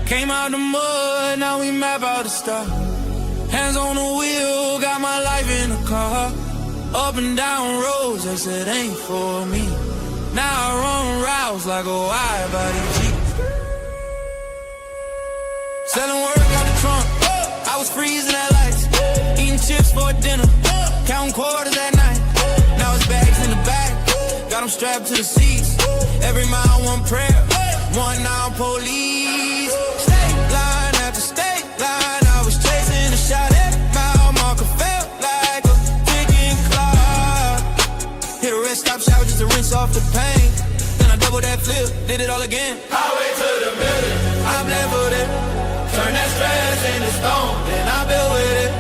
Came out the mud, now we map out the stuff. Hands on the wheel, got my life in the car. Up and down roads, I said ain't for me. Now I run routes like a wide body Jeep. Selling work out the trunk, I was freezing at lights. Eating chips for dinner, counting quarters at night. Now it's bags in the back, got them strapped to the seats. Every mile one prayer, one now police. State line after state line, I was chasing a shot at mile marker, felt like a ticking clock. Hit a rest stop shower just to rinse off the pain. Then I double that flip, did it all again. Highway to the million, I'm leveled it. Turn that stress into stone, then I build with it.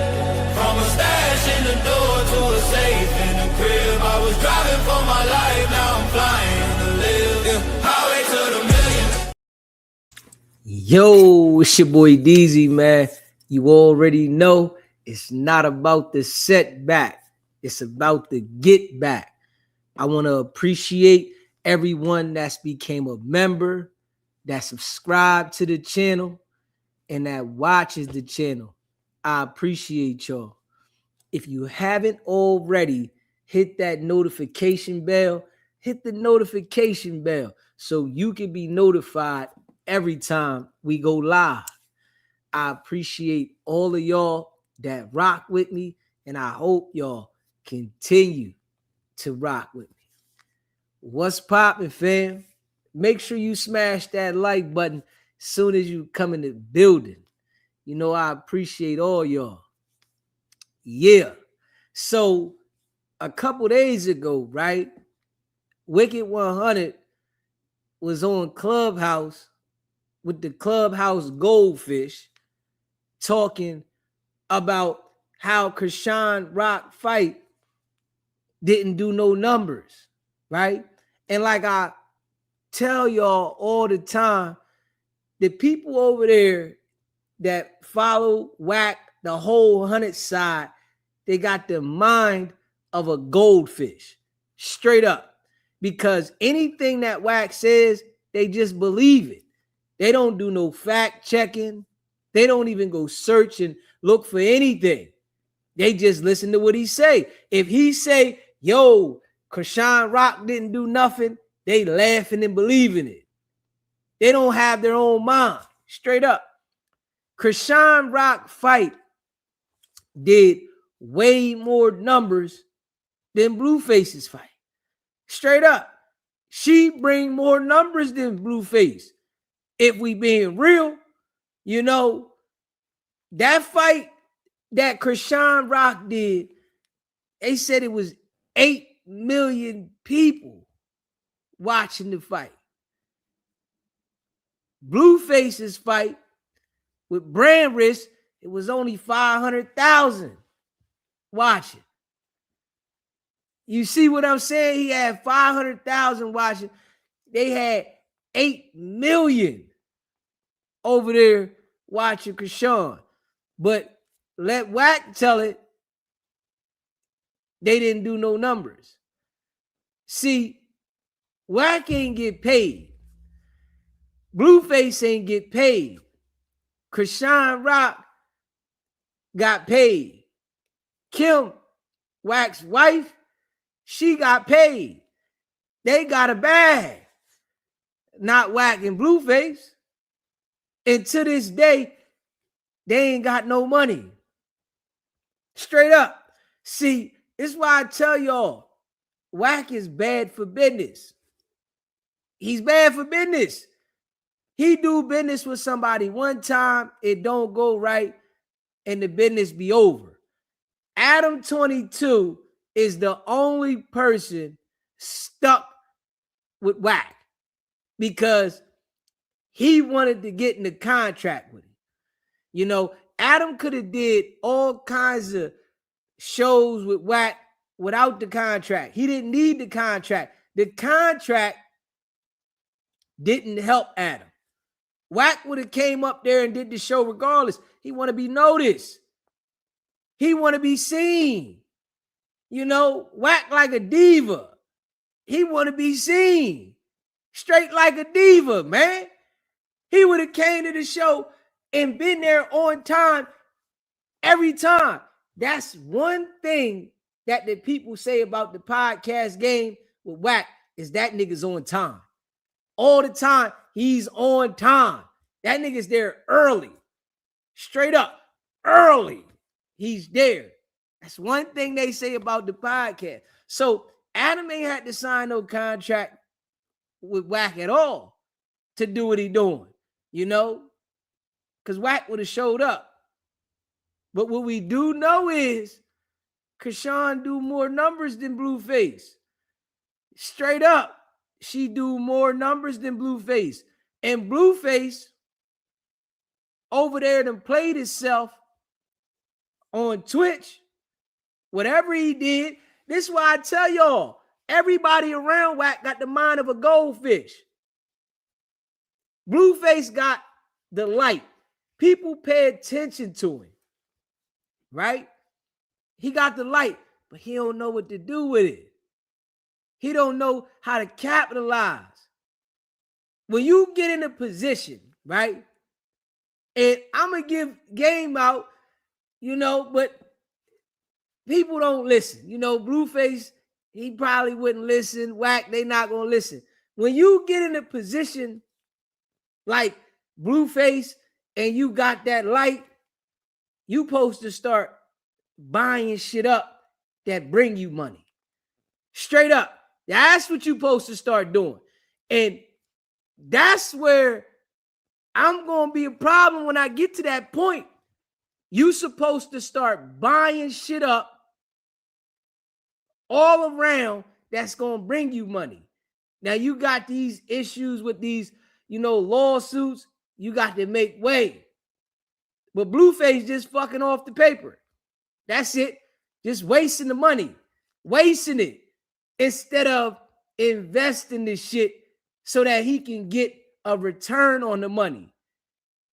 From a stash in the door to a safe in the crib. I was driving for my life, now I'm flying to live. Yeah. Highway to the million. Yo, it's your boy DZ, man. You already know it's not about the setback. It's about the get back. I want to appreciate everyone that's became a member, that subscribed to the channel, and that watches the channel. I appreciate y'all. If you haven't already, hit that notification bell. Hit the notification bell so you can be notified every time we go live. I appreciate all of y'all that rock with me, and I hope y'all continue to rock with me. What's poppin', fam? Make sure you smash that like button as soon as you come in the building. You know, I appreciate all y'all. Yeah. So a couple days ago, right, Wicked 100 was on Clubhouse with the Clubhouse Goldfish talking about how Chrisean Rock fight didn't do no numbers, right? And like I tell y'all all the time, the people over there that follow Wack, the whole 100 side, they got the mind of a goldfish, straight up. Because anything that Wack says, they just believe it. They don't do no fact checking. They don't even go search and look for anything. They just listen to what he say. If he say, yo, Chrisean Rock didn't do nothing, they laughing and believing it. They don't have their own mind, straight up. Chrisean Rock fight did way more numbers than Blueface's fight. Straight up. She bring more numbers than Blueface. If we being real, you know, that fight that Chrisean Rock did, they said it was 8 million people watching the fight. Blueface's fight with brand risk, it was only 500,000 watching. You see what I'm saying? He had 500,000 watching. They had 8 million over there watching Chrisean. But let Wack tell it, they didn't do no numbers. See, Wack ain't get paid. Blueface ain't get paid. Chrisean Rock got paid. Kim, Wack's wife, she got paid. They got a bag. Not Wack and Blueface. And to this day, they ain't got no money. Straight up. See, it's why I tell y'all, Wack is bad for business. He's bad for business. He do business with somebody one time, it don't go right, and the business be over. Adam 22 is the only person stuck with Wack because he wanted to get in the contract with him. You know, Adam could have did all kinds of shows with Wack without the contract. He didn't need the contract. The contract didn't help Adam. Wack would have came up there and did the show regardless. He want to be noticed. He want to be seen. You know, Wack like a diva. He want to be seen. Straight like a diva, man. He would have came to the show and been there on time every time. That's one thing that the people say about the podcast game with Wack is that nigga's on time. All the time, he's on time. That nigga's there early. Straight up, early. He's there. That's one thing they say about the podcast. So Adam ain't had to sign no contract with Wack at all to do what he doing, you know? Because Wack would have showed up. But what we do know is Chrisean do more numbers than Blueface. Straight up, she do more numbers than Blueface. And Blueface over there done played himself on Twitch. Whatever he did, this is why I tell y'all, everybody around Wack got the mind of a goldfish. Blueface got the light. People pay attention to him, right? He got the light, but he don't know what to do with it. He don't know how to capitalize. When you get in a position, right? And I'm going to give game out, you know, but people don't listen. You know, Blueface, he probably wouldn't listen. Wack, they not going to listen. When you get in a position like Blueface and you got that light, you supposed to start buying shit up that bring you money. Straight up. That's what you supposed to start doing. And that's where I'm going to be a problem when I get to that point. You supposed to start buying shit up all around that's going to bring you money. Now you got these issues with these, you know, lawsuits. You got to make way. But Blueface just fucking off the paper. That's it. Just wasting the money. Wasting it. Instead of investing this shit so that he can get a return on the money.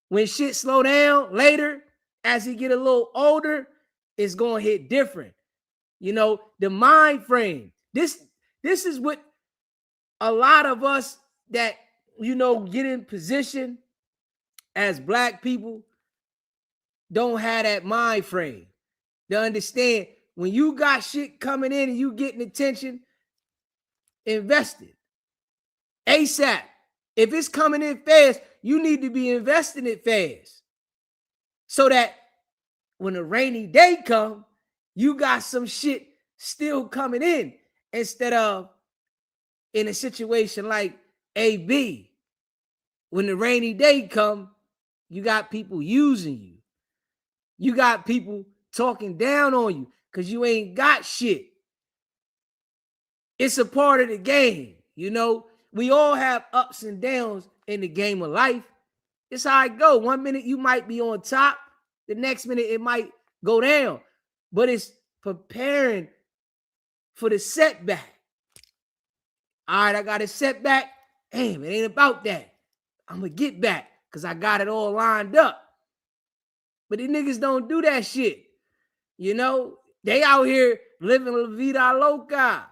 When shit slow down later, as he get a little older, it's going to hit different. You know, the mind frame. This is what a lot of us that, you know, get in position as black people don't have that mind frame. To understand when you got shit coming in and you getting attention, invest it. ASAP. If it's coming in fast, you need to be investing it fast. So that when a rainy day comes, you got some shit still coming in instead of in a situation like AB. When the rainy day come, you got people using you. You got people talking down on you because you ain't got shit. It's a part of the game, you know. We all have ups and downs in the game of life. It's how it go. 1 minute you might be on top. The next minute it might go down. But it's preparing for the setback. All right, I got a setback. Damn, it ain't about that. I'm going to get back because I got it all lined up. But these niggas don't do that shit. You know, they out here living la vida loca.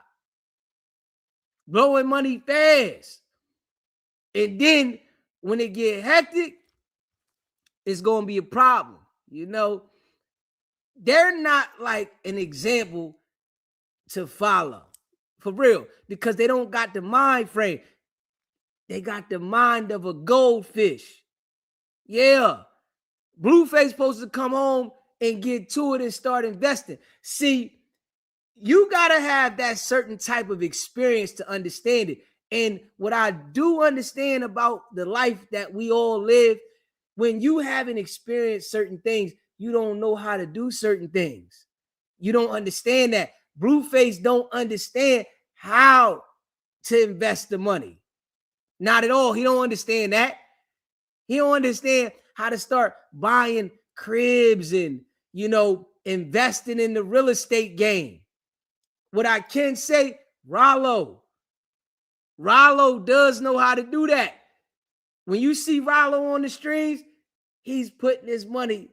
Blowing money fast. And then when it get hectic, it's going to be a problem. You know, they're not like an example to follow. For real. Because they don't got the mind frame. They got the mind of a goldfish. Yeah. Blueface supposed to come home and get to it and start investing. See, you got to have that certain type of experience to understand it. And what I do understand about the life that we all live, when you haven't experienced certain things, you don't know how to do certain things. You don't understand that. Blueface don't understand how to invest the money. Not at all. He don't understand that. He don't understand how to start buying cribs and, you know, investing in the real estate game. What I can say, Rollo does know how to do that. When you see Rollo on the streams, he's putting his money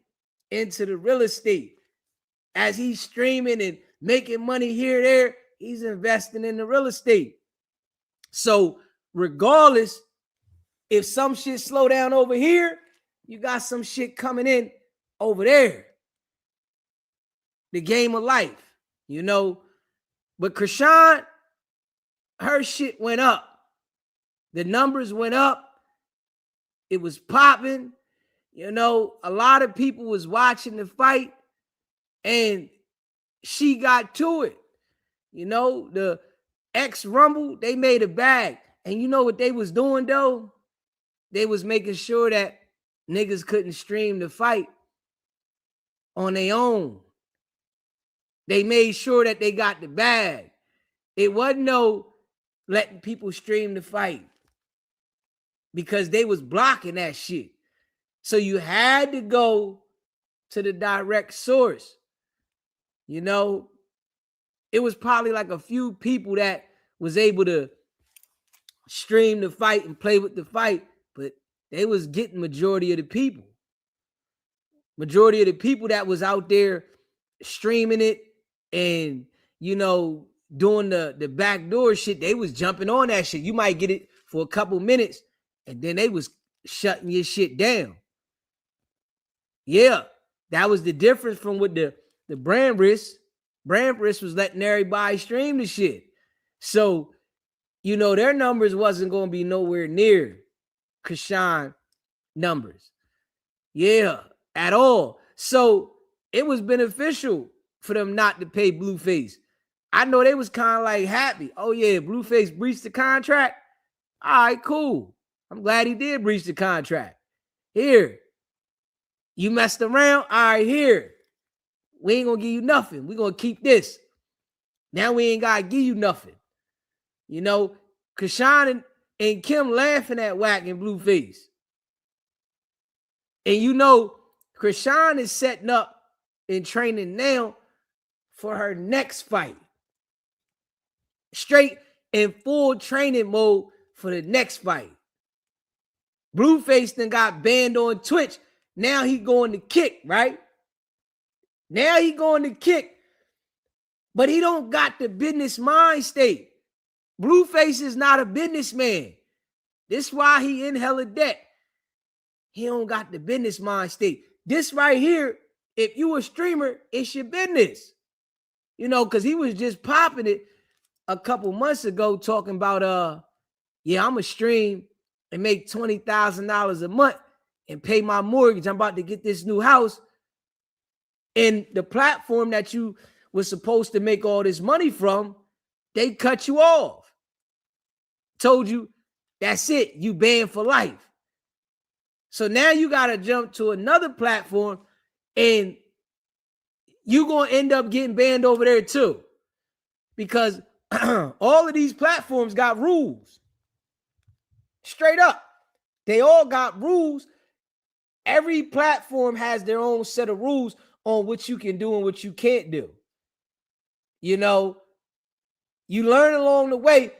into the real estate. As he's streaming and making money here, there, he's investing in the real estate. So regardless, if some shit slow down over here, you got some shit coming in over there. The game of life, you know. But Chrisean, her shit went up. The numbers went up. It was popping. You know, a lot of people was watching the fight, and she got to it. You know, the ex-Rumble, they made a bag. And you know what they was doing, though? They was making sure that niggas couldn't stream the fight on their own. They made sure that they got the bag. It wasn't no letting people stream the fight because they was blocking that shit. So you had to go to the direct source. You know, it was probably like a few people that was able to stream the fight and play with the fight, but they was getting majority of the people. Majority of the people that was out there streaming it and, you know, doing the backdoor shit, they was jumping on that shit. You might get it for a couple minutes, and then they was shutting your shit down. Yeah, that was the difference from what the brand risk. Brand risk was letting everybody stream the shit. So, you know, their numbers wasn't going to be nowhere near Chrisean numbers. Yeah, at all. So it was beneficial for them not to pay Blueface. I know they was kind of like happy. Oh yeah, Blueface breached the contract. All right, cool. I'm glad he did breach the contract. Here, you messed around. All right, here. We ain't gonna give you nothing. We're gonna keep this. Now we ain't gotta give you nothing. You know, Chrisean and Kim laughing at Wack and Blueface. And you know, Chrisean is setting up and training now for her next fight. Straight in full training mode for the next fight. Blueface then got banned on Twitch. Now he going to kick, right? Now he going to kick. But he don't got the business mind state. Blueface is not a businessman. This is why he in hella debt. He don't got the business mind state. This right here, if you a streamer, it's your business. You know, because he was just popping it a couple months ago talking about, yeah, I'm a stream and make $20,000 a month and pay my mortgage. I'm about to get this new house. And the platform that you was supposed to make all this money from, they cut you off. Told you, that's it. You banned for life. So now you got to jump to another platform and you're going to end up getting banned over there too. Because all of these platforms got rules. Straight up. They all got rules. Every platform has their own set of rules on what you can do and what you can't do. You know, you learn along the way.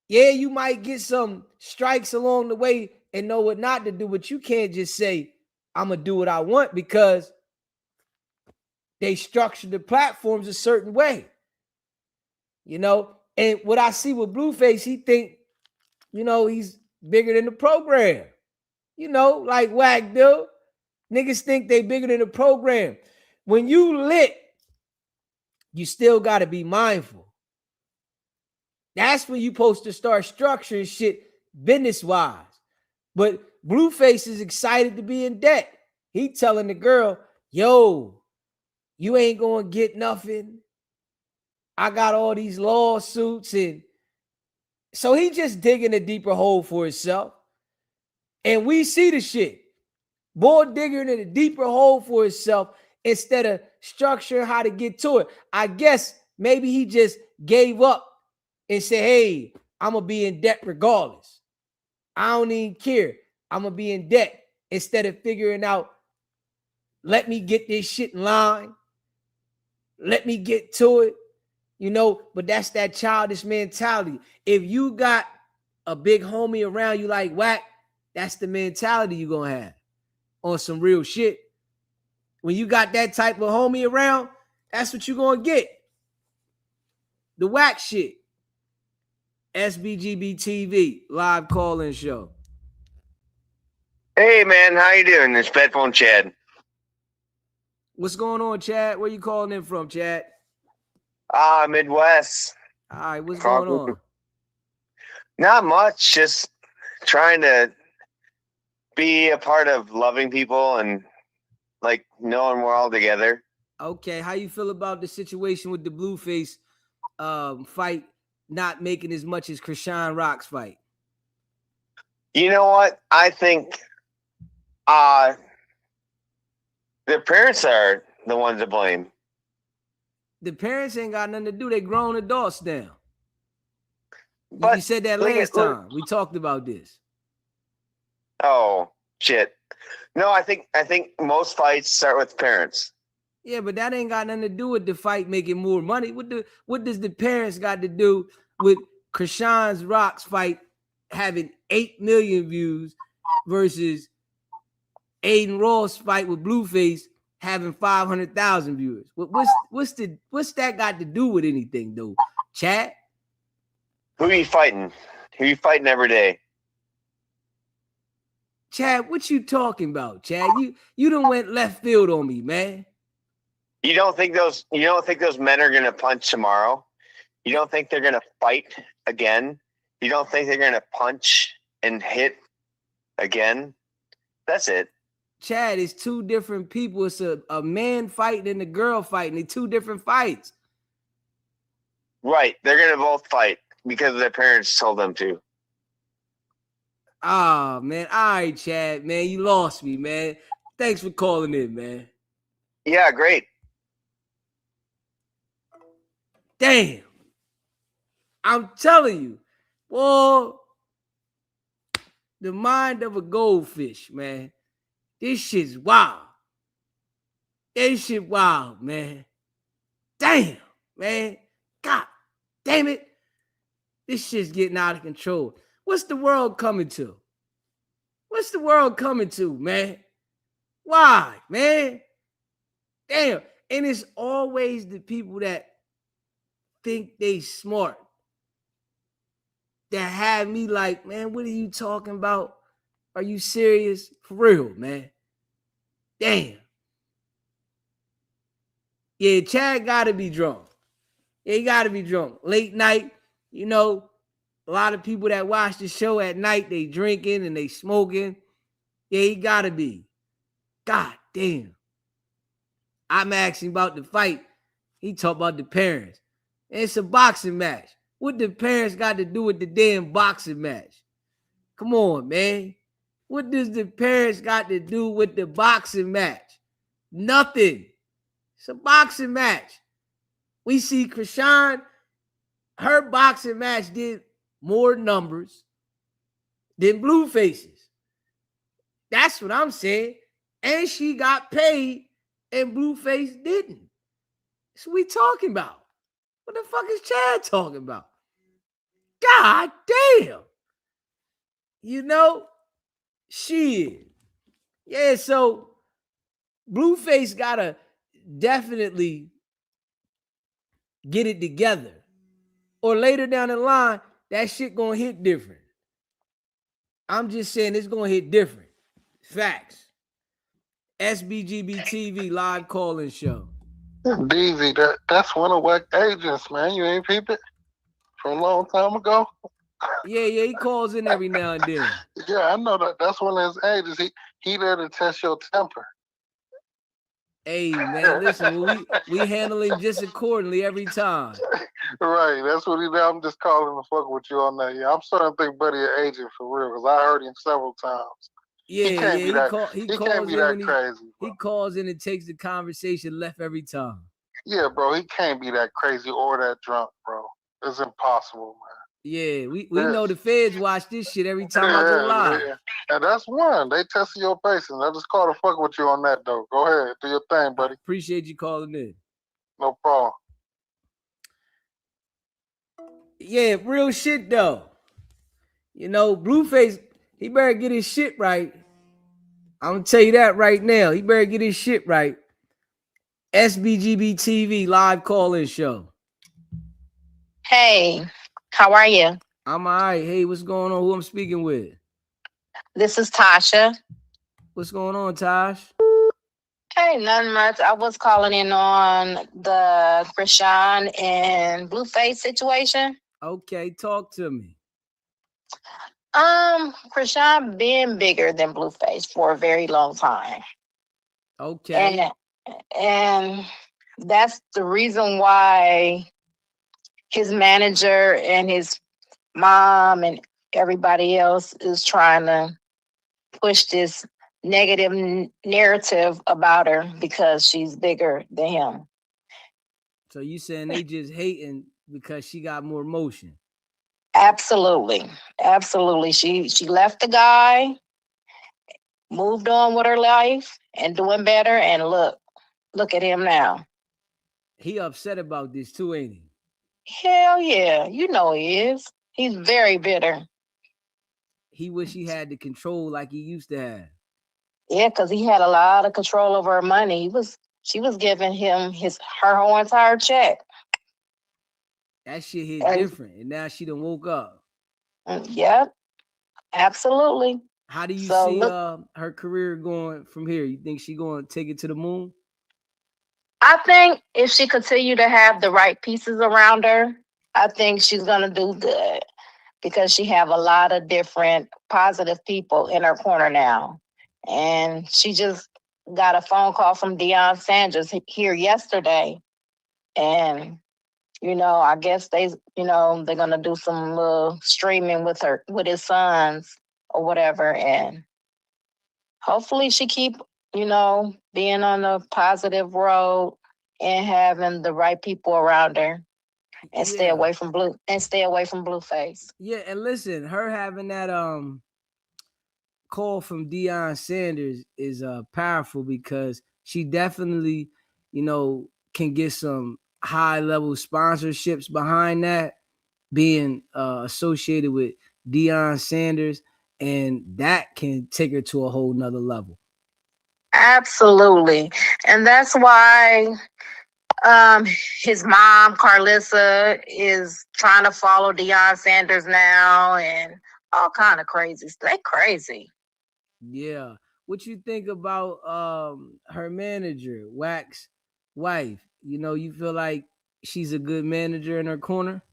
Yeah, you might get some strikes along the way and know what not to do, but you can't just say, I'm going to do what I want because they structure the platforms a certain way. You know, and what I see with Blueface, he think, you know, he's bigger than the program. You know, like Wack do. Niggas think they bigger than the program. When you lit, you still got to be mindful. That's when you supposed to start structuring shit business-wise. But Blueface is excited to be in debt. He telling the girl, yo, you ain't going to get nothing. I got all these lawsuits. And so he just digging a deeper hole for himself. And we see the shit. Boy digging in a deeper hole for himself instead of structuring how to get to it. I guess maybe he just gave up and said, hey, I'm going to be in debt regardless. I don't even care. I'm going to be in debt instead of figuring out, let me get this shit in line. Let me get to it. You know, but that's that childish mentality. If you got a big homie around you like Wack, that's the mentality you're going to have on some real shit. When you got that type of homie around, that's what you're going to get. The Wack shit. SBGB TV, live call-in show. Hey, man, how you doing? It's Bedphone Chad. What's going on, Chad? Where you calling in from, Chad? Midwest. All right, what's going on? Not much. Just trying to be a part of loving people and like knowing we're all together. Okay, how you feel about the situation with the Blueface fight not making as much as Chrisean Rock's fight? You know what? I think their parents are the ones to blame. The parents ain't got nothing to do. They grown adults now. But you said that last time. We talked about this. Oh, shit. No, I think most fights start with parents. Yeah, but that ain't got nothing to do with the fight making more money. What does the parents got to do with Chrisean Rock's fight having 8 million views versus Aiden Ross' fight with Blueface having 500,000 viewers? What's that got to do with anything though, Chad? Who are you fighting? Who are you fighting every day? Chad, what you talking about, Chad? You done went left field on me, man. You don't think those men are gonna punch tomorrow? You don't think they're gonna fight again? You don't think they're gonna punch and hit again? That's it. Chad, it's two different people. It's a man fighting and a girl fighting. They're two different fights. Right. They're gonna both fight because their parents told them to. Ah, man. All right, Chad, man. You lost me, man. Thanks for calling in, man. Yeah, great. Damn. I'm telling you, boy, the mind of a goldfish, man. This shit's wild. This shit wild, man. Damn, man. God damn it. This shit's getting out of control. What's the world coming to? What's the world coming to, man? Why, man? Damn. And it's always the people that think they smart that have me like, man, what are you talking about? Are you serious? For real, man. Damn. Yeah, Chad gotta be drunk. Yeah, he gotta be drunk. Late night, you know, a lot of people that watch the show at night, they drinking and they smoking. Yeah, he gotta be. God damn. I'm asking about the fight. He talk about the parents. It's a boxing match. What the parents got to do with the damn boxing match? Come on, man. What does the parents got to do with the boxing match? Nothing. It's a boxing match. We see Chrisean, her boxing match did more numbers than Blueface's. That's what I'm saying. And she got paid and Blueface didn't. That's what we talking about. What the fuck is Chad talking about? God damn. You know, shit. Yeah, so Blueface gotta definitely get it together. Or later down the line, that shit gonna hit different. I'm just saying it's gonna hit different. Facts. SBGB TV live call-in show. DZ, that's one of Wack agents, man. You ain't peeped it from a long time ago. Yeah, he calls in every now and then. Yeah, I know that. That's one of his agents. He there to test your temper. Hey, man, listen, we handle him just accordingly every time. Right, that's what he did. I'm just calling to fuck with you on that. Yeah, I'm starting to think Buddy an agent for real, because I heard him several times. Yeah, he can't be that crazy. He calls in and takes the conversation left every time. Yeah, bro, he can't be that crazy or that drunk, bro. It's impossible, man. Yeah, we know the feds watch this shit every time I go live. Yeah. And that's one. They testing your patience. I just called to fuck with you on that, though. Go ahead. Do your thing, buddy. Appreciate you calling in. No problem. Yeah, real shit, though. You know, Blueface, he better get his shit right. I'm going to tell you that right now. He better get his shit right. SBGB TV live call-in show. Hey, how are you? I'm all right. Hey, what's going on? Who I'm speaking with? This is Tasha. What's going on, Tosh? Hey, nothing much. I was calling in on the Chrisean and Blueface situation. Okay, talk to me. Chrisean been bigger than Blueface for a very long time. Okay. And that's the reason why his manager and his mom and everybody else is trying to push this negative narrative about her because she's bigger than him. So you saying they just hating because she got more motion? Absolutely. Absolutely. She left the guy, moved on with her life and doing better, and look at him now. He upset about this too, ain't he? Hell yeah. You know he is. He's very bitter. He wish he had the control like he used to have. Yeah, because he had a lot of control over her money. She was giving him her whole entire check. That shit hit And, different, and now she done woke up. Yep, absolutely. How do you So see look, her career going from here? You think she going to take it to the moon? I think if she continue to have the right pieces around her, I think she's gonna do good because she have a lot of different positive people in her corner now. And she just got a phone call from Deion Sanders here yesterday. And, I guess they're gonna do some streaming with his sons or whatever. And hopefully she keep, being on a positive road and having the right people around her and stay away from Blueface. Yeah, and listen, her having that call from Deion Sanders is powerful because she definitely, can get some high level sponsorships behind that, being associated with Deion Sanders, and that can take her to a whole nother level. Absolutely. And that's why his mom, Carlissa, is trying to follow Deion Sanders now and all kind of crazy. They crazy. Yeah. What you think about her manager, Wax wife? You feel like she's a good manager in her corner?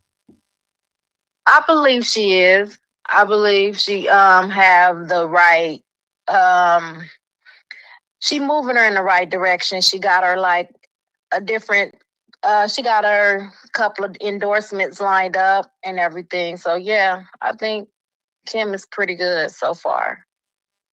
I believe she is. I believe she have the right she moving her in the right direction. She got her like a different she got her couple of endorsements lined up and everything. So yeah, I think Kim is pretty good so far.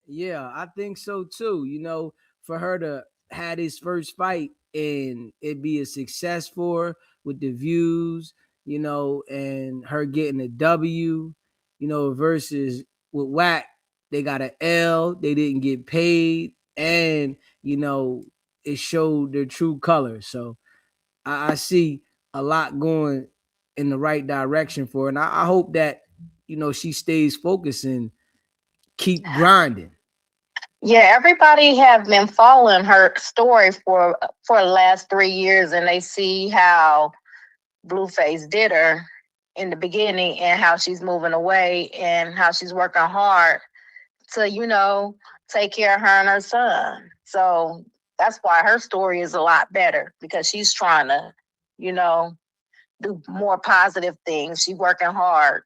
Yeah, I think so too. For her to had his first fight and it be a success for her with the views, and her getting a W, versus with Whack, they got an L, they didn't get paid, and it showed their true colors. So I see a lot going in the right direction for her. And I hope that, she stays focused and keep grinding. Yeah, everybody have been following her story for the last 3 years, and they see how Blueface did her in the beginning and how she's moving away and how she's working hard to, take care of her and her son. So that's why her story is a lot better because she's trying to, do more positive things. She's working hard.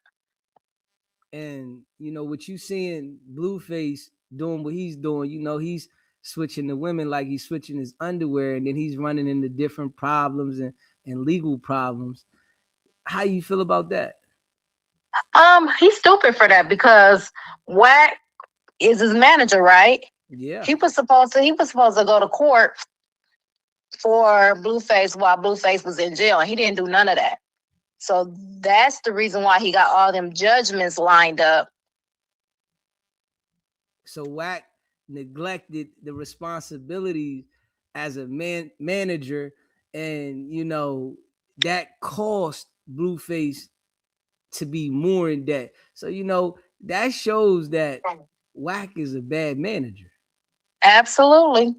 And what you seeing Blueface doing what he's doing, he's switching the women like he's switching his underwear, and then he's running into different problems and legal problems. How you feel about that? He's stupid for that because Wack is his manager, right? Yeah. He was supposed to go to court for Blueface while Blueface was in jail, and he didn't do none of that. So that's the reason why he got all them judgments lined up. So Wack neglected the responsibilities as a manager, and that cost Blueface to be more in debt. So that shows that Wack is a bad manager. Absolutely.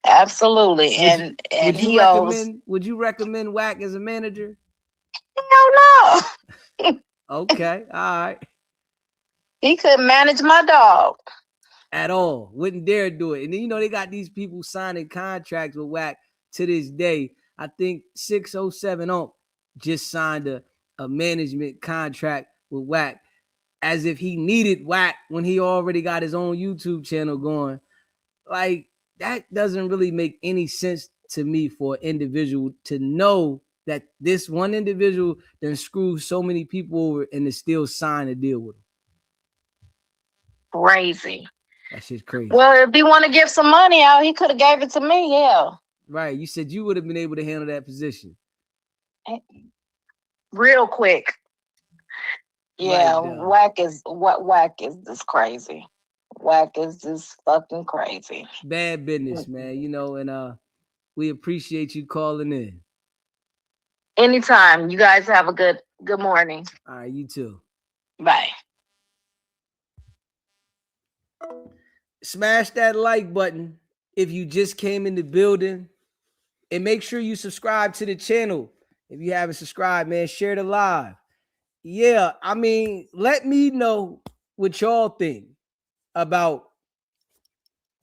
And he owes. Would you recommend Wack as a manager? Hell no. Okay, all right. He couldn't manage my dog. at all. Wouldn't dare do it. And then, you know, they got these people signing contracts with Wack to this day. I think 607 just signed a management contract with Wack as if he needed Wack when he already got his own YouTube channel going. Like, that doesn't really make any sense to me for an individual to know that this one individual then screws so many people over and to still sign a deal with him. Crazy. That shit's crazy. Well, if he want to give some money out, he could have gave it to me. Yeah. Right. You said you would have been able to handle that position. Real quick. Yeah, Right, Wack is just crazy. Wack is just fucking crazy. Bad business, man. You know, and we appreciate you calling in. Anytime. You guys have a good morning. All right, you too. Bye. Smash that like button if you just came in the building. And make sure you subscribe to the channel. If you haven't subscribed, man, share the live. Yeah, I mean, let me know what y'all think about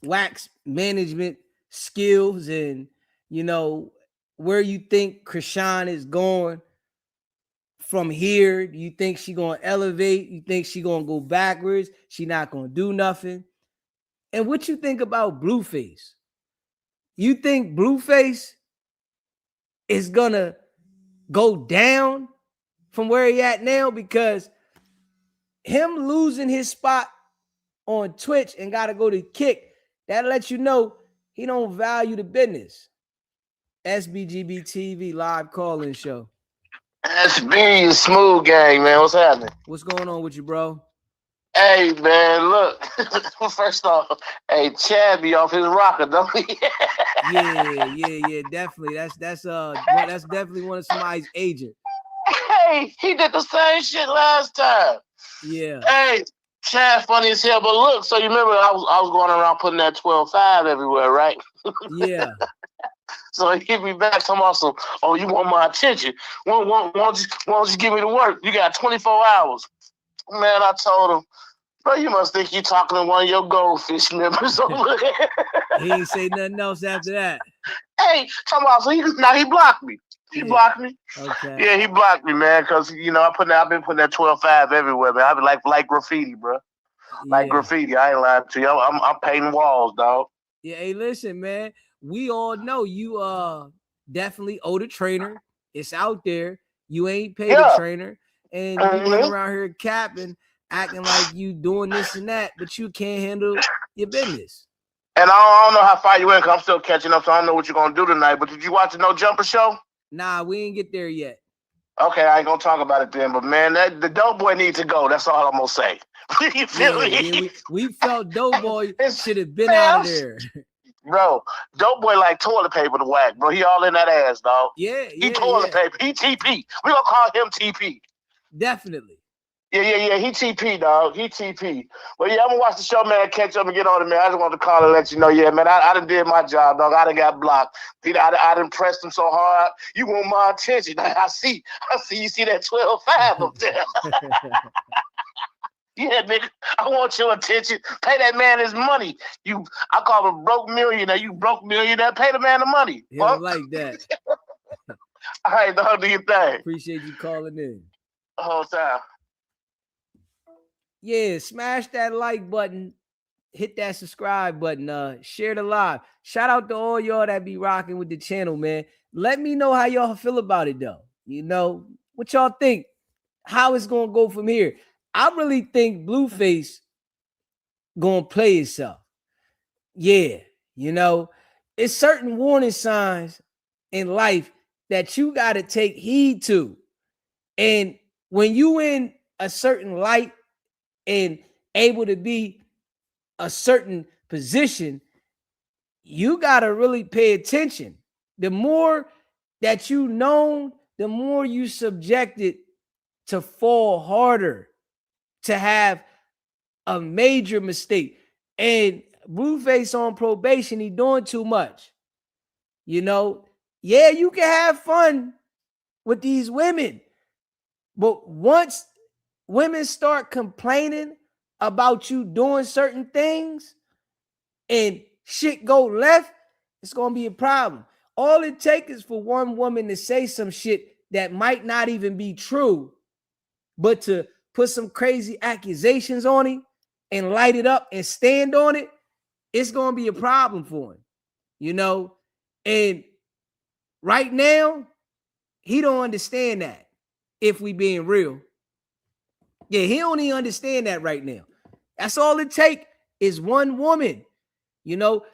Wack's management skills and, you know, where you think Chrisean is going from here. Do you think she going to elevate? You think she going to go backwards? She not going to do nothing? And what you think about Blueface? You think Blueface is going to go down from where he at now? Because him losing his spot on Twitch and got to go to Kick, that lets you know he don't value the business. SBGB TV live call-in show. SB Smooth Gang, man. What's happening? What's going on with you, bro? Hey, man, look. First off, hey, Chad be off his rocker, don't he? yeah, definitely. That's definitely one of somebody's agent. Hey, he did the same shit last time. Yeah. Hey, Chad funny as hell, but look, so you remember I was going around putting that 12.5 everywhere, right? Yeah. So he hit me back talking about some, oh, you want my attention. Won't you give me the work? You got 24 hours. Man, I told him, bro, you must think you talking to one of your goldfish members over there. He ain't say nothing else after that. Hey, talking about, so he blocked me. He blocked me. Okay. Yeah, he blocked me, man, because, you know, I've been putting that 12.5 everywhere, man. I be like graffiti, bro. Like graffiti. I ain't lying to you. I'm painting walls, dog. Yeah, hey, listen, man. We all know you definitely owe the trainer. It's out there. You ain't paid the trainer. And you run around here capping, acting like you doing this and that, but you can't handle your business. And I don't know how far you in, because I'm still catching up, so I don't know what you're going to do tonight. But did you watch the No Jumper show? Nah, we ain't get there yet. Okay, I ain't going to talk about it then. But, man, the dope boy needs to go. That's all I'm going to say. You feel me? Yeah, we felt dope boy should have been out of there. Bro, dope boy like toilet paper to Wack, bro. He all in that ass, dog. He toilet paper. He TP. We going to call him TP. Definitely. Yeah. He TP, dog. He TP. Well, yeah, I'm gonna watch the show, man. Catch up and get on it, man. I just wanted to call and let you know, yeah, man. I done did my job, dog. I done got blocked. I done pressed him so hard. You want my attention? I see. You see that 12.5 up there? Yeah, nigga. I want your attention. Pay that man his money. I call him broke millionaire. You broke millionaire. Pay the man the money. Yeah, I like that. All right, dog. Do your thing. Appreciate you calling in. The whole time. Yeah, smash that like button, hit that subscribe button, share the live. Shout out to all y'all that be rocking with the channel, man. Let me know how y'all feel about it, though. You know, what y'all think? How it's gonna go from here? I really think Blueface gonna play itself. Yeah, you know, it's certain warning signs in life that you gotta take heed to. And when you in a certain light and able to be a certain position, you got to really pay attention. The more that you know, the more you subjected to fall harder, to have a major mistake. And Blueface on probation, he doing too much. You know, yeah, you can have fun with these women, but once women start complaining about you doing certain things, and shit go left, it's gonna be a problem. All it takes is for one woman to say some shit that might not even be true, but to put some crazy accusations on him and light it up and stand on it, it's gonna be a problem for him, you know. And right now, he don't understand that. If we being real, yeah, he don't even understand that right now. That's all it takes is one woman. You know,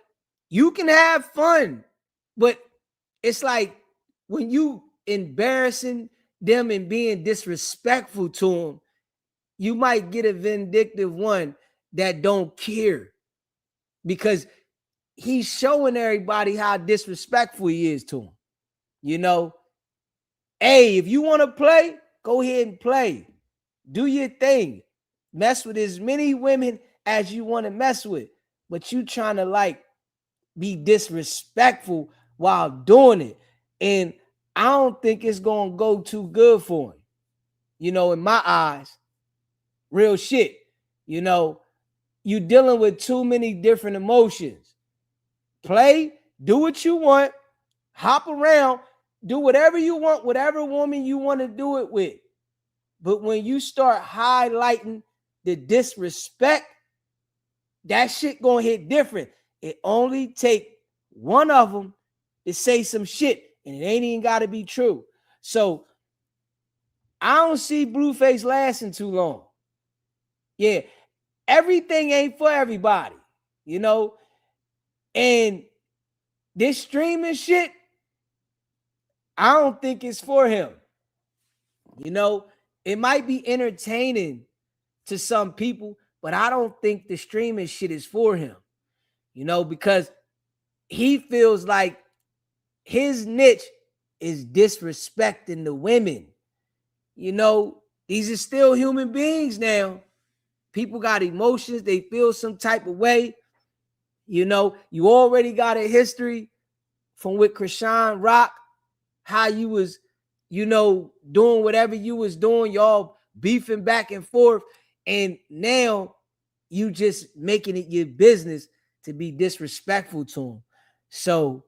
you can have fun, but it's like when you embarrassing them and being disrespectful to them, you might get a vindictive one that don't care because he's showing everybody how disrespectful he is to them. You know, hey, if you want to play, go ahead and play. Do your thing. Mess with as many women as you want to mess with, but you trying to like be disrespectful while doing it. And I don't think it's going to go too good for him. You know, in my eyes, real shit. You know, you dealing with too many different emotions. Play, do what you want, hop around, do whatever you want, whatever woman you want to do it with. But when you start highlighting the disrespect, that shit gonna hit different. It only take one of them to say some shit, and it ain't even gotta be true. So I don't see Blueface lasting too long. Yeah, everything ain't for everybody, you know. And this streaming shit, I don't think it's for him. You know, it might be entertaining to some people, but I don't think the streaming shit is for him. You know, because he feels like his niche is disrespecting the women. You know, these are still human beings now. People got emotions. They feel some type of way. You know, you already got a history from with Chrisean Rock, how you was, you know, doing whatever you was doing, y'all beefing back and forth. And now you just making it your business to be disrespectful to him. So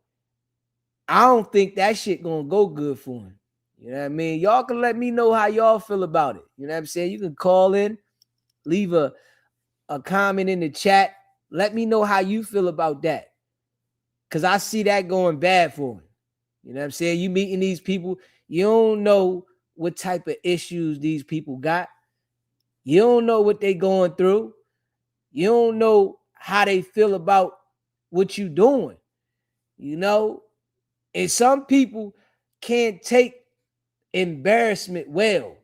I don't think that shit gonna go good for him. You know what I mean? Y'all can let me know how y'all feel about it. You know what I'm saying? You can call in, leave a comment in the chat. Let me know how you feel about that. Because I see that going bad for him. You know what I'm saying? You meeting these people, you don't know what type of issues these people got. You don't know what they going through. You don't know how they feel about what you doing. You know? And some people can't take embarrassment well.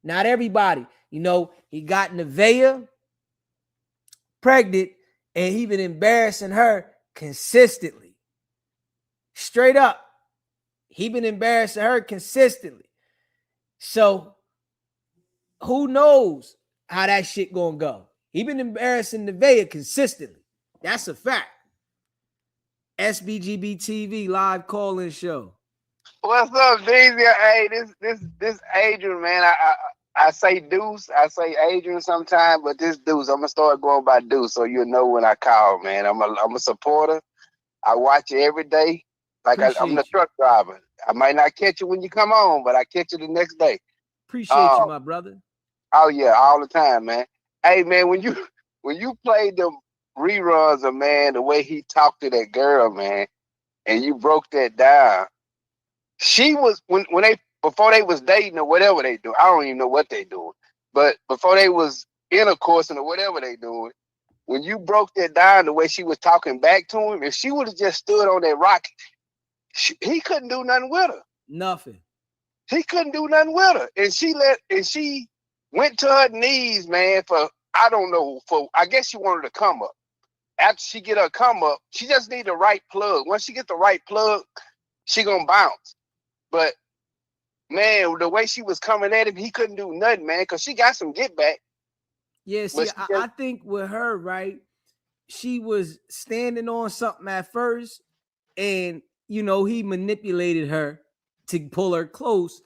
Not everybody. You know, he got Nevaeh pregnant and he been embarrassing her consistently. Straight up. He been embarrassing her consistently. So who knows how that shit gonna go? He been embarrassing Nevaeh consistently. That's a fact. SBGB TV live call-in show. What's up, Daisy? Hey, this Adrian, man. I say Deuce, I say Adrian sometimes, but this Deuce, I'm gonna start going by Deuce, so you'll know when I call, man. I'm a supporter. I watch you every day. Like I'm the truck driver. I might not catch you when you come on, but I catch you the next day. Appreciate you, my brother. Oh yeah, all the time, man. Hey man, when you played them reruns of, man, the way he talked to that girl, man, and you broke that down. She was when they before they was dating or whatever they do. I don't even know what they doing, but before they was intercourse or whatever they doing, when you broke that down the way she was talking back to him, if she would have just stood on that rock, he couldn't do nothing with her. Nothing. He couldn't do nothing with her, and she went to her knees, man. For I don't know, I guess she wanted to come up. After she get her come up, she just need the right plug. Once she get the right plug, she gonna bounce. But man, the way she was coming at him, he couldn't do nothing, man, because she got some get back. Yeah, see, I think with her, right, she was standing on something at first, and you know, he manipulated her to pull her close,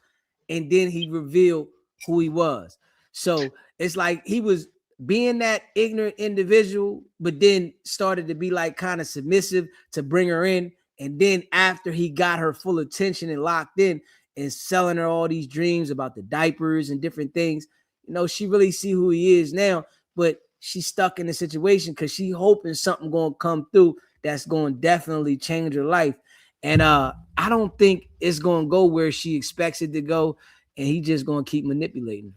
and then he revealed who he was. So it's like he was being that ignorant individual, but then started to be like kind of submissive to bring her in. And then after he got her full attention and locked in and selling her all these dreams about the diapers and different things, you know, she really see who he is now, but she's stuck in the situation because she hoping something going to come through that's going to definitely change her life. And I don't think it's going to go where she expects it to go. And he just going to keep manipulating her.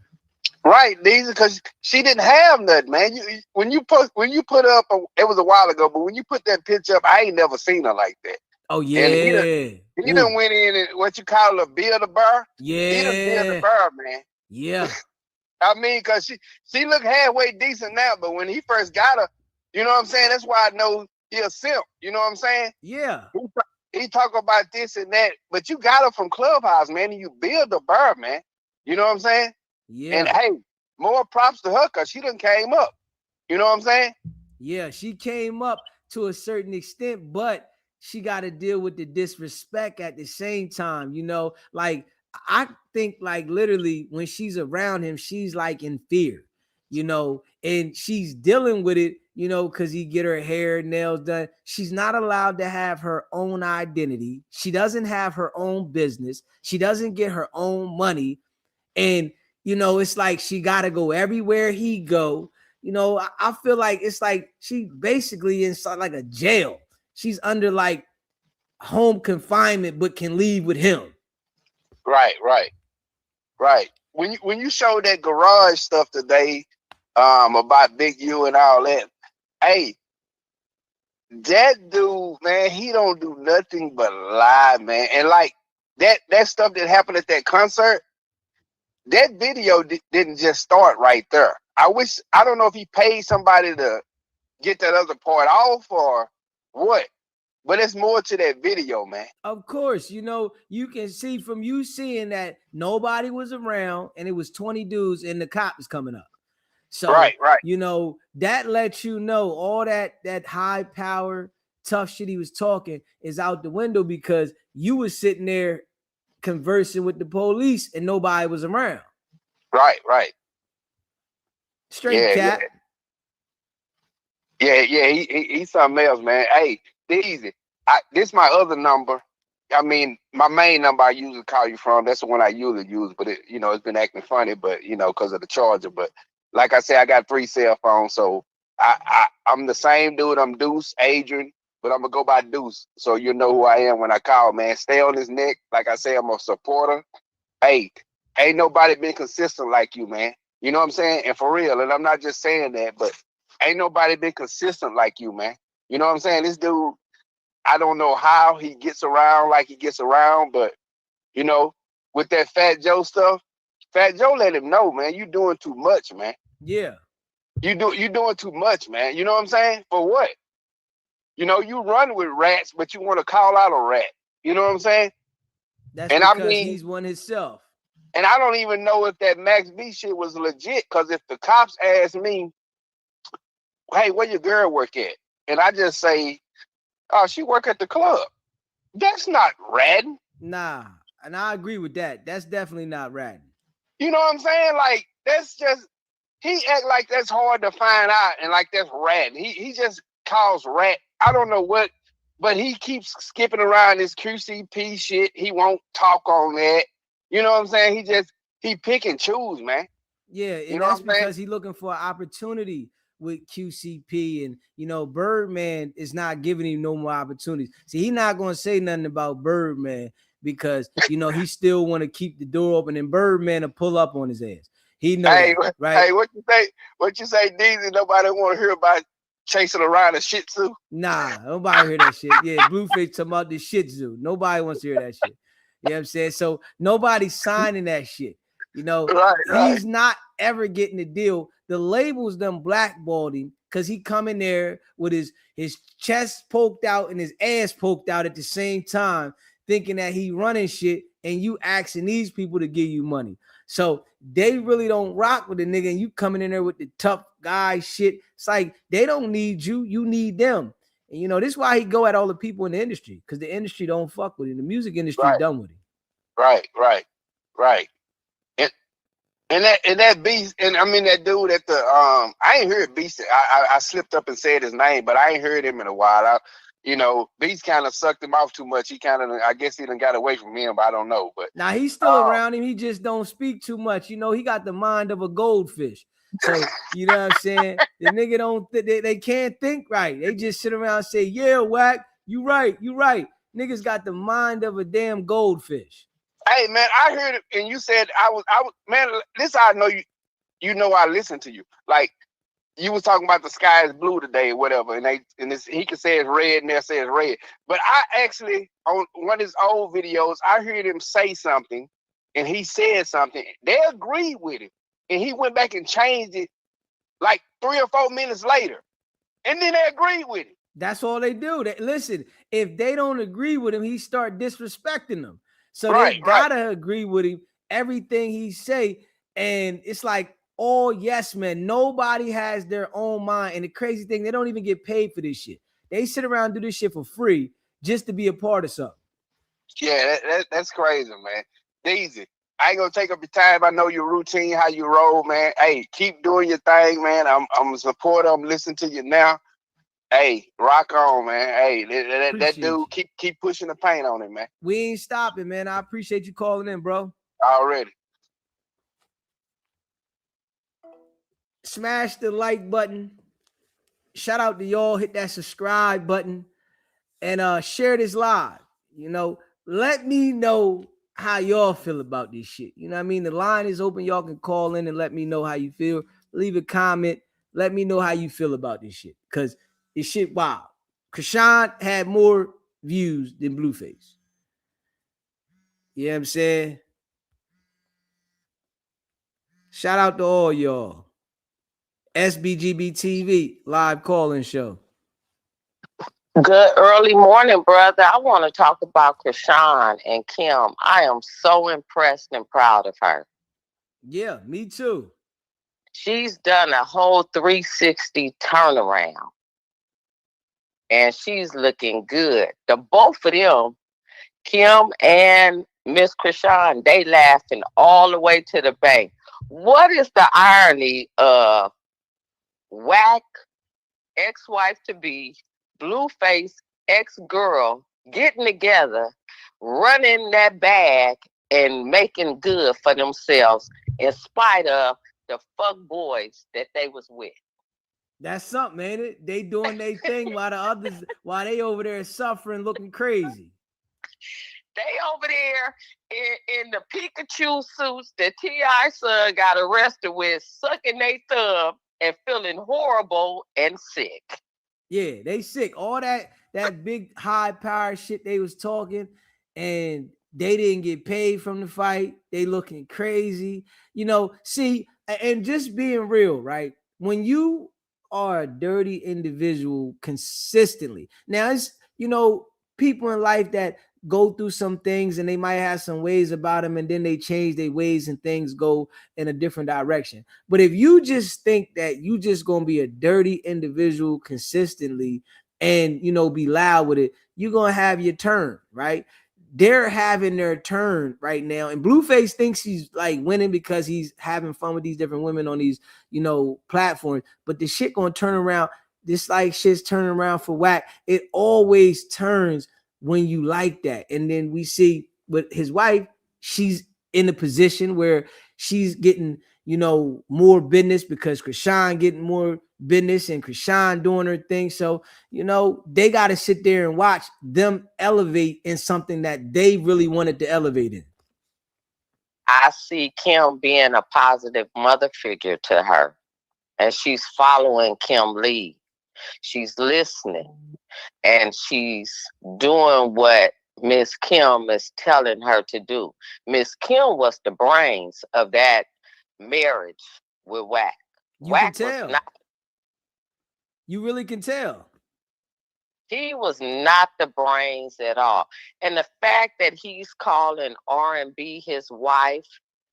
Right, these because she didn't have nothing, man. When you put up, it was a while ago, but when you put that picture up, I ain't never seen her like that. Oh yeah, and he done went in and what you call a build a bar. Yeah, he done build a bar, man. Yeah, I mean, cause she look halfway decent now, but when he first got her, you know what I'm saying. That's why I know he a simp. You know what I'm saying? Yeah. He talk about this and that, but you got her from Clubhouse, man, and you build a bar, man. You know what I'm saying? Yeah. And hey, more props to her because she done came up. You know what I'm saying? Yeah, she came up to a certain extent, but she got to deal with the disrespect at the same time. You know, like I think like literally when she's around him, she's like in fear, you know, and she's dealing with it, you know, because he get her hair, nails done. She's not allowed to have her own identity. She doesn't have her own business. She doesn't get her own money. And you know, it's like she got to go everywhere he go. You know, I feel like it's like she basically inside like a jail. She's under like home confinement, but can leave with him. Right. When you show that garage stuff today, about Big U and all that, hey, that dude, man, he don't do nothing but lie, man. And like that stuff that happened at that concert. That video didn't just start right there. I don't know if he paid somebody to get that other part off or what, but it's more to that video, man. Of course, you know, you can see from you seeing that nobody was around and it was 20 dudes and the cop is coming up. So, right. You know, that lets you know all that high power, tough shit he was talking is out the window because you was sitting there conversing with the police and nobody was around. Right. Straight cat. Yeah, he's something else, man. Hey, easy. This my other number. I mean, my main number I usually call you from. That's the one I usually use, but it's been acting funny, but because of the charger. But like I said, I got 3 cell phones, so I'm the same dude. I'm Deuce, Adrian. But I'm gonna go by Deuce, so you know who I am when I call, man. Stay on his neck. Like I say, I'm a supporter. Hey, ain't nobody been consistent like you, man. You know what I'm saying? And for real, and I'm not just saying that, but ain't nobody been consistent like you, man. You know what I'm saying? This dude, I don't know how he gets around like he gets around, but with that Fat Joe stuff, Fat Joe let him know, man, you doing too much, man. Yeah. You doing too much, man. You know what I'm saying? For what? You run with rats, but you want to call out a rat. You know what I'm saying? That's because he's one himself. And I don't even know if that Max B shit was legit, because if the cops ask me, hey, where your girl work at? And I just say, oh, she work at the club. That's not ratting. Nah, and I agree with that. That's definitely not ratting. You know what I'm saying? Like, that's just, he act like that's hard to find out and like that's ratting. He just calls rat. I don't know what, but he keeps skipping around this QCP shit. He won't talk on that. You know what I'm saying? He pick and choose, man. Yeah, and that's because he's looking for an opportunity with QCP, and Birdman is not giving him no more opportunities. See, he's not going to say nothing about Birdman because he still want to keep the door open, and Birdman will pull up on his ass. He knows, right? Hey, what you say, Deezy? Nobody want to hear about chasing around a Shih Tzu? Nah, nobody hear that shit. Yeah, Blueface talking about the Shih Tzu. Nobody wants to hear that shit. You know what I'm saying? So nobody's signing that shit. He's not ever getting a deal. The labels done blackballed him because he come in there with his chest poked out and his ass poked out at the same time, thinking that he running shit, and you asking these people to give you money. So they really don't rock with the nigga, and you coming in there with the tough guy shit. It's like they don't need you, you need them. And this is why he go at all the people in the industry, because the industry don't fuck with him. The music industry done with him. Right. And that beast, and I mean that dude at the I ain't heard Beast. I slipped up and said his name, but I ain't heard him in a while. Beast kind of sucked him off too much. He kind of, I guess he done got away from him, but I don't know. But now he's still around him. He just don't speak too much. He got the mind of a goldfish. So you know what I'm saying? The nigga don't they can't think right. They just sit around and say, "Yeah, Wack, you right. Niggas got the mind of a damn goldfish." Hey man, I heard it, and you said I was man. This how I know you know I listen to you. Like you was talking about the sky is blue today, or whatever, and he can say it's red, and they say it's red. But I actually on one of his old videos, I heard him say something, and he said something. They agreed with him, and he went back and changed it like 3 or 4 minutes later, and then they agreed with him. That's all they do. Listen, if they don't agree with him, he start disrespecting them. So they gotta agree with him, everything he say. And it's like, oh yes, man. Nobody has their own mind. And the crazy thing, they don't even get paid for this shit. They sit around and do this shit for free just to be a part of something. Yeah, that's crazy, man. Easy. I ain't gonna take up your time. I know your routine, how you roll, man. Hey, keep doing your thing, man. I'm a supporter. I'm listening to you now. Hey, rock on, man. Hey, that dude, keep pushing the paint on it, man. We ain't stopping, man. I appreciate you calling in, bro. Already. Smash the like button. Shout out to y'all. Hit that subscribe button and share this live. Let me know how y'all feel about this shit. You know what I mean? The line is open. Y'all can call in and let me know how you feel. Leave a comment. Let me know how you feel about this shit. Because this shit wild. Chrisean had more views than Blueface. You know what I'm saying? Shout out to all y'all. SBGB TV live calling show. Good early morning, brother. I want to talk about Chrisean and Kim. I am so impressed and proud of her. Yeah, me too. She's done a whole 360 turnaround. And she's looking good. The both of them, Kim and Miss Chrisean, they laughing all the way to the bank. What is the irony of Wack, ex-wife to be, Blueface, ex-girl, getting together, running that bag and making good for themselves in spite of the fuck boys that they was with? That's something, ain't it? They doing their thing while they over there suffering, looking crazy. They over there in the Pikachu suits that T.I. son got arrested with, sucking their thumb and feeling horrible and sick. Yeah, they sick. All that big high power shit they was talking, and they didn't get paid from the fight. They looking crazy. See, and just being real, right? When you are a dirty individual consistently. Now it's, people in life that go through some things and they might have some ways about them and then they change their ways and things go in a different direction. But if you just think that you just going to be a dirty individual consistently and, be loud with it, you're going to have your turn, right? They're having their turn right now. And Blueface thinks he's like winning because he's having fun with these different women on these, platforms. But the shit going to turn around. This like shit's turning around for Wack. It always turns when you like that. And then we see with his wife, she's in a position where she's getting, more business because Chrisean getting more business and Chrisean doing her thing. So, they got to sit there and watch them elevate in something that they really wanted to elevate in. I see Kim being a positive mother figure to her, and she's following Kim lead. She's listening, and she's doing what Miss Kim is telling her to do. Miss Kim was the brains of that marriage with Wack. You can tell. You really can tell. He was not the brains at all. And the fact that he's calling R&B his wife.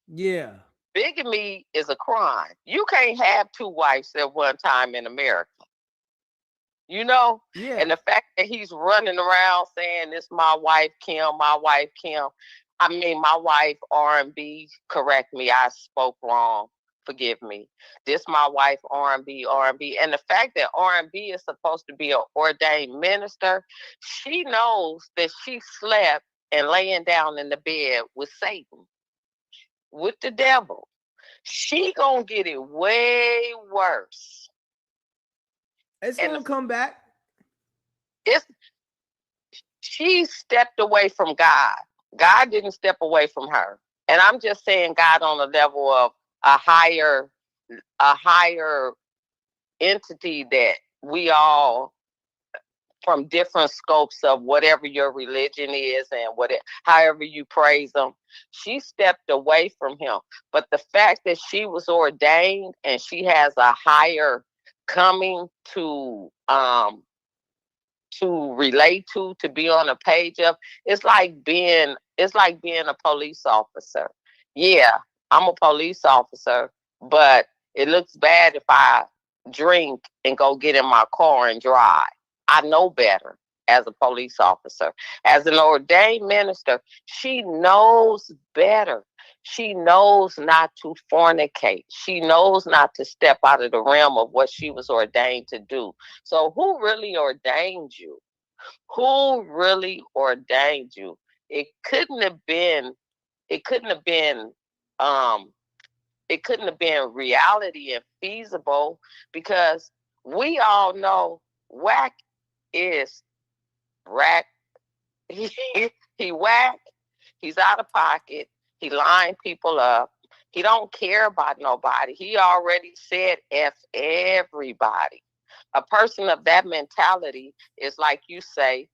Yeah. Bigamy is a crime. You can't have two wives at one time in America. Yeah. And the fact that he's running around saying, this my wife, Kim, my wife, Kim. I mean, my wife R&B. Correct me, I spoke wrong. Forgive me. This my wife R&B, and the fact that R&B is supposed to be an ordained minister, she knows that she slept and laying down in the bed with Satan, with the devil. She gonna get it way worse. It's And gonna come back. It's she stepped away from God. God didn't step away from her. And I'm just saying God on the level of a higher entity that we all from different scopes of whatever your religion is and however you praise them. She stepped away from him. But the fact that she was ordained and she has a higher coming to relate to be on a page of, it's like being a police officer. Yeah, I'm a police officer, but it looks bad if I drink and go get in my car and drive. I know better as a police officer. As an ordained minister, she knows better. She knows not to fornicate. She knows not to step out of the realm of what she was ordained to do. So who really ordained you? Who really ordained you? It couldn't have been um it couldn't have been reality and feasible, because we all know whack is rack. He whack. He's out of pocket. He line people up. He don't care about nobody. He already said F everybody. A person of that mentality is like you say,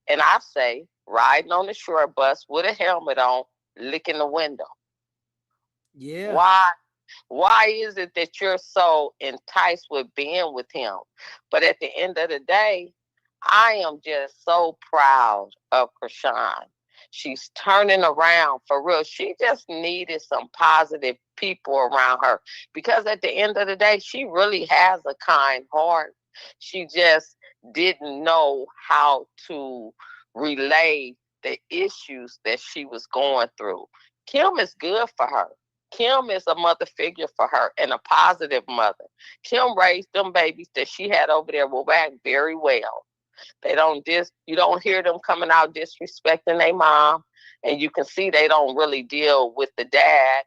and I say, riding on the short bus with a helmet on, licking the window. Yeah. Why is it that you're so enticed with being with him? But at the end of the day, I am just so proud of Chrisean. She's turning around for real. She just needed some positive people around her, because at the end of the day, she really has a kind heart. She just didn't know how to relay the issues that she was going through. Kim is good for her. Kim is a mother figure for her, and a positive mother. Kim raised them babies that she had over there with Wack very well. You don't hear them coming out disrespecting their mom, and you can see they don't really deal with the dad,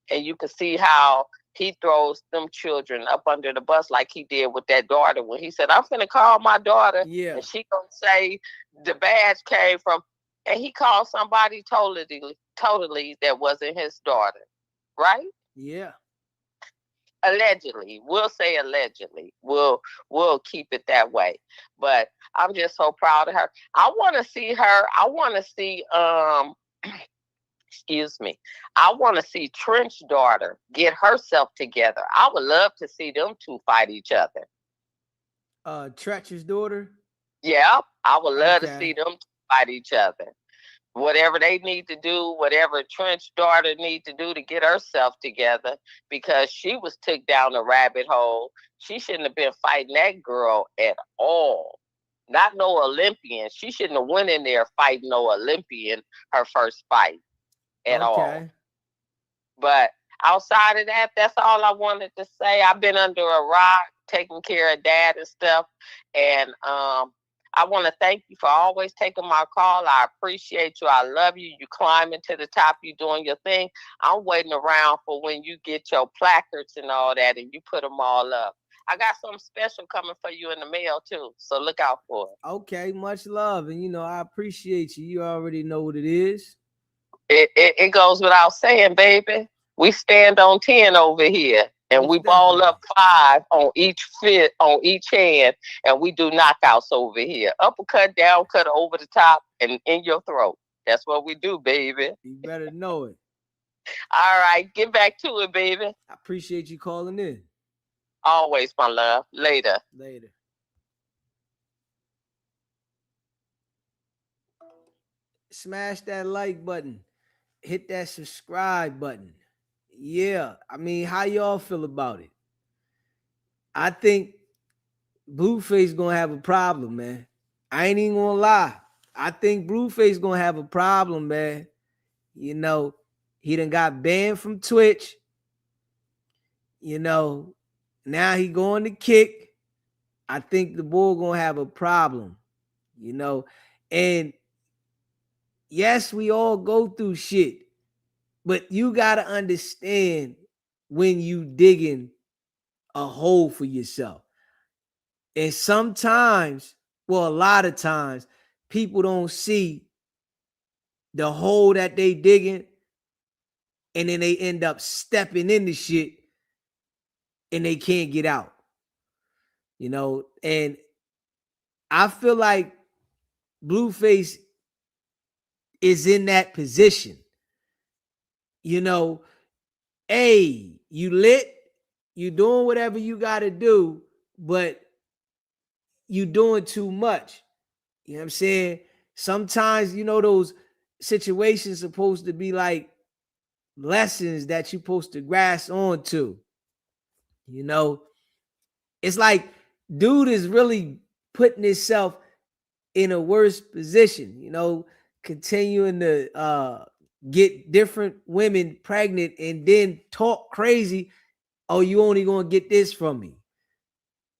and you can see how he throws them children up under the bus like he did with that daughter when he said, I'm finna call my daughter, and she gonna say the badge came from, and he called somebody totally that wasn't his daughter, right? Yeah. Allegedly. We'll say allegedly. We'll keep it that way. But I'm just so proud of her. I want to see her. I want to see excuse me. I want to see Trench's daughter get herself together. I would love to see them two fight each other. Trench's daughter? Yeah, I would love to see them fight each other. Whatever they need to do, whatever Trench's daughter needs to do to get herself together, because she was took down a rabbit hole. She shouldn't have been fighting that girl at all. Not no Olympian. She shouldn't have went in there fighting no Olympian her first fight at all. But outside of that, that's all I wanted to say. I've been under a rock taking care of dad and stuff. And I want to thank you for always taking my call. I appreciate you. I love you. You climbing to the top. You doing your thing. I'm waiting around for when you get your placards and all that and you put them all up. I got something special coming for you in the mail too. So look out for it. Okay. Much love. And, I appreciate you. You already know what it is. It goes without saying, baby. We stand on 10 over here. And we ball up 5 on each hand, and we do knockouts over here. Uppercut, down, cut over the top, and in your throat. That's what we do, baby. You better know it. All right, get back to it, baby. I appreciate you calling in. Always, my love. Later. Smash that like button. Hit that subscribe button. Yeah, I mean, how y'all feel about it? I think Blueface gonna have a problem, man. I ain't even gonna lie. I think Blueface gonna have a problem, man. You know, he done got banned from Twitch. You know, now he going to Kick. I think the bull gonna have a problem. You know, and yes, we all go through shit, but you gotta understand when you digging a hole for yourself. And sometimes, well, a lot of times, people don't see the hole that they digging, and then they end up stepping into shit and they can't get out. You know, and I feel like Blueface is in that position. You know, hey, you lit, you doing whatever you got to do, but you doing too much. You know what I'm saying? Sometimes, you know, those situations supposed to be like lessons that you're supposed to grasp onto. You know, it's like dude is really putting himself in a worse position, you know, continuing to get different women pregnant and then talk crazy. Oh, you only gonna get this from me.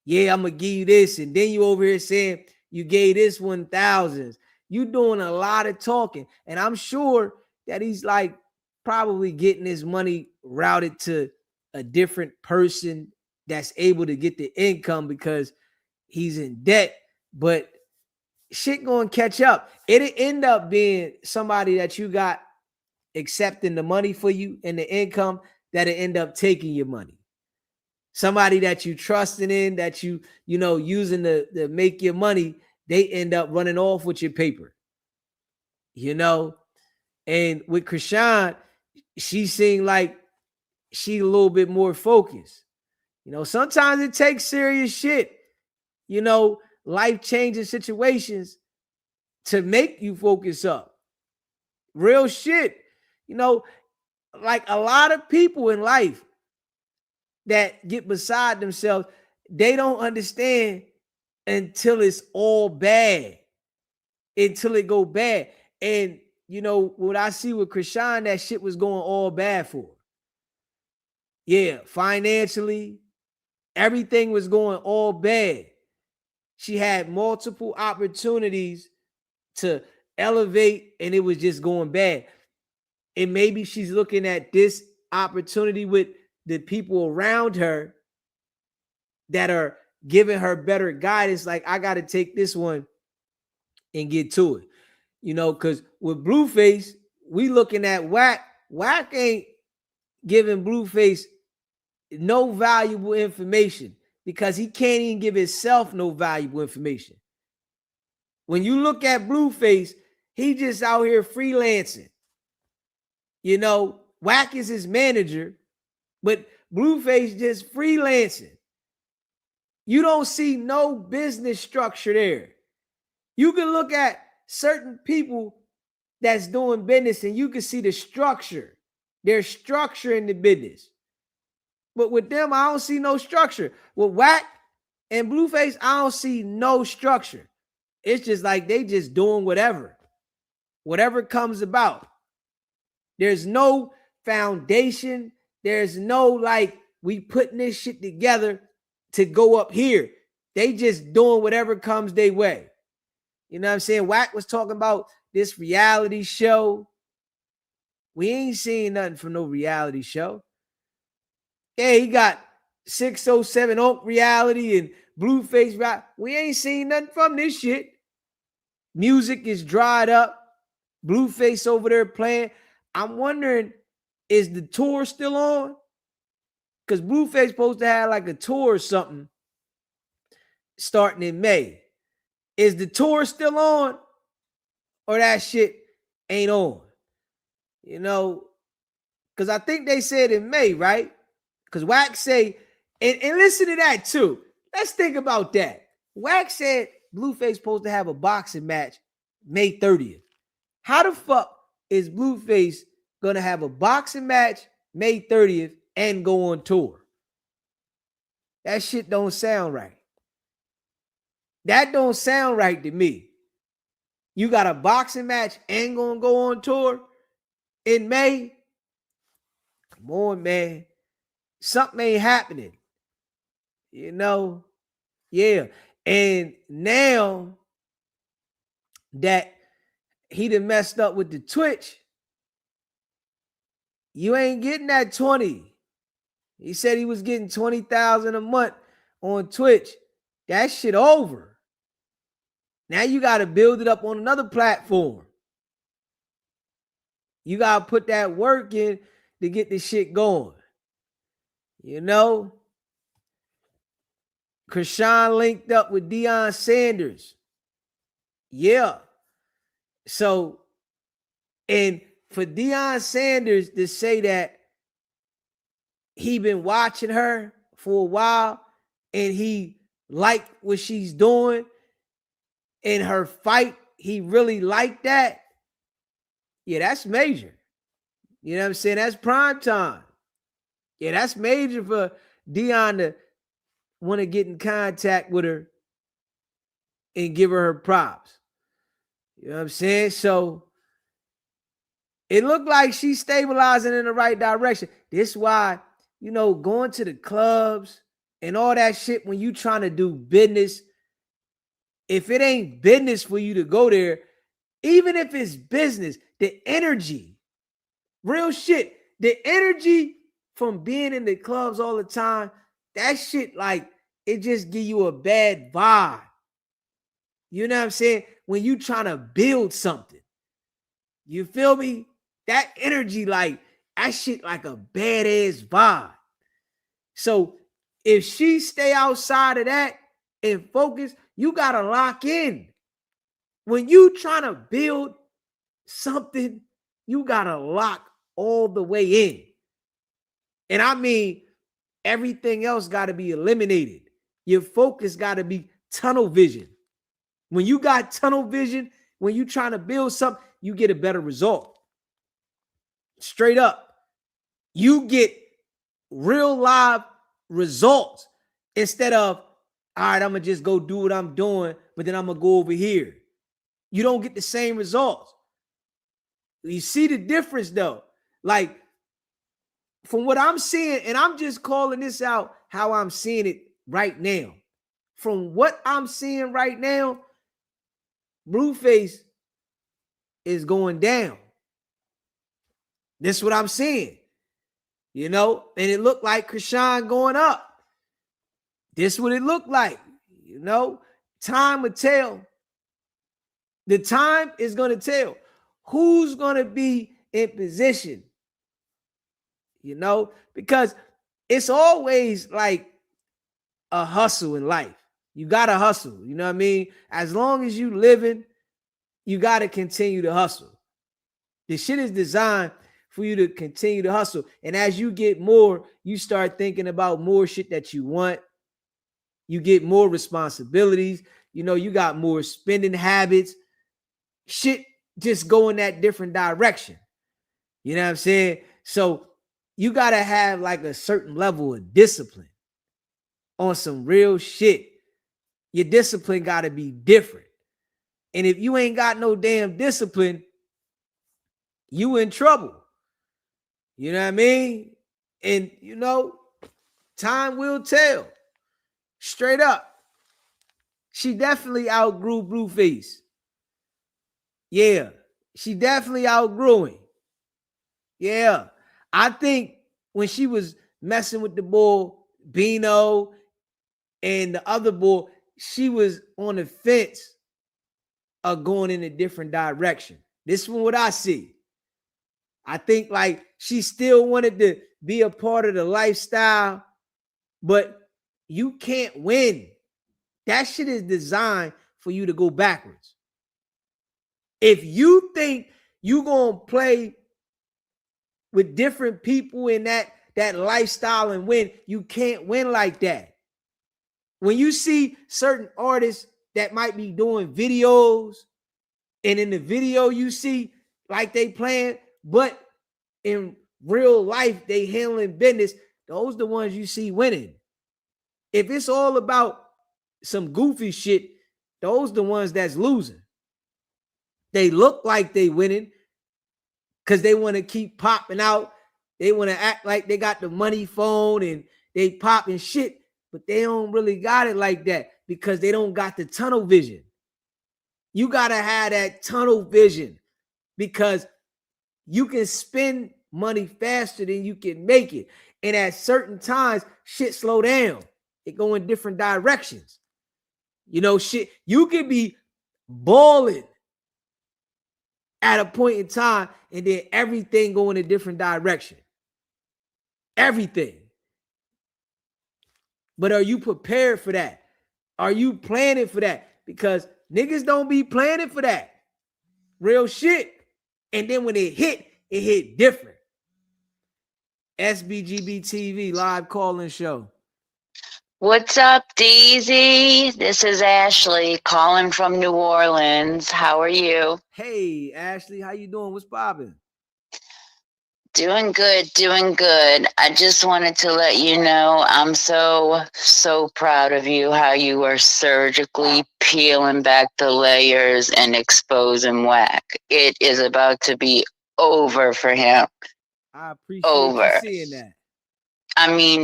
Yeah, I'm gonna give you this. And then you over here saying you gave this one thousands. You doing a lot of talking. And I'm sure that he's like probably getting his money routed to a different person that's able to get the income because he's in debt. But shit gonna catch up. It'll end up being somebody that you got accepting the money for you and the income that'll end up taking your money. Somebody that you trusting in, that you know, using to make your money, they end up running off with your paper. You know, and with Chrisean, she seemed like she a little bit more focused. You know, sometimes it takes serious shit, you know, life-changing situations to make you focus up. Real shit. You know, like a lot of people in life that get beside themselves, they don't understand until it's all bad, until it go bad. And, you know, what I see with Chrisean, that shit was going all bad for her. Yeah, financially, everything was going all bad. She had multiple opportunities to elevate, and it was just going bad. And maybe she's looking at this opportunity with the people around her that are giving her better guidance. Like, I got to take this one and get to it. You know, because with Blueface, we looking at Whack. Whack ain't giving Blueface no valuable information because he can't even give himself no valuable information. When you look at Blueface, he just out here freelancing. You know, Whack is his manager, but Blueface just freelancing. You don't see no business structure there. You can look at certain people that's doing business and you can see the structure. There's structure in the business. But with them, I don't see no structure. With Whack and Blueface, I don't see no structure. It's just like they just doing whatever comes about. There's no foundation. There's no like we putting this shit together to go up here. They just doing whatever comes their way. You know what I'm saying? Whack was talking about this reality show. We ain't seen nothing from no reality show. Yeah, he got 607 Oak reality and Blueface. We ain't seen nothing from this shit. Music is dried up. Blueface over there playing. I'm wondering, is the tour still on? Because Blueface supposed to have like a tour or something starting in May. Is the tour still on? Or that shit ain't on? You know, because I think they said in May, right? Because Wax say, and listen to that too. Let's think about that. Wax said Blueface supposed to have a boxing match May 30th. How the fuck is Blueface gonna have a boxing match May 30th and go on tour? That shit don't sound right. That don't sound right to me. You got a boxing match and gonna go on tour? in May. Come on, man. Something ain't happening. You know? Yeah. And now that he done messed up with the Twitch, you ain't getting that 20. He said he was getting 20,000 a month on Twitch. That shit over. Now you got to build it up on another platform. You got to put that work in to get this shit going. You know? Chrisean linked up with Deion Sanders. Yeah. So, and for Deion Sanders to say that he been watching her for a while and he liked what she's doing in her fight, he really liked that. Yeah, that's major. You know what I'm saying? That's prime time. Yeah, that's major for Deion to want to get in contact with her and give her props. You know what I'm saying? So it looked like she's stabilizing in the right direction. This is why, you know, going to the clubs and all that shit when you trying to do business, if it ain't business for you to go there, even if it's business, the energy, real shit, the energy from being in the clubs all the time, that shit, like, it just give you a bad vibe. You know what I'm saying? When you trying to build something. You feel me? That energy, like, that shit like a badass vibe. So if she stay outside of that and focus, you got to lock in. When you trying to build something, you got to lock all the way in. And I mean, everything else got to be eliminated. Your focus got to be tunnel vision. When you got tunnel vision, when you trying to build something, you get a better result. Straight up. You get real live results instead of, all right, I'm going to just go do what I'm doing, but then I'm going to go over here. You don't get the same results. You see the difference though. Like, from what I'm seeing, and I'm just calling this out how I'm seeing it right now. From what I'm seeing right now, Blueface is going down. That's what I'm seeing. You know, and it looked like Chrisean going up. This what it looked like. You know, time will tell. The time is going to tell who's going to be in position. You know, because it's always like a hustle in life. You got to hustle. You know what I mean? As long as you living, you got to continue to hustle. This shit is designed for you to continue to hustle. And as you get more, you start thinking about more shit that you want. You get more responsibilities. You know, you got more spending habits. Shit just go in that different direction. You know what I'm saying? So you got to have like a certain level of discipline on some real shit. Your discipline got to be different. And if you ain't got no damn discipline, you in trouble. You know what I mean? And, you know, time will tell. Straight up. She definitely outgrew Blueface. Yeah. She definitely outgrew him. Yeah. I think when she was messing with the boy, Bino, and the other boy, she was on the fence of going in a different direction. This is what I see. I think like she still wanted to be a part of the lifestyle, but you can't win. That shit is designed for you to go backwards. If you think you're going to play with different people in that lifestyle and win, you can't win like that. When you see certain artists that might be doing videos, and in the video you see like they playing, but in real life they handling business, those are the ones you see winning. If it's all about some goofy shit, those are the ones that's losing. They look like they winning because they want to keep popping out. They want to act like they got the money phone and they popping shit, but they don't really got it like that because they don't got the tunnel vision. You got to have that tunnel vision because you can spend money faster than you can make it. And at certain times, shit slow down. It go in different directions. You know, shit, you can be balling at a point in time and then everything go in a different direction. Everything. But are you prepared for that? Are you planning for that? Because niggas don't be planning for that. Real shit. And then when it hit different. SBGB TV live call-in show. What's up, Deezy? This is Ashley calling from New Orleans. How are you? Hey, Ashley, how you doing? What's poppin'? Doing good, doing good. I just wanted to let you know I'm so proud of you, how you are surgically peeling back the layers and exposing Whack. It is about to be over for him. I appreciate you seeing that. I mean,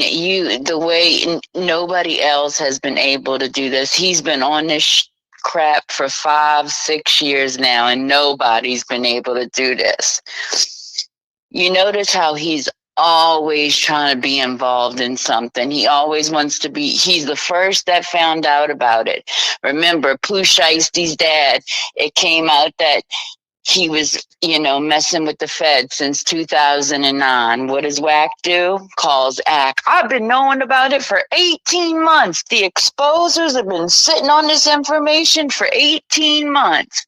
the way nobody else has been able to do this. He's been on this crap for 5-6 years now, and nobody's been able to do this. You notice how he's always trying to be involved in something. He always wants to be. He's the first that found out about it. Remember, Pooh Shiesty's dad, it came out that he was, messing with the Fed since 2009. What does Whack do? Calls Ack. I've been knowing about it for 18 months. The exposers have been sitting on this information for 18 months.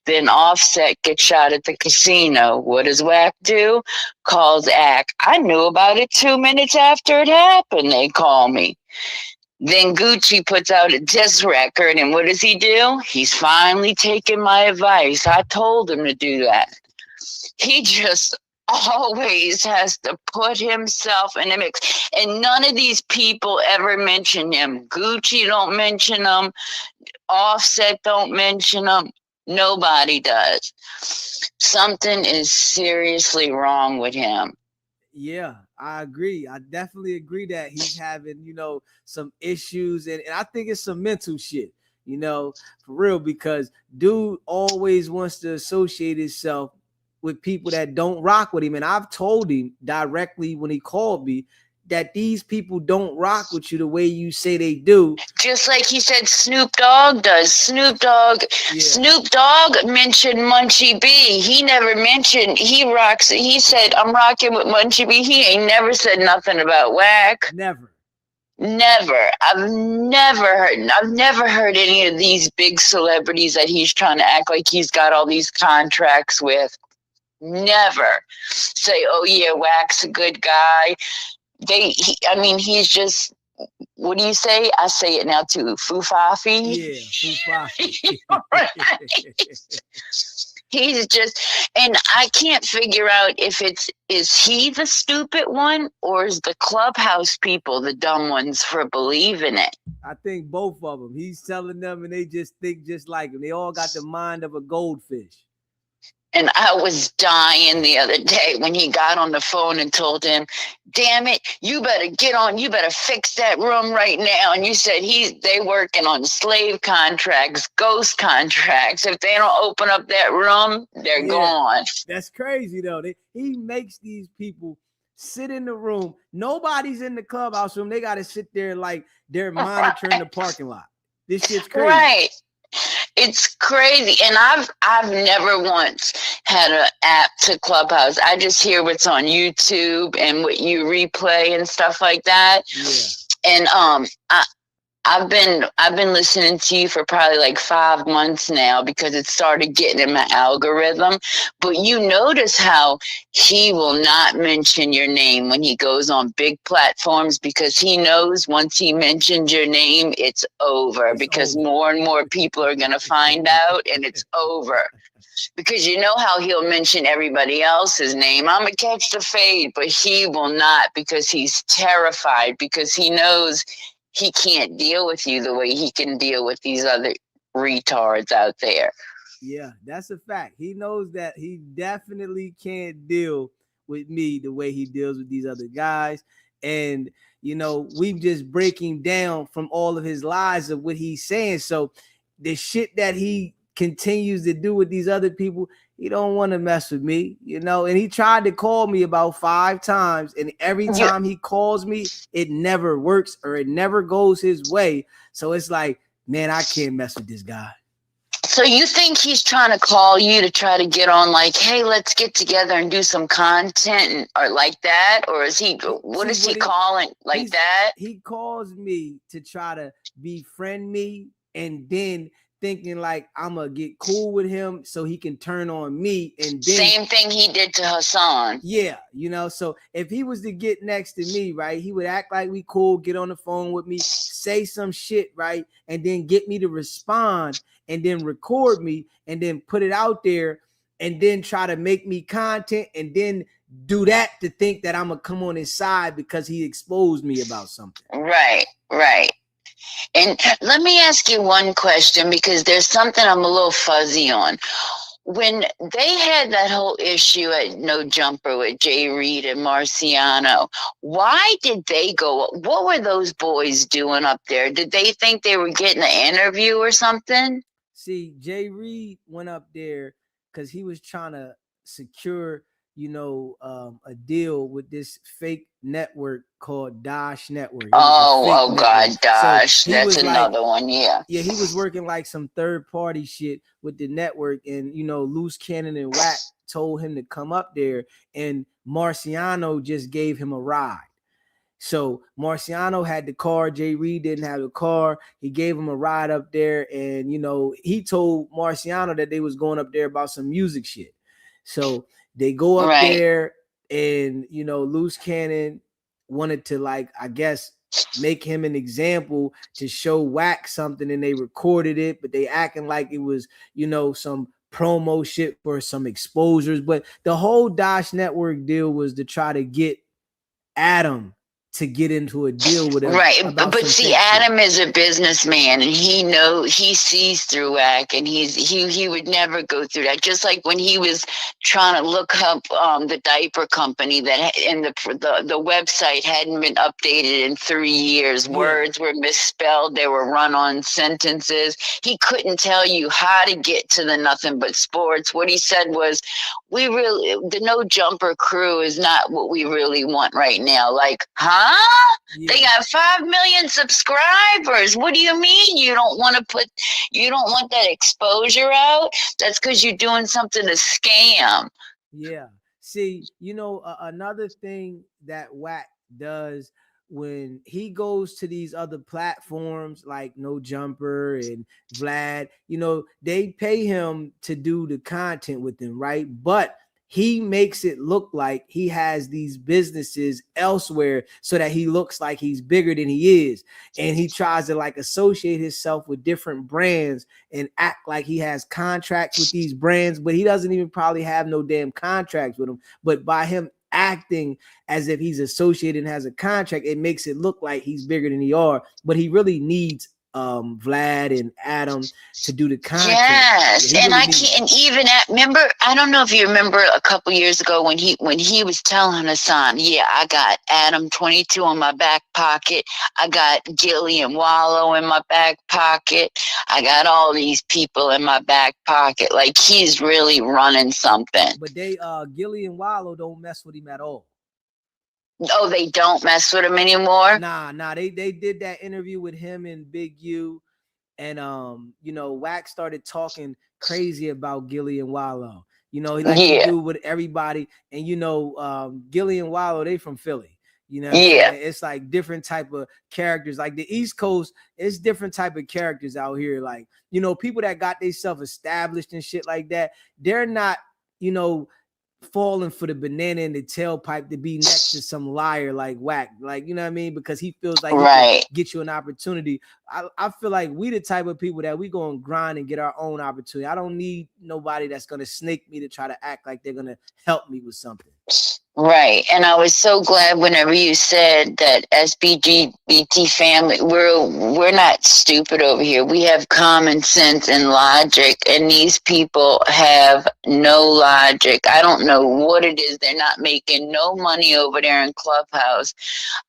Then Offset gets shot at the casino. What does Whack do? Calls Ack. I knew about it 2 minutes after it happened. They call me. Then Gucci puts out a diss record, and what does he do? He's finally taken my advice. I told him to do that. He just always has to put himself in the mix. And none of these people ever mention him. Gucci don't mention him. Offset don't mention him. Nobody does. Something is seriously wrong with him. Yeah, I agree. I definitely agree that he's having, some issues. And I think it's some mental shit, for real, because dude always wants to associate himself with people that don't rock with him. And I've told him directly when he called me that these people don't rock with you the way you say they do. Just like he said Snoop Dogg does. Snoop Dogg mentioned Munchie B. He never mentioned, he rocks, he said, I'm rocking with Munchie B. He ain't never said nothing about Whack. Never. I've never heard any of these big celebrities that he's trying to act like he's got all these contracts with. Never say, oh yeah, Whack's a good guy. He's just, what do you say? I say it now too. Fufafi. Yeah, Fufafi. He's just, and I can't figure out if is he the stupid one or is the Clubhouse people the dumb ones for believing it? I think both of them. He's telling them and they just think just like him. They all got the mind of a goldfish. And I was dying the other day when he got on the phone and told him, damn it, you better fix that room right now. And you said they working on slave contracts, ghost contracts. If they don't open up that room, they're gone. That's crazy though. He makes these people sit in the room. Nobody's in the clubhouse room. They got to sit there like they're monitoring the parking lot. This shit's crazy. Right. It's crazy. And I've never once had an app to Clubhouse. I just hear what's on YouTube and what you replay and stuff like that. Yeah. And I've been listening to you for probably like 5 months now because it started getting in my algorithm. But you notice how he will not mention your name when he goes on big platforms because he knows once he mentions your name, it's over because more and more people are going to find out and it's over. Because you know how he'll mention everybody else's name. I'm going to catch the fade, but he will not because he's terrified because he knows he can't deal with you the way he can deal with these other retards out there. Yeah, that's a fact. He knows that he definitely can't deal with me the way he deals with these other guys. And, you know, we just breaking down from all of his lies of what he's saying. So the shit that he continues to do with these other people, he don't want to mess with me, you know. And he tried to call me about 5 times, and every time he calls me, it never works or it never goes his way. So it's like, man, I can't mess with this guy. So you think he's trying to call you to try to get on, like, hey, let's get together and do some content or like that? Or is he, what is he calling like that? He calls me to try to befriend me, and then thinking like I'm gonna get cool with him so he can turn on me. And then same thing he did to Hassan. Yeah, you know, so if he was to get next to me, right, he would act like we cool, get on the phone with me, say some shit, right, and then get me to respond, and then record me, and then put it out there, and then try to make me content, and then do that to think that I'm gonna come on his side because he exposed me about something. Right. And let me ask you one question, because there's something I'm a little fuzzy on. When they had that whole issue at No Jumper with Jay Reed and Marciano, why did they go? What were those boys doing up there? Did they think they were getting an interview or something? See, Jay Reed went up there because he was trying to secure, you know, a deal with this fake network called Dosh Network. Oh God, Dosh. So that's another one, yeah. Yeah, he was working like some third-party shit with the network, and, you know, Loose Cannon and Wack told him to come up there, and Marciano just gave him a ride. So Marciano had the car, Jay Reed didn't have the car. He gave him a ride up there, and, you know, he told Marciano that they was going up there about some music shit. So they go up there, and, you know, Loose Cannon wanted to, like, I guess, make him an example to show Wack something, and they recorded it, but they acting like it was, you know, some promo shit for some exposures. But the whole Dosh Network deal was to try to get Adam to get into a deal with him. Right. But see, Adam is a businessman, and he sees through Wack, and he would never go through that. Just like when he was trying to look up the diaper company that in the website hadn't been updated in 3 years. Yeah. Words were misspelled. They were run-on sentences. He couldn't tell you how to get to the Nothing But Sports. What he said was, the No Jumper crew is not what we really want right now. Like, huh? Yeah. They got 5 million subscribers. What do you mean you don't want that exposure out? That's because you're doing something to scam. Yeah. See, you know, another thing that Wack does when he goes to these other platforms like No Jumper and Vlad, you know, they pay him to do the content with them, right? But he makes it look like he has these businesses elsewhere so that he looks like he's bigger than he is. And he tries to like associate himself with different brands and act like he has contracts with these brands, but he doesn't even probably have no damn contracts with them. But by him acting as if he's associated and has a contract, it makes it look like he's bigger than he are, but he really needs Vlad and Adam to do the content. Yes, and I can't. And even remember, I don't know if you remember a couple years ago when he was telling Hassan, "Yeah, I got Adam 22 in my back pocket. I got Gilly and Wallow in my back pocket. I got all these people in my back pocket." Like he's really running something. But they, Gilly and Wallow don't mess with him at all. Oh, they don't mess with him anymore? Nah. They did that interview with him and Big U, and you know, Wack started talking crazy about Gilly and Wallow. You know, like he do with everybody, and you know, Gilly and Wallow, they from Philly. You know, it's like different type of characters. Like the East Coast, it's different type of characters out here. Like, you know, people that got themselves established and shit like that, they're not, you know, falling for the banana in the tailpipe to be next to some liar like Wack, like, you know what I mean, because he feels like he can get you an opportunity. I feel like we the type of people that we go and grind and get our own opportunity. I don't need nobody that's gonna snake me to try to act like they're gonna help me with something. Right. And I was so glad whenever you said that SBGBT family, we're not stupid over here. We have common sense and logic, and these people have no logic. I don't know what it is. They're not making no money over there in Clubhouse.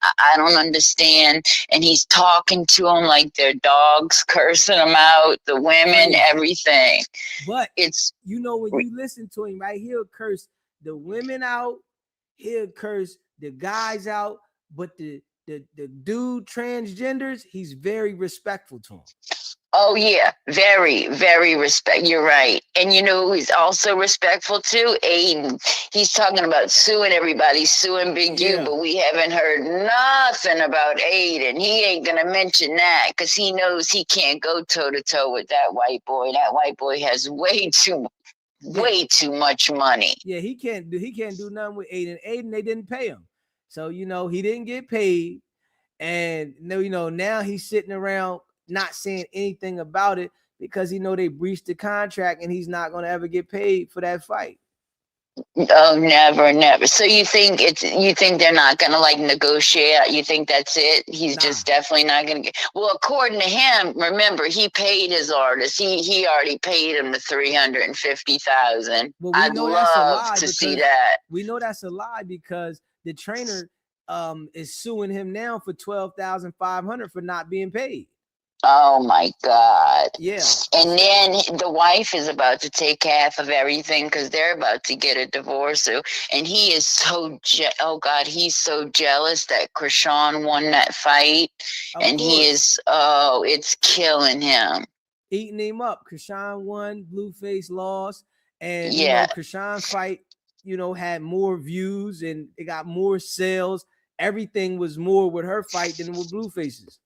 I don't understand. And he's talking to them like they're dogs, cursing them out, the women, everything. But it's when you listen to him, right, he'll curse the women out. He'll curse the guys out, but the dude transgenders, he's very respectful to him. Oh yeah, very, very respect. You're right. And he's also respectful to Aiden. He's talking about suing everybody, suing Big U, but we haven't heard nothing about Aiden. He ain't gonna mention that because he knows he can't go toe to toe with that white boy. That white boy has way too much money. Yeah, he can't do nothing with Aiden. Aiden, they didn't pay him. So, he didn't get paid. And now he's sitting around not saying anything about it because they breached the contract and he's not going to ever get paid for that fight. Oh, never. So you think they're not gonna negotiate? You think that's it? He's just definitely not gonna get. Well, according to him, remember he paid his artist. He already paid him the $350,000. Well, I'd love to see that. We know that's a lie because the trainer is suing him now for $12,500 for not being paid. Oh my God. Yeah. And then the wife is about to take half of everything because they're about to get a divorce. And he is so he's so jealous that Chrisean won that fight. And he is it's killing him. Eating him up. Chrisean won, Blueface lost. And Chrisean's fight, had more views and it got more sales. Everything was more with her fight than with Blueface's.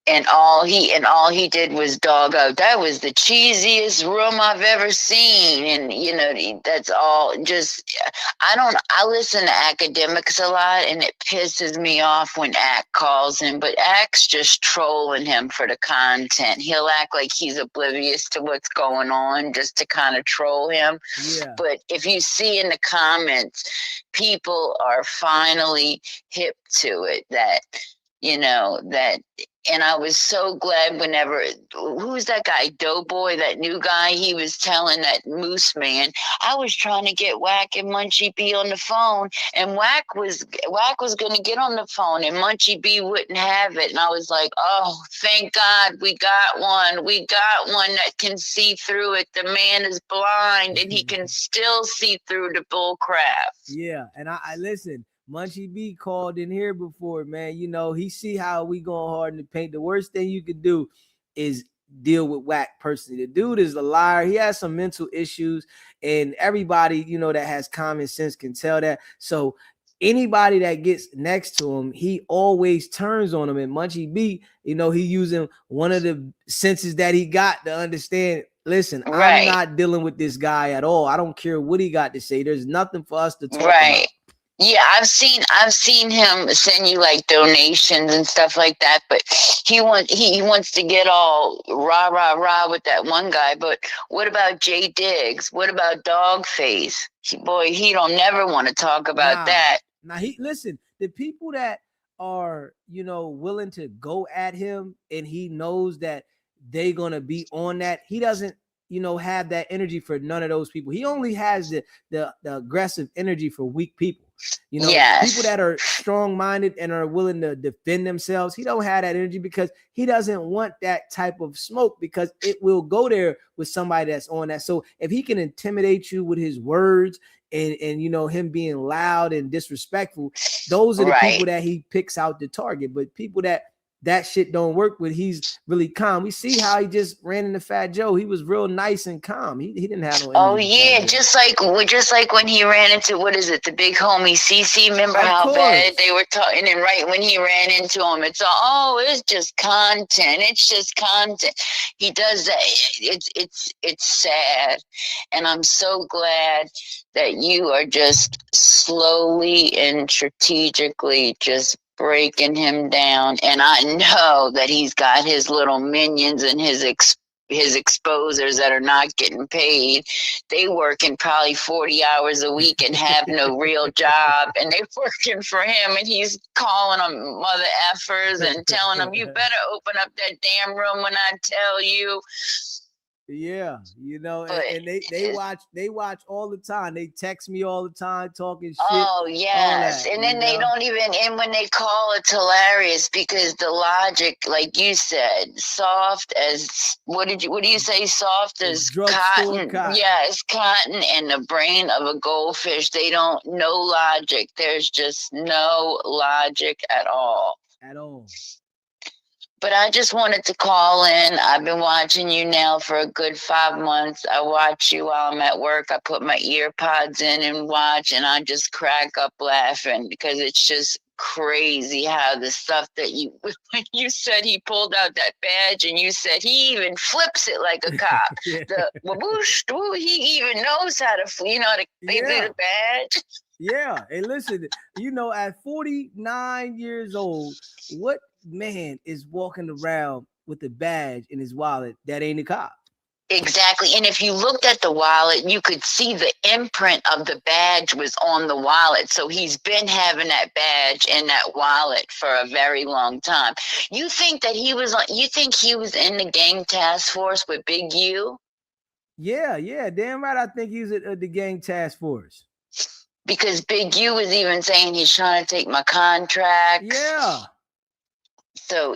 And all he did was dog out. That was the cheesiest room I've ever seen. And that's all just I listen to academics a lot and it pisses me off when Ack calls him, but Ack's just trolling him for the content. He'll act like he's oblivious to what's going on just to kind of troll him. Yeah. But if you see in the comments, people are finally hip to it that and I was so glad whenever, who's that guy, Doughboy, that new guy, he was telling that Moose Man, I was trying to get Wack and Munchie B on the phone, and Wack was going to get on the phone, and Munchie B wouldn't have it, and I was like, oh, thank God we got one that can see through it. The man is blind, and he can still see through the bull crap. Yeah, and I listen. Munchie B called in here before, man. He see how we going hard in the paint. The worst thing you could do is deal with Wack personally. The dude is a liar. He has some mental issues, and everybody, that has common sense can tell that. So anybody that gets next to him, he always turns on him. And Munchie B, he using one of the senses that he got to understand. Listen, I'm not dealing with this guy at all. I don't care what he got to say. There's nothing for us to talk about. Yeah, I've seen him send you donations and stuff like that, but he wants to get all rah with that one guy. But what about Jay Diggs? What about Dogface? He don't never want to talk about that. Now listen, the people that are willing to go at him and he knows that they're gonna be on that, he doesn't have that energy for none of those people. He only has the aggressive energy for weak people. People that are strong-minded and are willing to defend themselves. He don't have that energy because he doesn't want that type of smoke because it will go there with somebody that's on that. So if he can intimidate you with his words and him being loud and disrespectful, those are the people that he picks out to target. But people that shit don't work with, he's really calm. We see how he just ran into Fat Joe. He was real nice and calm. He didn't have no energy. Oh yeah, just like when he ran into, what is it, the big homie CC. Remember how bad they were talking? And right when he ran into him, it's just content. It's just content. He does that. It's sad, and I'm so glad that you are just slowly and strategically just breaking him down. And I know that he's got his little minions and his his exposers that are not getting paid. They working probably 40 hours a week and have no real job, and they working for him, and he's calling them mother effers and telling them, you better open up that damn room when I tell you. Yeah, you know, and they watch all the time. They text me all the time, talking shit. Oh yes, and then they don't even. And when they call, it's hilarious because the logic, like you said, soft as what do you say? Soft as cotton. Yeah, it's cotton and the brain of a goldfish. They don't no logic. There's just no logic at all. At all. But I just wanted to call in. I've been watching you now for a good 5 months. I watch you while I'm at work. I put my ear pods in and watch, and I just crack up laughing because it's just crazy how the stuff that when you said he pulled out that badge and you said he even flips it like a cop. The whoosh, he even knows how to, do the badge. Yeah. Hey, listen, at 49 years old, what man is walking around with a badge in his wallet that ain't a cop? Exactly. And if you looked at the wallet, you could see the imprint of the badge was on the wallet. So he's been having that badge in that wallet for a very long time. You think that he was in the gang task force with Big U? Yeah, damn right. I think he's at the gang task force. Because Big U was even saying he's trying to take my contracts. Yeah. So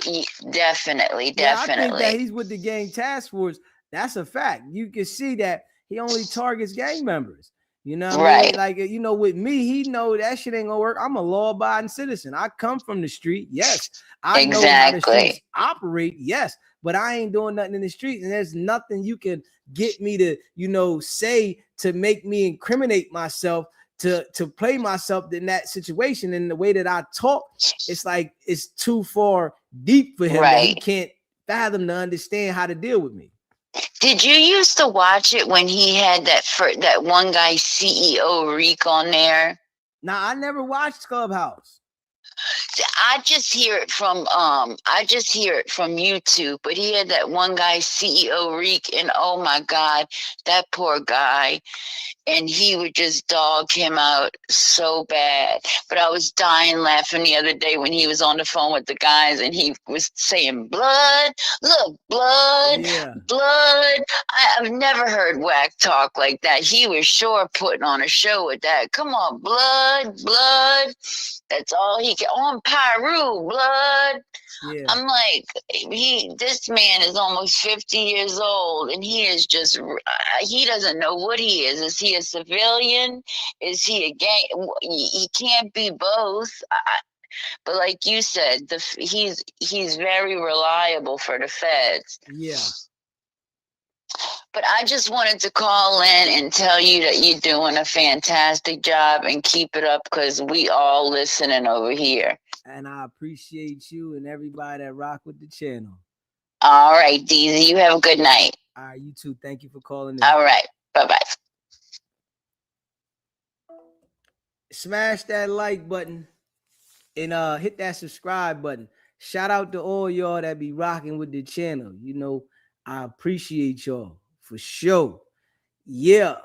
definitely. I think that he's with the gang task force. That's a fact. You can see that he only targets gang members. You know what I mean? Like, with me, he know that shit ain't gonna work. I'm a law-abiding citizen. I come from the street. Yes. I know how the streets operate. Yes. But I ain't doing nothing in the streets. And there's nothing you can get me to, say to make me incriminate myself, to play myself in that situation. And the way that I talk, it's like it's too far deep for him that he can't fathom to understand how to deal with me. Did you used to watch it when he had that one guy CEO Reek on there? Nah, I never watched Clubhouse. I just hear it from YouTube, but he had that one guy CEO Reek, and oh my God, that poor guy. And he would just dog him out so bad. But I was dying laughing the other day when he was on the phone with the guys and he was saying, blood, look, blood, blood. I've never heard Whack talk like that. He was sure putting on a show with that. Come on, blood, blood. That's all he can. On Pyru, blood. Yeah. I'm like, this man is almost 50 years old and he is just, he doesn't know what he is. Is he a civilian? Is he a gang? He can't be both. But like you said, he's very reliable for the feds. Yeah. But I just wanted to call in and tell you that you're doing a fantastic job and keep it up because we all listening over here. And I appreciate you and everybody that rock with the channel. All right, DZ, you have a good night. All right, you too. Thank you for calling in. All right, bye-bye. Smash that like button and hit that subscribe button. Shout out to all y'all that be rocking with the channel. I appreciate y'all for sure. Yeah,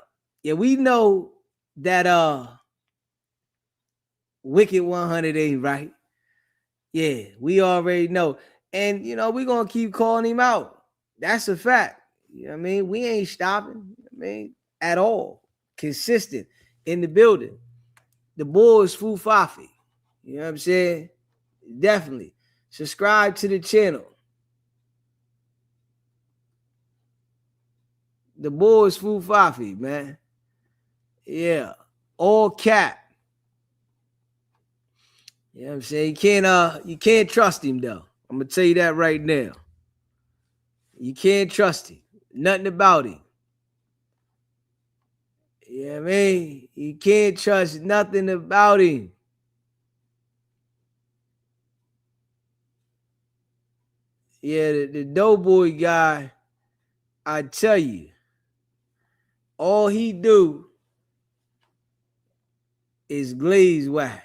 we know that Wicked 100 ain't right. Yeah, we already know. And, we're going to keep calling him out. That's a fact. You know what I mean? We ain't stopping, at all. Consistent in the building. The boys Fu Fafi. You know what I'm saying? Definitely. Subscribe to the channel. The boys Fu Fafi, man. Yeah. All cap. You know what I'm saying? You can't trust him though. I'm gonna tell you that right now. You can't trust him. Nothing about him. You know what I mean? You can't trust nothing about him. Yeah, the Doughboy guy, I tell you, all he do is glaze whack.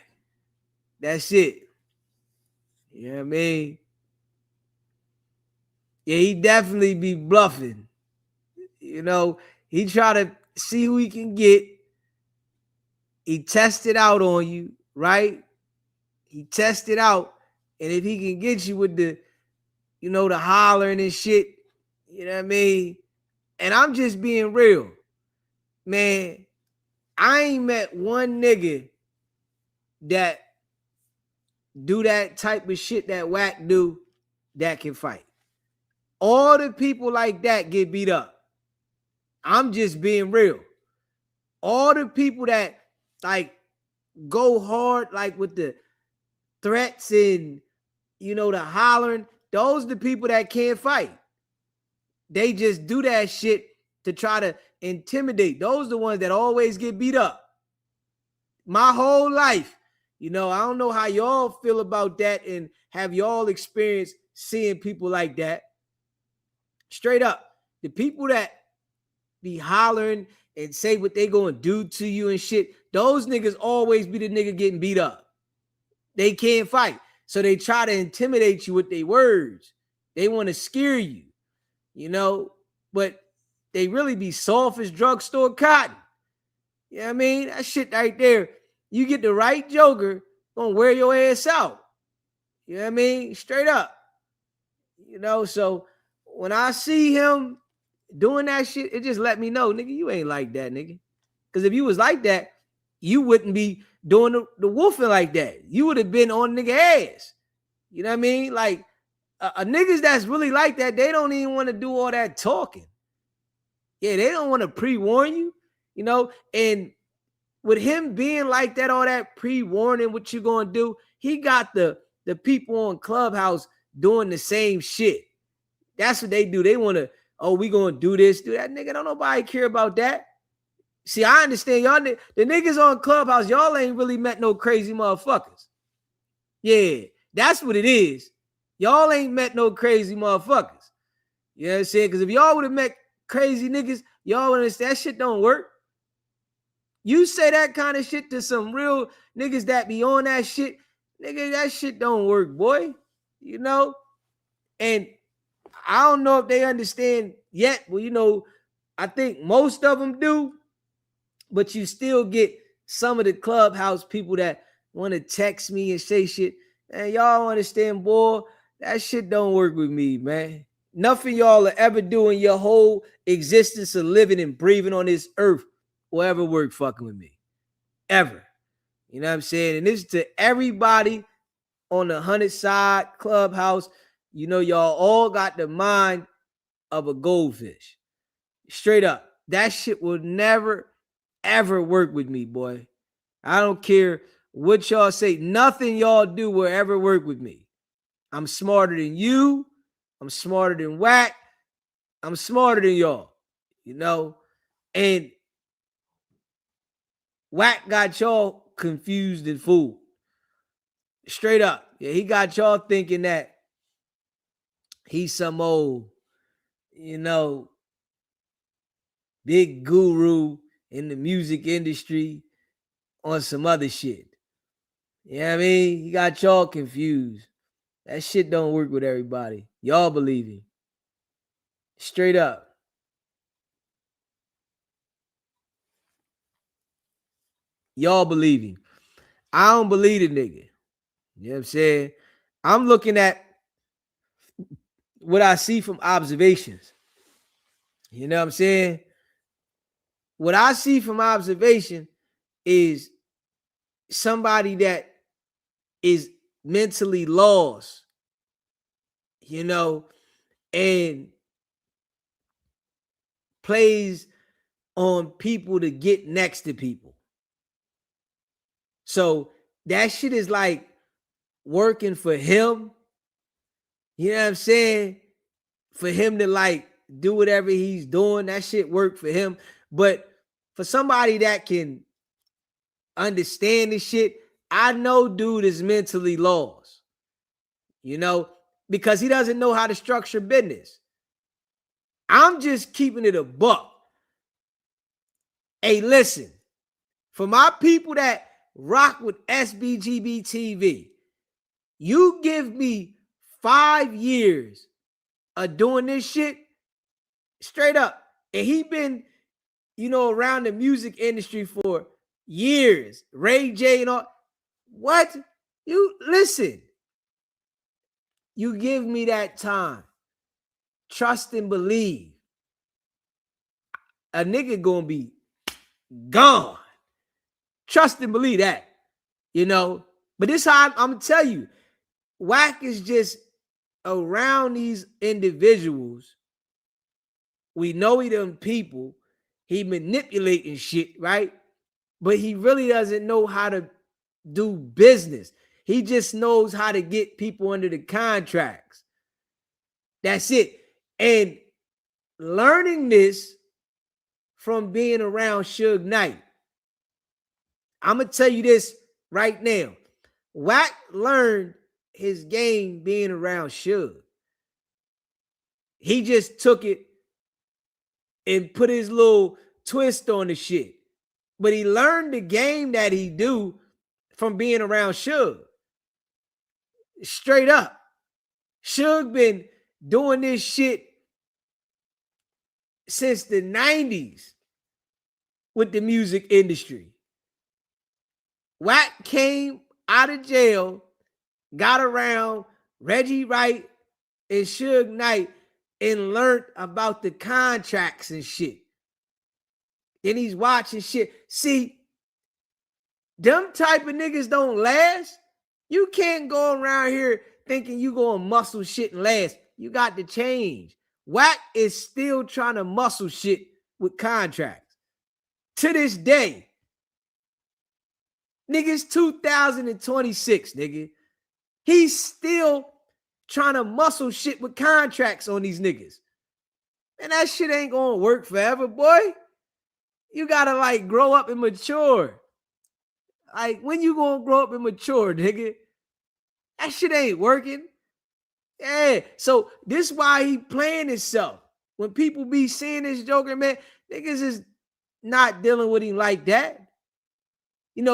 That's it. You know what I mean? Yeah, he definitely be bluffing. You know, he try to see who he can get. He tested out on you, right? He tested out. And if he can get you with the, the hollering and shit, you know what I mean? And I'm just being real. Man, I ain't met one nigga that do that type of shit that Wack do that can fight. All the people like that get beat up. I'm just being real. All the people that like go hard like with the threats and the hollering, those are the people that can't fight. They just do that shit to try to intimidate. Those are the ones that always get beat up. My whole life, I don't know how y'all feel about that and have y'all experienced seeing people like that. Straight up, the people that be hollering and say what they gonna do to you and shit, those niggas always be the nigga getting beat up. They can't fight. So they try to intimidate you with their words. They want to scare you, but they really be soft as drugstore cotton. You know what I mean? That shit right there, you get the right joker, gonna wear your ass out. You know what I mean? Straight up. So when I see him doing that shit, it just let me know, nigga, you ain't like that, nigga. Because if you was like that, you wouldn't be doing the wolfing like that. You would have been on nigga ass. You know what I mean? Like a niggas that's really like that, they don't even want to do all that talking. Yeah, they don't want to pre-warn you, and with him being like that, all that pre-warning what you gonna do, he got the people on Clubhouse doing the same shit. That's what they do. They want to, we gonna do this, do that. Nigga, don't nobody care about that. See, I understand y'all, the niggas on Clubhouse, y'all ain't really met no crazy motherfuckers. Yeah, that's what it is. Y'all ain't met no crazy motherfuckers. You know what I'm saying? Because if y'all would have met crazy niggas, y'all would understand that shit don't work. You say that kind of shit to some real niggas that be on that shit, nigga, that shit don't work, boy. And I don't know if they understand yet. Well, I think most of them do, but you still get some of the Clubhouse people that want to text me and say shit. And y'all understand, boy, that shit don't work with me, man. Nothing y'all will ever do in your whole existence of living and breathing on this earth will ever work fucking with me. Ever. You know what I'm saying? And this is to everybody on the 100 side Clubhouse. Y'all all got the mind of a goldfish. Straight up. That shit will never, ever work with me, boy. I don't care what y'all say. Nothing y'all do will ever work with me. I'm smarter than you. I'm smarter than Wack. I'm smarter than y'all. And Wack got y'all confused and fooled. Straight up. Yeah, he got y'all thinking that he's some old, big guru in the music industry on some other shit. You know what I mean? He got y'all confused. That shit don't work with everybody. Y'all believe him. Straight up. Y'all believe him. I don't believe the nigga. You know what I'm saying? I'm looking at what I see from observations. You know what I'm saying? What I see from observation is somebody that is mentally lost, and plays on people to get next to people. So that shit is like working for him. You know what I'm saying? For him to like do whatever he's doing, that shit worked for him. But for somebody that can understand this shit, I know dude is mentally lost, because he doesn't know how to structure business. I'm just keeping it a buck. Hey, listen, for my people that rock with SBGB TV, you give me 5 years doing this shit straight up. And he been, around the music industry for years. Ray J and all. What? You listen. You give me that time. Trust and believe. A nigga gonna be gone. Trust and believe that. But this how I'm gonna tell you. Wack is just around these individuals. We know he them people. He manipulating shit, right? But he really doesn't know how to do business. He just knows how to get people under the contracts. That's it. And learning this from being around Suge Knight. I'm going to tell you this right now. Wack learned his game being around Suge. He just took it and put his little twist on the shit. But he learned the game that he do from being around Suge. Straight up. Suge been doing this shit since the 90s with the music industry. Wack came out of jail, got around Reggie Wright and Suge Knight and learned about the contracts and shit. Then he's watching shit. See, them type of niggas don't last. You can't go around here thinking you gonna muscle shit and last. You got to change. Wack is still trying to muscle shit with contracts. To this day. Niggas 2026, nigga. He's still trying to muscle shit with contracts on these niggas. And that shit ain't gonna work forever, boy. You gotta grow up and mature. When you gonna grow up and mature, nigga? That shit ain't working. Yeah. So this why he playing himself. When people be seeing this Joker, man, niggas is not dealing with him like that.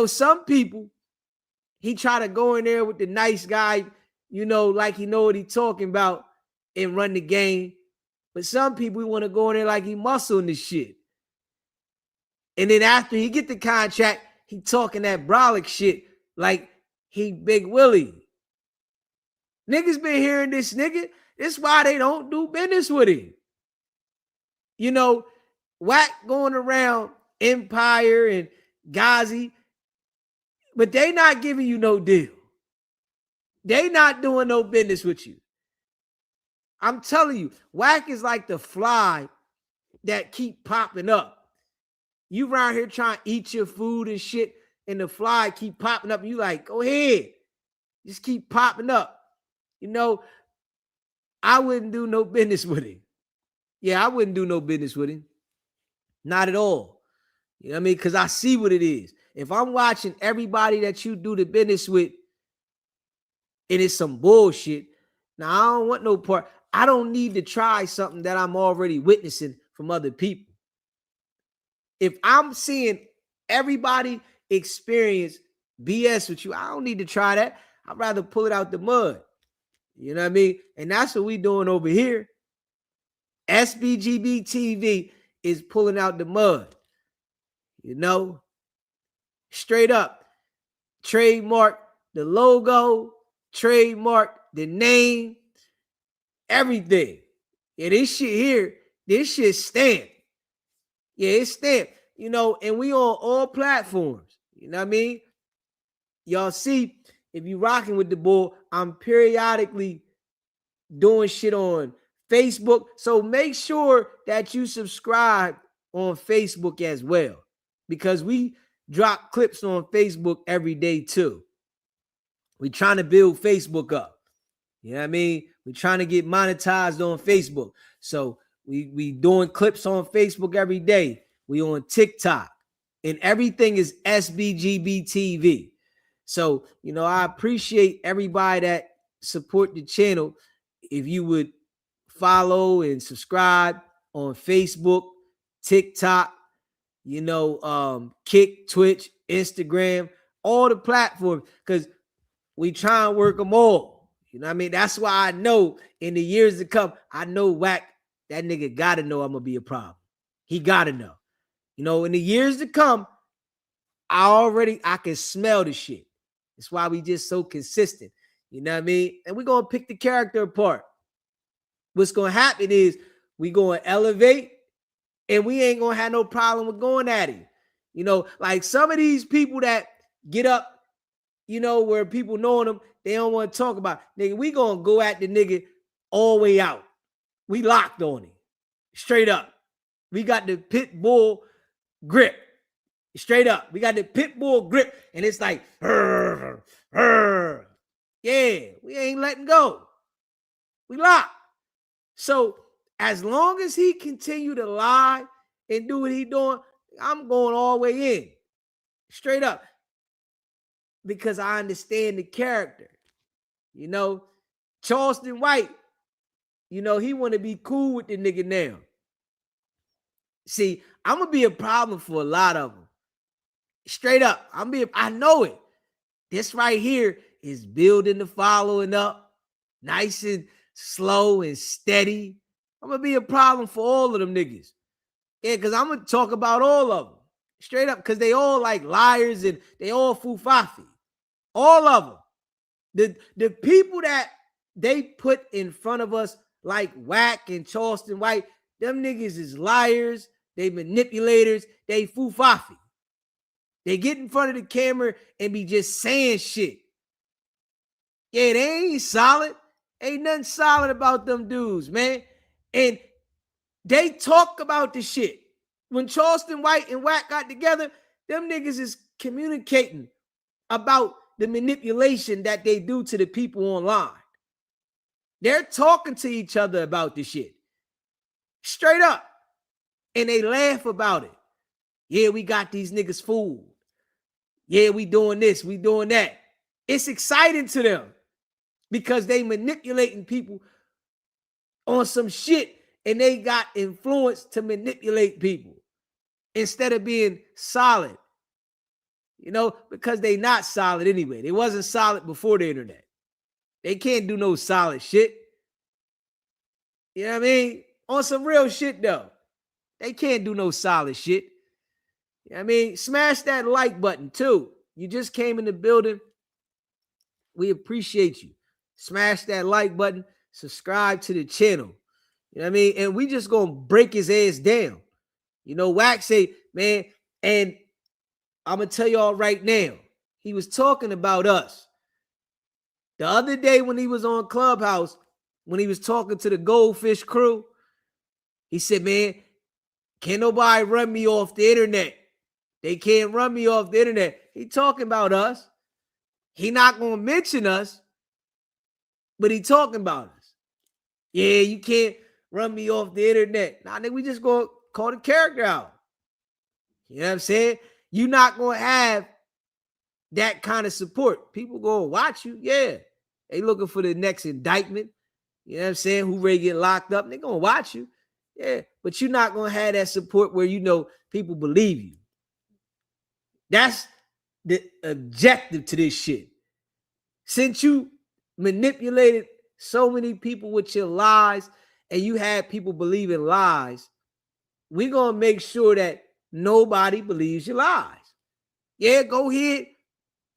Some people, he try to go in there with the nice guy, like he know what he talking about and run the game. But some people, we want to go in there like he muscling this shit. And then after he get the contract, he talking that brolic shit like he Big Willie. Niggas been hearing this nigga. That's why they don't do business with him. Wack going around Empire and Ghazi, but they not giving you no deal. They not doing no business with you. I'm telling you, Wack is like the fly that keep popping up. You around here trying to eat your food and shit, and the fly keep popping up, and you like, go ahead. Just keep popping up. I wouldn't do no business with him. Yeah, I wouldn't do no business with him. Not at all. You know what I mean? Because I see what it is. If I'm watching everybody that you do the business with, and it's some bullshit, now I don't want no part. I don't need to try something that I'm already witnessing from other people. If I'm seeing everybody experience BS with you, I don't need to try that. I'd rather pull it out the mud. You know what I mean? And that's what we doing over here. SBGB TV is pulling out the mud. Straight up. Trademark the logo, trademark the name, everything. Yeah, this shit here, this shit stamped. Yeah, it's stamped. And we on all platforms. You know what I mean? Y'all see, if you rocking with the bull, I'm periodically doing shit on Facebook. So make sure that you subscribe on Facebook as well, because we drop clips on Facebook every day too. We trying to build Facebook up. You know what I mean? We're trying to get monetized on Facebook. So we doing clips on Facebook every day. We on TikTok, and everything is SBGB TV. So, I appreciate everybody that support the channel. If you would follow and subscribe on Facebook, TikTok, Kick, Twitch, Instagram, all the platforms, because we try and work them all. You know what I mean? That's why I know in the years to come, I know Wack, that nigga gotta know I'm gonna be a problem. He gotta know. You know, in the years to come, I can smell the shit. That's why we just so consistent. You know what I mean? And we're gonna pick the character apart. What's gonna happen is we gonna elevate, and we ain't gonna have no problem with going at him. You know, like some of these people that get up, you know, where people knowing them, they don't want to talk about. Nigga, we gonna go at the nigga all the way out. We locked on him. Straight up. We got the pit bull grip. Straight up. We got the pit bull grip. And it's like, yeah, we ain't letting go. We locked. So as long as he continue to lie and do what he doing, I'm going all the way in. Straight up. Because I understand the character. You know, Charleston White, you know, he want to be cool with the nigga now. See, I'm going to be a problem for a lot of them. Straight up. I know it. This right here is building the following up. Nice and slow and steady. I'm going to be a problem for all of them niggas. Yeah, because I'm going to talk about all of them. Straight up, because they all like liars and they all fufafi. All of them. The people that they put in front of us like Wack and Charleston White, them niggas is liars, they manipulators, they fufafi. They get in front of the camera and be just saying shit. Yeah, they ain't solid. Ain't nothing solid about them dudes, man. And they talk about the shit. When Charleston White and Wack got together, them niggas is communicating about the manipulation that they do to the people online. They're talking to each other about this shit. Straight up. And they laugh about it. Yeah, we got these niggas fooled. Yeah, we doing this, we doing that. It's exciting to them because they manipulating people on some shit and they got influence to manipulate people instead of being solid. You know, because they not solid anyway. They wasn't solid before the internet. They can't do no solid shit. You know what I mean? On some real shit though. They can't do no solid shit. You know what I mean? Smash that like button too. You just came in the building. We appreciate you. Smash that like button. Subscribe to the channel. You know what I mean? And we just gonna break his ass down. You know, Wack say, man, and I'm gonna tell y'all right now, he was talking about us. The other day when he was on Clubhouse, when he was talking to the Goldfish crew, he said, man, can't nobody run me off the internet. They can't run me off the internet. He talking about us. He not gonna mention us, but he talking about us. Yeah, you can't run me off the internet. Nah, nigga, we just gonna call the character out. You know what I'm saying? You're not gonna have that kind of support. People gonna watch you. Yeah. They looking for the next indictment. You know what I'm saying? Who ready to get locked up? They gonna watch you. Yeah. But you're not gonna have that support where you know people believe you. That's the objective to this shit. Since you manipulated so many people with your lies and you had people believing lies, we're going to make sure that nobody believes your lies. Yeah, go ahead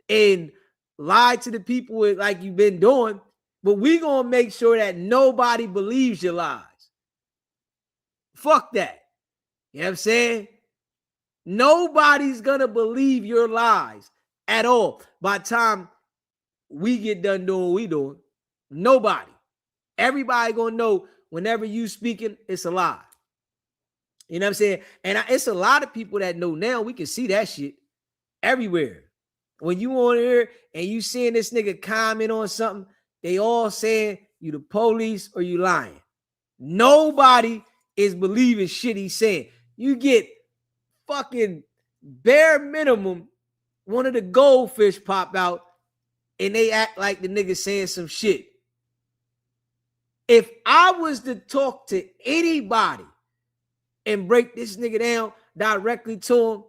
and lie to the people like you've been doing, but we're going to make sure that nobody believes your lies. Fuck that. You know what I'm saying? Nobody's going to believe your lies at all. By the time we get done doing what we doing, nobody. Everybody going to know whenever you speaking, it's a lie. You know what I'm saying? And it's a lot of people that know now. We can see that shit everywhere. When you on here and you seeing this nigga comment on something, they all saying you the police or you lying. Nobody is believing shit he's saying. You get fucking bare minimum, one of the Goldfish pop out and they act like the nigga saying some shit. If I was to talk to anybody and break this nigga down directly to him,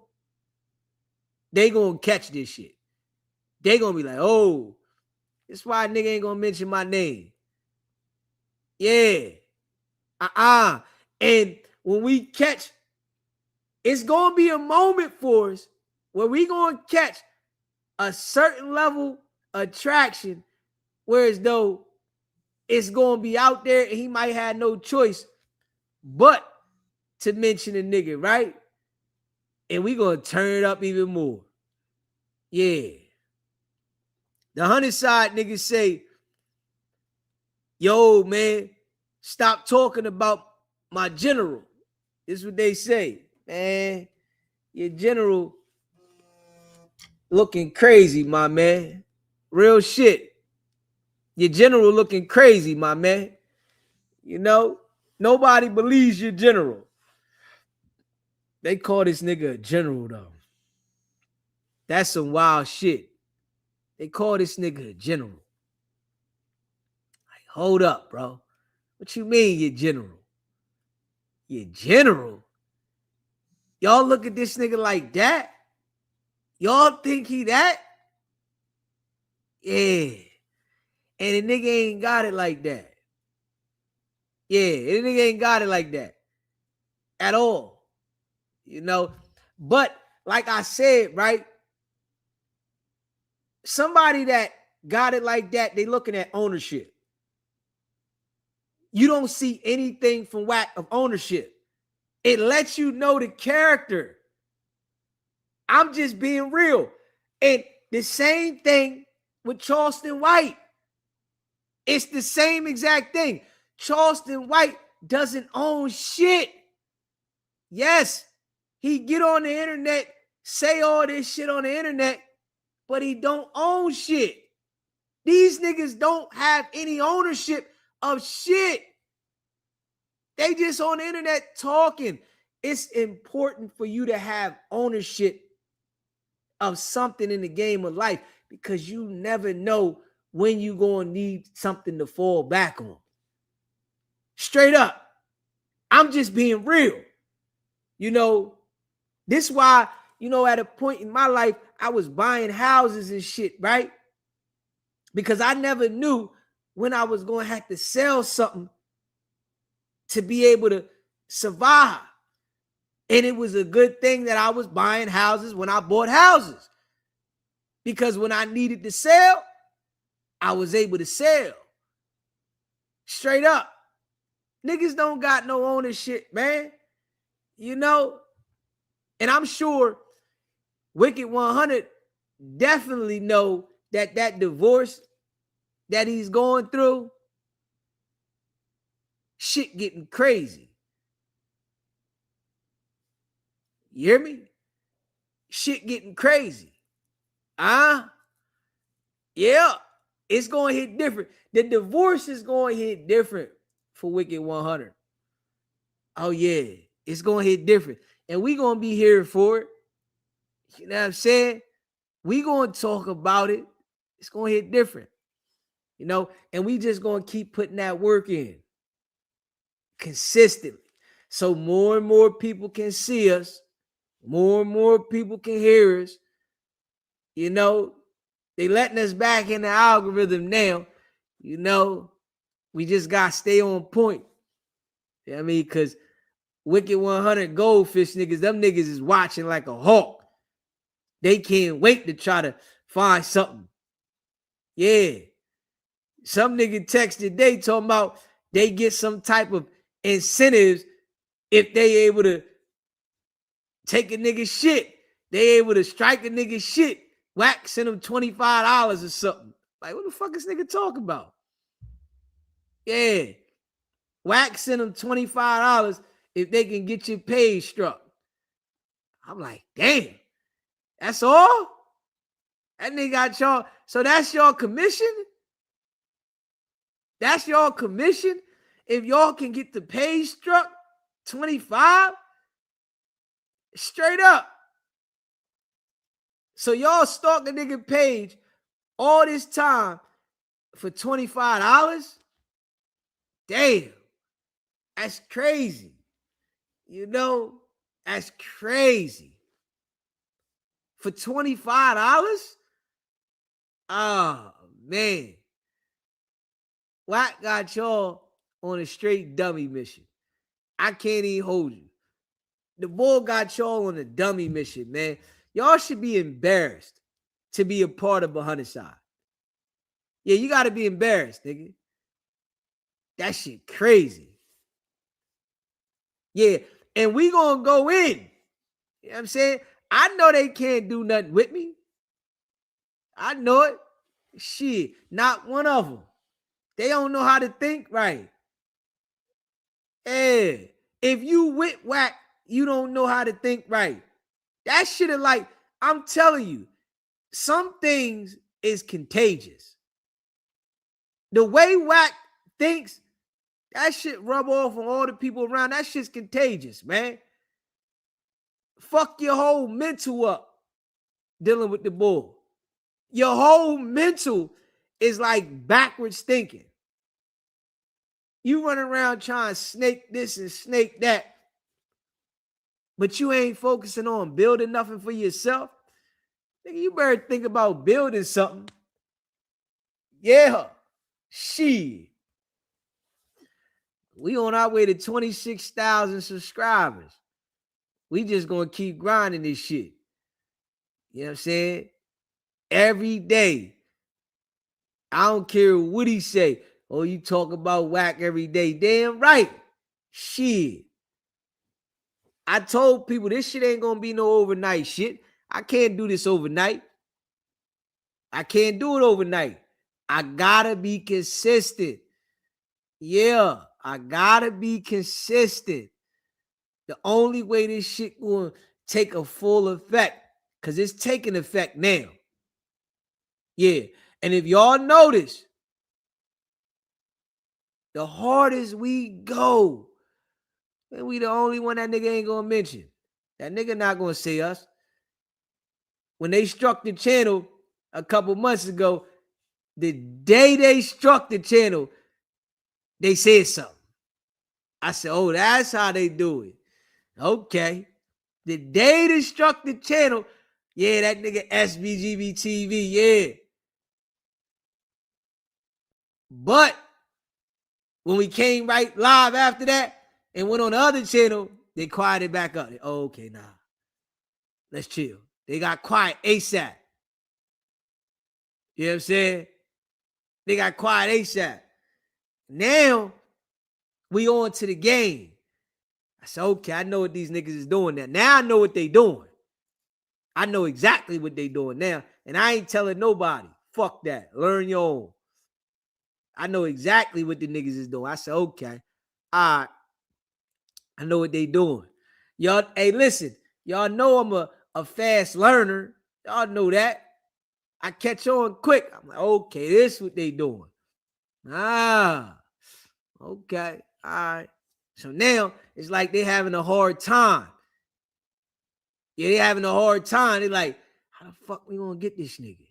they gonna catch this shit. They gonna be like, oh, That's why a nigga ain't gonna mention my name. Yeah. And when we catch, it's gonna be a moment for us where we gonna catch a certain level attraction, whereas though it's gonna be out there and he might have no choice but to mention a nigga, right? And we gonna turn it up even more. Yeah. The 100 side niggas say, yo, man, stop talking about my general. This is what they say. Man, your general looking crazy, my man. Real shit. Your general looking crazy, my man. You know, nobody believes your general. They call this nigga a general, though. That's some wild shit. They call this nigga a general. Like, hold up, bro. What you mean, you general? You general? Y'all look at this nigga like that? Y'all think he that? Yeah. And the nigga ain't got it like that. Yeah, the nigga ain't got it like that. At all. You know? But like I said, right? Somebody that got it like that, they looking at ownership. You don't see anything from Wack of ownership. It lets you know the character. I'm just being real. And the same thing with Charleston White. It's the same exact thing. Charleston White doesn't own shit. Yes, he get on the internet, say all this shit on the internet, but he don't own shit. These niggas don't have any ownership of shit. They just on the internet talking. It's important for you to have ownership of something in the game of life because you never know when you going to need something to fall back on. Straight up. I'm just being real. You know, this why, you know, at a point in my life, I was buying houses and shit, right? Because I never knew when I was going to have to sell something to be able to survive. And it was a good thing that I was buying houses when I bought houses. Because when I needed to sell, I was able to sell. Straight up. Niggas don't got no ownership, man. You know? And I'm sure Wicked 100 definitely know that that divorce that he's going through, shit getting crazy. You hear me? Shit getting crazy. Yeah, it's going to hit different. The divorce is going to hit different for Wicked 100. Oh, yeah, it's going to hit different. And we going to be here for it. You know what I'm saying? We going to talk about it. It's going to hit different. You know, and we just going to keep putting that work in consistently. So more and more people can see us. More and more people can hear us. You know, they letting us back in the algorithm now. You know, we just got to stay on point. You know what I mean? Because Wicked 100 Goldfish niggas, them niggas is watching like a hawk. They can't wait to try to find something. Yeah. Some nigga texted they talking about they get some type of incentives if they able to take a nigga shit. They able to strike a nigga shit. Whack, send them $25 or something. Like, what the fuck is nigga talking about? Yeah. Whack, send them $25 if they can get your page struck. I'm like, damn. That's all? That nigga got y'all. So that's y'all commission? That's y'all commission? If y'all can get the page struck, 25? Straight up. So y'all stalk a nigga page all this time for $25? Damn. That's crazy. You know, that's crazy. For $25? Oh, man. Wack got y'all on a straight dummy mission. I can't even hold you. The bull got y'all on a dummy mission, man. Y'all should be embarrassed to be a part of 100 side. Yeah, you got to be embarrassed, nigga. That shit crazy. Yeah, and we gonna go in. You know what I'm saying? I know they can't do nothing with me. I know it. Shit, not one of them. They don't know how to think right. Yeah. If you with Wack, you don't know how to think right. That shit is like, I'm telling you, some things is contagious. The way Wack thinks, that shit rub off on all the people around. That shit's contagious, man. Fuck your whole mental up dealing with the bull. Your whole mental is like backwards thinking. You run around trying to snake this and snake that, but you ain't focusing on building nothing for yourself. Nigga, you better think about building something. Yeah. Shit. We on our way to 26,000 subscribers. We just gonna keep grinding this shit. You know what I'm saying? Every day. I don't care what he say. Oh, you talk about Wack every day. Damn right. Shit. I told people this shit ain't gonna be no overnight shit. I can't do this overnight. I can't do it overnight. I gotta be consistent. Yeah, I gotta be consistent. The only way this shit gonna take a full effect, because it's taking effect now. Yeah, and if y'all notice, the hardest we go, and we the only one that nigga ain't gonna mention. That nigga not gonna say us. When they struck the channel a couple months ago, the day they struck the channel, they said something. I said, oh, that's how they do it. Okay. The day they struck the channel, yeah, that nigga SBGB TV, yeah. But when we came right live after that and went on the other channel, they quieted back up. Oh, okay, nah. Let's chill. They got quiet ASAP. You know what I'm saying? They got quiet ASAP. Now, we on to the game. I said, okay, I know what these niggas is doing now. Now I know what they doing. I know exactly what they doing now. And I ain't telling nobody. Fuck that. Learn your own. I know exactly what the niggas is doing. I said, okay. All right. I know what they doing. Y'all, hey, listen. Y'all know I'm a fast learner. Y'all know that. I catch on quick. I'm like, okay, this is what they doing. Ah, okay. All right. So now it's like they having a hard time. Yeah, they having a hard time. They like, how the fuck we gonna get this nigga?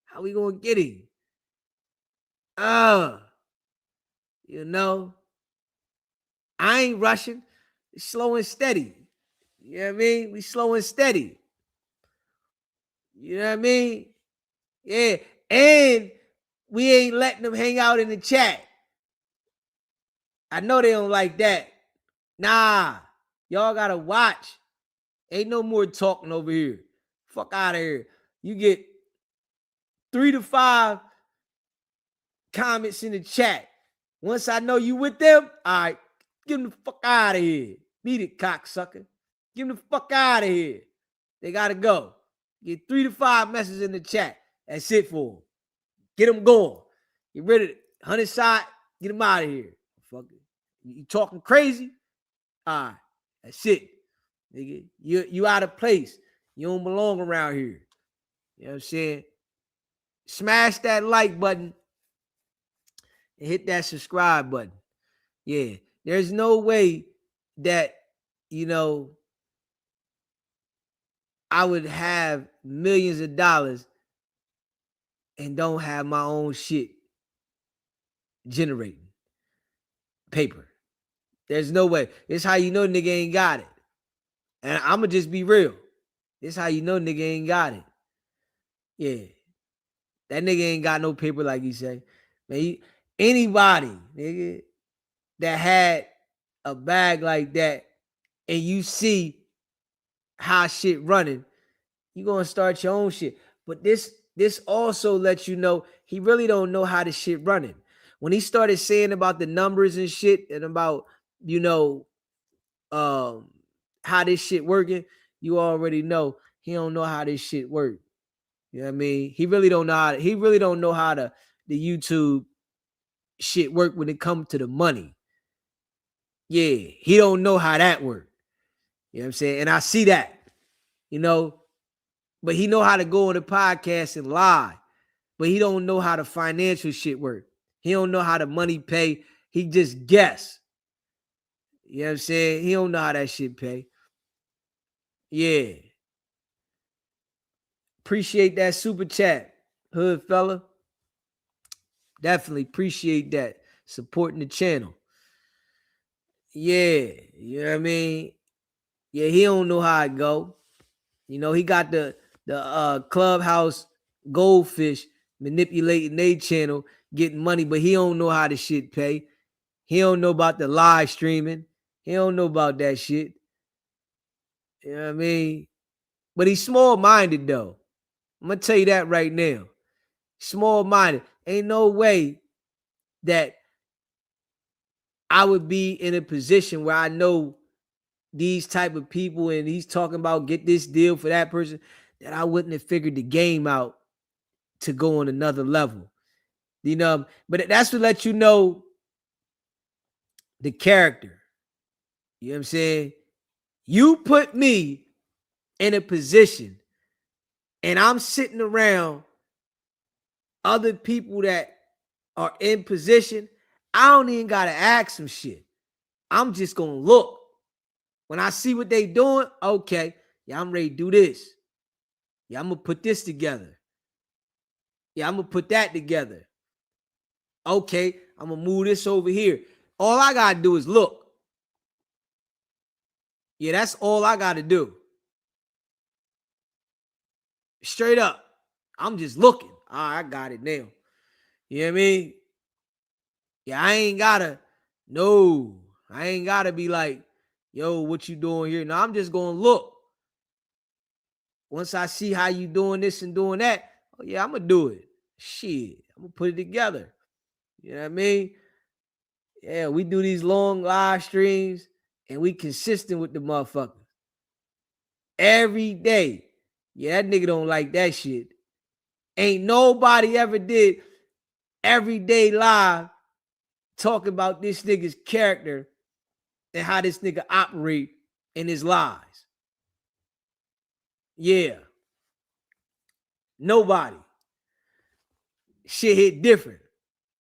How we gonna get him? You know, I ain't rushing. It's slow and steady. You know what I mean? We slow and steady. You know what I mean? Yeah. And we ain't letting them hang out in the chat. I know they don't like that. Nah, y'all gotta watch. Ain't no more talking over here. Fuck out of here. You get 3 to 5 comments in the chat. Once I know you with them, all right, get them the fuck out of here. Beat it, cocksucker. Get them the fuck out of here. They gotta go. Get 3 to 5 messages in the chat. That's it for them. Get them going. Get rid of it. 100 side, get them out of here. Fuck it. You talking crazy? All right, that's it. Nigga, you out of place. You don't belong around here. You know what I'm saying? Smash that like button and hit that subscribe button. Yeah, there's no way that, you know, I would have millions of dollars and don't have my own shit generating paper. There's no way. It's how you know nigga ain't got it. And I'ma just be real. This how you know nigga ain't got it. Yeah. That nigga ain't got no paper like you say. Man, Anybody, nigga, that had a bag like that and you see how shit running, you gonna start your own shit. But this also lets you know he really don't know how the shit running. When he started saying about the numbers and shit and about, you know, how this shit working, you already know he don't know how this shit work. You know what I mean? He really don't know how the YouTube shit work when it comes to the money. Yeah, he don't know how that work. You know what I'm saying? And I see that, you know, but he know how to go on the podcast and lie, but he don't know how the financial shit work. He don't know how the money pay. He just guess. You know what I'm saying? He don't know how that shit pay. Yeah. Appreciate that super chat, hood fella. Definitely appreciate that. Supporting the channel. Yeah. You know what I mean? Yeah, he don't know how it go. You know, he got the Clubhouse goldfish manipulating their channel, getting money, but he don't know how the shit pay. He don't know about the live streaming. He don't know about that shit. You know what I mean? But he's small-minded, though. I'm going to tell you that right now. Small-minded. Ain't no way that I would be in a position where I know these type of people and he's talking about get this deal for that person, that I wouldn't have figured the game out to go on another level. You know, but that's to let you know the character. You know what I'm saying? You put me in a position and I'm sitting around other people that are in position. I don't even got to ask them shit. I'm just going to look. When I see what they doing, okay, yeah, I'm ready to do this. Yeah, I'm going to put this together. Yeah, I'm going to put that together. Okay, I'm going to move this over here. All I got to do is look. Yeah, that's all I got to do. Straight up. I'm just looking. All right, I got it now. You know what I mean? Yeah, I ain't got to be like, yo, what you doing here? No, I'm just going to look. Once I see how you doing this and doing that, oh yeah, I'm going to do it. Shit, I'm going to put it together. You know what I mean? Yeah, we do these long live streams and we consistent with the motherfuckers. Every day. Yeah, that nigga don't like that shit. Ain't nobody ever did everyday live talking about this nigga's character and how this nigga operate in his lives. Yeah. Nobody. Shit hit different.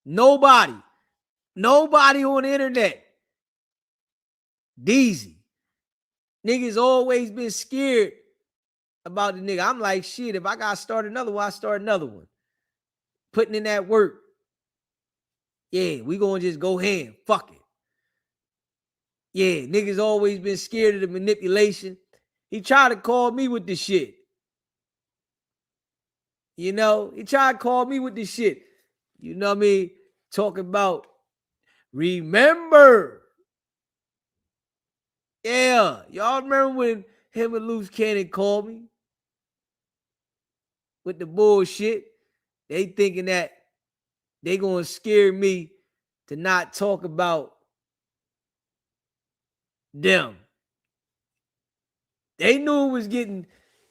Nobody on the internet. Deezy. Niggas always been scared about the nigga. I'm like, shit, if I gotta start another one, I start another one. Putting in that work. Yeah, we gonna just go ham. Fuck it. Yeah, niggas always been scared of the manipulation. He tried to call me with the shit. You know, he tried to call me with the shit. You know what I mean? Talking about, remember. Yeah, y'all remember when him and Loose Cannon called me? With the bullshit. They thinking that they gonna scare me to not talk about them. They knew it was getting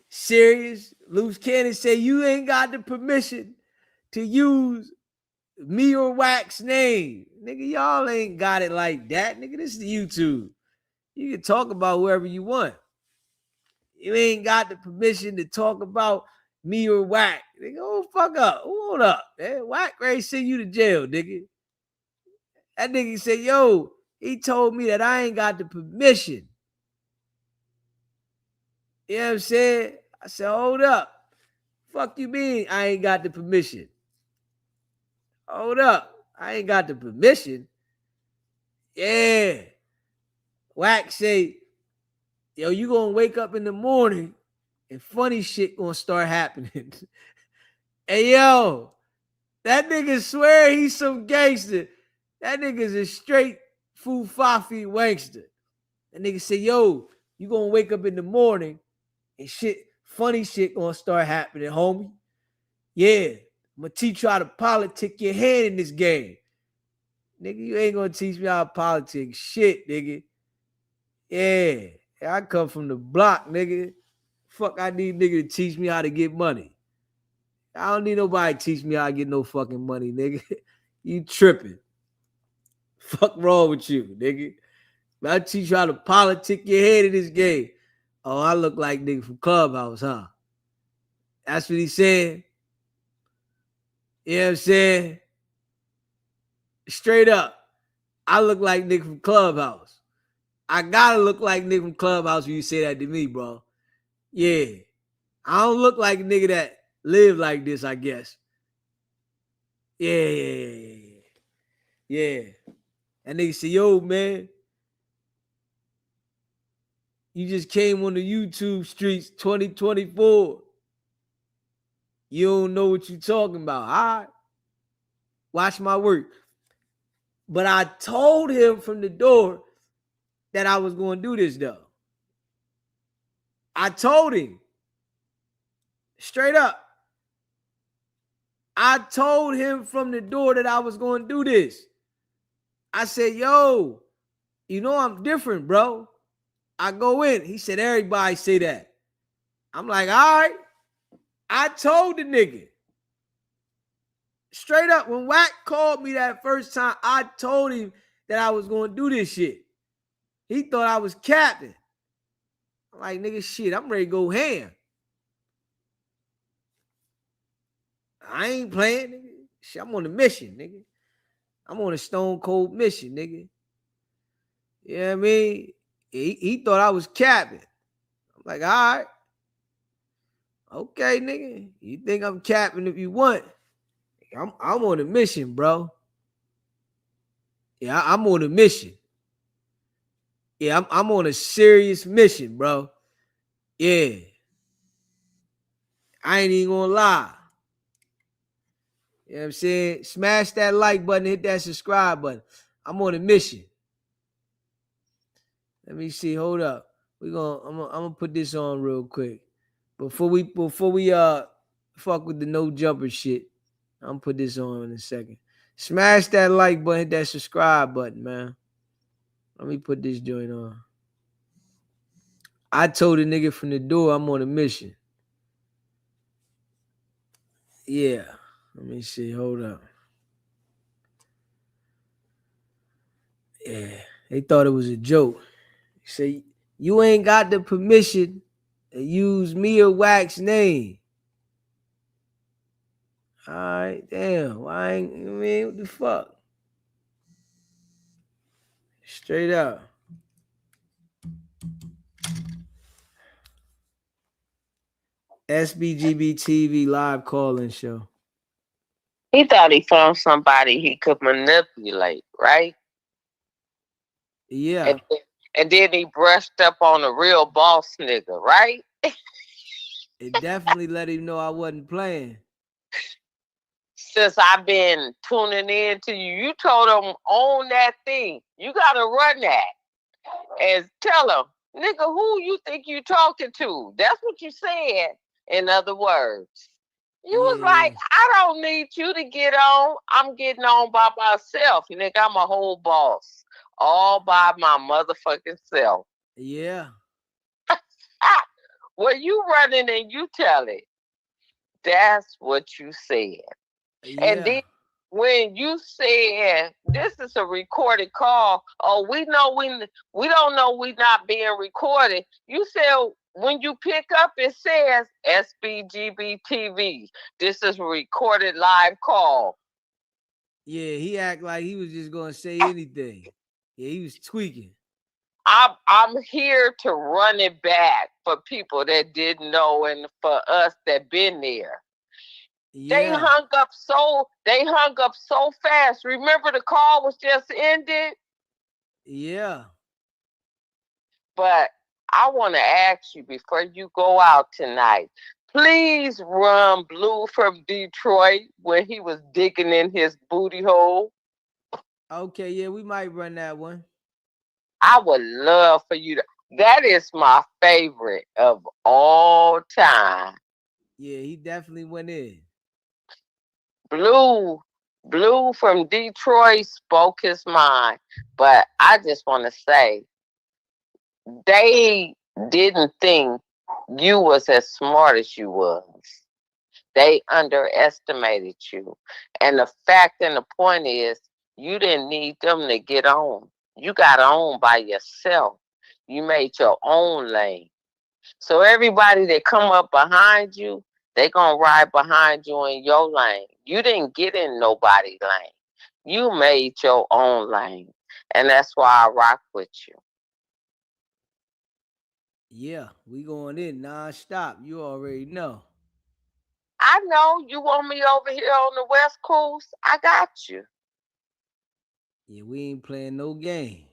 serious. Loose Cannon said, you ain't got the permission to use me or Wax name. Nigga, y'all ain't got it like that. Nigga, this is YouTube. You can talk about whoever you want. You ain't got the permission to talk about me or Wack. Nigga, oh, fuck up. Hold up, man. Wack ready to send you to jail, nigga. That nigga said, yo, he told me that I ain't got the permission. You know what I'm saying? I said, hold up. Fuck you mean I ain't got the permission? Hold up. I ain't got the permission. Yeah. Wack say, yo, you gonna wake up in the morning and funny shit gonna start happening. Hey, yo, That nigga swear he's some gangster. That nigga's a straight foo-fafi wankster. That nigga say, yo, you gonna wake up in the morning and shit, funny shit gonna start happening, homie. Yeah, I'm gonna teach you how to politic your hand in this game. Nigga, you ain't gonna teach me how to politic shit, nigga. Yeah, I come from the block, nigga. Fuck, I need nigga to teach me how to get money. I don't need nobody to teach me how to get no fucking money, nigga. You tripping. Fuck wrong with you, nigga. I teach you how to politic your head in this game. Oh, I look like nigga from Clubhouse, huh? That's what he said. You know what I'm saying? Straight up. I look like nigga from Clubhouse. I gotta look like nigga from Clubhouse when you say that to me, bro. Yeah. I don't look like a nigga that live like this, I guess. Yeah. And nigga say, yo, man, you just came on the YouTube streets 2024. You don't know what you talking about. All right. Watch my work. But I told him from the door that I was going to do this, though. I told him. Straight up. I told him from the door that I was going to do this. I said, yo, you know I'm different, bro. I go in. He said, everybody say that. I'm like, all right. I told the nigga. Straight up, when Wack called me that first time, I told him that I was going to do this shit. He thought I was capping. I'm like, nigga, shit, I'm ready to go ham. I ain't playing, nigga. Shit, I'm on a mission, nigga. I'm on a stone cold mission, nigga. You know what I mean? He thought I was capping. I'm like, all right. Okay, nigga. You think I'm capping if you want. I'm on a mission, bro. Yeah, I'm on a mission. Yeah, I'm on a serious mission, bro. Yeah. I ain't even gonna lie. You know what I'm saying? Smash that like button, hit that subscribe button. I'm on a mission. Let me see. Hold up. I'm gonna put this on real quick. Before we fuck with the no jumper shit. I'm gonna put this on in a second. Smash that like button, hit that subscribe button, man. Let me put this joint on. I told the nigga from the door I'm on a mission. Yeah. Let me see. Hold up. Yeah. They thought it was a joke. He said, you ain't got the permission to use me or Wack's name. All right, damn. Why ain't, I mean, what the fuck? Straight up. SBGB TV live call-in show. He thought he found somebody he could manipulate, right? Yeah. And then he brushed up on a real boss nigga, right? It definitely let him know I wasn't playing. Since I've been tuning in to you, you told him own that thing. You gotta run that. And tell him, nigga, who you think you talking to? That's what you said, in other words. You was like, I don't need you to get on. I'm getting on by myself. Nigga, I'm a whole boss. All by my motherfucking self. Yeah. Well, you running and you tell it. That's what you said. Yeah. And then when you said this is a recorded call, oh, we don't know we not being recorded. You said when you pick up, it says SBGB TV. This is a recorded live call. Yeah, he act like he was just gonna say anything. Yeah, he was tweaking. I'm here to run it back for people that didn't know and for us that been there. Yeah. They hung up so fast. Remember the call was just ended? Yeah. But I want to ask you before you go out tonight, Please run Blue from Detroit when he was digging in his booty hole. Okay, yeah, we might run that one. I would love for you to. That is my favorite of all time. Yeah, he definitely went in. Blue, Blue from Detroit spoke his mind. But I just want to say, they didn't think you was as smart as you was. They underestimated you. And the fact and the point is, you didn't need them to get on. You got on by yourself. You made your own lane. So everybody that come up behind you, they gonna ride behind you in your lane. You didn't get in nobody's lane. You made your own lane. And that's why I rock with you. Yeah, we going in non-stop. You already know. I know you want me over here on the West Coast. I got you. Yeah, we ain't playing no games.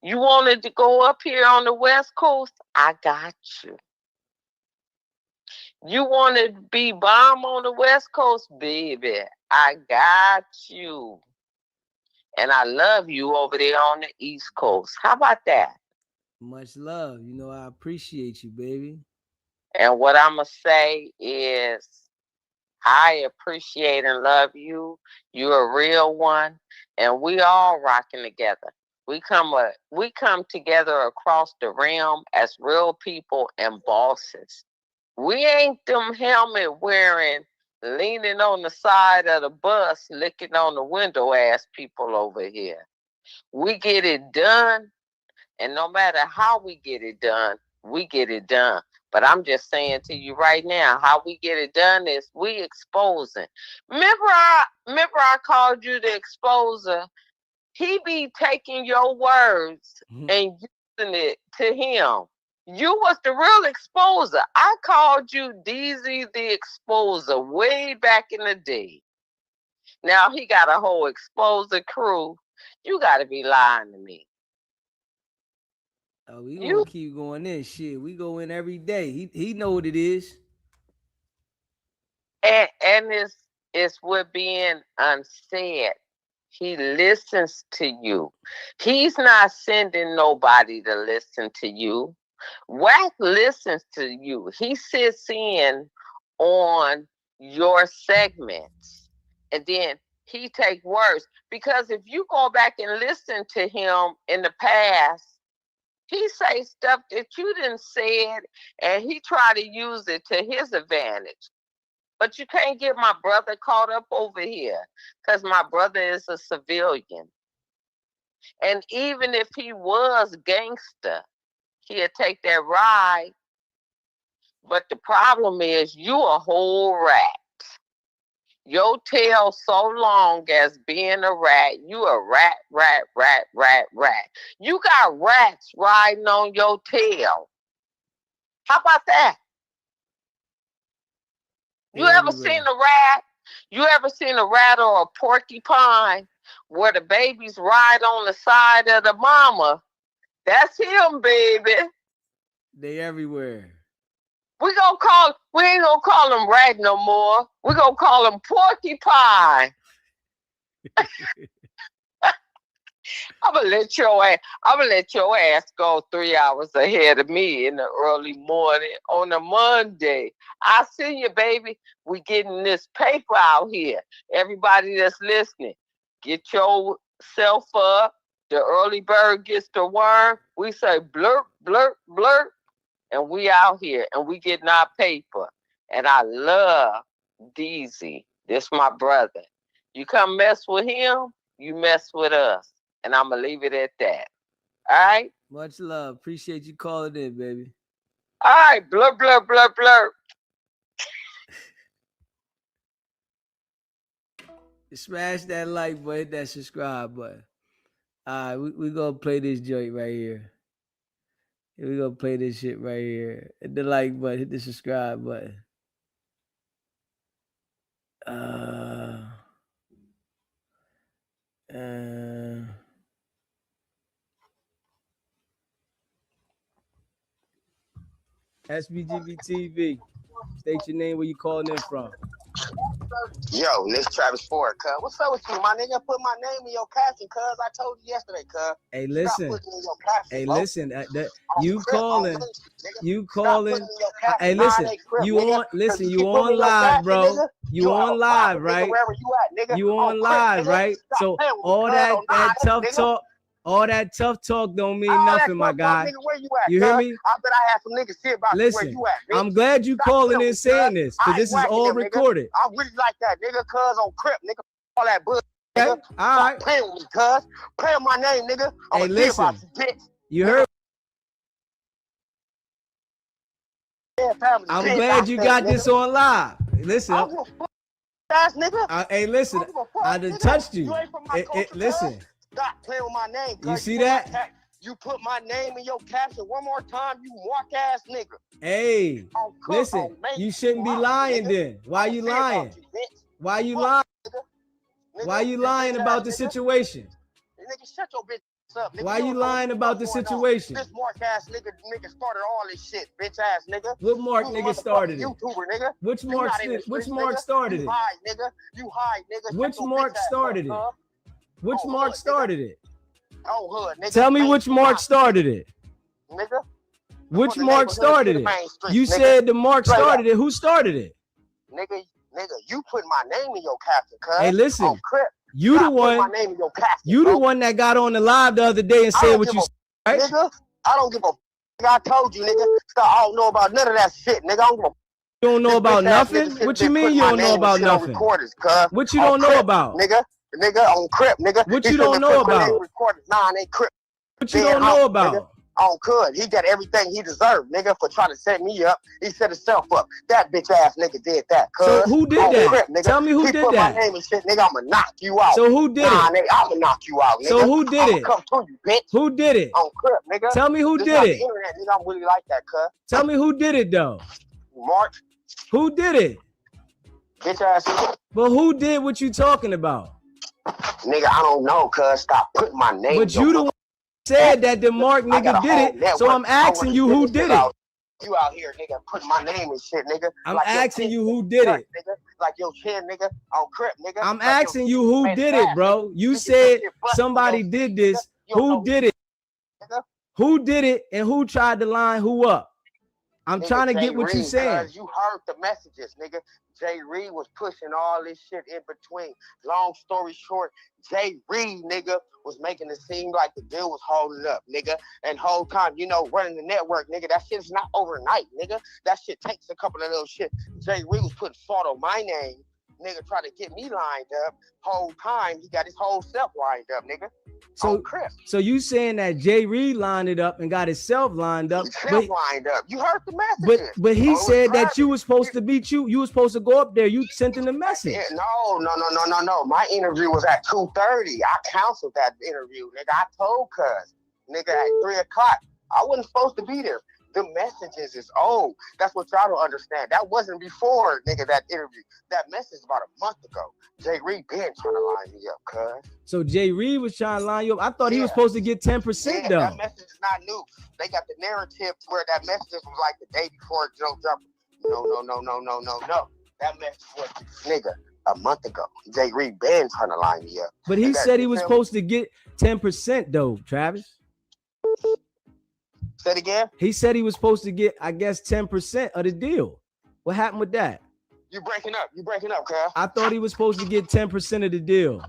You wanted to go up here on the West Coast? I got you. You wanted to be bomb on the West Coast? Baby, I got you. And I love you over there on the East Coast. How about that? Much love. You know, I appreciate you, baby. And what I'm going to say is, I appreciate and love you. You're a real one. And we all rocking together. We come together across the realm as real people and bosses. We ain't them helmet wearing, leaning on the side of the bus, licking on the window ass people over here. We get it done, and no matter how we get it done, we get it done. But I'm just saying to you right now, how we get it done is we exposing. Remember I called you the exposer. He be taking your words and using it to him. You was the real exposer. I called you DZ the exposer way back in the day. Now he got a whole exposer crew. You got to be lying to me. Oh, we gonna keep going in. Shit, we go in every day. He know what it is. And it's what being unsaid. He listens to you. He's not sending nobody to listen to you. Wack listens to you. He sits in on your segments. And then he take words. Because if you go back and listen to him in the past, he say stuff that you didn't say it, and he try to use it to his advantage. But you can't get my brother caught up over here because my brother is a civilian. And even if he was gangster, he'd take that ride. But the problem is you a whole rat. Your tail so long as being a rat, you a rat, rat, rat, rat, rat. You got rats riding on your tail. How about that? You ever seen a rat? You ever seen a rat or a porcupine where the babies ride on the side of the mama? That's him, baby. They everywhere. We ain't gonna call him rat no more. We gonna call him porcupine. I'm gonna let your ass go 3 hours ahead of me in the early morning on a Monday. I see you, baby. We getting this paper out here. Everybody that's listening, get yourself up. The early bird gets the worm. We say blurp, blurp, blurp, and we out here and we getting our paper. And I love DZ. This my brother. You come mess with him, you mess with us. And I'm going to leave it at that. All right? Much love. Appreciate you calling in, baby. All right. Blur, blur, blur, blur. Smash that like button, hit that subscribe button. All right, we going to play this joint right here. We're going to play this shit right here. Hit the like button, hit the subscribe button. SBGB TV. State your name, where you calling in from. Yo, this Travis Ford, cuz. What's up with you, my nigga? Put my name in your caption, cuz. I told you yesterday, cuz. Hey, listen. Stop putting in your caption, Hey, bro. listen. You Crip, calling? on Lynch, nigga. You Stop calling? putting in your caption, Hey, listen. 9A Crip, You nigga. on? Listen. 'Cause You keep putting on in your live, caption, bro. nigga, You are on a live, problem, nigga, right? wherever you at, nigga. You On on Crip, live, nigga. right? Stop So playing with me, all cuz, that on that 9A, tough nigga. talk, all that tough talk don't mean All that nothing, my tough talk, guy. nigga, where you at, You hear cuz? me? I bet I had some niggas see about you where Listen, you at, bitch. I'm glad you Stop calling playing and with me, saying cuz. this, I because ain't this is whacking all them, nigga. recorded. I really like that, nigga, cuz on Crip, nigga. All that bullshit, Okay, nigga. all Stop right. playing with me, cuz. Play on my name, nigga. Hey, I'ma see about listen. you, bitch. You heard? Yeah, family, I'm bitch, glad I you said, got nigga. this on live. Listen, I don't give a fuck, ass nigga. hey, listen. I don't give a fuck, I done nigga. touched You you. ain't from my culture, Listen, cuz. Stop playing with my name, cuz. you see put my that? You put my name in your caption one more time, you mark ass nigga. Hey, On Crip, listen. on Mace, You shouldn't be out, lying nigga. then. Why I'ma you see about lying? you, bitch. Why you Fuck, lying? nigga. Why you lying about the situation? Nigga, shut your bitch up, nigga. Why You you don't know lying what about the going on. situation? This Mark ass nigga started all this shit, bitch ass nigga. What Mark You nigga started it? YouTuber, nigga. Which You Mark? not in the Which streets, Mark nigga. started You it? hide, nigga. You hide, nigga. Which Shut your Mark bitch ass started it? up, Which Oh, Mark hood, started it? Oh, hood, nigga. Tell me Main which Mark Street, started it. nigga. Which From the Mark neighborhood started to the it? main street, You nigga. said the Mark Straight started up. it. Who started it? Nigga, you put my name in your caption, cuz. Hey, listen. On Crip. You the Stop putting one. my name in your caption, You bro. the one that got on the live the other day and I said don't what give you a said, right? nigga. I don't give a I told you, nigga. Stop. I don't know about none of that shit, nigga. I don't give a You don't know This about bitch ass nothing? nigga should What have you been mean putting you my don't know name and about shit on nothing? recorders, cuz. What you On don't know Crip, about? nigga, on Crip, nigga. What He you should have don't been know putting my name about? on recorders. Nah, they Crip. What you Dead don't know homie, nigga. about? On Crud, he got everything he deserved, nigga, for trying to set me up. He set himself up. That bitch ass nigga did that, cuz. So who did on that? Crip, nigga. Tell me who he did put that. my name and shit, nigga. I'ma knock you out. So who did nah, it? nigga, I'ma knock you out, nigga. So who did I'ma it? come to you, bitch. Who did it? On Crip, nigga. Tell me who This did not it. the internet, nigga. I'm really like that, cuz. Tell me who did it though. Mark, Who did it? bitch ass nigga. But who did what you talking about? Nigga, I don't know, cuz. Stop putting my name. But you the one said that the Mark nigga did it. So I'm asking you who did it. You out here, nigga, putting my name and shit, nigga. I'm like asking you who did it. Nigga. Like your chin, nigga, on Crip, nigga. I'm like asking you who did it, bro. You said somebody did this. Who did it? Nigga. Who did it and who tried to line who up? I'm Nigga, trying to Jay get what you Reed, saying. You heard the messages, nigga. Jay Reed was pushing all this shit in between. Long story short, Jay Reed, nigga, was making it seem like the deal was holding up, nigga. And whole time, you know, running the network, nigga, that shit's not overnight, nigga. That shit takes a couple of little shit. Jay Reed was putting fault on my name. Nigga tried to get me lined up. Whole time, he got his whole self lined up, nigga. So you saying that Jay Reed lined it up and got himself lined up? Lined up. You heard the messages. But he said that you was supposed to beat you. You was supposed to go up there. You sent him the message. No. My interview was at 2:30. I canceled that interview, nigga. I told cuz, nigga, at 3 o'clock. I wasn't supposed to be there. The messages is old. That's what y'all don't understand. That wasn't before, nigga, that interview. That message about a month ago. Jay Reed been trying to line me up, cuz. So Jay Reed was trying to line you up. I thought he was supposed to get 10% though. That message is not new. They got the narrative where that message was like the day before Joe jumped. No. That message was, nigga, a month ago. Jay Reed been trying to line me up. But he said he was supposed to get 10% though, Travis. Say it again? He said he was supposed to get, I guess, 10% of the deal. What happened with that? You breaking up, cuz. I thought he was supposed to get 10% of the deal.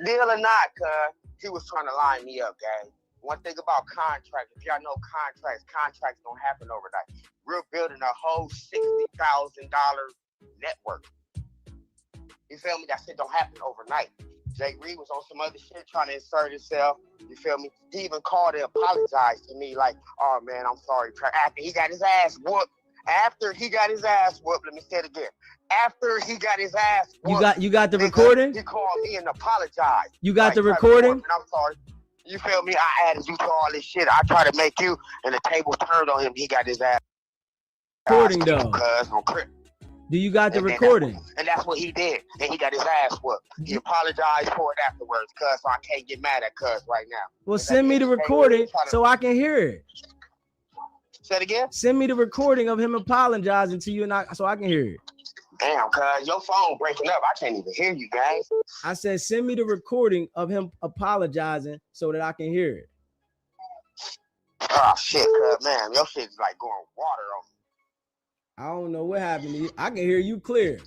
Deal or not, cuz, he was trying to line me up, gang. One thing about contracts, if y'all know contracts don't happen overnight. We're building a whole $60,000 network. You feel me? That shit don't happen overnight. Jay Reed was on some other shit trying to insert himself. You feel me? He even called and apologized to me like, oh man, I'm sorry. After he got his ass whooped. Let me say it again. After he got his ass whooped. You got the recording? He called me and apologized. You got the recording? I'm sorry. You feel me? I added you to all this shit. I tried to make you, and the table turned on him. He got his ass. Recording though. Do you got the recording? And that's what he did. And he got his ass whooped. He apologized for it afterwards, cuz, so I can't get mad at cuz right now. Well, send me the recording so I can hear it. Say it again. Send me the recording of him apologizing to you, and so I can hear it. Damn, cuz your phone breaking up. I can't even hear you, guys. I said, send me the recording of him apologizing so that I can hear it. Oh shit, cuz man, your shit's like going water on me. I don't know what happened to you. I can hear you clear.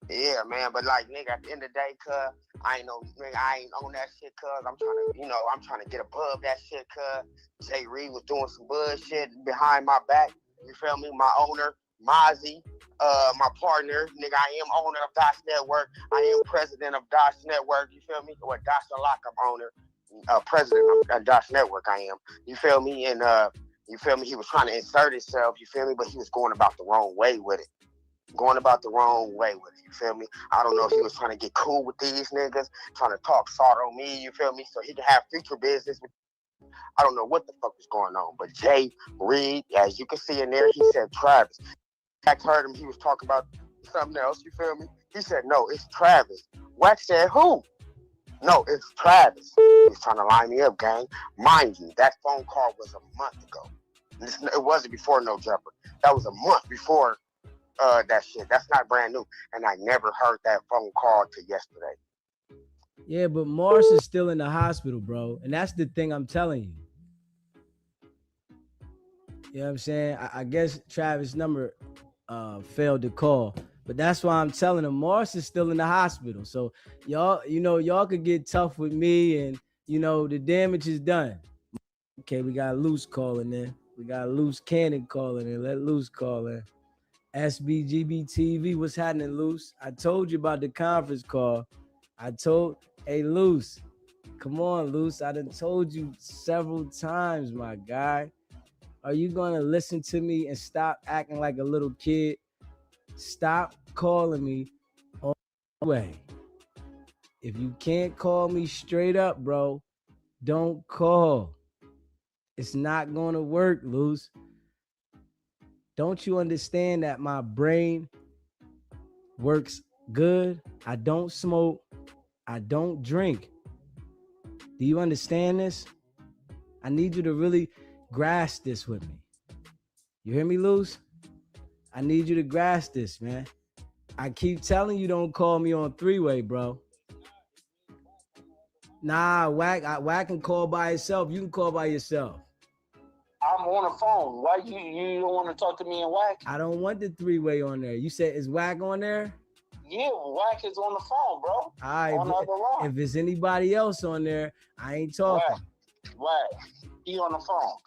Yeah, man, but like, nigga, at the end of the day, cuz, I ain't on that shit, cuz. I'm trying to get above that shit, cuz. Jay Reed was doing some bullshit behind my back. You feel me? My owner, Mozzie, my partner, nigga, I am owner of Dosh Network. I am president of Dosh Network. You feel me? Or Dosh Unlock, I'm owner, president of Dosh Network. I am. You feel me? And you feel me? He was trying to insert himself. You feel me? But he was going about the wrong way with it. You feel me? I don't know if he was trying to get cool with these niggas, trying to talk salt on me. You feel me? So he can have future business with. I don't know what the fuck was going on, but Jay Reed, as you can see in there, he said Travis. I heard him, he was talking about something else, you feel me? He said, no, it's Travis. Wax said, who? No, it's Travis. He's trying to line me up, gang. Mind you, that phone call was a month ago. It wasn't before No Jumper. That was a month before that shit. That's not brand new. And I never heard that phone call till yesterday. Yeah, but Morris is still in the hospital, bro. And that's the thing I'm telling you. You know what I'm saying? I guess Travis' number failed to call. But that's why I'm telling him Morris is still in the hospital. So y'all could get tough with me and the damage is done. Okay, we got Loose calling in. We got Loose Cannon calling in. Let Loose call in. SBGB TV, what's happening, Loose? I told you about the conference call. Hey, Loose, come on, Loose. I done told you several times, my guy. Are you going to listen to me and stop acting like a little kid? Stop calling me on the way. If you can't call me straight up, bro, don't call. It's not going to work, Loose. Don't you understand that my brain works good? I don't smoke. I don't drink. Do you understand this? I need you to really grasp this with me. You hear me, Loose? I need you to grasp this, man. I keep telling you don't call me on three-way, bro. Nah, Wack can call by himself. You can call by yourself. I'm on the phone. Why you don't want to talk to me and Wack? I don't want the three-way on there. You said, is Wack on there? Yeah, Wack is on the phone, bro. All right, on the other line. If it's anybody else on there, I ain't talking. Wack. He on the phone.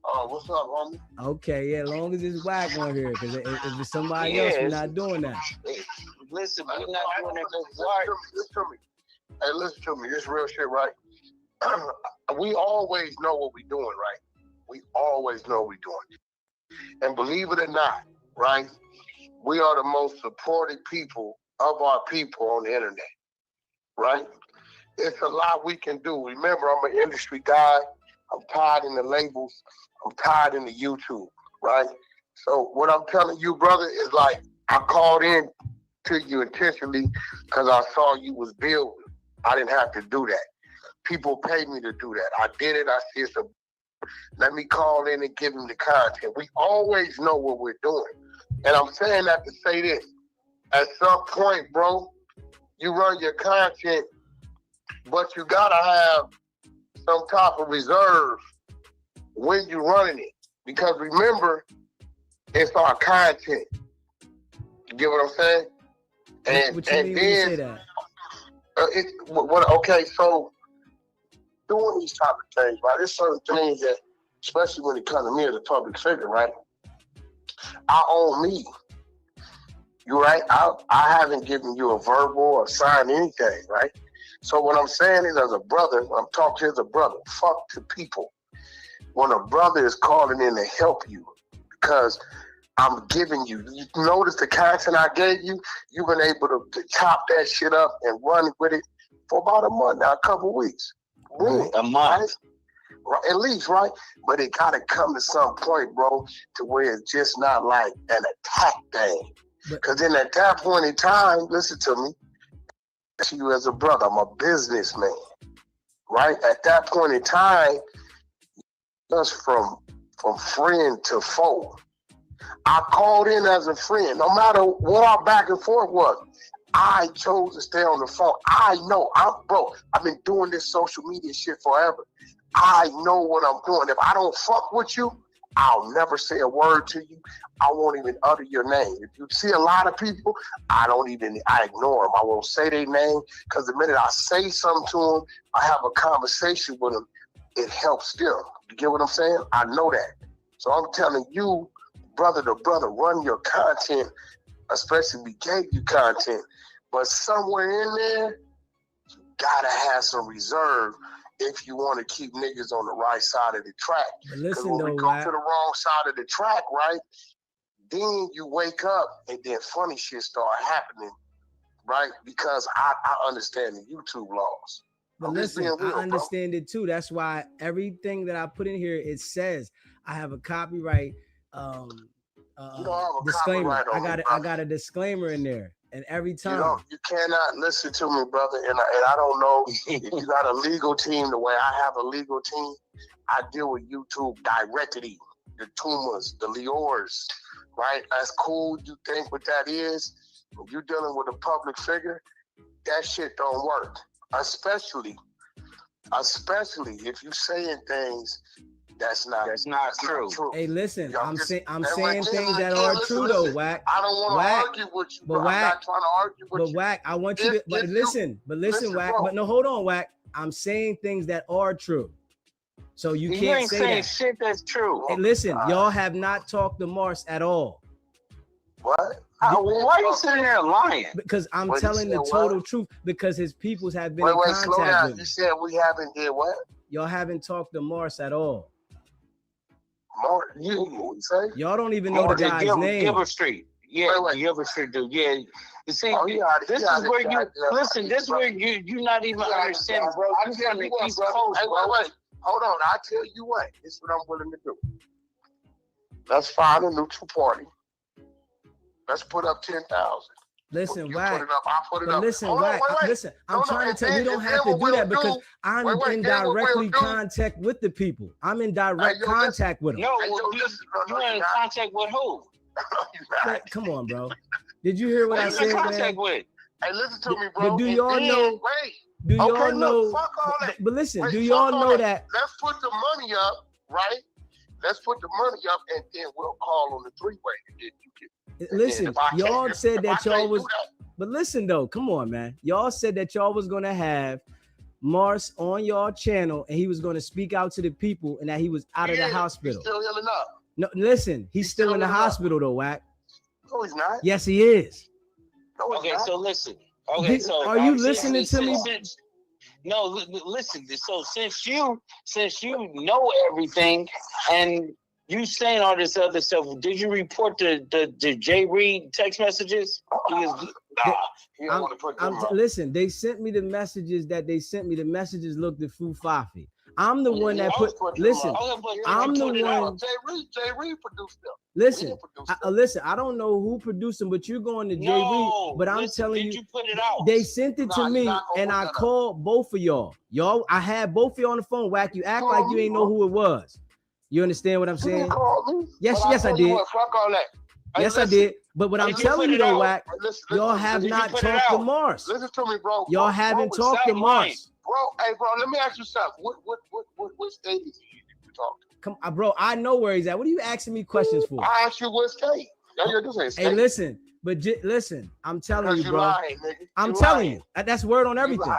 Oh, what's up, homie? Okay, yeah, as long as it's Wack on here, because if it's somebody else, we're not doing that. Listen, we're not doing that. Listen to me. Hey, listen to me. This real shit, right? We always know what we're doing, right? We always know what we're doing. And believe it or not, right? We are the most supported people of our people on the internet, right? It's a lot we can do. Remember, I'm an industry guy. I'm tired in the labels. I'm tired in the YouTube, right? So what I'm telling you, brother, is like, I called in to you intentionally because I saw you was building. I didn't have to do that. People pay me to do that. I did it. I see it's let me call in and give them the content. We always know what we're doing. And I'm saying that to say this. At some point, bro, you run your content, but you gotta have some type of reserve when you're running it. Because remember, it's our content. You get what I'm saying? And what you mean when you say that? Okay, so doing these type of things, right? There's certain things that, especially when it comes to me as a public figure, right? I own me. You right? I haven't given you a verbal or signed anything, right? So what I'm saying is, as a brother, when I'm talking as a brother, fuck to people. When a brother is calling in to help you, because I'm giving you notice the content I gave you, you've been able to chop that shit up and run with it for about a month now, a couple of weeks. Really, a month. Right? At least, right? But it gotta come to some point, bro, to where it's just not like an attack thing. Because then at that point in time, listen to me, you as a brother, I'm a businessman, right? At that point in time, just from from friend to foe. I called in as a friend. No matter what our back and forth was, I chose to stay on the phone. I know I've been doing this social media shit forever. I know what I'm doing. If I don't fuck with you, I'll never say a word to you. I won't even utter your name. If you see a lot of people, I ignore them. I won't say their name because the minute I say something to them, I have a conversation with them, it helps them. You get what I'm saying? I know that. So I'm telling you, brother to brother, run your content, especially we gave you content. But somewhere in there, you gotta have some reserve if you want to keep niggas on the right side of the track. Because when we come to the wrong side of the track, right, then you wake up and then funny shit start happening, right? Because I understand the YouTube laws. But listen, I understand it too. That's why everything that I put in here, it says I have a copyright disclaimer. I got a disclaimer in there. And every time you cannot listen to me, brother. And I don't know if you got a legal team the way I have a legal team. I deal with YouTube directly, the Tumas, the Leors, right? That's cool. You think what that is? When you're dealing with a public figure, that shit don't work. Especially if you saying things that's not true. Hey, listen, I'm saying things that are true though, Wack. I don't want to argue with you, but Wack, I'm not trying to argue with you. But Wack, I want you to listen, Wack. But no, hold on, Wack. I'm saying things that are true. So you can't say that shit that's true. Hey, listen, y'all have not talked to Mars at all. What? Why are you sitting there lying? Because I'm telling the total truth. Because his peoples have been in contact slow down. with You said we haven't did what? Y'all haven't talked to Mars at all. Mars, you say? Y'all don't even know the guy's name. Gilbert Street. Yeah, Gilbert Street, dude. Yeah. You see, this is where you listen. This is where you not even understand, bro. I'm from the East Coast, bro. Wait. Hold on. I tell you what. This is what I'm willing to do. Let's find a neutral party. Let's put up 10,000. Listen, Wack. I put it up. Listen, Wack. Listen, I'm trying to tell you, we don't have to do that because I'm in directly contact with the people. I'm in direct contact with them. No, you're in contact with who? Come on, bro. Did you hear what I said, man? With? Hey, listen to me, bro. But do y'all know? Do y'all know? Fuck all that. But listen, do y'all know that? Let's put the money up, right? Let's put the money up, and then we'll call on the three-way. Listen, y'all said that y'all was. But listen though, come on, man. Y'all said that y'all was gonna have Mars on y'all channel, and he was gonna speak out to the people, and that he was out of the hospital. He's still healing up. No, listen, he's still in the hospital though, Wack. No, he's not. Yes, he is. No, okay, so listen. Okay, so are you listening to me? No, listen. So since you know everything and you saying all this other stuff, did you report the Jay Reed text messages? Listen, they sent me the messages that they sent me. The messages looked at Fufafi. I'm the one that put. Listen, I'm the one. Jay Reed produced them. Listen, listen. I don't know who produced them, but you're going to Jay Reed. But I'm telling you, put it out? They sent it to me, and I called both of y'all. I had both of y'all on the phone. Wack, you act like you ain't know who it was. You understand what I'm saying? Yes, I did. Fuck all that. Yes, I did. But what I'm telling you though, Wack, y'all have not talked to Mars. Listen to me, bro. Y'all haven't talked to Mars. Bro, hey, bro, let me ask you something. What state is he in? You talk to? Come on, bro. I know where he's at. What are you asking me questions for? I asked you what state. Hey, listen, listen. I'm telling you, bro. I'm telling you. That's word on everything.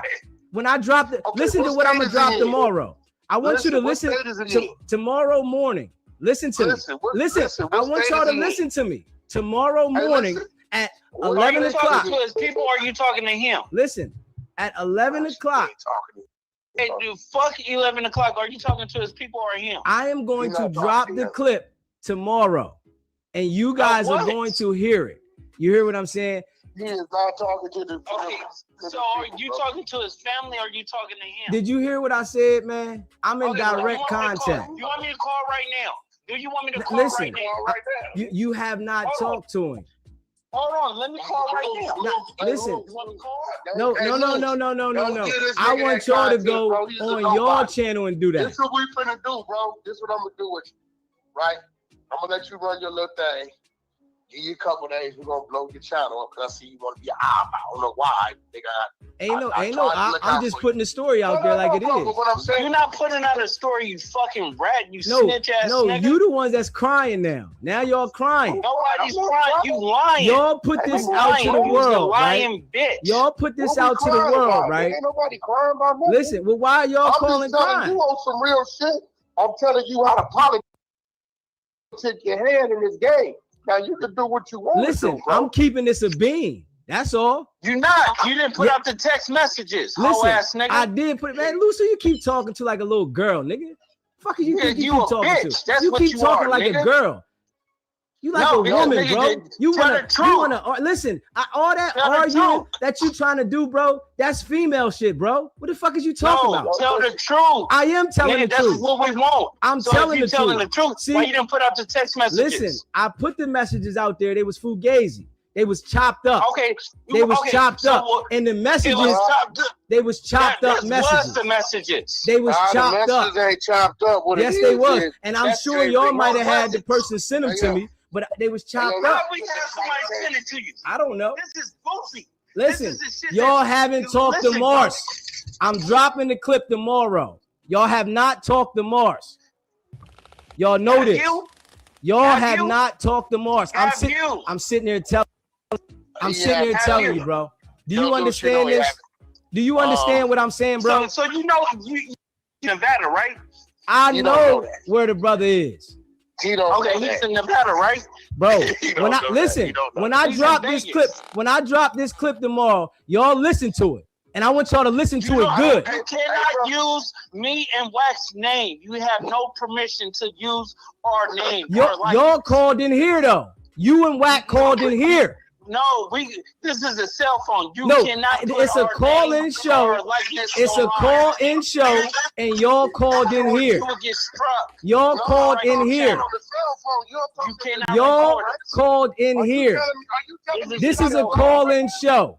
When I drop it, listen to what I'm gonna drop tomorrow. I want you to listen tomorrow morning. Listen to me. Listen. I want y'all to listen to me tomorrow morning at 11 o'clock. To his people, or are you talking to him? Listen, at 11 o'clock. Hey, dude, fuck 11 o'clock. Are you talking to his people or him? I am going to drop the clip tomorrow, and you guys are going to hear it. You hear what I'm saying? He is not talking to the. Okay, so are you talking to his family, or are you talking to him? Did you hear what I said, man? I'm in direct contact. You want me to call right now? Do you want me to call right now? You have not talked to him. Hold on, let me call right now. Listen. You want to call? No. I want y'all to go on your channel and do that. This is what we finna do, bro. This is what I'm gonna do with you. right? I'm gonna let you run your little thing. Give you a couple days, we're gonna blow your channel up because I see you want to be an op. I don't know why, nigga. I'm just putting the story out there like it is. What I'm saying, You're not putting out a story, you fucking rat, you snitch ass nigga. You the ones that's crying now. Now y'all crying. Nobody's crying. You lying. Y'all put this out to the world, right? Bitch. Y'all put this out to the world, right? Ain't nobody crying about nothing. Listen, well, why are y'all calling crying? You on some real shit. I'm telling you how to politic your hand in this game. Now you can do what you want. Listen, I'm keeping this a bean. That's all. You not. You didn't put out the text messages. Listen, ass nigga. I did put it. Man, Lucy, you keep talking to like a little girl, nigga. Fuck you think you keep talking bitch. to? That's you what keep you talking are, like nigga. a girl. You like a woman, bro. You wanna listen. All that arguing that you trying to do, bro. That's female shit, bro. What the fuck is you talking about? Tell the truth. I am telling the truth. That's what we want. I'm telling the truth. See, why you didn't put out the text messages? Listen, I put the messages out there. They was fugazi. They was chopped up. Okay. They was chopped up. And the messages, they was chopped up messages. Was the messages. They was chopped the up. ain't chopped up. Yes, they was. And I'm sure y'all might have had the person send them to me, but they was chopped up. How we have somebody send it to you? I don't know. This is goofy. Listen, y'all haven't talked to Mars. I'm dropping the clip tomorrow. Y'all have not talked to Mars. Y'all know this. Y'all have not talked to Mars. I'm sitting there telling. I'm sitting here telling you, bro. Do you understand this? Do you understand what I'm saying, bro? So you know you Nevada, right? I know where the brother is. He's in Nevada, right? Bro, when I drop this clip tomorrow, y'all listen to it. And I want y'all to listen to it good. You cannot use me and Wax's name. You have no permission to use our name. Y'all called in here though. You and Wack called in here. No, this is a cell phone. You cannot. It's a call-in show. It's a call-in show, and y'all called in here. You will get struck. Y'all called in here. Y'all called in here. This is a call-in show.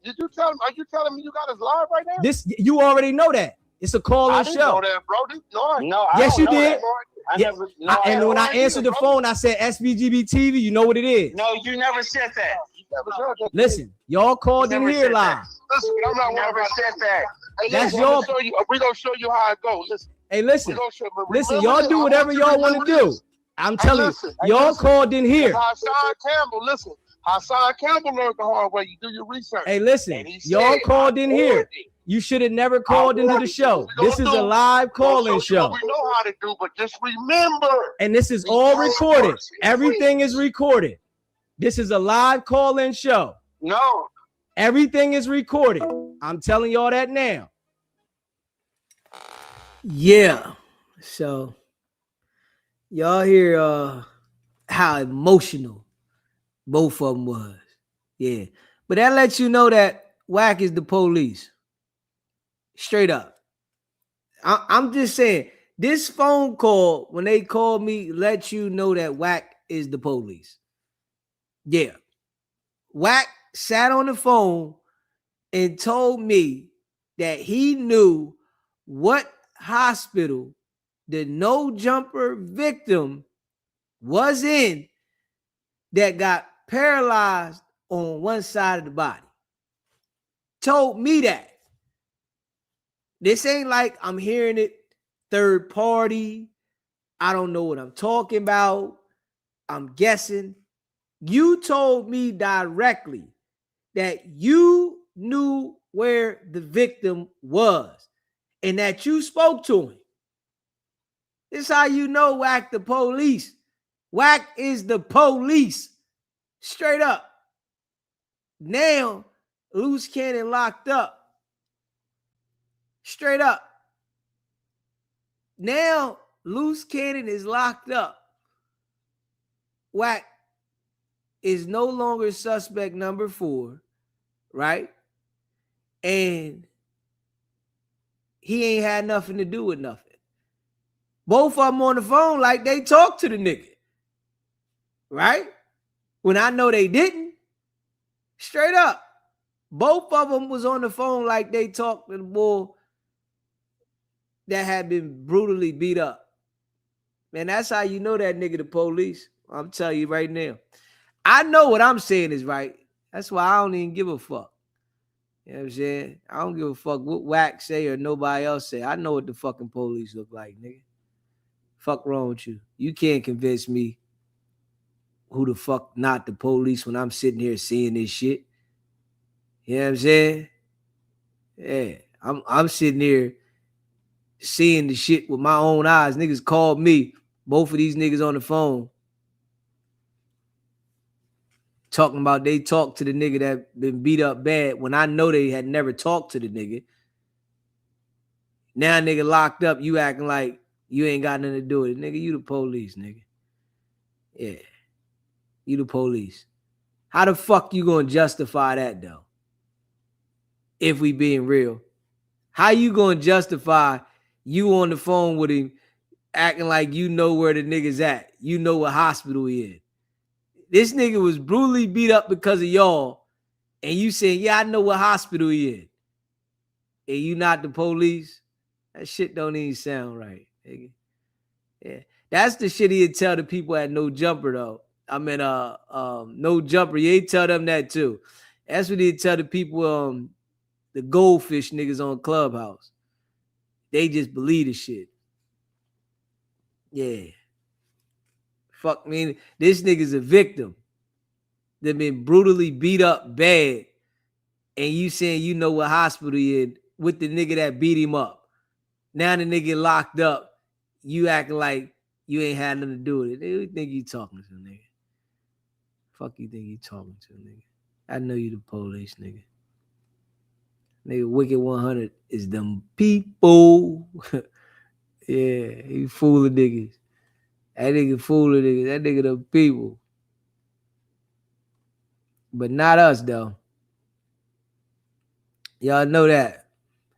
Did you tell him? Are you telling me you got us live right now? You already know that. It's a call-in show. I didn't know that, bro. No, yes, you did. And when I answered the phone, I said SBGB TV. You know what it is. No, you never said that. Listen, y'all called in here live. Listen, I'm not never said that. That's your. We're gonna show you how it goes. Listen. Hey, listen. Y'all do whatever y'all want to do. I'm telling you, y'all called in here. Hassan Campbell, listen. Hassan Campbell learned the hard way. You do your research. Hey, listen. Y'all called in here. You should have never called into the show. This is a live call-in show. We know how to do, but just remember. And this is all recorded. Everything is recorded. This is a live call-in show. No. Everything is recorded. I'm telling y'all that now. Yeah. So y'all hear how emotional both of them was. Yeah. But that lets you know that Wack is the police. Straight up. I'm just saying, this phone call, when they called me, let you know that Wack is the police. Yeah. Wack sat on the phone and told me that he knew what hospital the no jumper victim was in that got paralyzed on one side of the body. Told me that. This ain't like I'm hearing it third party. I don't know what I'm talking about. I'm guessing. You told me directly that you knew where the victim was and that you spoke to him. This is how you know Wack the police. Wack is the police. Straight up. Now, Loose Cannon locked up. Straight up. Now, Loose Cannon is locked up. Wack is no longer suspect number 4, right? And he ain't had nothing to do with nothing. Both of them on the phone like they talked to the nigga, right? When I know they didn't. Straight up. Both of them was on the phone like they talked to the boy that had been brutally beat up. Man, that's how you know that nigga the police. I'm telling you right now. I know what I'm saying is right. That's why I don't even give a fuck. You know what I'm saying? I don't give a fuck what Wack say or nobody else say. I know what the fucking police look like, nigga. Fuck wrong with you. You can't convince me who the fuck not the police when I'm sitting here seeing this shit. You know what I'm saying? Yeah. I'm sitting here seeing the shit with my own eyes. Niggas called me. Both of these niggas on the phone. Talking about they talked to the nigga that been beat up bad when I know they had never talked to the nigga. Now nigga locked up, you acting like you ain't got nothing to do with it. Nigga, you the police, nigga. Yeah. You the police. How the fuck you gonna justify that though? If we being real. How you gonna justify you on the phone with him acting like you know where the nigga's at? You know what hospital he in. This nigga was brutally beat up because of y'all. And you saying, yeah, I know what hospital he in. And you not the police? That shit don't even sound right, nigga. Yeah. That's the shit he'd tell the people at No Jumper, though. I mean, No Jumper. He'd tell them that, too. That's what he'd tell the people, the goldfish niggas on Clubhouse. They just believe the shit. Yeah. Fuck me. This nigga's a victim. They've been brutally beat up bad. And you saying you know what hospital he in with the nigga that beat him up. Now the nigga locked up. You acting like you ain't had nothing to do with it. Who you think you talking to, nigga? Fuck you think you talking to, nigga? I know you the police, nigga. Nigga, Wicked 100 is them people. Yeah, he fooling niggas. That nigga fooling niggas. That nigga the people. But not us, though. Y'all know that.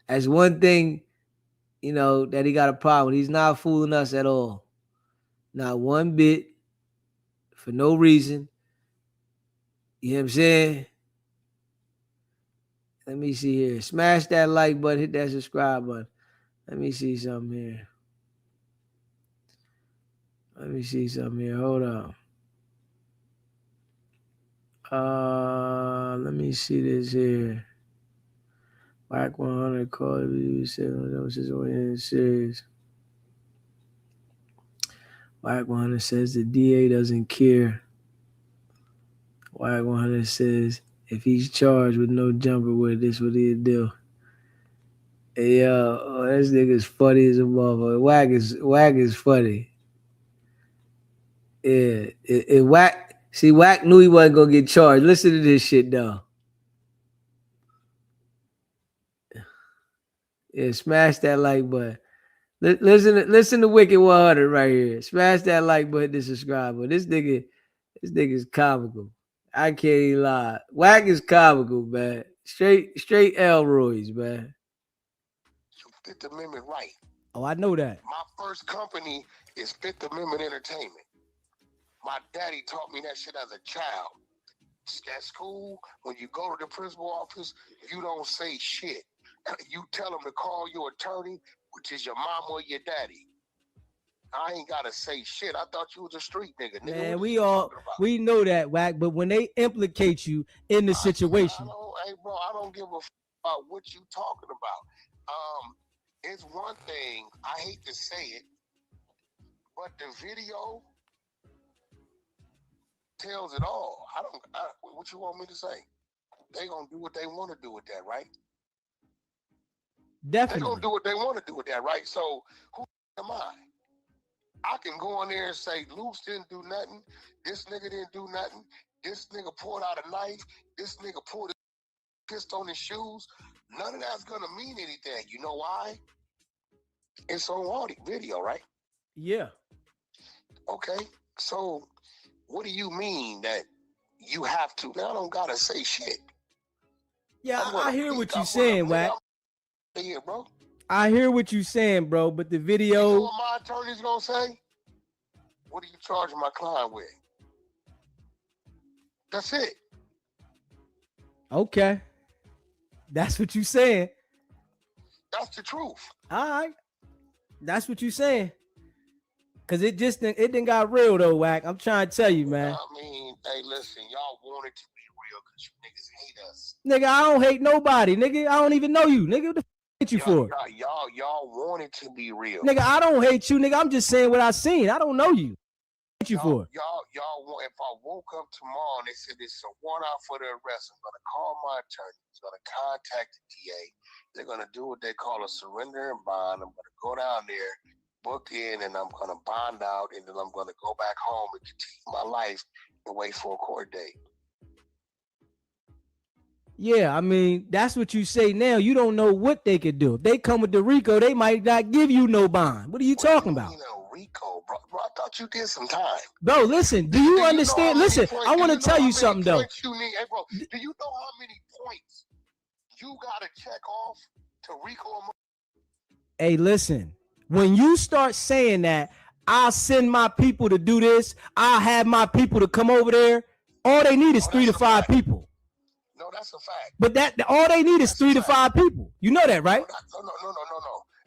That's one thing, you know, that he got a problem. He's not fooling us at all. Not one bit. For no reason. You know what I'm saying? Let me see here. Smash that like button. Hit that subscribe button. Let me see something here. Hold on. Let me see this here. Whack 100 call you says. Whack 100 says the DA doesn't care. Whack 100 says if he's charged with No Jumper with this, what he'll do. Hey, yo, this nigga's funny as a motherfucker. Whack is funny. Yeah, Whack. See, Whack knew he wasn't gonna get charged. Listen to this shit though. Yeah, smash that like button. Listen to Wicked 100 right here. Smash that like button, the subscribe button. This nigga's comical. I can't even lie. Whack is comical, man. Straight Elroy's, man. Fifth Amendment right. Oh, I know that. My first company is Fifth Amendment Entertainment. My daddy taught me that shit as a child. At school, when you go to the principal office, you don't say shit. You tell them to call your attorney, which is your mom or your daddy. I ain't gotta say shit. I thought you was a street nigga. Man, we know that, Whack. But when they implicate you in the situation, hey, bro, I don't give a fuck about what you talking about. It's one thing. I hate to say it, but the video tells it all. What you want me to say? They gonna do what they want to do with that, right? Definitely. They gonna do what they want to do with that, right? So who am I? I can go in there and say, Luce didn't do nothing. This nigga didn't do nothing. This nigga pulled out a knife. This nigga pulled a pistol on his shoes. None of that's gonna mean anything. You know why? It's on audio, video, right? Yeah. Okay. So what do you mean that you have to? Now I don't gotta say shit. Yeah, I hear what you're saying, Whack. Here, bro. I hear what you're saying, bro, but the video. You know what my attorney's gonna say? What are you charging my client with? That's it. Okay. That's what you're saying. That's the truth. All right. That's what you're saying. Cause it didn't got real though, Wack. I'm trying to tell you, man. I mean, hey, listen, y'all want it to be real because you niggas hate us. Nigga, I don't hate nobody, nigga. I don't even know you, nigga. What the hate you for? Y'all want it to be real. Nigga, I don't hate you, nigga. I'm just saying what I seen. I don't know you. What you for? Y'all want, if I woke up tomorrow and they said it's a warrant out for the arrest, I'm gonna call my attorney. I'm gonna contact the DA. They're gonna do what they call a surrender and bond. I'm gonna go down there, book in, and I'm gonna bond out, and then I'm gonna go back home and continue my life and wait for a court date. Yeah, I mean, that's what you say now. You don't know what they could do. If they come with the RICO, they might not give you no bond. What are you talking about? You know, RICO, bro, I thought you did some time. Bro, listen, do you understand? Listen, I want to tell you something, though. Hey, bro, do you know how many points you got to check off to RICO? Hey, listen, when you start saying that, I'll send my people to do this, I'll have my people to come over there, all they need is 3 to 5 people. No, that's a fact. But all they need is 3 to 5 people. You know that, right? No.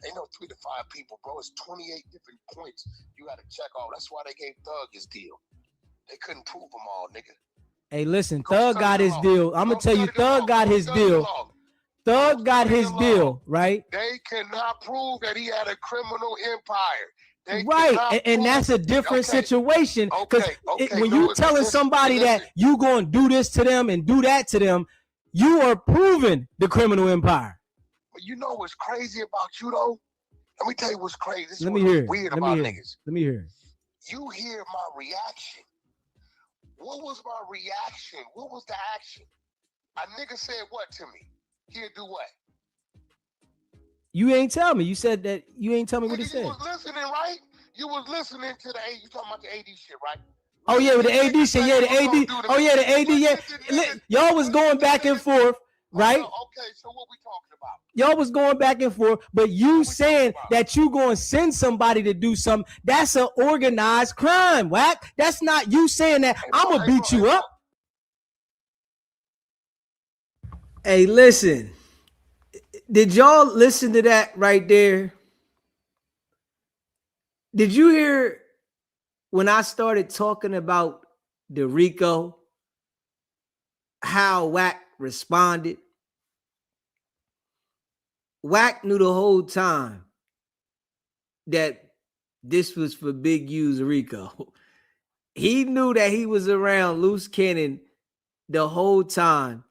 Ain't no 3 to 5 people, bro. It's 28 different points you got to check off. That's why they gave Thug his deal. They couldn't prove them all, nigga. Hey, listen, Thug got his deal. I'm going to tell you, Thug got his deal. Thug got his deal, right? They cannot prove that he had a criminal empire. Right, and that's a different situation. Because when you telling somebody that you going to do this to them and do that to them, you are proving the criminal empire. But you know what's crazy about you, though? Let me tell you what's crazy. This Let me hear it. Weird about niggas. Let me hear it. You hear my reaction. What was my reaction? What was the action? A nigga said what to me? He'll do what? You ain't tell me. You said that you ain't tell me what he said. You was listening, right? You was listening to the you talking about the AD shit, right? Oh yeah, with the AD shit. Yeah, the AD. Oh yeah, the AD. Yeah, y'all was going back and forth, right? Okay, so what we talking about? Y'all was going back and forth, but you saying that you going to send somebody to do something, that's an organized crime, Wack. That's not you saying that I'm going to beat you up. Hey, listen. Did y'all listen to that right there? Did you hear when I started talking about the RICO, how Wack responded? Wack knew the whole time that this was for Big U's RICO. He knew that he was around Loose Cannon the whole time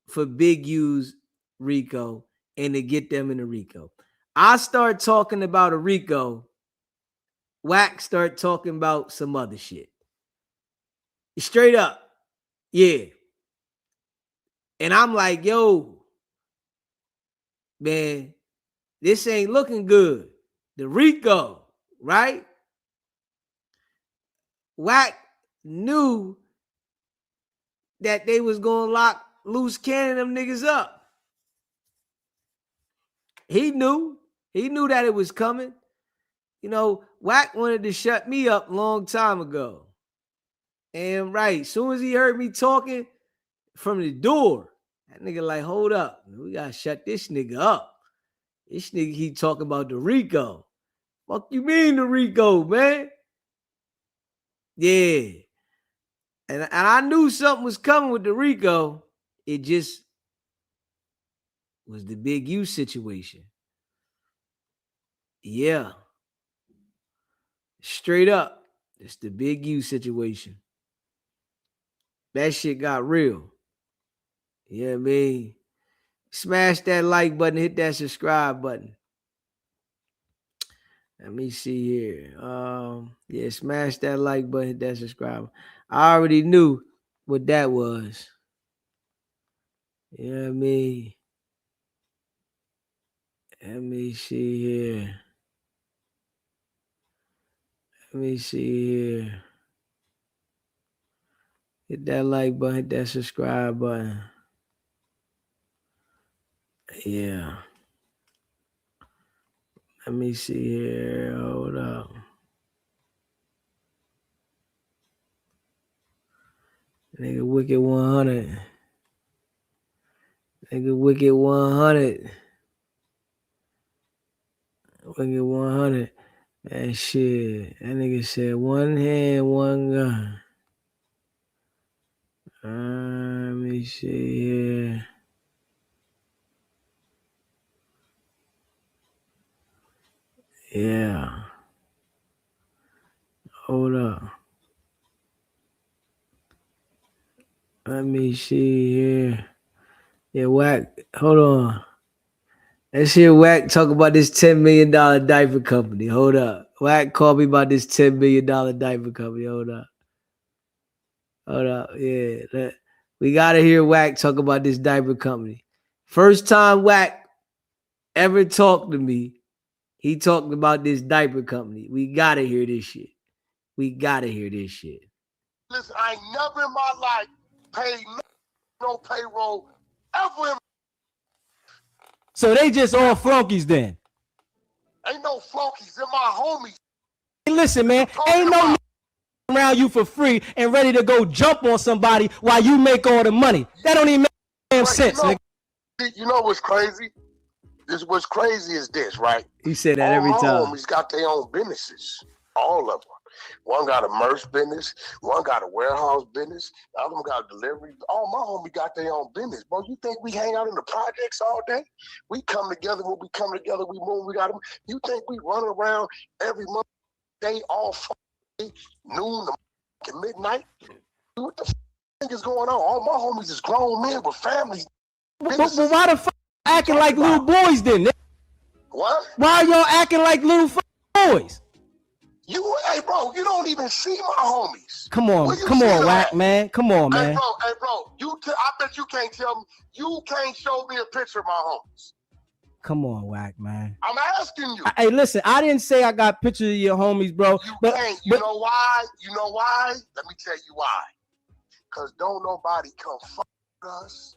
for Big U's RICO and to get them in the RICO. I start talking about a RICO. Wack start talking about some other shit. Straight up. Yeah. And I'm like, yo, man, this ain't looking good. The RICO, right? Wack knew that they was going to lock Loose Cannon them niggas up. He knew that it was coming. You know, Wack wanted to shut me up a long time ago. And right, as soon as he heard me talking from the door, that nigga like, hold up. We got to shut this nigga up. This nigga keep talking about the RICO. Fuck you mean the RICO, man? Yeah. And I knew something was coming with the RICO. It just was the Big U situation. Yeah. Straight up. It's the Big U situation. That shit got real. Yeah, I mean, smash that like button, hit that subscribe button. Let me see here. Yeah, smash that like button, hit that subscribe. I already knew what that was. You know what I mean? Let me see here. Let me see here. Hit that like button, hit that subscribe button. Yeah. Let me see here. Hold up. Nigga Wicked 100. Nigga Wicked 100. Wicked 100. That shit. That nigga said one hand, one gun. Let me see here. Yeah. Hold up. Let me see here. Yeah, Whack. Hold on. That shit Whack talk about this $10 million diaper company. Hold up. Whack called me about this $10 million diaper company. Hold up. Hold up. Yeah. We gotta hear Whack talk about this diaper company. First time Whack ever talked to me, he talked about this diaper company. We gotta hear this shit. We gotta hear this shit. Listen, I ain't never in my life paid no payroll ever in. So they just all flunkies then. Ain't no flunkies. They're my homies. Hey, listen, man, ain't no around you for free and ready to go jump on somebody while you make all the money. That don't even make damn sense. You know what's crazy? What's crazy is this, right? He said that every time. All my homies got their own businesses. All of them. One got a merch business. One got a warehouse business. The other one got a delivery. All my homies got their own business. Bro, you think we hang out in the projects all day? We come together. When we come together, we move. We got them. You think we run around every month, day, all day, noon to midnight? What the f is going on? All my homies is grown men with families. But why the fuck acting like little boys then? What? Why are y'all acting like little boys? Hey, bro, you don't even see my homies. Come on, Whack, man. Come on, man. Hey, bro, I bet you can't tell me. You can't show me a picture of my homies. Come on, Whack, man. I'm asking you. Hey, listen, I didn't say I got pictures of your homies, bro. You can't. You know why? You know why? Let me tell you why. Because don't nobody come fuck us.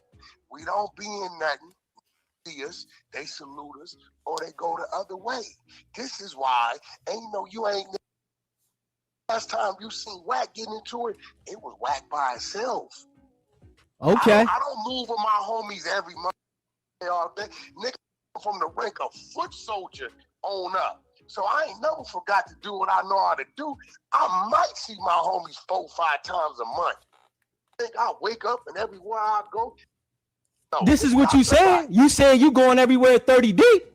We don't be in nothing. See us, they salute us, or they go the other way. This is why you ain't. Last time you seen Whack getting into it, it was Whack by itself. Okay. I don't move with my homies every month all day. Nigga from the rank of foot soldier on up. So I ain't never forgot to do what I know how to do. I might see my homies 4-5 times a month. I think I wake up and everywhere I go. No, this is what you said? You said you going everywhere 30 deep?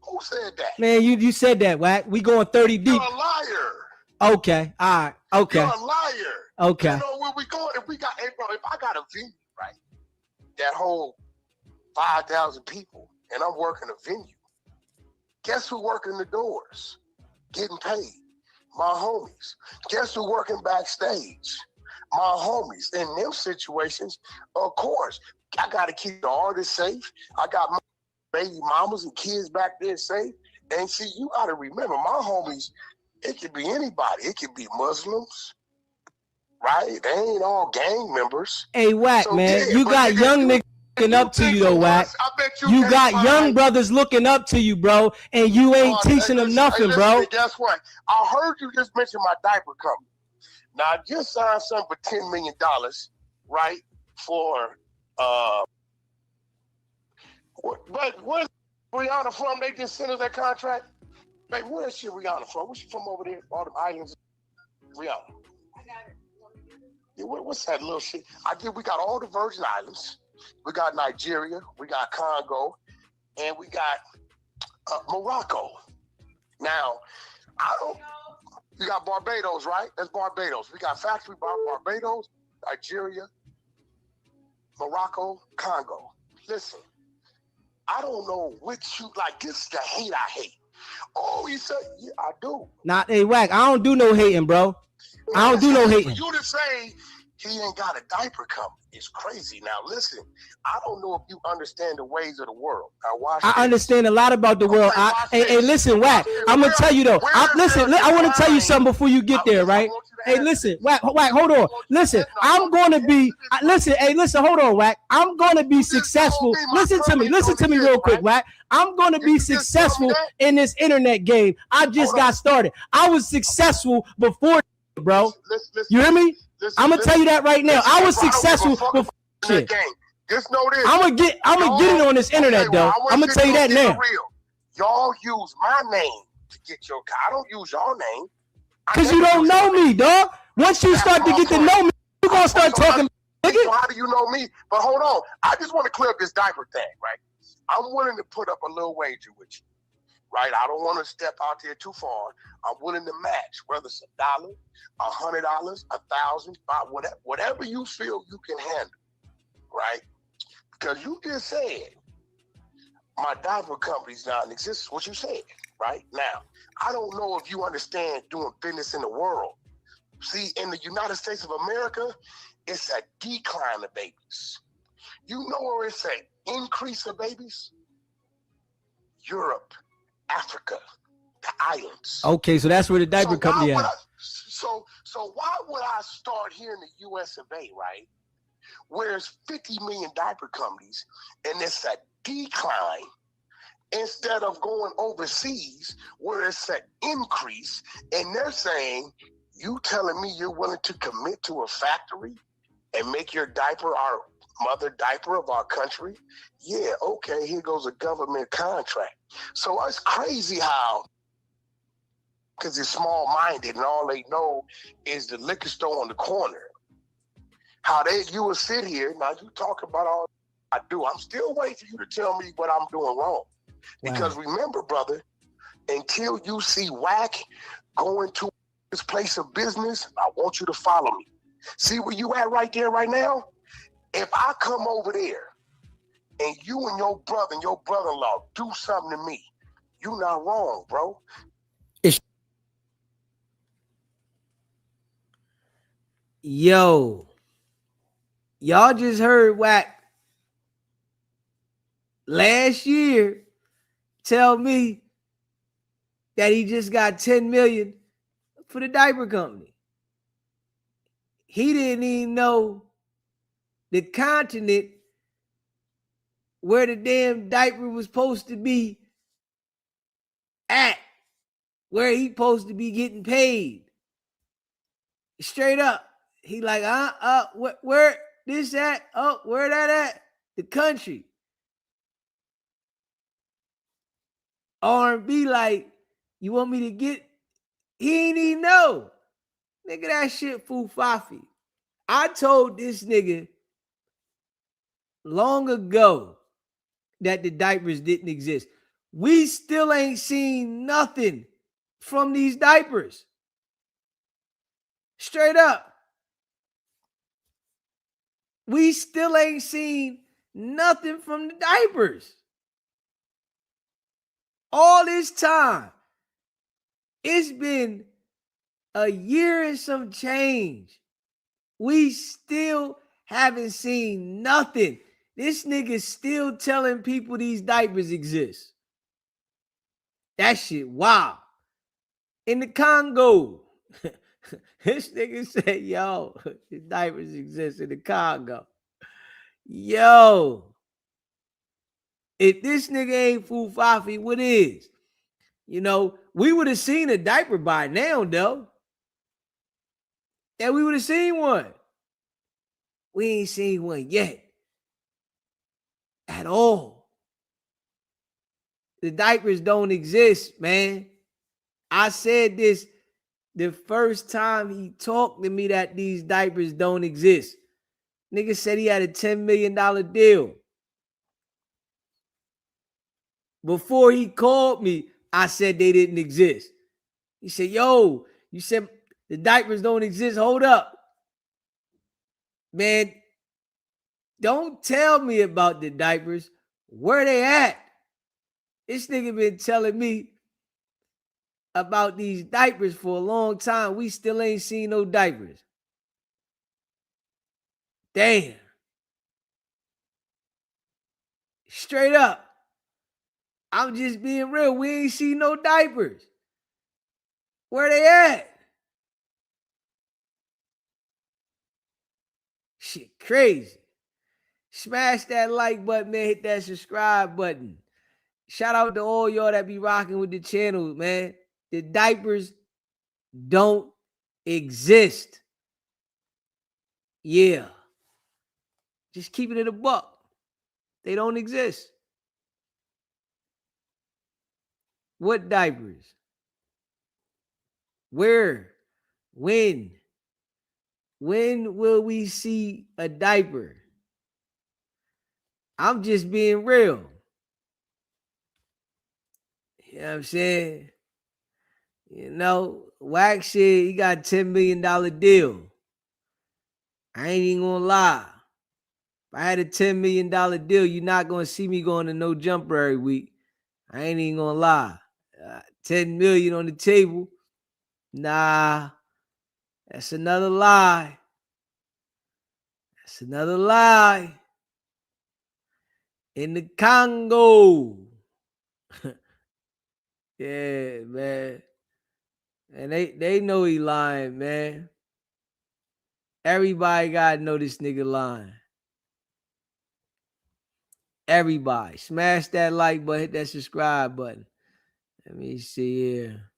Who said that? Man, you said that, Whack. We going 30 deep. You're a liar. Okay, all right, okay. You're a liar. Okay. You know where we going? If I got a venue, right, that whole 5,000 people, and I'm working a venue, guess who working the doors, getting paid? My homies. Guess who working backstage? My homies. In them situations, of course, I got to keep the artists safe. I got my baby mamas and kids back there safe. And see, you got to remember, my homies, it could be anybody. It could be Muslims, right? They ain't all gang members. Hey, Whack, so, man, you got young niggas looking up to you, though, Whack. You got young brothers looking up to you, bro, and you ain't teaching them nothing, bro. Guess what? I heard you just mention my diaper company. Now, I just signed something for $10 million, right, for... But where's Rihanna from? They just sent us that contract. Baby, where's she Rihanna from? Where's she from over there? All them islands. Rihanna. I got it. Yeah, what's that little shit? We got all the Virgin Islands. We got Nigeria. We got Congo. And we got Morocco. Now, you got Barbados, right? That's Barbados. We got factory Barbados, Nigeria, Morocco, Congo. Listen, I don't know which you like. This is the hate I hate. Oh, he said, yeah, I do. Nah, hey, Whack, I don't do no hating, bro. I don't do no hating. For you to say he ain't got a diaper company, it's crazy. Now, listen, I don't know if you understand the ways of the world. I understand a lot about the world. Hey, listen, Whack, I'm going to tell you, though. I want to tell you something before you get there, right? Hey, listen, Whack, hold on. Listen, I'm going to be, hold on, Whack. I'm going to be successful. Listen to me real quick, Whack. I'm going to be successful in this internet game. I just got started. I was successful before, bro. You hear me? I'm gonna tell you that right now. I was successful before shit. Just know this. I'm gonna get it on this internet, though. I'm gonna tell you that now. Y'all use my name to get your. I don't use your name. Cause you don't know me, dog. Once you start to get to know me, you gonna start talking. So how do you know me? But hold on, I just want to clear up this diaper thing, right? I'm willing to put up a little wager with you, right? I don't want to step out there too far. I'm willing to match, whether it's $1, $100, $1,000, whatever you feel you can handle, right? Because you just said my diaper company's not in existence. What you said, right? Now, I don't know if you understand doing business in the world. See, in the United States of America, it's a decline of babies. You know where it's an increase of babies? Europe, Africa, the islands. Okay, so that's where the diaper company at. So why would I start here in the US of A, right? Where it's 50 million diaper companies and it's a decline instead of going overseas where it's an increase, and they're saying, you telling me you're willing to commit to a factory and make your diaper our mother diaper of our country? Yeah, okay, here goes a government contract. So it's crazy how, because they're small-minded and all they know is the liquor store on the corner. How you will sit here, now you talk about all I do. I'm still waiting for you to tell me what I'm doing wrong. Wow. Because remember, brother, until you see whack going to this place of business, I want you to follow me. See where you at right there right now? If I come over there and you and your brother and your brother-in-law do something to me, you not wrong, bro. Yo, y'all just heard Wack last year tell me that he just got 10 million for the diaper company. He didn't even know the continent where the damn diaper was supposed to be at, where he supposed to be getting paid. Straight up. He like, where this at? Oh, where that at? The country. R&B like, you want me to get, he ain't even know. Nigga, that shit foo-fafi. I told this nigga long ago that the diapers didn't exist. We still ain't seen nothing from these diapers. Straight up. We still ain't seen nothing from the diapers. All this time, it's been a year and some change. We still haven't seen nothing. This nigga's still telling people these diapers exist. That shit wow. In the Congo, this nigga said, yo, the diapers exist in the Congo. Yo, if this nigga ain't foo-fafi, what is? You know, we would have seen a diaper by now, though. Yeah, we would have seen one. We ain't seen one yet. At all. The diapers don't exist, man. I said this the first time he talked to me that these diapers don't exist. Nigga said he had a $10 million deal. Before he called me, I said they didn't exist. He said, yo, you said the diapers don't exist. Hold up. Man, don't tell me about the diapers. Where they at? This nigga been telling me about these diapers for a long time. We still ain't seen no diapers. Damn. Straight up. I'm just being real. We ain't seen no diapers. Where they at? Shit crazy. Smash that like button, man. Hit that subscribe button. Shout out to all y'all that be rocking with the channel, man. The diapers don't exist. Yeah. Just keeping it a buck. They don't exist. What diapers? Where? When? When will we see a diaper? I'm just being real. You know what I'm saying? You know, Wax said he got a $10 million deal. I ain't even gonna lie. If I had a $10 million deal, you're not gonna see me going to no jumper every week. I ain't even gonna lie. 10 million on the table. Nah, that's another lie. That's another lie. In the Congo. Yeah, man. And they know he lying, man. Everybody gotta know this nigga lying. Everybody. Smash that like button, hit that subscribe button. Let me see here.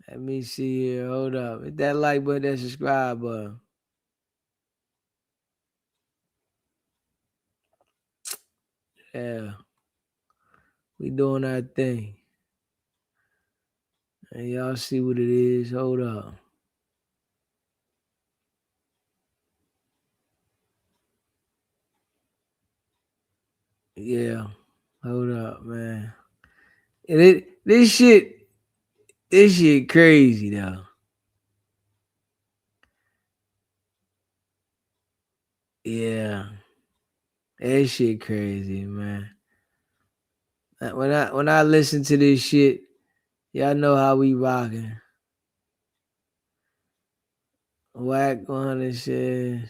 Let me see here. Hold up. Hit that like button, that subscribe button. Yeah. We doing our thing. And y'all see what it is. Hold up. Yeah. Hold up, man. And this shit crazy though. Yeah. That shit crazy, man. When I listen to this shit, y'all know how we rocking. Whack 100 says,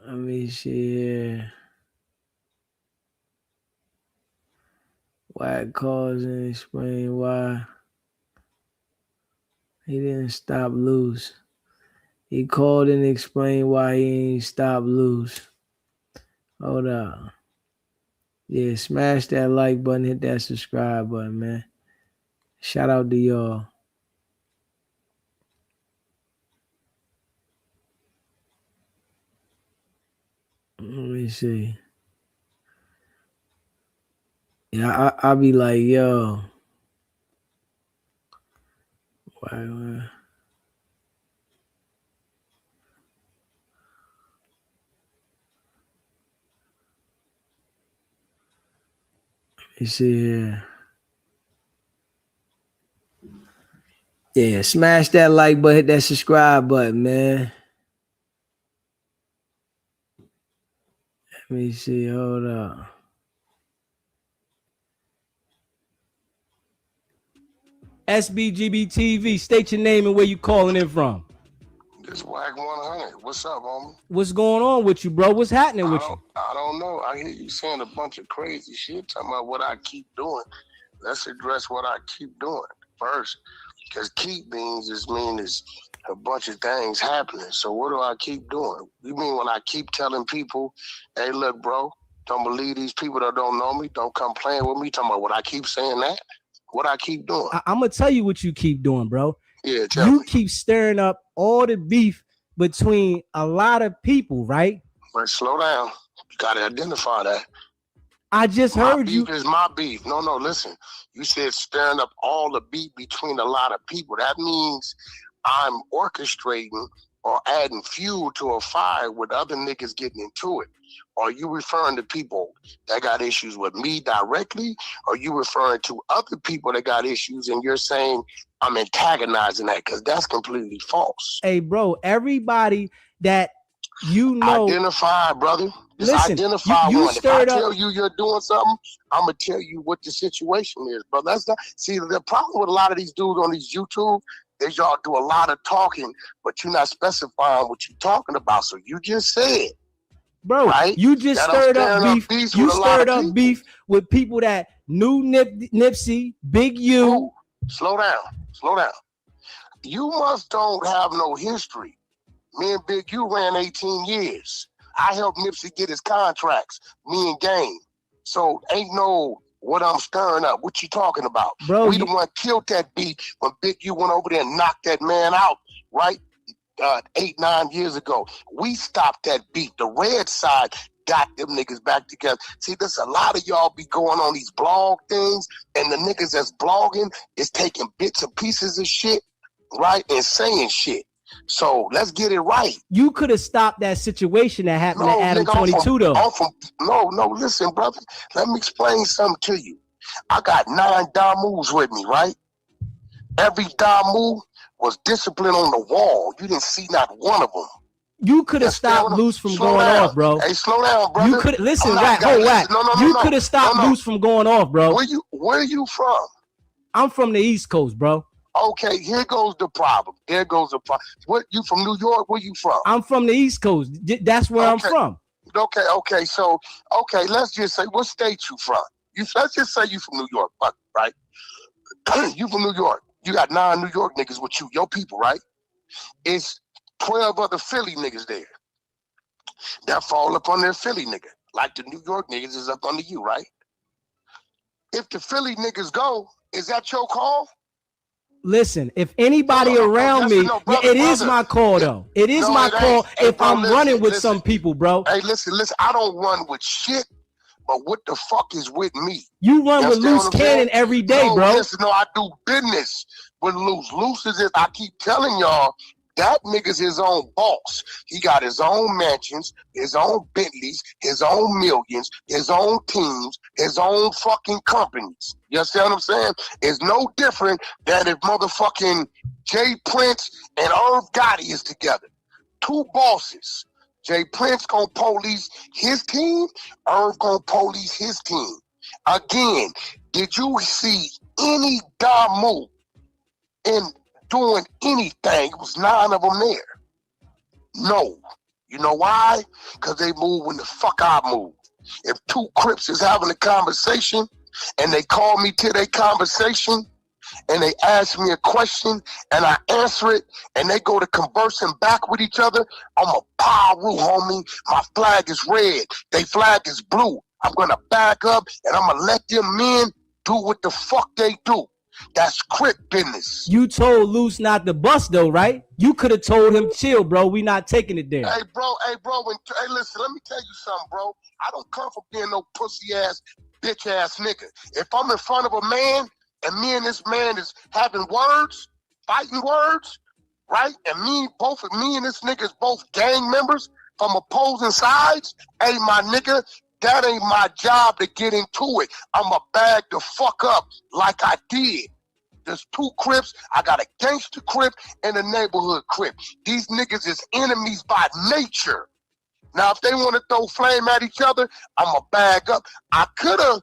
let me see here. Whack calls and explain why he didn't stop loose. He called and explained why he ain't stopped loose. Hold up. Yeah, smash that like button, hit that subscribe button, man. Shout out to y'all. Let me see. Yeah, I'll be like, yo. Why? Let me see here. Yeah, smash that like button, hit that subscribe button, man. Let me see. Hold up. SBGB TV, state your name and where you calling in from. This Wag 100. What's up, homie? What's going on with you, bro? What's happening with you? I don't know. I hear you saying a bunch of crazy shit, talking about what I keep doing. Let's address what I keep doing first. Because keep means a bunch of things happening. So what do I keep doing? You mean when I keep telling people, hey, look, bro, don't believe these people that don't know me, don't come playing with me, talking about what I keep saying that? What I keep doing? I'm going to tell you what you keep doing, bro. Yeah, tell me. You keep stirring up all the beef between a lot of people, right? But slow down. You got to identify that. I just heard you. My beef is my beef. No, listen. You said stirring up all the beef between a lot of people. That means I'm orchestrating or adding fuel to a fire with other niggas getting into it. Are you referring to people that got issues with me directly? Or are you referring to other people that got issues and you're saying I'm antagonizing that? Because that's completely false. Hey, bro, everybody that you know. Identify, brother. Just listen, identify you one. If I tell up, you you're doing something, I'm going to tell you what the situation is, bro. That's not. See, the problem with a lot of these dudes on these YouTube is y'all do a lot of talking, but you're not specifying what you're talking about. So you just said. Bro, right? You just stirred up beef. You stirred up beef with people that knew Nipsey, Big U. Oh, slow down. You must don't have no history. Me and Big U ran 18 years. I helped Nipsey get his contracts, me and Game. So ain't no what I'm stirring up. What you talking about? Bro, we the one killed that beat when Big U went over there and knocked that man out, right? 8-9 years ago. We stopped that beat. The red side got them niggas back together. See, there's a lot of y'all be going on these blog things, and the niggas that's blogging is taking bits and pieces of shit, right, and saying shit. So let's get it right. You could have stopped that situation that happened to Adam 22, though. No, listen, brother. Let me explain something to you. I got 9 Damus with me, right? Every Damu was disciplined on the wall. You didn't see not one of them. You could have stopped Loose from going off, bro. Hey, slow down, brother. You could listen, Wack. You could have stopped Loose from going off, bro. Where you from? I'm from the East Coast, bro. Okay, here goes the problem. There goes the problem. What, you from New York? Where you from? I'm from the East Coast. That's where I'm from. Okay. So, let's just say, what state you from? Let's just say you from New York, right? You from New York. You got 9 New York niggas with you, your people, right? It's 12 other Philly niggas there that fall up on their Philly nigga. Like the New York niggas is up under you, right? If the Philly niggas go, is that your call? Listen, if anybody around me, it is my call, though. It is my call if I'm running with some people, bro. Hey, listen, I don't run with shit, but what the fuck is with me? You run with Loose Cannon every day, bro. Listen, I do business with Loose. Loose is, I keep telling y'all, that nigga's his own boss. He got his own mansions, his own Bentleys, his own millions, his own teams, his own fucking companies. You understand what I'm saying? It's no different than if motherfucking Jay Prince and Irv Gotti is together. 2 bosses. Jay Prince gonna police his team, Irv gonna police his team. Again, did you see any Damu in doing anything? It was 9 of them there. No. You know why? Because they move when the fuck I move. If 2 Crips is having a conversation and they call me to their conversation and they ask me a question and I answer it and they go to conversing back with each other, I'm a Paru, homie. My flag is red. They flag is blue. I'm going to back up and I'm going to let them men do what the fuck they do. That's Crip business. You told Loose not to bust, though, right? You could have told him, chill, bro. We not taking it there. Hey, bro. Hey, listen, let me tell you something, bro. I don't come from being no pussy-ass, bitch-ass nigga. If I'm in front of a man and me and this man is having words, fighting words, right? And both of me and this nigga is both gang members from opposing sides. Hey, my nigga, that ain't my job to get into it. I'ma bag the fuck up like I did. There's 2 Crips. I got a gangster Crip and a neighborhood Crip. These niggas is enemies by nature. Now, if they want to throw flame at each other, I'ma bag up. I could have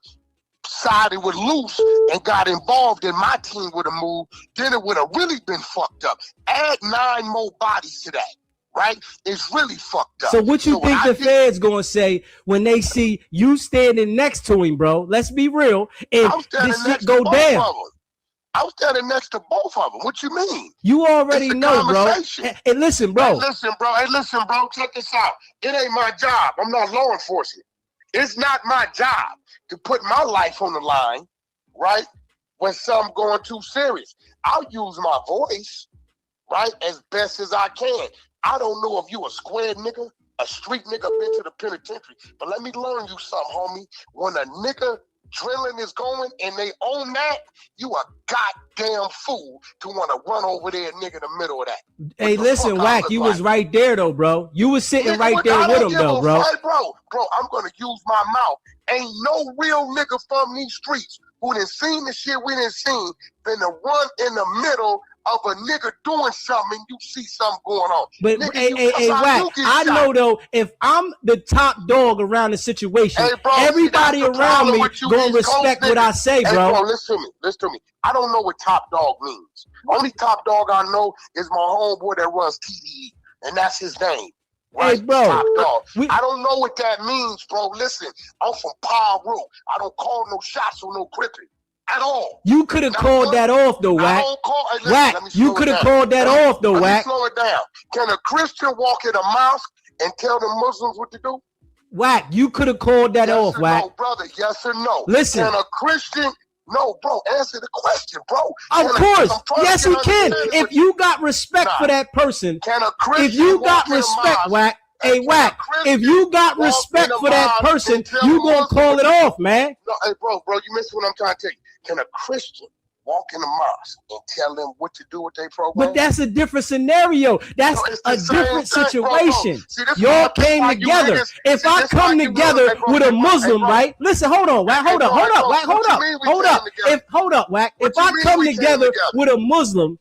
sided with Loose and got involved and my team would have moved. Then it would have really been fucked up. Add 9 more bodies to that. Right? It's really fucked up. So what you think the feds gonna say when they see you standing next to him, bro? Let's be real. And this shit go down. I was standing next to both of them. What you mean? You already know, bro. Hey, listen, bro. Hey, listen, bro. Check this out. It ain't my job. I'm not law enforcement. It's not my job to put my life on the line, right? When something going too serious. I'll use my voice, right, as best as I can. I don't know if you a square nigga, a street nigga been to the penitentiary, but let me learn you something, homie. When a nigga drilling is going and they own that, you a goddamn fool to want to run over there, nigga, in the middle of that. Hey, listen, Wack, you was right there, though, bro. You was sitting right there with him, though, bro. Hey, bro, I'm going to use my mouth. Ain't no real nigga from these streets who done seen the shit we done seen finna run in the middle of a nigga doing something and you see something going on. But nigga, hey, Wack, I know though, if I'm the top dog around the situation, hey, bro, everybody around me gonna respect what I say, bro. Hey, bro, listen to me. I don't know what top dog means. Only top dog I know is my homeboy that runs TDE, and that's his name. Right? Hey, bro. Top dog. I don't know what that means, bro. Listen, I'm from Paru. I don't call no shots or no cripping. At all. You could have called that off, though, Wack. Wack, you could have called that off, though, Wack. Let me slow it down. Can a Christian walk in a mosque and tell the Muslims what to do? Wack, you could have called that off, Wack. No, brother, yes or no? Listen. Can a Christian... No, bro, answer the question, bro. Of course. Yes, he can. If you got respect for that person, can a Christian if you got respect, Wack, Hey, Wack, if you got respect for that person, you gonna call it off, man. No, hey, bro, you missed what I'm trying to tell you. Can a Christian walk in the mosque and tell them what to do with their program? But that's a different scenario. That's a different situation. Y'all came together. If I come together with a Muslim, right? Listen, hold on, Wack. Hold up, Wack. Hold up, Wack. If I come together with a Muslim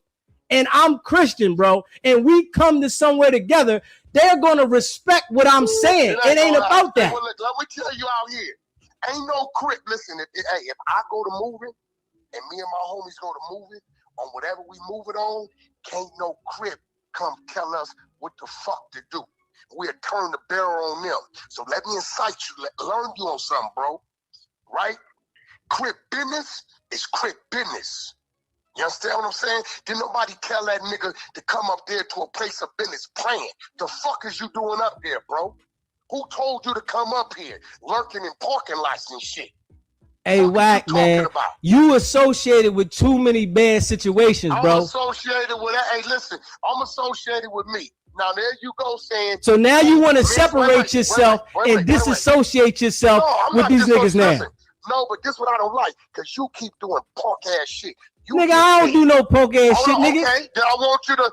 and I'm Christian, bro, and we come to somewhere together, they're gonna respect what I'm saying. It ain't about that. Well, let me tell you out here, ain't no crip. Listen, if I go to moving and me and my homies go to moving on whatever we move it on, can't no crip come tell us what the fuck to do. We'll turn the barrel on them. So let me incite you, learn you on something, bro. Right? Crip business is crip business. You understand what I'm saying? Did nobody tell that nigga to come up there to a place of business praying? The fuck is you doing up there, bro? Who told you to come up here? Lurking in parking lots and shit. Hey, Wack, man, you associated with too many bad situations, bro. I'm associated with that. Hey, listen, I'm associated with me. Now, there you go saying. So now you want to separate yourself and disassociate yourself with these niggas now. No, but this is what I don't like, because you keep doing punk ass shit. Nigga, I don't do no punk ass shit, nigga. Okay, then I want you to.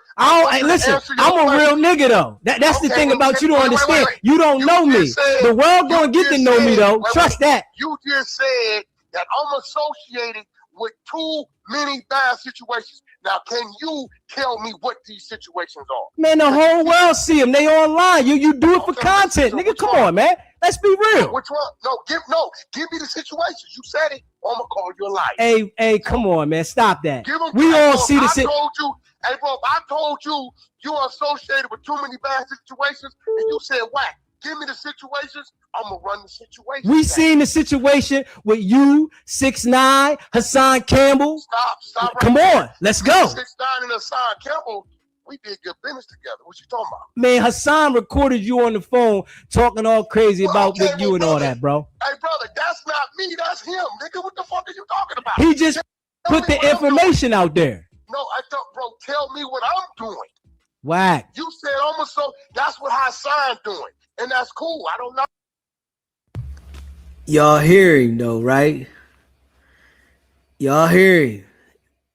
Hey, listen, I'm a real nigga though. That's the thing about you don't understand. You don't know me. The world gonna get to know me though. Trust that. You just said that I'm associated with too many bad situations. Now, can you tell me what these situations are? Man, the whole world see them. They online. You do it for content, nigga. Come on, man. Let's be real. Which one? Give me the situations. You said it. I'm gonna call you a liar. Hey, come on, man. Stop that. We all see the shit. Hey, bro, if I told you you are associated with too many bad situations, and you said, Wack, give me the situations, I'm gonna run the situation. We seen the situation with you, 6ix9ine, Hassan Campbell. Stop. Come on, let's go. 6ix9ine and Hassan Campbell, we did good business together. What you talking about? Man, Hassan recorded you on the phone talking all crazy about you and all that, bro. Hey, brother, that's not me. That's him. Nigga, what the fuck are you talking about? He just put the information out there. No, I don't, bro. Tell me what I'm doing. Wack. You said almost so. That's what Hassan doing, and that's cool. I don't know. Y'all hear him though, right? Y'all hear him.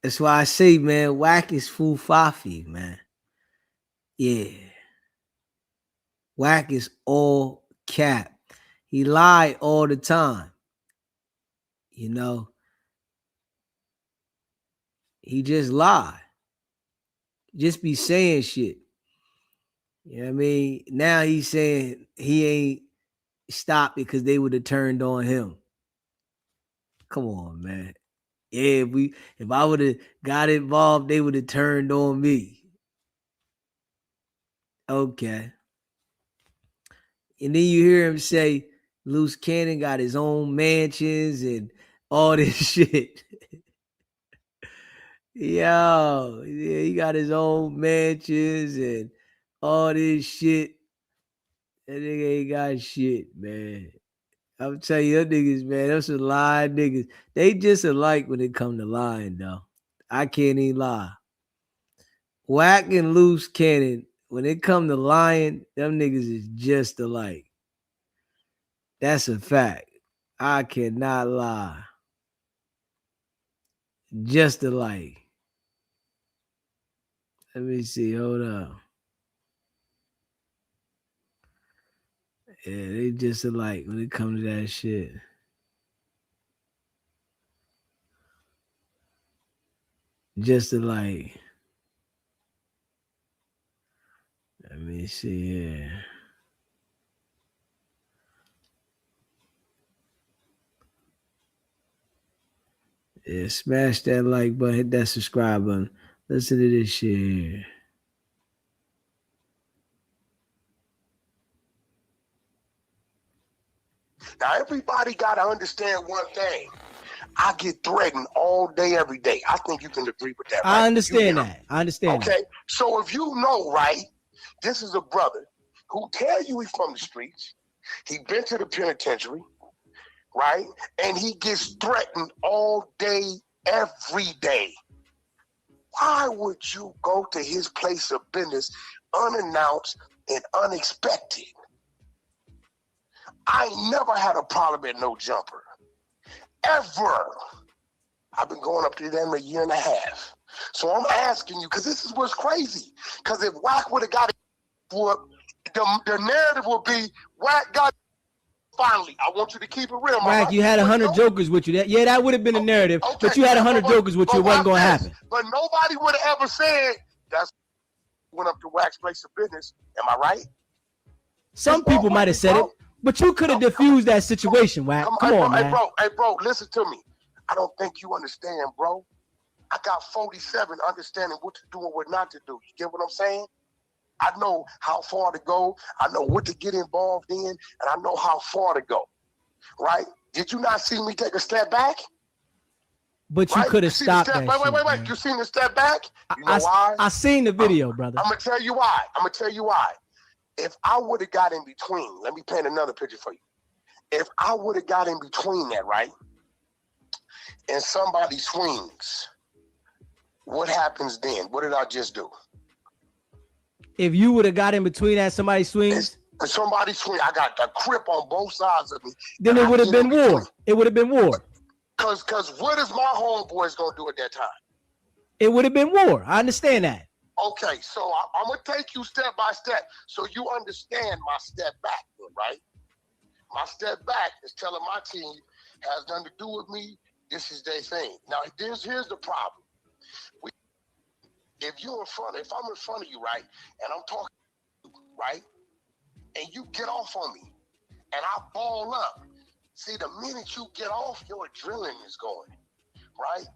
That's why I say, man, Wack is full fafi, man. Yeah. Wack is all cap. He lie all the time. You know? He just lie. Just be saying shit. You know what I mean? Now he's saying he ain't stopped because they would have turned on him. Come on, man. Yeah, if I would have got involved, they would have turned on me. Okay. And then you hear him say Loose Cannon got his own mansions and all this shit. Yo, yeah, he got his own mansions and all this shit. That nigga ain't got shit, man. I'm telling you, them niggas, man, them some lying niggas. They just alike when it come to lying, though. I can't even lie. Wack and Loose Cannon, when it come to lying, them niggas is just alike. That's a fact. I cannot lie. Just alike. Let me see. Hold up. Yeah, they just alike when it comes to that shit. Just alike. Let me see here. Yeah, smash that like button, hit that subscribe button. Listen to this shit here. Now, everybody got to understand one thing. I get threatened all day, every day. I think you can agree with that, right? I understand that. I understand that. So if you know, right, this is a brother who tell you he's from the streets. He been to the penitentiary, right? And he gets threatened all day, every day. Why would you go to his place of business unannounced and unexpected. I ain't never had a problem at no jumper. Ever. I've been going up to them a year and a half. So I'm asking you, because this is what's crazy. Because if Wack would have got it, the narrative would be, Wack got it finally. I want you to keep it real. Wack, you had 100 jokers with you. That would have been the narrative, okay, but you had 100 jokers with you. It wasn't going to happen. But nobody would have ever said, that's went up to Wack's place of business. Am I right? Some people might have said it, but you could have diffused that situation, Wack. Come on, man. Hey, bro, listen to me. I don't think you understand, bro. I got 47 understanding what to do and what not to do. You get what I'm saying? I know how far to go. I know what to get involved in, and I know how far to go. Right? Did you not see me take a step back? But you could have stopped that. Wait. You seen the step back? You know why? I seen the video, brother. I'm gonna tell you why. If I would have got in between, let me paint another picture for you. If I would have got in between that, right? And somebody swings, what happens then? What did I just do? If you would have got in between that, somebody swings. If somebody swing, I got the grip on both sides of me. Then it would have been war. It would have been war. Cause what is my homeboys gonna do at that time? It would have been war. I understand that. Okay, so I'm gonna take you step by step so you understand my step back, right? My step back is telling my team has nothing to do with me. This is their thing. Now, here's the problem. If I'm in front of you, right, and I'm talking, right, and you get off on me, and I ball up, see, the minute you get off, your adrenaline is going, right?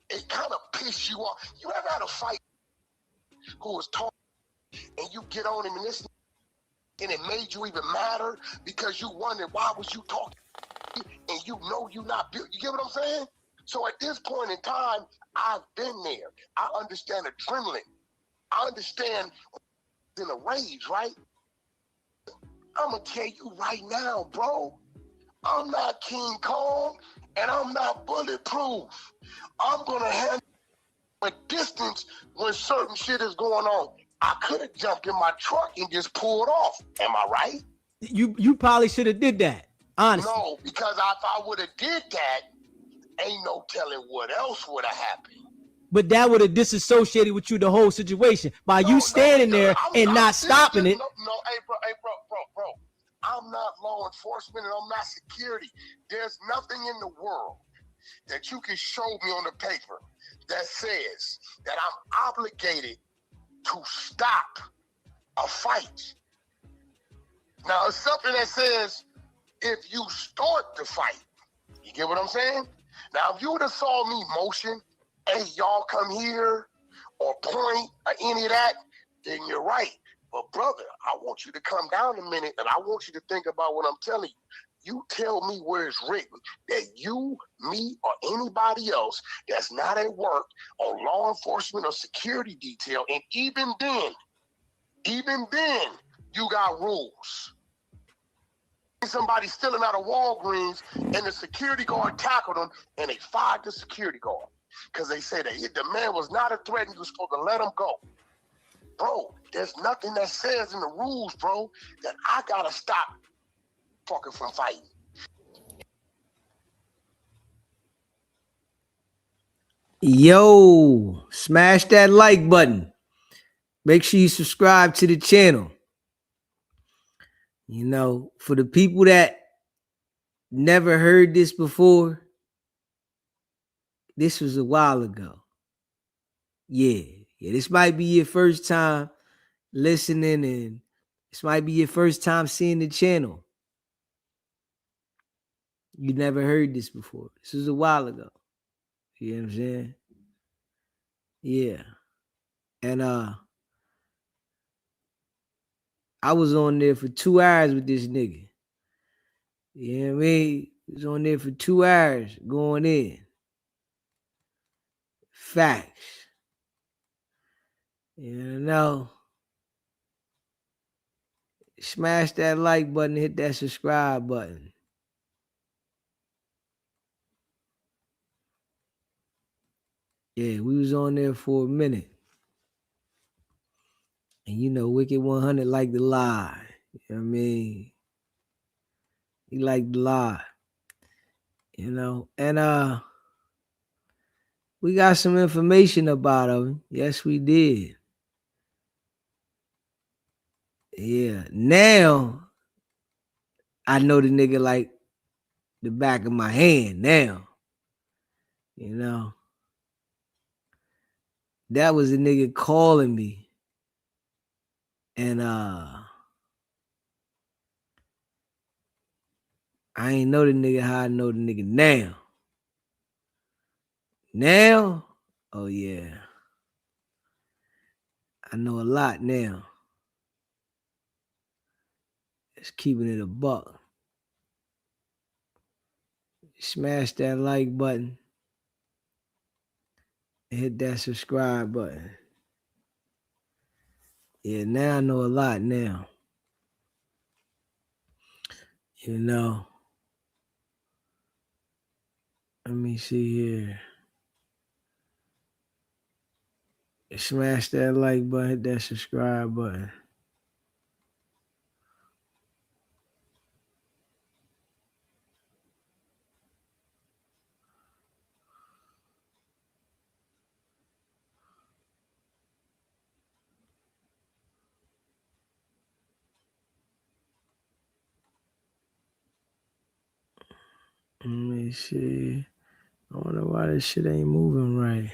It kind of pisses you off. You ever had a fight who was talking, and you get on him, and it made you even madder because you wondered, why was you talking? And you know you're not built. You get what I'm saying? So at this point in time, I've been there. I understand adrenaline. I understand in a rage, right? I'm going to tell you right now, bro. I'm not King Kong, and I'm not bulletproof. I'm going to handle a distance when certain shit is going on. I could have jumped in my truck and just pulled off. Am I right? You probably should have did that. Honestly. No, because if I would have did that, ain't no telling what else would have happened. But that would have disassociated with you the whole situation by you standing there and not stopping it. No, hey, bro. I'm not law enforcement and I'm not security. There's nothing in the world that you can show me on the paper that says that I'm obligated to stop a fight. Now, it's something that says if you start the fight, you get what I'm saying? Now, if you would have saw me motion, hey, y'all come here, or point, or any of that, then you're right. But brother, I want you to come down a minute, and I want you to think about what I'm telling you. You tell me where it's written that you, me, or anybody else that's not at work on law enforcement or security detail, and even then, you got rules. Somebody stealing out of Walgreens and the security guard tackled him and they fired the security guard because they said that the man was not a threat and he was supposed to let him go. Bro, there's nothing that says in the rules, bro, that I gotta stop fucking from fighting. Yo, smash that like button. Make sure you subscribe to the channel. You know, for the people that never heard this before, this was a while ago. Yeah, this might be your first time listening, and this might be your first time seeing the channel. You never heard this before. This was a while ago. You know what I'm saying? Yeah. And I was on there for 2 hours with this nigga. You know what I mean? He was on there for 2 hours going in. Facts. You know. Smash that like button, hit that subscribe button. Yeah, we was on there for a minute. And you know, Wicked 100 like to lie. You know what I mean? He like to lie. You know, and we got some information about him. Yes, we did. Yeah. Now I know the nigga like the back of my hand now. You know. That was a nigga calling me. And I ain't know the nigga how I know the nigga now. Now? Oh yeah. I know a lot now. It's keeping it a buck. Smash that like button. And hit that subscribe button. Yeah, now I know a lot now. You know. Let me see here. Smash that like button, hit that subscribe button. Let me see. I wonder why this shit ain't moving right.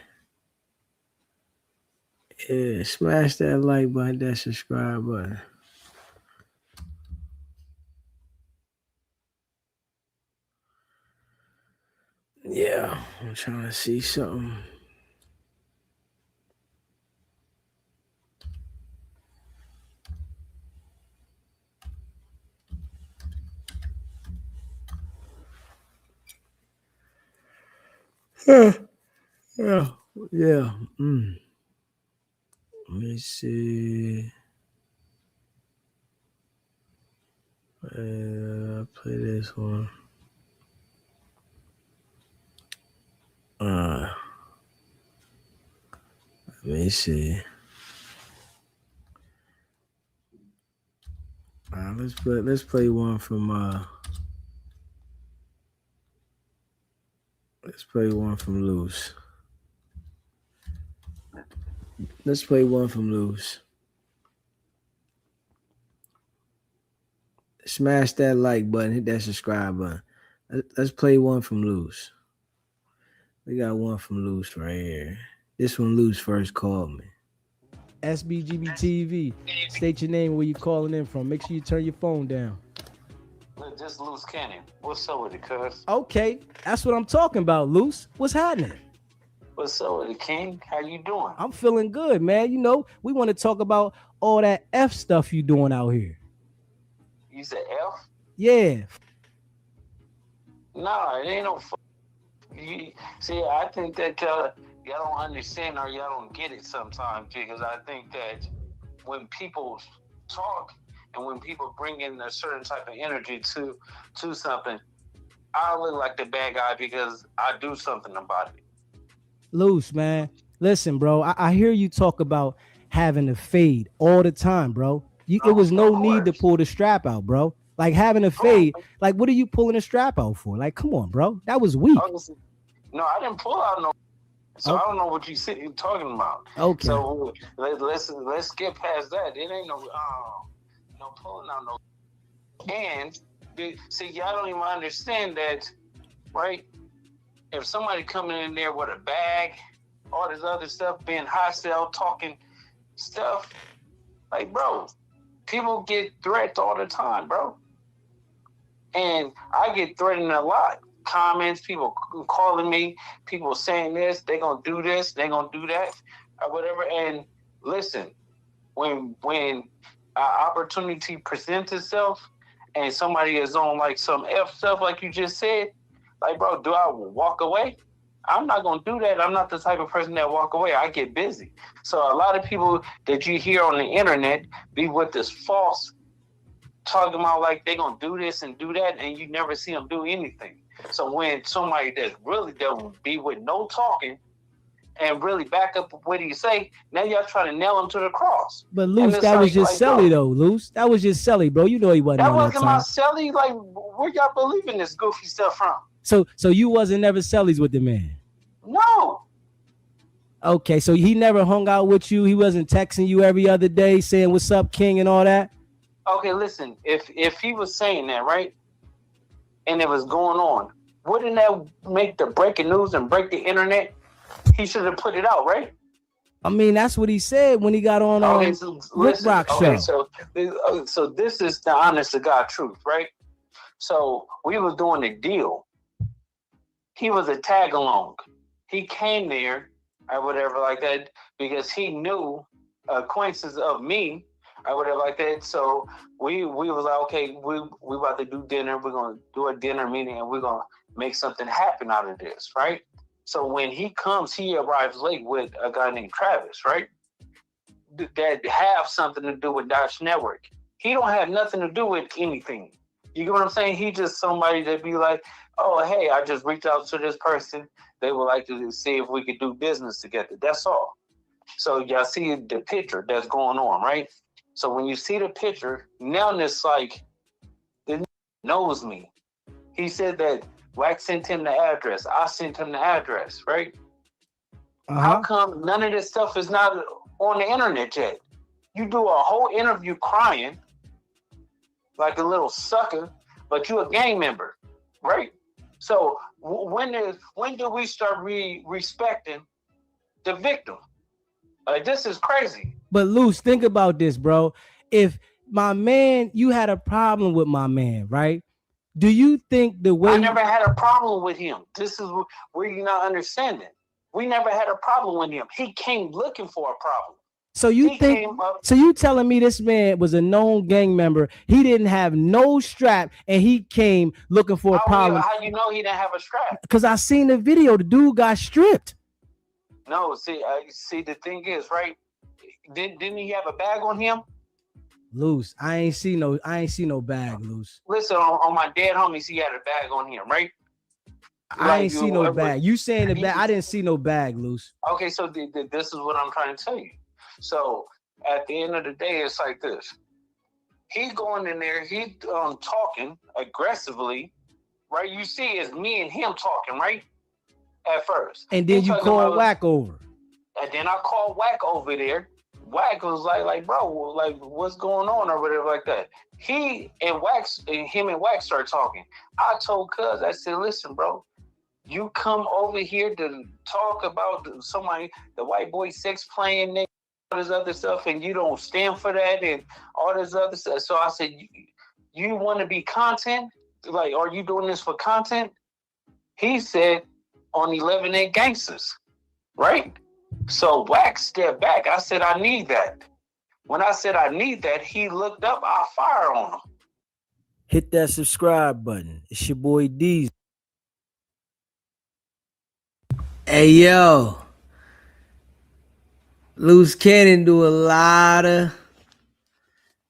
Yeah, smash that like button, that subscribe button. Yeah, I'm trying to see something. Yeah. Let me see. I'll play this one. Let me see. Let's play one from let's play one from Loose. Let's play one from Loose. Smash that like button, hit that subscribe button. Let's play one from Loose. We got one from Loose right here. This one Loose first called me. SBGB TV. State your name, where you calling in from. Make sure you turn your phone down. Just Loose Cannon. What's up with it, cuz? Okay, that's what I'm talking about, Loose. What's happening? What's up with it, King? How you doing? I'm feeling good, man. You know, we want to talk about all that F stuff you doing out here. You said F? Yeah. Nah, it ain't no see, I think that y'all don't understand or y'all don't get it sometimes, because I think that when people talk and when people bring in a certain type of energy to something, I look like the bad guy because I do something about it. Loose, man. Listen, bro, I hear you talk about having a fade all the time, bro. It was no need to pull the strap out, bro. Like having a fade, like what are you pulling the strap out for? Like, come on, bro. That was weak. No, I didn't pull out no. So I don't know what you talking about. Okay. So let's get past that. It ain't no pulling out no. And see, y'all don't even understand that, right? If somebody coming in there with a bag, all this other stuff, being hostile, talking stuff, like, bro, people get threats all the time, bro. And I get threatened a lot. Comments, people calling me, people saying this, they gonna do this, they gonna do that, or whatever. And listen, when an opportunity presents itself and somebody is on like some F stuff like you just said, like, bro, do I walk away? I'm not gonna do that. I'm not the type of person that walk away. I get busy. So a lot of people that you hear on the internet be with this false talking about like they gonna do this and do that, and you never see them do anything. So when somebody that's really don't be with no talking and really back up what he say, now y'all trying to nail him to the cross. But Luce, that was just Selly though, Luce. That was just Selly, bro. You know he wasn't That on that wasn't time. my Selly. Like, where y'all believing this goofy stuff from? So you wasn't never Sellies with the man? No. Okay, so he never hung out with you. He wasn't texting you every other day saying what's up, King, and all that. Okay, listen. If he was saying that, right, and it was going on, wouldn't that make the breaking news and break the internet? He should have put it out, right? I mean, that's what he said when he got on Rick Rock show. So this is the honest to God truth, right? So we was doing a deal. He was a tag along. He came there or whatever like that because he knew acquaintances of me or whatever like that. So we was like, okay, we about to do dinner. We're gonna do a dinner meeting and we're gonna make something happen out of this, right? So when he comes, he arrives late with a guy named Travis, right? That have something to do with Dodge Network. He don't have nothing to do with anything. You get what I'm saying? He just somebody that be like, oh, hey, I just reached out to this person. They would like to see if we could do business together. That's all. So y'all see the picture that's going on, right? So when you see the picture, now it's like, it knows me. He said that Wax sent him the address. I sent him the address, right? How come none of this stuff is not on the internet yet? You do a whole interview crying like a little sucker, but you a gang member, right? So when do we start respecting the victim? This is crazy. But Luce, think about this, bro. If my man, you had a problem with my man, right? Do you think the way I never had a problem with him? This is where you're not understanding. We never had a problem with him. He came looking for a problem. So you telling me this man was a known gang member? He didn't have no strap, and he came looking for a problem. How you know he didn't have a strap? Because I seen the video. The dude got stripped. No, see, the thing is, right? Didn't he have a bag on him? Luce, I ain't see no bag, Luce. Listen, on my dead homies, he had a bag on him, right? I ain't see no bag. You saying the bag? I didn't see no bag, Luce. Okay, so this is what I'm trying to tell you. So at the end of the day, it's like this. He going in there, he talking aggressively, right? You see, it's me and him talking, right? At first. And then you call Whack over. And then I called Whack over there. Whack was like, bro, like, what's going on or whatever like that. Him and Whack started talking. I told Cuz, I said, listen, bro, you come over here to talk about somebody, the white boy sex playing, all this other stuff, and you don't stand for that and all this other stuff. So I said, you want to be content? Like, are you doing this for content? He said, on 11-8 Gangsters, right? So Wax stepped back. I said, I need that. When I said I need that, he looked up, I fire on him. Hit that subscribe button. It's your boy D's. Hey, yo. Loose Cannon do a lot of,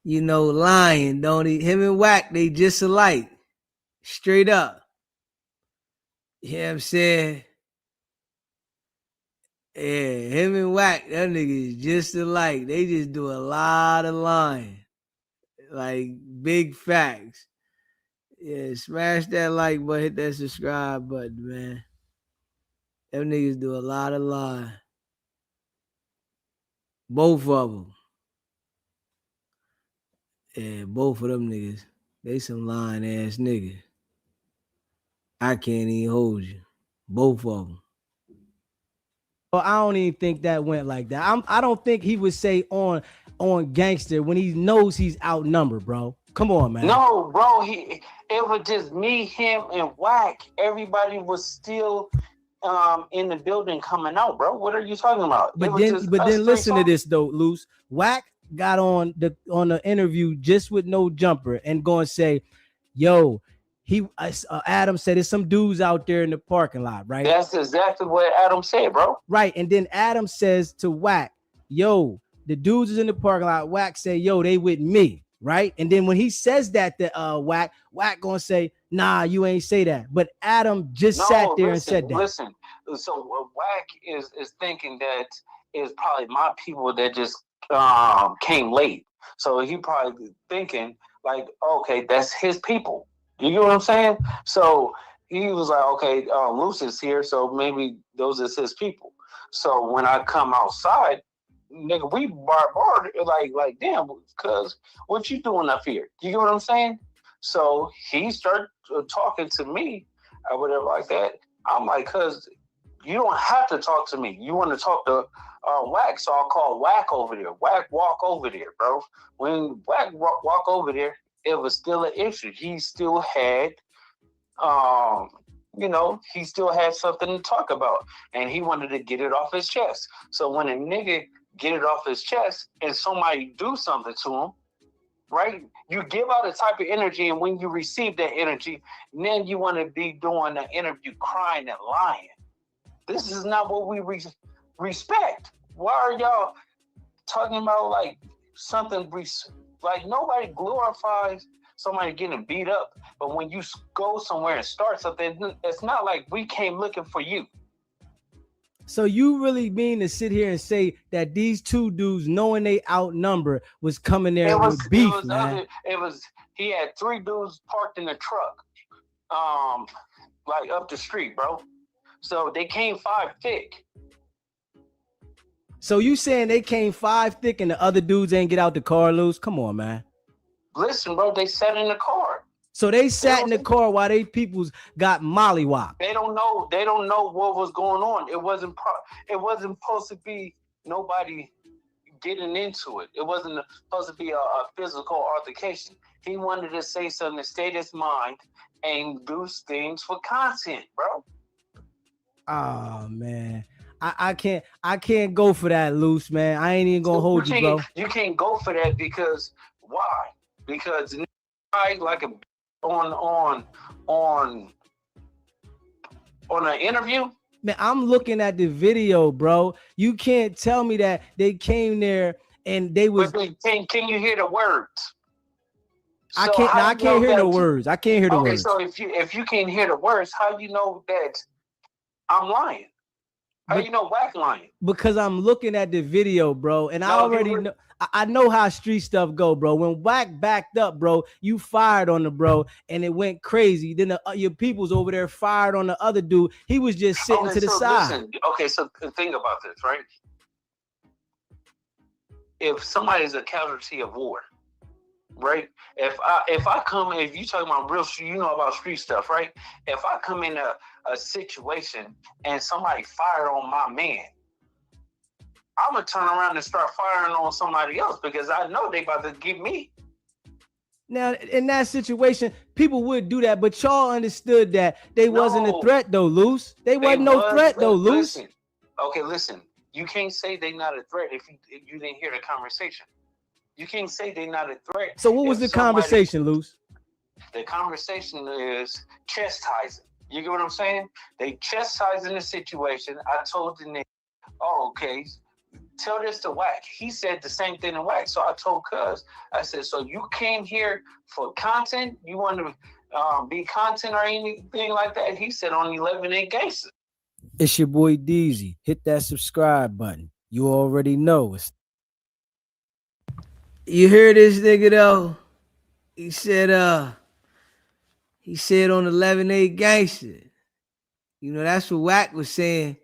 lying, don't he? Him and Whack, they just alike. Straight up. You know what I'm saying? Yeah, him and Whack, that nigga is just alike. They just do a lot of lying. Like, big facts. Yeah, smash that like button, hit that subscribe button, man. Them niggas do a lot of lying. Both of them. Yeah, both of them niggas. They some lying ass niggas. I can't even hold you. Both of them. Well, I don't even think that went like that. I don't think he would say on Gangster when he knows he's outnumbered, bro. Come on, man. No, bro. It was just me, him, and Whack. Everybody was still in the building coming out, bro. What are you talking about? But then listen to this though, Luce. Whack got on the interview just with no jumper and going to say, yo, Adam said there's some dudes out there in the parking lot, right? That's exactly what Adam said, bro. Right. And then Adam says to Whack, yo, the dudes is in the parking lot. Whack say, yo, they with me, right? And then when he says that to Whack gonna say, nah, you ain't say that. But Adam just sat there and said that. Listen, So Wack is thinking that is probably my people that just came late. So he probably thinking like, okay, that's his people. You get what I'm saying? So he was like, okay, Lucy's here, so maybe those is his people. So when I come outside, nigga, we barred like damn, cuz what you doing up here? You get what I'm saying? So he started talking to me or whatever like that. I'm like, cuz you don't have to talk to me. You want to talk to Wack, so I'll call Wack over there. Wack walk over there, bro. When Wack walk over there, it was still an issue. He still had he still had something to talk about, and he wanted to get it off his chest. So when a nigga get it off his chest and somebody do something to him, right? You give out a type of energy, and when you receive that energy, then you want to be doing the interview crying and lying. This is not what we respect. Why are y'all talking about like something like nobody glorifies somebody getting beat up, but when you go somewhere and start something, it's not like we came looking for you. So you really mean to sit here and say that these two dudes, knowing they outnumbered, was coming there with beef, man? He had 3 dudes parked in the truck, like up the street, bro. So they came 5 thick. So you saying they came 5 thick and the other dudes ain't get out the car loose? Come on, man. Listen, bro, they sat in the car. So they sat in the car while they peoples got mollywop. They don't know what was going on. It wasn't supposed to be nobody getting into it. It wasn't supposed to be a physical altercation. He wanted to say something to state his mind and do things for content, bro. Oh man. I can't go for that, Loose, man. I ain't even gonna hold you, bro. You can't go for that because why? Because I like on an interview. Man, I'm looking at the video, bro. You can't tell me that they came there and they was. Can you hear the words? I can't hear the words. I can't hear the words. So if you can't hear the words, how do you know that I'm lying? How do you know Wack lying? Because I'm looking at the video, bro, and I already know. I know how street stuff go, bro. When Wack backed up, bro, you fired on the bro, and it went crazy. Then your people's over there fired on the other dude. He was just sitting to the side. Listen, okay, so think about this, right? If somebody's a casualty of war, right? If you talking about real, you know about street stuff, right? If I come in a situation and somebody fired on my man, I'm gonna turn around and start firing on somebody else because I know they about to get me. Now, in that situation, people would do that, but y'all understood that they wasn't a threat, though, Loose. They wasn't no threat, though, Loose. Listen. You can't say they not a threat if you didn't hear the conversation. You can't say they not a threat. So what was the conversation, Loose? The conversation is chastising. You get what I'm saying? They chastising the situation. I told the nigga, okay, tell this to Wack. He said the same thing to Wack. So I told Cuz, I said, so you came here for content? You want to be content or anything like that? He said on 11-8 Gangsta. It's your boy Deezy. Hit that subscribe button. You already know. You hear this nigga though? He said on 11-8 Gangsta. You know, that's what Wack was saying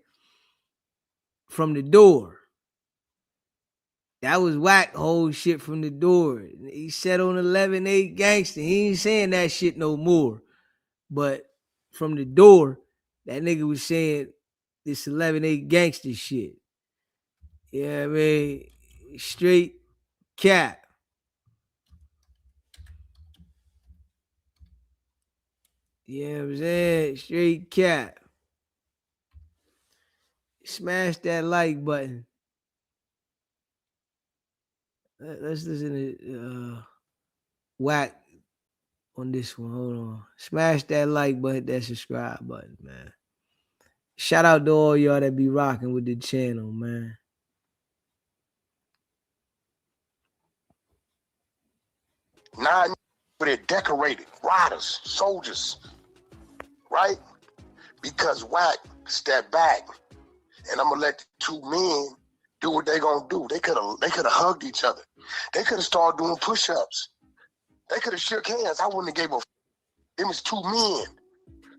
from the door. That was Wack whole shit from the door. He said on 11-8 Gangsta. He ain't saying that shit no more. But from the door, that nigga was saying this 11-8 Gangsta shit. Yeah, I mean, straight cap. You know what I'm saying? Straight cap. Smash that like button. Let's listen to Wack on this one. Hold on. Smash that like button, that subscribe button, man. Shout out to all y'all that be rocking with the channel, man. Nine they're decorated riders, soldiers, right? Because Wack step back, and I'm gonna let the two men do what they gonna do. They could have hugged each other. They could have started doing push-ups. They could have shook hands. I wouldn't have gave a. It was two men.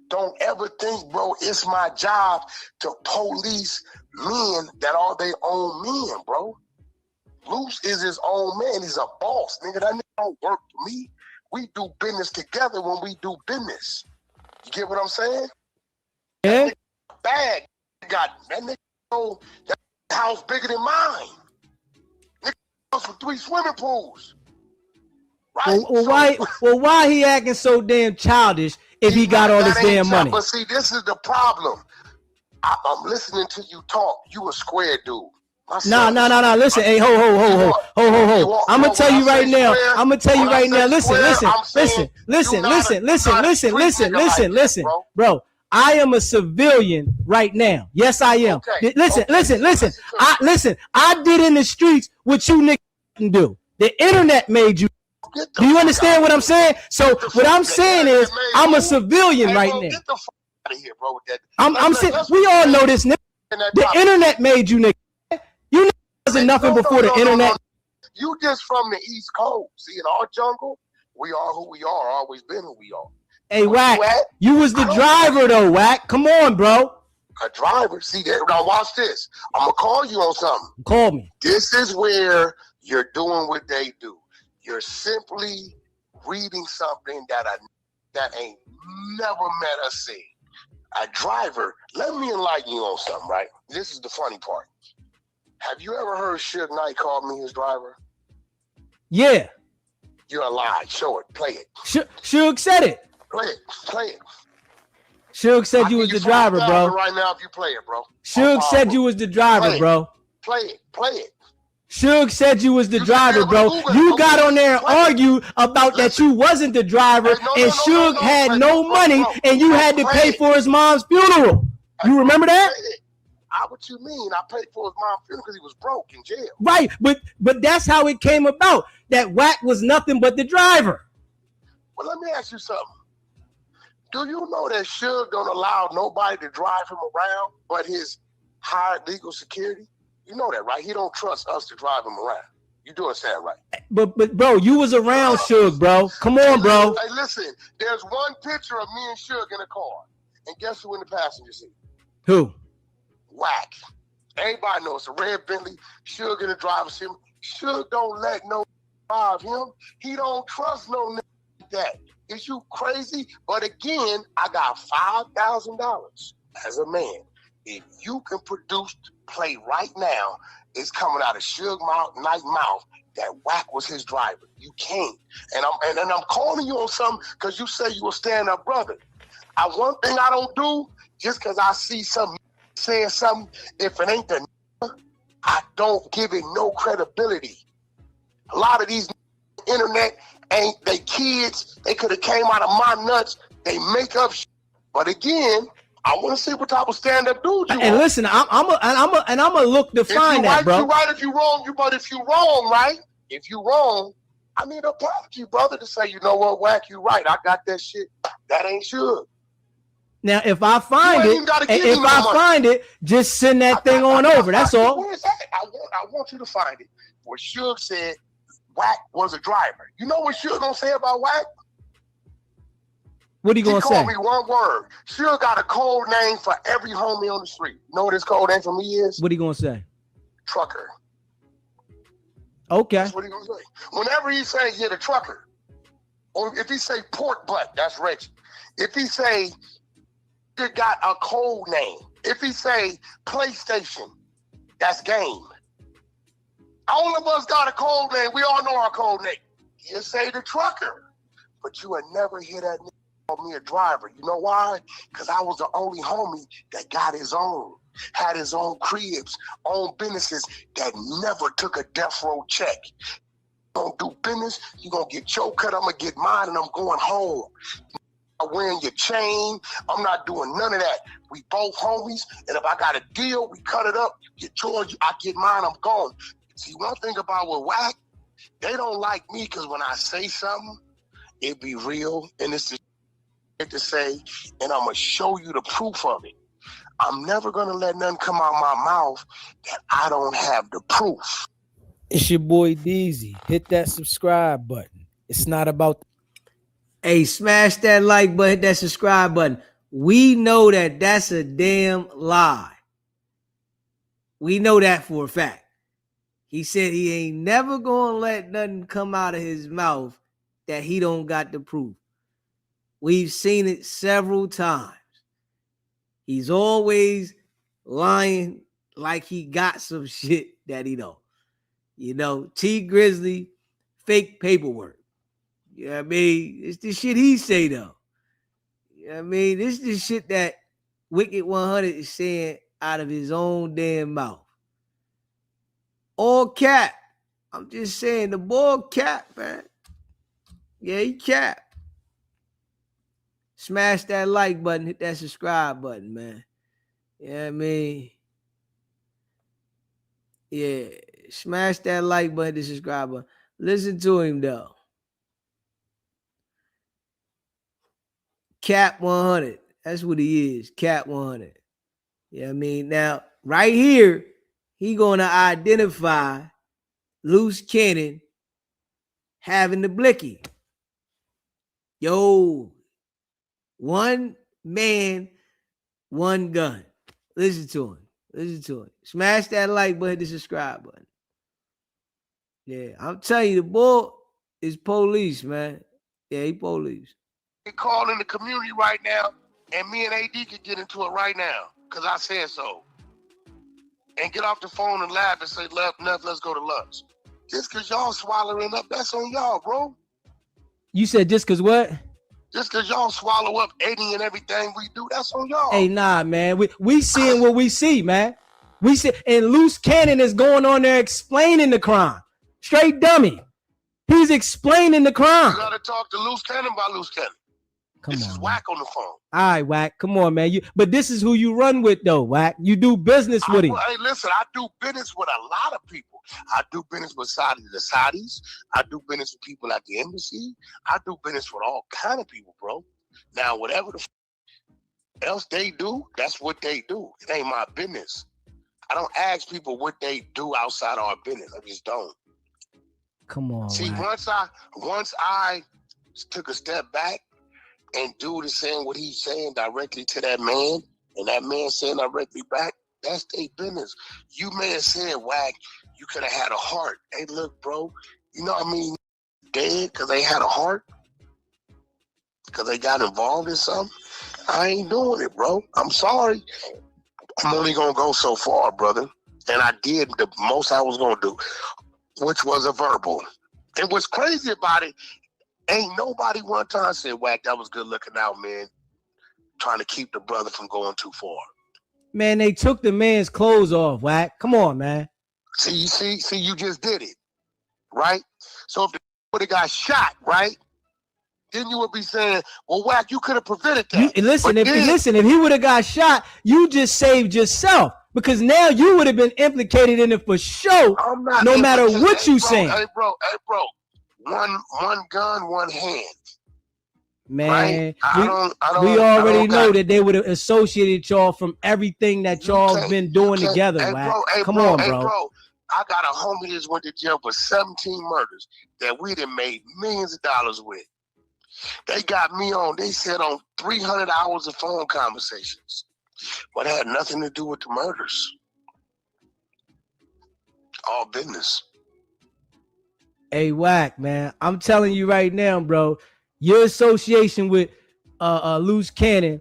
Don't ever think, bro, it's my job to police men that are their own men, bro. Luce is his own man. He's a boss, nigga. That nigga don't work for me. We do business together when we do business. You get what I'm saying? Yeah. That nigga bag got that nigga. Know that house bigger than mine. Nigga goes for 3 swimming pools. Right? Why he acting so damn childish if he got all this damn money? But see, this is the problem. I'm listening to you talk. You a square dude. No. Listen, hey, ho. I'm gonna tell you right now. Listen, bro. I am a civilian right now. Yes, I am. Okay. Listen. I did in the streets what you niggas didn't do. The internet made you. Do you understand what I'm saying? So what I'm saying is, I'm a civilian right now. Get the fuck out of here, bro. I'm saying we all know this, nigga. The internet made you, nigga. You niggas wasn't nothing before the internet. You just from the East Coast. See, in our jungle, we are who we are. Always been who we are. Hey, Wack, you was the driver though, Wack. Come on, bro. A driver. See that? Now watch this. I'm gonna call you on something. Call me. This is where you're doing what they do. You're simply reading something that ain't never met us see. A driver. Let me enlighten you on something, right? This is the funny part. Have you ever heard Suge Knight call me his driver? Yeah. You're a lie. Show it. Play it. Suge said it. Play it. Suge said you was the driver, bro. Right now, if you play it, bro. Suge said you was the driver, bro. Play it. Suge said you was the driver, bro. You got on there and argued about that you wasn't the driver, and Suge had no money, and you had to pay for his mom's funeral. You remember that? What you mean? I paid for his mom's funeral because he was broke in jail. Right, but that's how it came about. That Wack was nothing but the driver. Well, let me ask you something. Do you know that Suge don't allow nobody to drive him around but his hired legal security? You know that, right? He don't trust us to drive him around. You do understand, right? But bro, you was around Suge, bro. Come on, bro. Hey, listen. There's one picture of me and Suge in a car, and guess who in the passenger seat? Who? Wack. Everybody knows it's a red Bentley. Suge in the driver's seat. Suge don't let no drive him. He don't trust no nigga like that. Is you crazy? But again, I got $5,000 as a man. If you can produce play right now, it's coming out of Suge Knight's mouth that Wack was his driver. You can't. And I'm calling you on something because you say you a stand-up brother. One thing I don't do, just because I see something saying something, if it ain't the I don't give it no credibility. A lot of these internet ain't they kids. They could have came out of my nuts. They make up shit. But again, I want to see what type of stand-up dude you and are. listen, I'm a look to find that, bro. If you right, if you wrong, but if you wrong, right? If you wrong, I need an apology, brother, to say, you know what, Wack, you right. I got that shit. That ain't Suge. Now, if I find it, just send that thing on over. That's all. Where is that? I want you to find it. Where Suge said Wack was a driver. You know what Suge gonna say about Wack? What he gonna say? He called me one word. Suge got a code name for every homie on the street. You know what his code name for me is? What he gonna say? Trucker. Okay. That's what he gonna say. Whenever he say, yeah, the trucker. Or if he say pork butt, that's Reggie. If he say it got a code name. If he say PlayStation, that's game. All of us got a code name. We all know our code name. You say the trucker, but you would never hear that nigga call me a driver. You know why? Because I was the only homie that got his own, had his own cribs, own businesses that never took a death row check. You gonna do business, you gonna get your cut, I'm gonna get mine, and I'm going home. I'm wearing your chain. I'm not doing none of that. We both homies, and if I got a deal, we cut it up. You get yours, I get mine, I'm gone. See, one thing about with Wack, they don't like me because when I say something, it be real, and it's the shit to say, and I'm going to show you the proof of it. I'm never gonna let nothing come out my mouth that I don't have the proof. It's your boy Deezy. Hit that subscribe button. It's not about. Hey, smash that like button, hit that subscribe button. We know that that's a damn lie. We know that for a fact. He said he ain't never gonna let nothing come out of his mouth that he don't got the proof. We've seen it several times. He's always lying like he got some shit that he don't. You know, T Grizzly, fake paperwork. You know what I mean? It's the shit he say though. You know what I mean? This is the shit that Wicked 100 is saying out of his own damn mouth. All cap. I'm just saying the boy cap, man. Yeah, he cap. Smash that like button, hit that subscribe button, man. You know what I mean? Yeah, smash that like button, the subscribe button. Listen to him though. Cap 100. That's what he is. Cap 100. You know what I mean? Now, right here, he gonna identify Loose Cannon having the blicky. Yo, one man, one gun. Listen to him. Listen to him. Smash that like button, the subscribe button. Yeah, I'm telling you, the boy is police, man. Yeah, he police. They call in the community right now, and me and AD could get into it right now, because I said so. And get off the phone and laugh and say, let's go to lunch. Just because y'all swallowing up, that's on y'all, bro. You said just because what? Just because y'all swallow up any and everything we do, that's on y'all. Hey, nah, man. We seeing what we see, man. We see, and Loose Cannon is going on there explaining the crime. Straight dummy. He's explaining the crime. You got to talk to Loose Cannon by Loose Cannon. This is Wack on the phone. All right, Wack. Come on, man. But this is who you run with, though, Wack. You do business with him. Hey, listen, I do business with a lot of people. I do business with the Saudis. I do business with people at the embassy. I do business with all kind of people, bro. Now, whatever the else they do, that's what they do. It ain't my business. I don't ask people what they do outside our business. I just don't. Come on. See, Wack. once I took a step back, and dude is saying what he's saying directly to that man, and that man saying directly back, that's their business. You may have said, Wack, you could have had a heart. Hey, look, bro, you know what I mean? Dead because they had a heart? Because they got involved in something? I ain't doing it, bro. I'm sorry. I'm only going to go so far, brother. And I did the most I was going to do, which was a verbal. And what's crazy about it, ain't nobody one time said, Wack, that was good looking out, man. Trying to keep the brother from going too far. Man, they took the man's clothes off, Wack. Come on, man. See, you just did it, right? So if the would have got shot, right? Then you would be saying, well, Wack, you could have prevented that. Listen, if he would have got shot, you just saved yourself. Because now you would have been implicated in it for sure, no matter what you saying. Hey, bro. One gun, one hand. Man, right? we already know that they would have associated y'all from everything that y'all been doing together. Come on, bro. I got a homie that went to jail for 17 murders that we done made millions of dollars with. They got me on, they said on 300 hours of phone conversations. But it had nothing to do with the murders. All business. Hey, Wack, man, I'm telling you right now, bro, your association with Loose Cannon,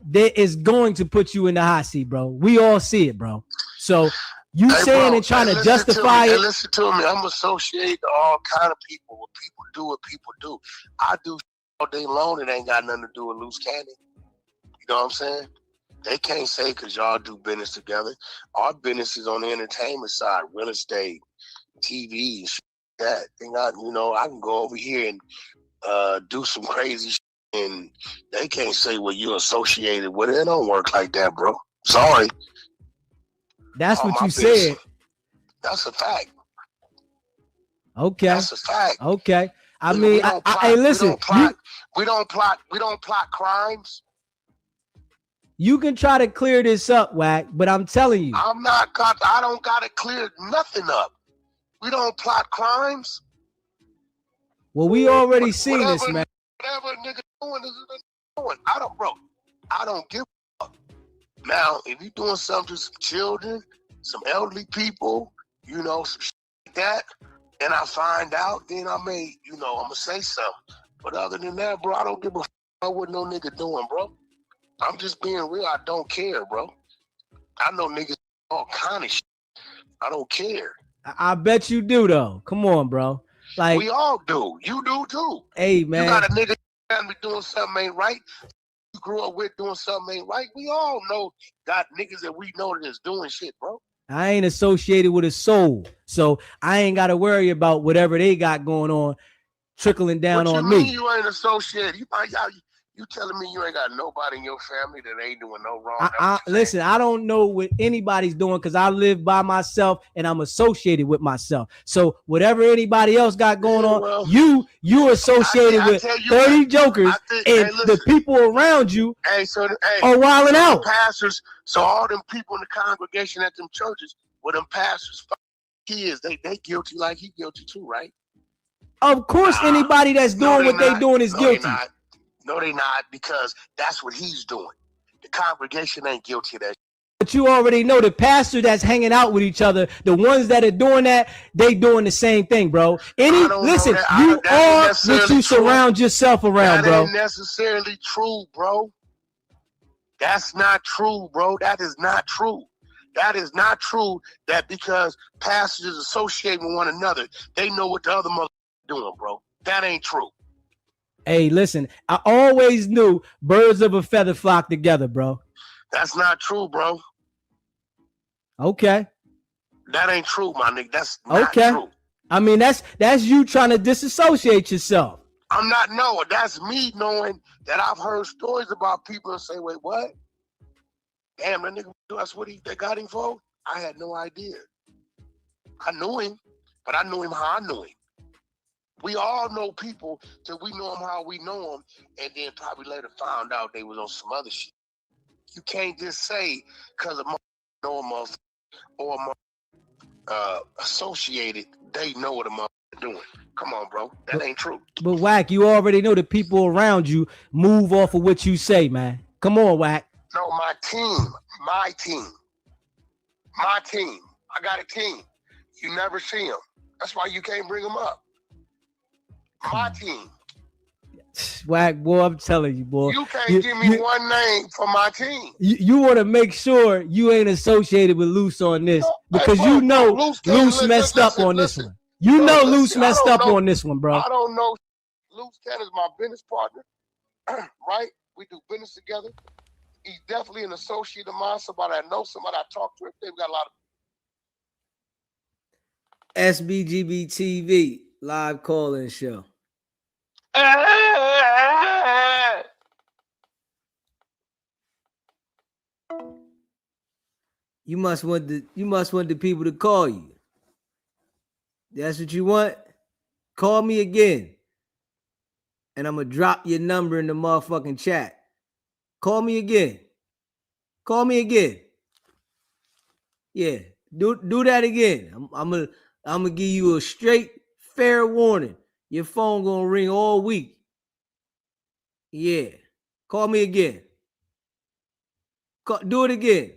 that is going to put you in the hot seat, bro. We all see it, bro. So you saying and trying to justify it. Listen to me. I'm associated to all kind of people. What people do, what people do. I do all day long. It ain't got nothing to do with Loose Cannon. You know what I'm saying? They can't say because y'all do business together. Our business is on the entertainment side, real estate, TV, and shit like that. I can go over here and do some crazy shit, and they can't say, well, you're associated with it. It don't work like that, bro. Sorry. That's what you said. That's a fact. Okay. That's a fact. Okay. I mean, hey, listen. We don't plot crimes. You can try to clear this up, Wack, but I'm telling you. I don't got to clear nothing up. We don't plot crimes. Well, we already seen this, man. Whatever a nigga doing is doing. I don't give a fuck. Now, if you doing something to some children, some elderly people, you know, some shit like that, and I find out, then I may, you know, I'm going to say something. But other than that, bro, I don't give a fuck what no nigga doing, bro. I'm just being real. I don't care, bro. I know niggas all kind of shit. I don't care. I bet you do, though. Come on, bro. Like, we all do. You do, too. Hey, man. You got a nigga family doing something ain't right. You grew up with doing something ain't right. We all know got niggas that we know that is doing shit, bro. I ain't associated with a soul, so I ain't got to worry about whatever they got going on trickling down what on you mean me. You ain't associated. You telling me you ain't got nobody in your family that ain't doing no wrong? Listen, I don't know what anybody's doing because I live by myself and I'm associated with myself. So whatever anybody else got going on, you associated with 30 jokers, and the people around you are wilding out. Pastors, so all them people in the congregation at them churches, with them pastors, kids, they guilty like he guilty too, right? Of course, anybody that's doing what they doing is guilty. No, they not, because that's what he's doing. The congregation ain't guilty of that. But you already know the pastor that's hanging out with each other, the ones that are doing that, they doing the same thing, bro. Listen, you are what you surround yourself around, bro. That ain't necessarily true, bro. That's not true, bro. That is not true. That is not true that because pastors associate with one another, they know what the other mother doing, bro. That ain't true. Hey, listen, I always knew birds of a feather flock together, bro. That's not true, bro. Okay. That ain't true, my nigga. That's not true. I mean, that's you trying to disassociate yourself. I'm not knowing. That's me knowing that I've heard stories about people and say, wait, what? Damn, that nigga, that's what they got him for? I had no idea. I knew him, but I knew him how I knew him. We all know people till we know them how we know them, and then probably later found out they was on some other shit. You can't just say because a know a mother or a associated, they know what a mother doing. Come on, bro. That ain't true. But Wack, you already know the people around you move off of what you say, man. Come on, Wack. No, my team. I got a team. You never see them. That's why you can't bring them up. My team. Wack, boy, I'm telling you, boy. You can't give me one name for my team. You want to make sure you ain't associated with Loose on this, because you know Loose messed up on this one. You know Loose messed up on this one, bro. I don't know. Loose Ken is my business partner, right? We do business together. He's definitely an associate of mine, somebody I know, somebody I talk to. They've got a lot of SBGB TV live call-in show. You must want the people to call you. That's what you want? Call me again. And I'm gonna drop your number in the motherfucking chat. Call me again. Call me again. Yeah, do that again. I'm gonna give you a straight fair warning. Your phone gonna ring all week. Yeah. Call me again. Do it again.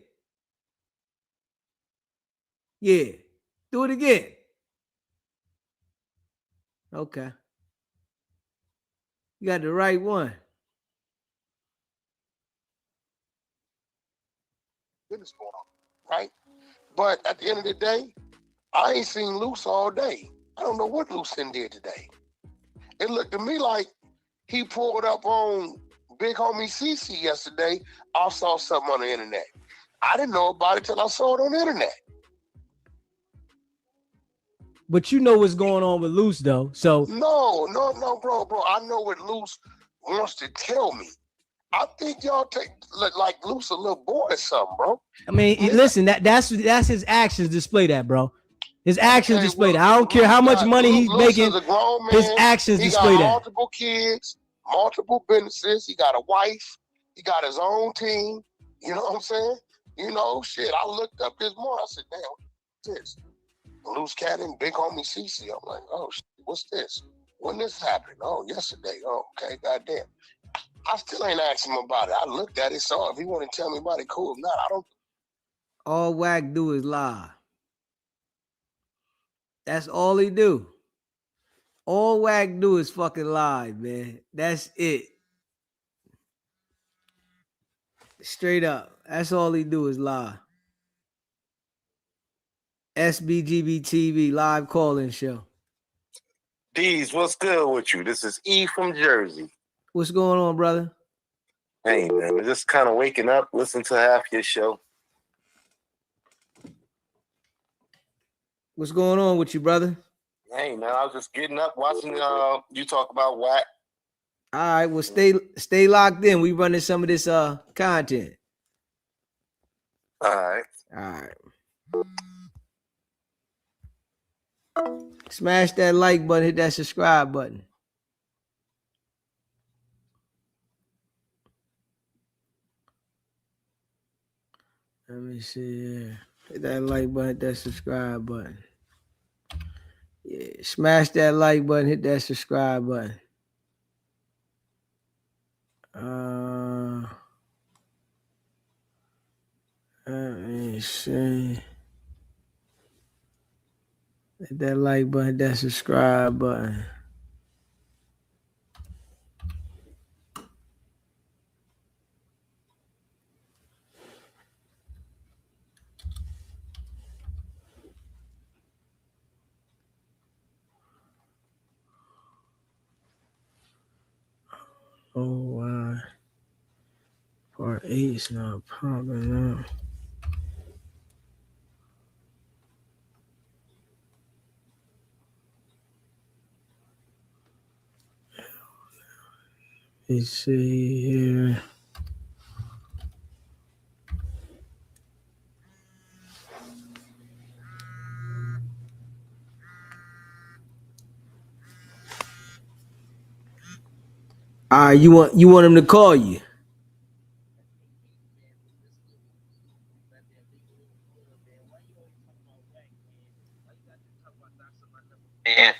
Yeah. Do it again. Okay. You got the right one. business going on, right? But at the end of the day, I ain't seen Loose all day. I don't know what Lucien did today. It looked to me like he pulled up on Big Homie CC yesterday. I saw something on the internet. I didn't know about it till I saw it on the internet. But you know what's going on with Loose, though. So No, bro. I know what Loose wants to tell me. I think y'all take like Loose a little boy or something, bro. I mean, listen, that's his actions display that, bro. His actions display that. I don't care how much money he's making. His actions display that. He got multiple kids, multiple businesses. He got a wife. He got his own team. You know what I'm saying? You know, shit. I looked up this morning. I said, damn, what's this? Loose cat and big homie CC. I'm like, oh, shit, what's this? When this happened? Oh, yesterday. Oh, okay, goddamn. I still ain't asked him about it. I looked at it, saw if he want to tell me about it, cool. If not, I don't. All Wack do is lie. That's all he do. All Wack do is fucking lie, man. That's it. Straight up. That's all he do is lie. SBGB TV live call-in show. D's, what's good with you? This is E from Jersey. What's going on, brother? Hey, man, I'm just kind of waking up, listening to half your show. What's going on with you, brother? Hey, man, I was just getting up, watching you talk about Wack. All right, well, stay locked in. We running some of this content. All right. All right. Smash that like button, hit that subscribe button. Let me see here. Hit that like button, hit that subscribe button. Yeah, smash that like button, hit that subscribe button. Let me see. Hit that like button, hit that subscribe button. Oh, wow. Part 8 is not popping up. Let's see here. All right, you want him to call you? Yeah.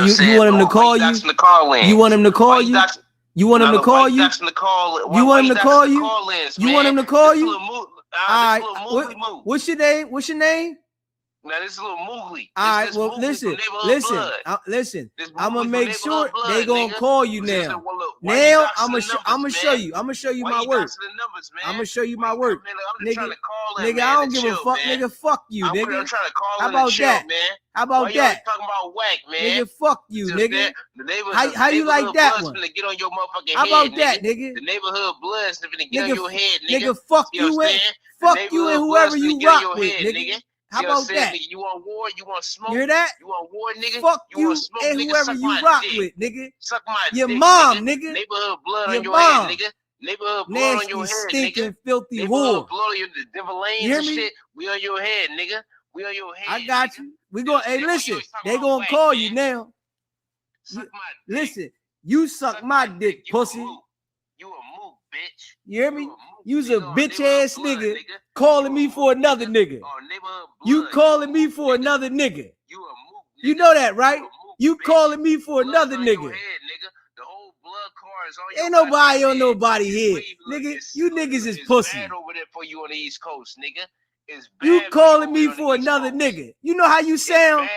You want him to call you? You want him to call you? You want him to call you? You want him to call you? You want him to call you? All right. What's your name? What's your name? Now this is a little moogly. All right, well, listen. I'm gonna make sure they gonna call you now. Now I'm gonna show you. I'm gonna show you my work. I'm gonna show you my work, nigga. Nigga, I don't give a fuck, nigga. Fuck you, nigga. How about that? How about that? Talking about Wack, man. Nigga, fuck you, nigga. How you like that one? Get on your motherfucking How about head, that, nigga? The neighborhood blood's gonna get on your head, nigga. Nigga, fuck you and whoever you rock with, nigga. How about that? You want war? You want smoke? You hear that? You want war, nigga? Fuck you smoke, and nigga? whoever Suck you my rock dick. with, nigga. Suck my Your dick, mom, nigga. nigga. Neighborhood blood Your on your mom. head, nigga. Neighborhood blood on your Nasty, head, stinking, nigga. filthy Neighborhood whore. blood on your devil lanes You hear and me? shit. We on your head, nigga. We on your head. I got you. We gonna, hey, listen. They gonna call you now. Listen, you suck my dick, pussy. You a move, bitch. You hear me? You's a bitch ass nigga calling me for another nigga. You calling me for another nigga. You know that, right? You calling me for another nigga. Ain't nobody on nobody here. Nigga, you niggas is pussy. Over there for you on the East Coast, nigga. You calling me for another nigga. You know how you sound?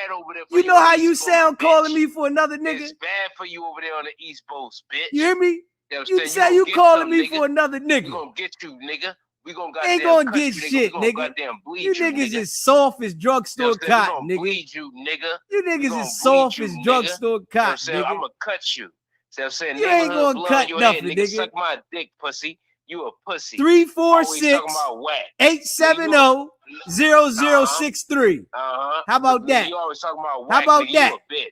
You know how you sound calling me for another nigga? It's bad for you over there on the East Coast, bitch. You hear me? You say gonna you get calling some, me nigga. for another We nigga. gonna get you, nigga. We gonna Ain't goddamn gonna cut get you, shit, nigga. We gonna nigga. goddamn bleed You you, niggas nigga. is soft as drugstore We cotton, gonna nigga. bleed you, nigga. You We niggas gonna is soft bleed as you, drugstore nigga. cotton, I'm nigga. gonna cut you. So I'm saying You ain't neighborhood gonna blood cut on your nothing, head, nigga. nigga. Suck my dick, pussy. You a pussy. 346-870-0063. How about that? You always talking about How Wack, about nigga. that? You a bitch.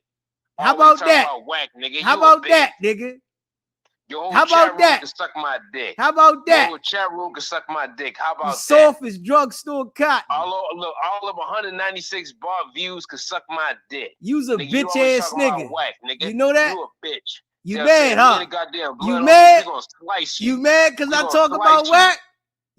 How Always about talking that? about Wack, nigga. How You a about bitch. that, nigga? Your whole How chat about room that? can suck my dick. How about Your that? whole chat room can suck my dick. How You about that? soft as drugstore cotton. All of 196 bar views can suck my dick. You's a Nigga, you bitch always ass talking about nigga. Wack, nigga. You know that? You a bitch. You know what I'm mad, saying? huh? We ain't goddamn blood You on mad? We gonna slice you. You mad because We I gonna talk slice about you. Wack?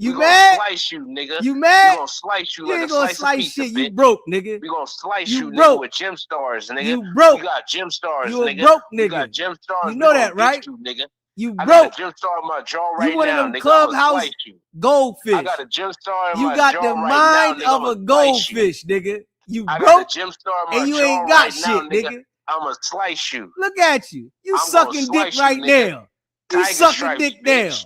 You we mad? gonna slice you, nigga. You mad? We gonna slice you You like ain't a gonna slice of slice pizza, shit. bitch. You broke, nigga. We gonna slice You you, broke. nigga, with gem stars, nigga. You broke. You got gem stars, You a nigga. broke You nigga. got gem stars. You know we gonna that, right? get you, nigga. You I got broke. a gem star in my jaw You right one of now, them nigga. I'ma clubhouse slice you. goldfish. I got a gem star in You my got jaw the right mind now, nigga. of a I'ma slice you. goldfish, nigga. You I got broke a gem star in and my you jaw ain't got right now, shit, nigga. nigga. I'ma slice you. Look at you. You I'm gonna sucking dick slice you, right nigga. now. You Tiger sucking stripes, dick bitch. now.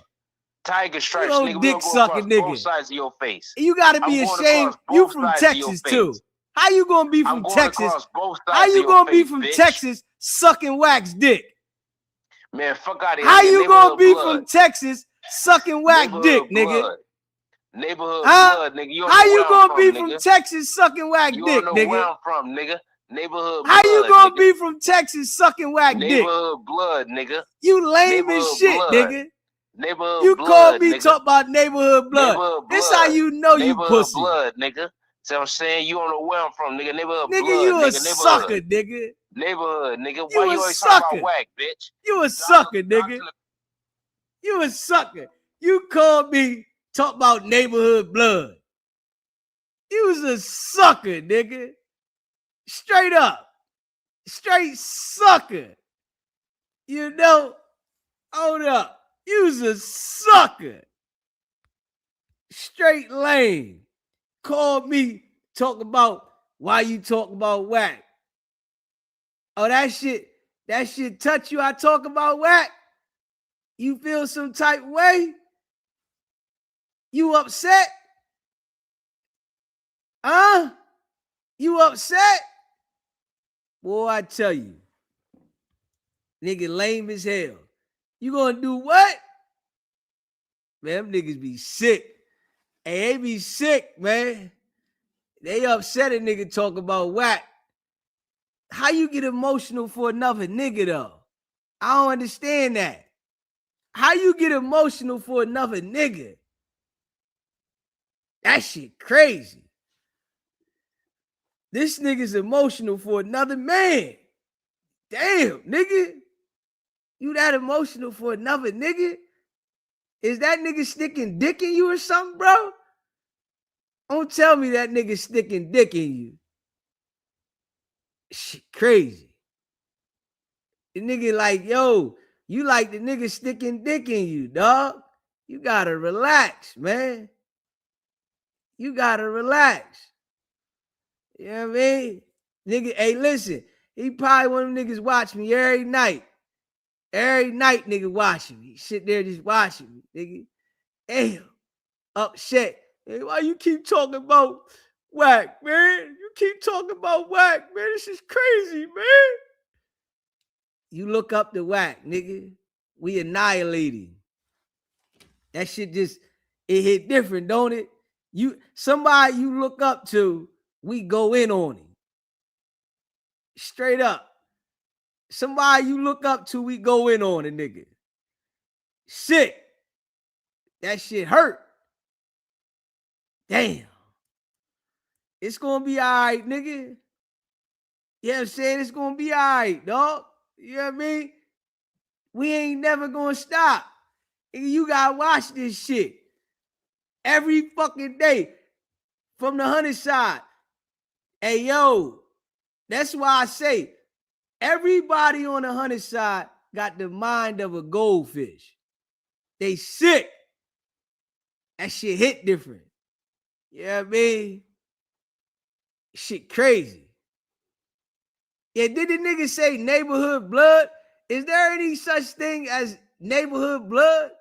Tiger stripes, You nigga. know We dick gonna go across sucking both nigga. sides of your face. You gotta I'm be going ashamed. across You both from sides of your Texas face. too. How you gonna be I'm from going Texas? across both How sides of you your gonna be face, from bitch. Texas sucking wax dick? Man, fuck out of here, How nigga. you gonna Neighborhood be blood. from Texas sucking wax dick, Neighborhood nigga? blood. Neighborhood Huh? blood, nigga. You don't How know you where I'm gonna from, be nigga. from Texas sucking wax You dick, don't know where nigga? I'm from, nigga. Neighborhood How you blood, gonna nigga. be from Texas sucking wax dick? Neighborhood blood, nigga. You lame as Neighborhood shit, blood. nigga. Neighborhood You called blood, me nigga. talk about neighborhood blood. Neighborhood This how blood. you know you Neighborhood pussy. blood, nigga. See what I'm saying? You don't know where I'm from, nigga. Neighborhood Nigga, blood, you a nigga. sucker, Neighborhood. nigga. Neighborhood, nigga. You Why a you always talking sucker. about whack, bitch? You a sucker, nigga. You a sucker. You called me talk about neighborhood blood. You was a sucker, nigga. Straight up. Straight sucker. You know? Hold up. You was a sucker. Straight lame. Called me talk about why you talk about whack. Oh, that shit touch you. I talk about whack. You feel some type way? You upset? Huh? You upset? Boy, I tell you. Nigga lame as hell. You gonna do what? Man, them niggas be sick. Hey, they be sick, man. They upset a nigga talk about whack. How you get emotional for another nigga, though? I don't understand that. How you get emotional for another nigga? That shit crazy. This nigga's emotional for another man. Damn, nigga. You that emotional for another nigga? Is that nigga sticking dick in you or something, bro? Don't tell me that nigga sticking dick in you. Shit crazy. The nigga like, yo, you like the nigga sticking dick in you, dog. You gotta relax, man. You gotta relax. You know what I mean? Nigga, hey, listen. He probably one of them niggas watch me every night. Every night, nigga, watching me. Sit there just watching me, nigga. Damn. Upset. Hey, why you keep talking about whack, man? You keep talking about whack, man. This is crazy, man. You look up the whack, nigga. We annihilating. That shit just, it hit different, don't it? Somebody you look up to, we go in on him. Straight up. Somebody you look up to, we go in on a nigga. Sick. That shit hurt. Damn. It's gonna be all right, nigga. You know what I'm saying? It's gonna be all right, dog. You know what I mean? We ain't never gonna stop. You gotta watch this shit every fucking day from the 100 side. Hey, yo, that's why I say everybody on the 100 side got the mind of a goldfish. They sick. That shit hit different. You know what I mean? Shit crazy. Yeah, did the nigga say neighborhood blood? Is there any such thing as neighborhood blood?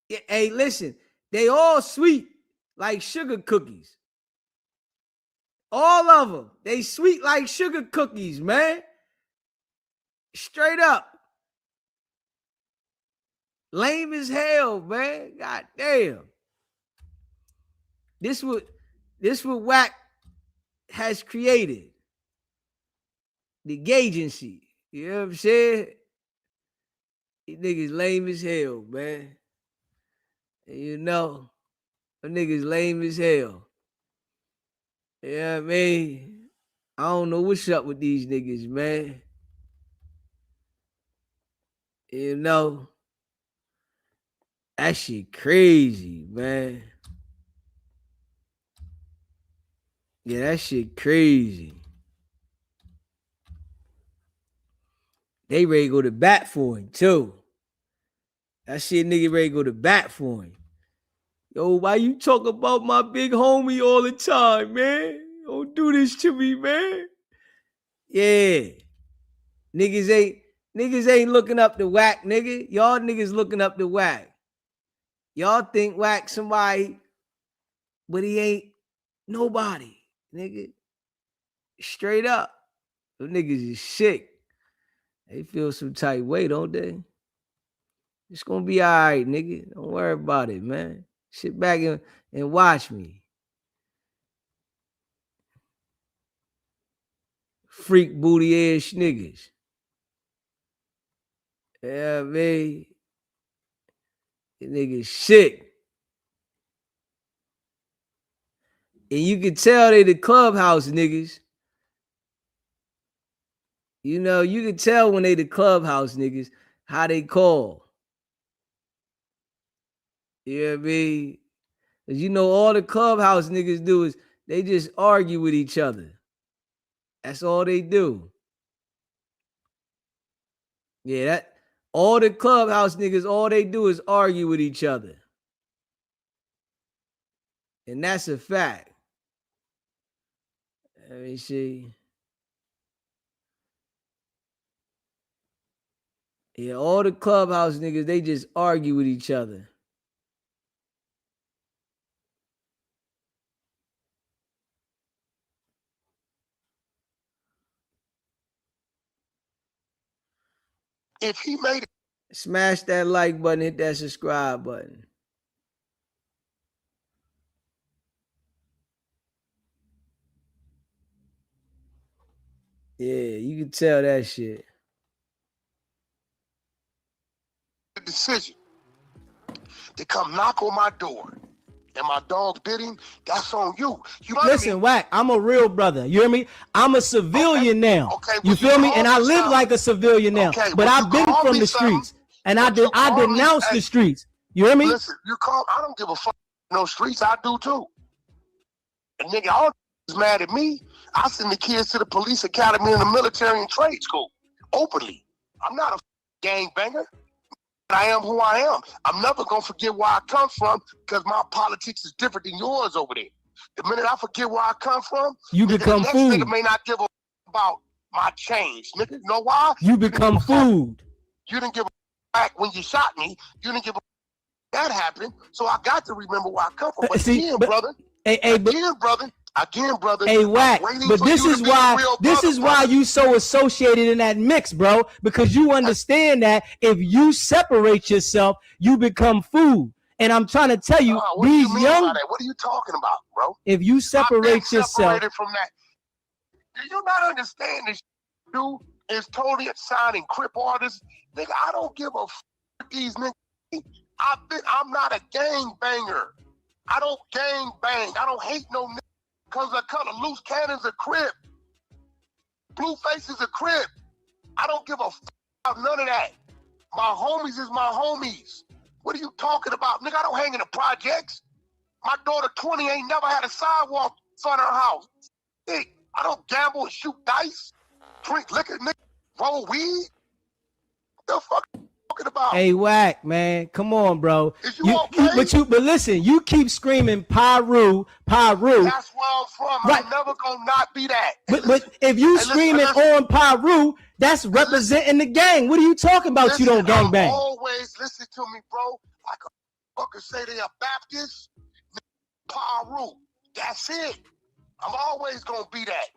Yeah, hey, listen, they all sweet like sugar cookies. All of them. They sweet like sugar cookies, man. Straight up. Lame as hell, man. God damn. This what whack has created. The agency. You know what I'm saying? These niggas lame as hell, man. And you know, them niggas lame as hell. You know what I mean? I don't know what's up with these niggas, man. You know, That shit crazy, man. Yeah, that shit crazy. They ready to go to bat for him, too. That shit nigga ready to go to bat for him. Yo, why you talk about my big homie all the time, man? Don't do this to me, man. Yeah. Niggas ain't looking up the whack, nigga. Y'all niggas looking up the whack. Y'all think whack somebody, but he ain't nobody, nigga. Straight up. Them niggas is sick. They feel some tight way, don't they? It's gonna be all right, nigga. Don't worry about it, man. Sit back and watch me. Freak booty ass niggas. Yeah, man. The niggas sick. And you can tell they the clubhouse niggas. You know, you can tell when they the clubhouse niggas how they call. You know what I mean? Cause you know all the clubhouse niggas do is they just argue with each other. That's all they do. Yeah, that all the clubhouse niggas, all they do is argue with each other. And that's a fact. Let me see. Yeah, all the clubhouse niggas, they just argue with each other. If he made it, smash that like button, hit that subscribe button. Yeah, you can tell that shit. the decision to come knock on my door and my dog bit him, that's on you. You Listen, Wack, I'm a real brother. You hear me? I'm a civilian now. Okay, you feel me? And I live like a civilian now. Okay, but I've been from the something, streets. And I denounce the streets. You hear me? Listen, I don't give a fuck no streets. I do too. And nigga, all is mad at me. I send the kids to the police academy and the military and trade school openly. I'm not a gang banger. I am who I am. I'm never gonna forget where I come from because my politics is different than yours over there. The minute I forget where I come from, you become the next food. nigga may not give a about my change. Nigga, you know why? You become food. You didn't give a back when you shot me. You didn't give a that happened. So I got to remember where I come from. But See, again, but, brother. Again, brother. Hey, Wack, but this is why you so associated in that mix, bro. Because you understand that if you separate yourself, you become food. And I'm trying to tell you, what these do you mean young. by that? What are you talking about, bro? If you separate yourself, separated from that. Do you not understand this? Dude is totally signing crip artists. Nigga, I don't give a f these niggas. I'm not a gang banger. I don't gang bang. I don't hate no nigga because I cut a loose cannon's a crip. Blueface is a crip. I don't give a f about none of that. My homies is my homies. What are you talking about? Nigga, I don't hang in the projects. My daughter 20 ain't never had a sidewalk in front of her house. Hey, I don't gamble and shoot dice, drink liquor, nigga, roll weed. What the fuck are you talking about? Hey, Wack, man, come on, bro. Is you okay? But listen, you keep screaming Pyru. That's where I'm from. Right. I'm never gonna not be that. But if you screaming on Pyru, that's representing the gang. What are you talking about? Listen, you don't gang bang. Always listen to me, bro. Like a fucker say they are Baptist, Pyru. That's it. I'm always gonna be that.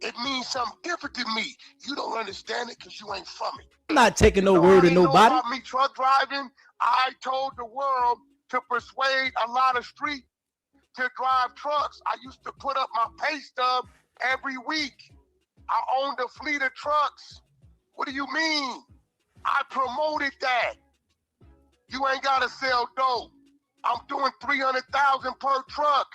It means something different to me. You don't understand it because you ain't from it. I'm not taking no word of nobody. About me truck driving, I told the world to persuade a lot of street to drive trucks. I used to put up my pay stub every week. I owned a fleet of trucks. What do you mean? I promoted that. You ain't gotta sell dope. I'm doing 300,000 per truck.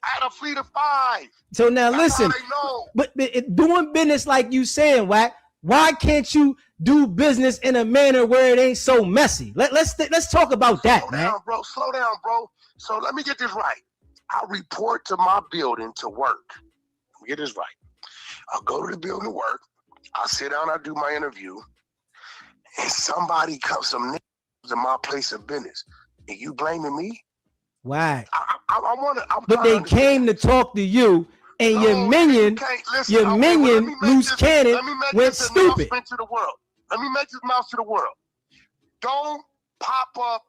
I had a fleet of 5. So now That's listen, how they know. but doing business like you saying, Wack, Why can't you do business in a manner where it ain't so messy? Let's talk about that, Slow man. down, bro. Slow down, bro. So let me get this right. I report to my building to work. Let me get this right. I'll go to the building to work. I sit down, I do my interview, and somebody comes, some niggas in my place of business. And you blaming me? Why? I want to. But they came to talk to you, and your minion, loose cannon, went stupid. To the world. Let me make this mouse to the world. Don't pop up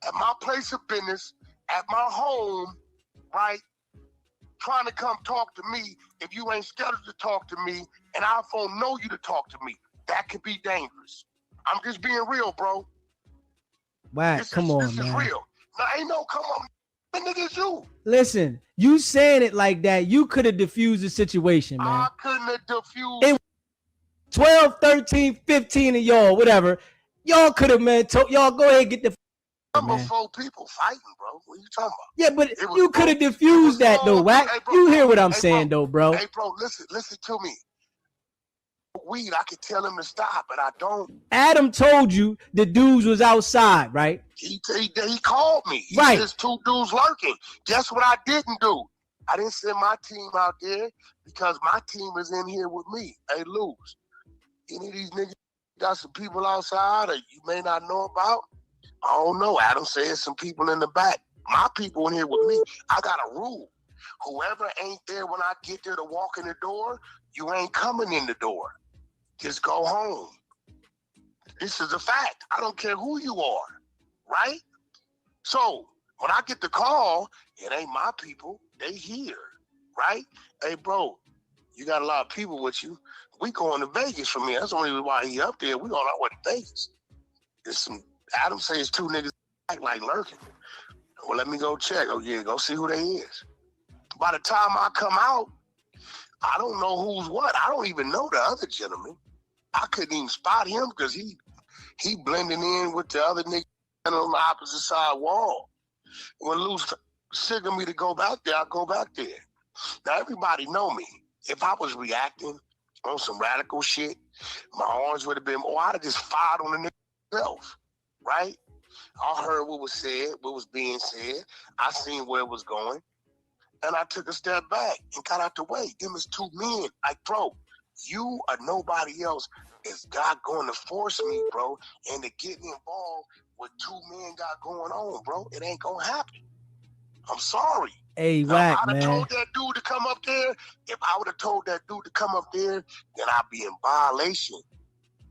at my place of business, at my home, right? Trying to come talk to me if you ain't scheduled to talk to me, and I don't know you to talk to me. That could be dangerous. I'm just being real, bro. Why? Come on, this man. This is real. Now, ain't no come on. The nigga's you. Listen, you saying it like that, you could have diffused the situation, man. I couldn't have diffused. 12, 13, 15 of y'all, whatever. Y'all could have, man, y'all go ahead and get the number 4 people fighting, bro. What are you talking about? Yeah, but you could have diffused that, though, Wack. Hey, you hear what I'm saying, though, bro. Hey, bro, listen to me. Weed, I could tell him to stop, but I don't. Adam told you the dudes was outside, right? He called me. He right. There's 2 dudes lurking. Guess what I didn't do? I didn't send my team out there because my team is in here with me. Hey, Luz, any of these niggas got some people outside that you may not know about? I don't know. Adam says some people in the back. My people in here with me. I got a rule. Whoever ain't there when I get there to walk in the door, you ain't coming in the door. Just go home. This is a fact. I don't care who you are, right? So when I get the call, it ain't my people. They here, right? Hey, bro, you got a lot of people with you. We going to Vegas from here. That's the only reason why he up there. We on our way to Vegas. There's some, Adam says 2 niggas act like lurking. Well, let me go check. Oh, yeah, go see who they is. By the time I come out, I don't know who's what. I don't even know the other gentleman. I couldn't even spot him because he blending in with the other nigga on the opposite side wall. When Luz signaled me to go back there, I go back there. Now, everybody know me. If I was reacting on some radical shit, my arms would have been, I'd have just fired on the nigga himself, right? I heard what was said, what was being said. I seen where it was going. And I took a step back and got out the way. Them is 2 men. Like, bro, you or nobody else is God going to force me, bro, and to get involved with 2 men got going on, bro. It ain't going to happen. I'm sorry. Hey, now, Wack, if I'd have man. told that dude to come up there, then I'd be in violation.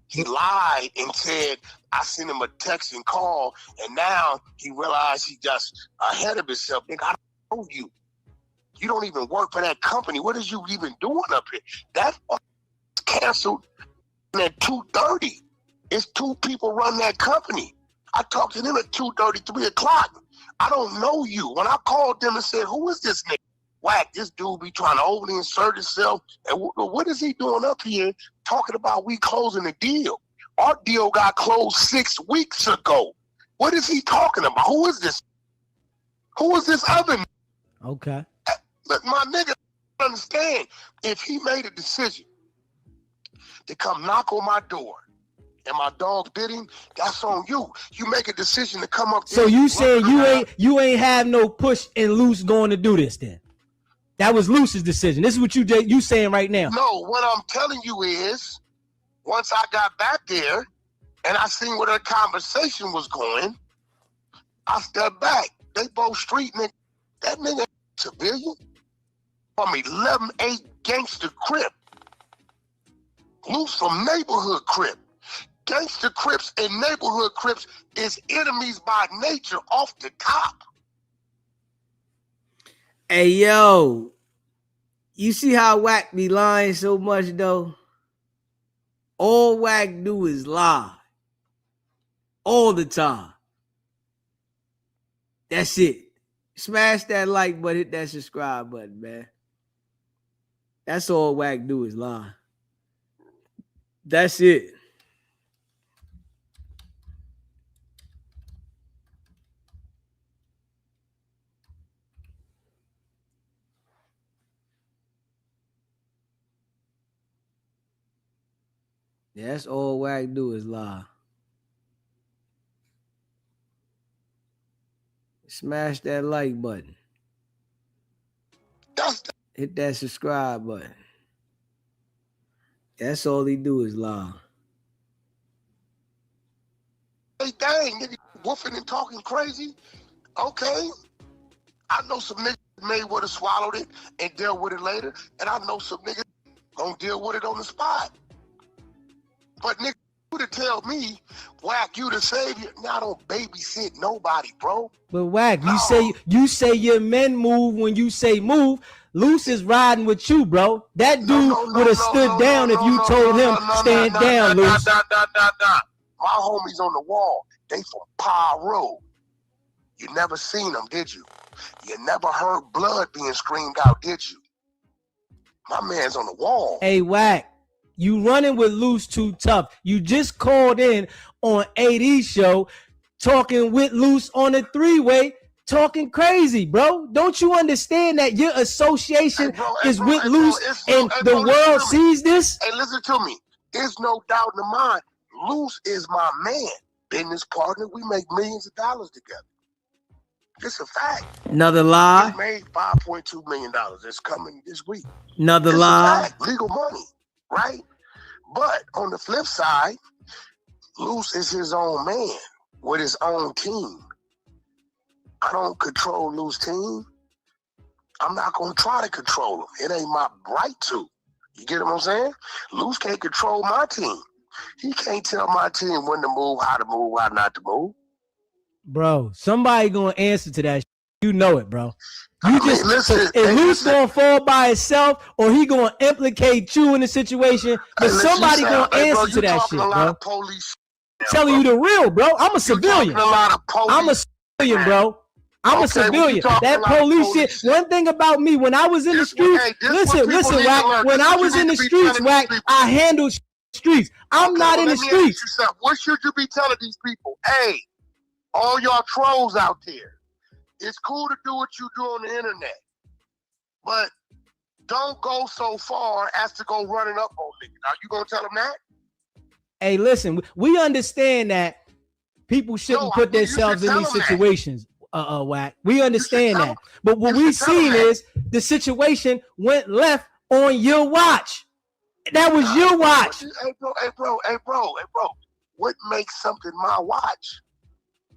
He lied and said I sent him a text and call, and now he realized he just ahead of himself. Nigga, I don't know you. You don't even work for that company. What is you even doing up here? That canceled at 2:30. It's 2 people run that company. I talked to them at 2:30, 3 o'clock. I don't know you. When I called them and said, who is this nigga? Wack, this dude be trying to overly insert himself. And what is he doing up here talking about we closing the deal? Our deal got closed 6 weeks ago. What is he talking about? Who is this? Who is this other nigga? Okay. Look, my nigga, understand, if he made a decision to come knock on my door and my dog bit him, that's on you. You make a decision to come up there. So you saying you ain't have no push and Luce going to do this then? That was Luce's decision. This is what you saying right now. No, what I'm telling you is, once I got back there and I seen where the conversation was going, I stepped back. They both street niggas. That nigga civilian from 11-8 gangster crip. Luce from neighborhood crip. Gangster crips and neighborhood crips is enemies by nature off the top. Hey, yo, you see how Wack be lying so much, though? All Wack do is lie. All the time. That's it. Smash that like button, hit that subscribe button, man. That's all Wack do is lie. That's it. Yeah, that's all Wack do is lie. Smash that like button. Hit that subscribe button. That's all he do is lie. Hey, dang, nigga, woofing and talking crazy. Okay. I know some niggas may would have swallowed it and dealt with it later, and I know some niggas gonna deal with it on the spot. But nigga, you to tell me, Wack, you the savior. Now I don't babysit nobody, bro. But Wack, you say your men move when you say move. Luce is riding with you, bro. That dude would have stood down if you told him stand down, Luce. My homies on the wall, they from Pa Road. You never seen them, did you? You never heard blood being screamed out, did you? My man's on the wall. Hey, Wack, you running with Luce too tough. You just called in on AD's show talking with Luce on a three-way, talking crazy, bro. Don't you understand that your association is with Luce and the world sees this? Hey, listen to me. There's no doubt in mind. Luce is my man. Business partner. We make millions of dollars together. It's a fact. Another lie. We made $5.2 million. It's coming this week. Another It's a lie. fact. Legal money, right? But on the flip side, Luce is his own man with his own team. I don't control Luce's team. I'm not going to try to control him. It ain't my right to. You get what I'm saying? Luce can't control my team. He can't tell my team when to move, how not to move. Bro, somebody gonna answer to that. You know it, bro. You just listen. Is Luce gonna fall by itself, or he gonna implicate you in the situation? But somebody gonna answer to that shit, bro. Telling you the real, bro. I'm a civilian. I'm a civilian, bro. I'm a civilian. That police shit. One thing about me, when I was in the streets, listen, Wack. When I was in the streets, Wack, I handled streets. I'm not in the streets. What should you be telling these people? Hey, all y'all trolls out there, it's cool to do what you do on the internet, but don't go so far as to go running up on niggas. Are you gonna tell them that? Hey, listen, we understand that people shouldn't put themselves in these situations. Wack. We understand that. But what we seen is the situation went left on your watch. That was your watch. Hey, bro. What makes something my watch?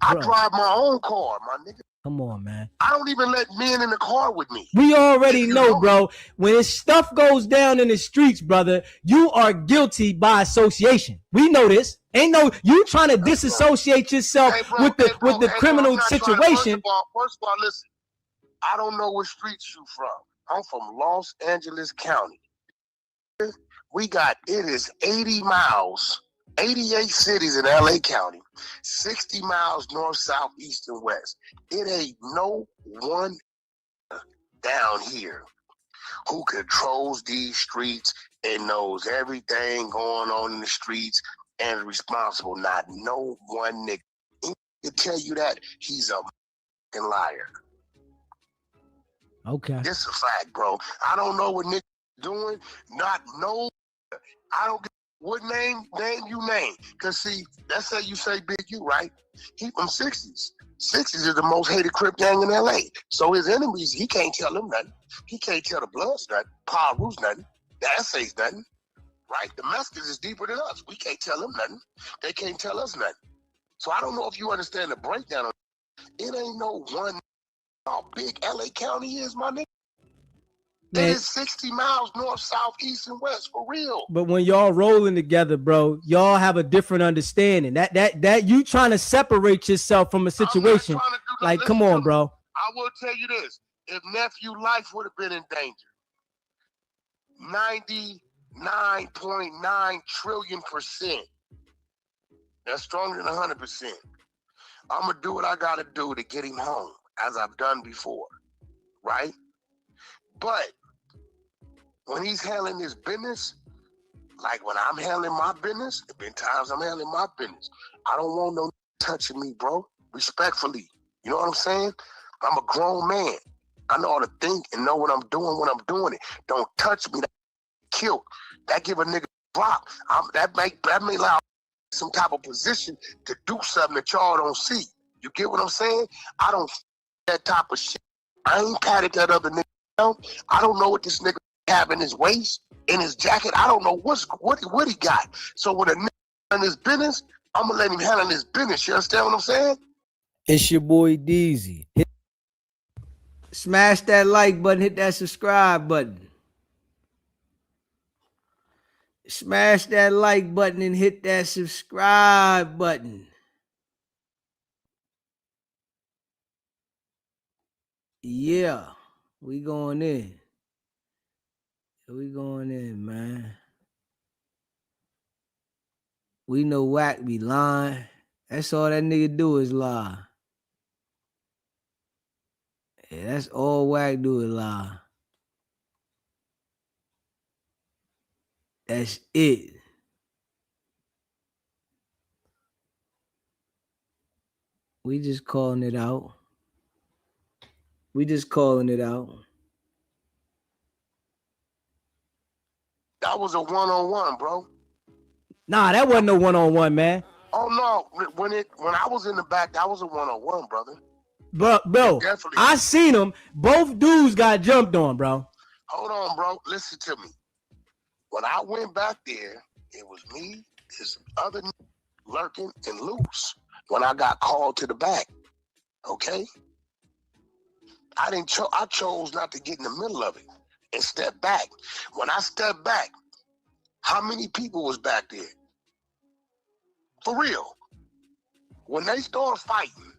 I drive my own car, my nigga. Come on, man. I don't even let men in the car with me. We already know, bro. When stuff goes down in the streets, brother, you are guilty by association. We know this. Ain't no you trying to disassociate yourself with the criminal situation. First of all, listen. I don't know what streets you from. I'm from Los Angeles County. We got it is 80 miles. 88 cities in LA County, 60 miles north, south, east, and west. It ain't no one down here who controls these streets and knows everything going on in the streets and is responsible. Not no one nigga. To tell you that, he's a fucking liar. Okay. This a fact, bro. I don't know what nigga doing. Not no. I don't. What name you name? Because see, let's say you say Big U, right? He from 60s. 60s is the most hated Crip gang in LA. So his enemies, he can't tell them nothing. He can't tell the Bloods nothing. Pa Rue's nothing. The Essays nothing. Right? The Mexicans is deeper than us. We can't tell them nothing. They can't tell us nothing. So I don't know if you understand the breakdown. It ain't no one how big LA County is, my nigga. Man. It is 60 miles north, south, east, and west, for real. But when y'all rolling together, bro, y'all have a different understanding. That you trying to separate yourself from a situation. Like, come on, bro. I will tell you this. If nephew life would have been in danger, 99.9 trillion%. That's stronger than 100%. I'm going to do what I got to do to get him home, as I've done before, right? But when he's handling his business, like when I'm handling my business, there been times I'm handling my business. I don't want no touching me, bro. Respectfully. You know what I'm saying? I'm a grown man. I know how to think and know what I'm doing when I'm doing it. Don't touch me. That kill. That give a nigga drop. That may allow some type of position to do something that y'all don't see. You get what I'm saying? I don't that type of shit. I ain't patted that other nigga down. I don't know what this nigga have in his waist, in his jacket. I don't know what he got. So when a nigga in his business, I'm gonna let him handle his business. You understand what I'm saying? It's your boy Deezy. Smash that like button, hit that subscribe button. Smash that like button and hit that subscribe button. Yeah, we going in. We going in, man. We know Wack be lying. That's all that nigga do is lie. Yeah, that's all Wack do is lie. That's it. We just calling it out. We just calling it out. That was a one-on-one, bro. Nah, that wasn't no one-on-one, man. Oh no, when I was in the back, that was a one-on-one, brother. Bro, Definitely. I seen them. Both dudes got jumped on, bro. Hold on, bro. Listen to me. When I went back there, it was me, this other lurking, and loose. When I got called to the back, okay? I chose not to get in the middle of it and step back. When I stepped back, how many people was back there? For real. When they started fighting,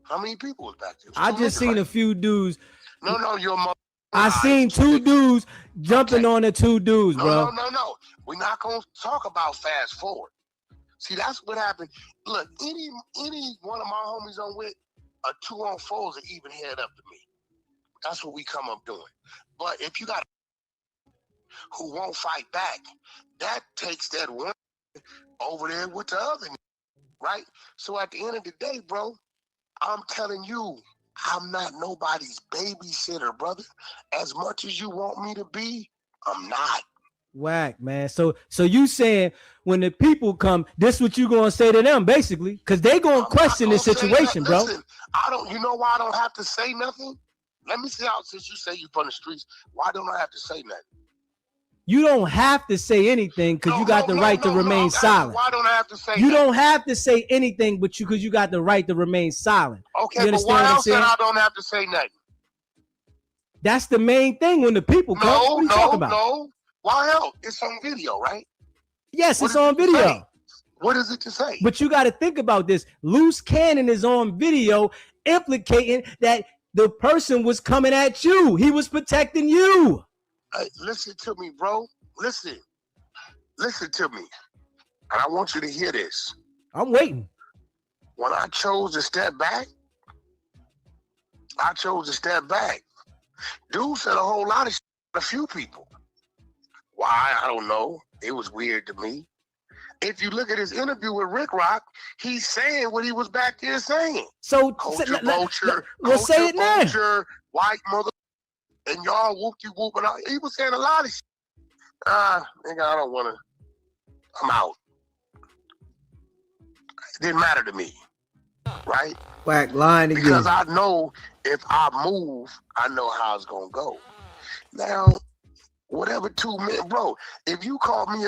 how many people was back there? I just seen a few dudes. No, your mother. I seen two dudes jumping on the two dudes, bro. No. We're not gonna talk about fast forward. See, that's what happened. Look, any one of my homies I'm with, a 2-on-4 is an even head up to me. That's what we come up doing. But if you got who won't fight back, that takes that one over there with the other, right? So at the end of the day, bro, I'm telling you, I'm not nobody's babysitter, brother. As much as you want me to be, I'm not. Wack, man. So you saying when the people come, this what you gonna say to them, basically? Because they gonna question this situation, bro. Listen, you know why I don't have to say nothing? Let me see how, since you say you from the streets, why don't I have to say nothing? You don't have to say anything because you got the right to remain silent. Why don't I have to say You don't have to say anything, but because you got the right to remain silent. Okay, but why else that I don't have to say nothing? That's the main thing when the people come. What are you talking about? No. Why else? It's on video, right? Yes, it's on video. What is it to say? But you got to think about this. Loose Cannon is on video implicating that the person was coming at you. He was protecting you. Listen to me, bro. Listen to me. And I want you to hear this. I'm waiting. When I chose to step back, Dude said a whole lot of shit to a few people. Why? I don't know. It was weird to me. If you look at his interview with Rick Rock, he's saying what he was back there saying. So, culture, say it now. White mother, and y'all whoop-de-whoop. And he was saying a lot of shit. Nigga, I don't want to. I'm out. It didn't matter to me, right? Wack lying again. Because I know if I move, I know how it's going to go. Now, whatever 2 men, bro, if you call me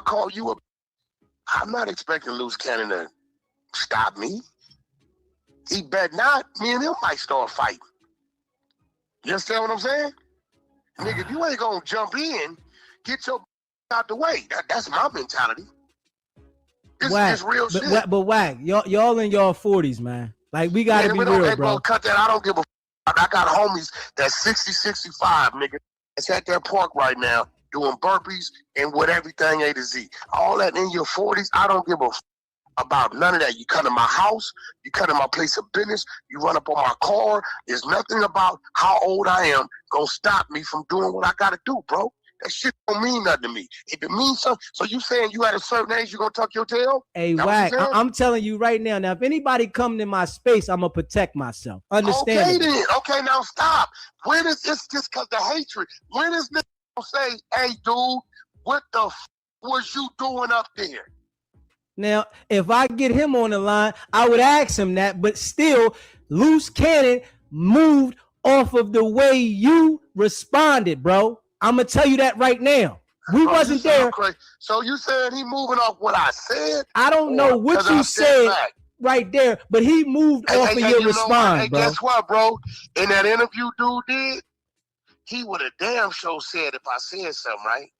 call you a, I'm not expecting Loose Cannon to stop me. He bet not. Me and him might start fighting. You understand what I'm saying? Nigga, if you ain't gonna jump in, get your out the way. That's my mentality. It's real shit. But Wack, y'all in y'all 40s, man. Like, we gotta be real, bro. Cut that. I don't give a I got homies that's 60, 65, nigga. It's at that park right now doing burpees and with everything A to Z. All that in your 40s, I don't give a about none of that. You come to my house, you come to my place of business, you run up on my car. There's nothing about how old I am gonna stop me from doing what I gotta do, bro. That shit don't mean nothing to me. If it means something, so you saying you at a certain age, you gonna tuck your tail? Hey, Wack, I'm telling you right now. Now, if anybody come in my space, I'm gonna protect myself. Understand? Okay, then. Okay, now stop. When is it's just because the hatred? When is nigga gonna say, hey, dude, what the What was you doing up there? Now, if I get him on the line, I would ask him that, but still, Loose Cannon moved off of the way you responded, bro. I'm gonna tell you that right now. We wasn't there. Crazy. So you saying he moving off what I said? I don't know what you said right there, but he moved off of your response, bro. Guess what, bro? In that interview dude did, he would have damn sure said if I said something, right?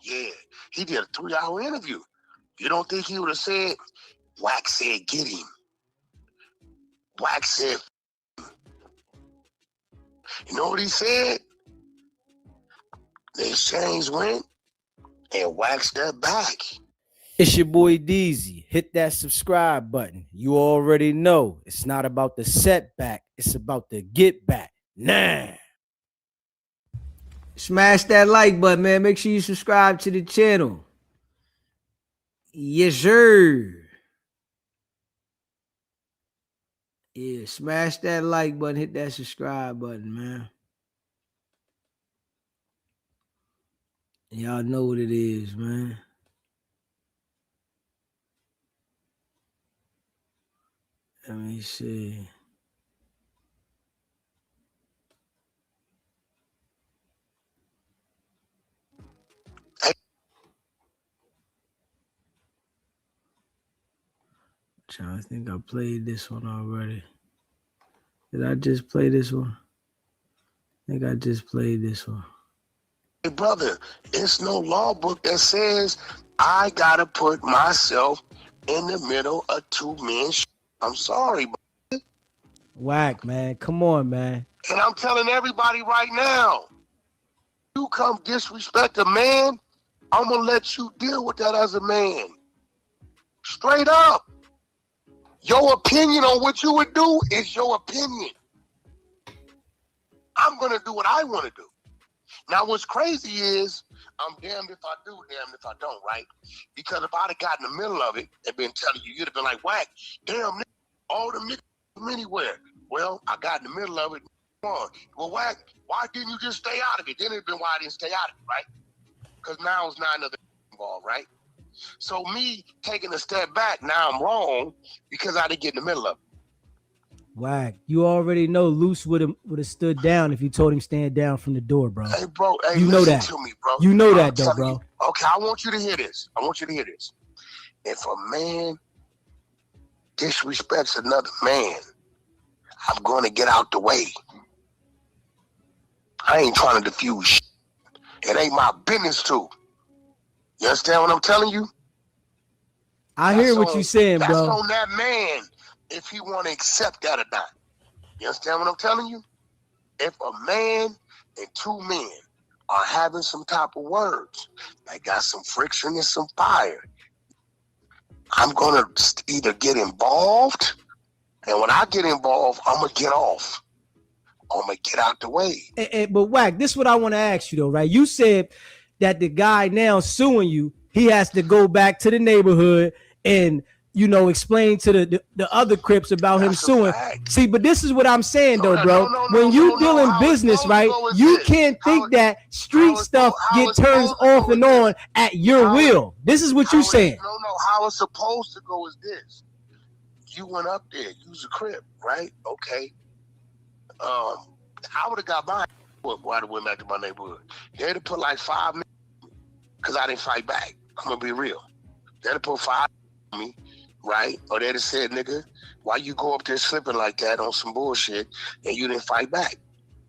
Yeah, he did a 3-hour interview. You don't think he would have said, Wax said get him. Wax said, you know what he said? The exchange went and waxed that back. It's your boy Deezy. Hit that subscribe button. You already know it's not about the setback. It's about the get back. Nah. Smash that like button, man. Make sure you subscribe to the channel. Yes, sir. Yeah, smash that like button. Hit that subscribe button, man. Y'all know what it is, man. Let me see. I think I played this one already. Did I just play this one? I think I just played this one. Hey, brother, it's no law book that says I gotta put myself in the middle of two men. I'm sorry, bro. Whack, man. Come on, man. And I'm telling everybody right now, you come disrespect a man, I'm gonna let you deal with that as a man. Straight up. Your opinion on what you would do is your opinion. I'm gonna do what I want to do. Now, what's crazy is I'm damned if I do, damned if I don't, right? Because if I'd have gotten in the middle of it and been telling you, you'd have been like, Whack, damn, all the niggas from anywhere. Well, I got in the middle of it. Well, Whack, why didn't you just stay out of it? Then it'd been why I didn't stay out of it, right? Because now it's not another involved, right? So me taking a step back, now I'm wrong because I didn't get in the middle of it. Whack, you already know Loose would have stood down if you told him stand down from the door, bro. Hey, bro, hey, you know that. To me, bro. You know that, though, bro. Okay, I want you to hear this. If a man disrespects another man, I'm going to get out the way. I ain't trying to diffuse shit. It ain't my business to. You understand what I'm telling you? I hear what you're saying, bro. That's on that man if he want to accept that or not. You understand what I'm telling you? If a man and two men are having some type of words, they got some friction and some fire, I'm going to either get involved, and when I get involved, I'm going to get off. I'm going to get out the way. But Whack, this is what I want to ask you, though, right? You said that the guy now suing you, he has to go back to the neighborhood and, you know, explain to the other Crips about him suing. See, but this is what I'm saying, though, bro. When you deal in business, right, you can't think that street stuff get turns off and on at your will. This is what you're saying. No, how it's supposed to go is this. You went up there, you was a Crip, right? Okay. I would have got mine. Why I went back to my neighborhood? They'd have put like 5 minutes because I didn't fight back. I'm gonna be real. They'd have put 5 on me, right? Or they'd have said, nigga, why you go up there slipping like that on some bullshit and you didn't fight back?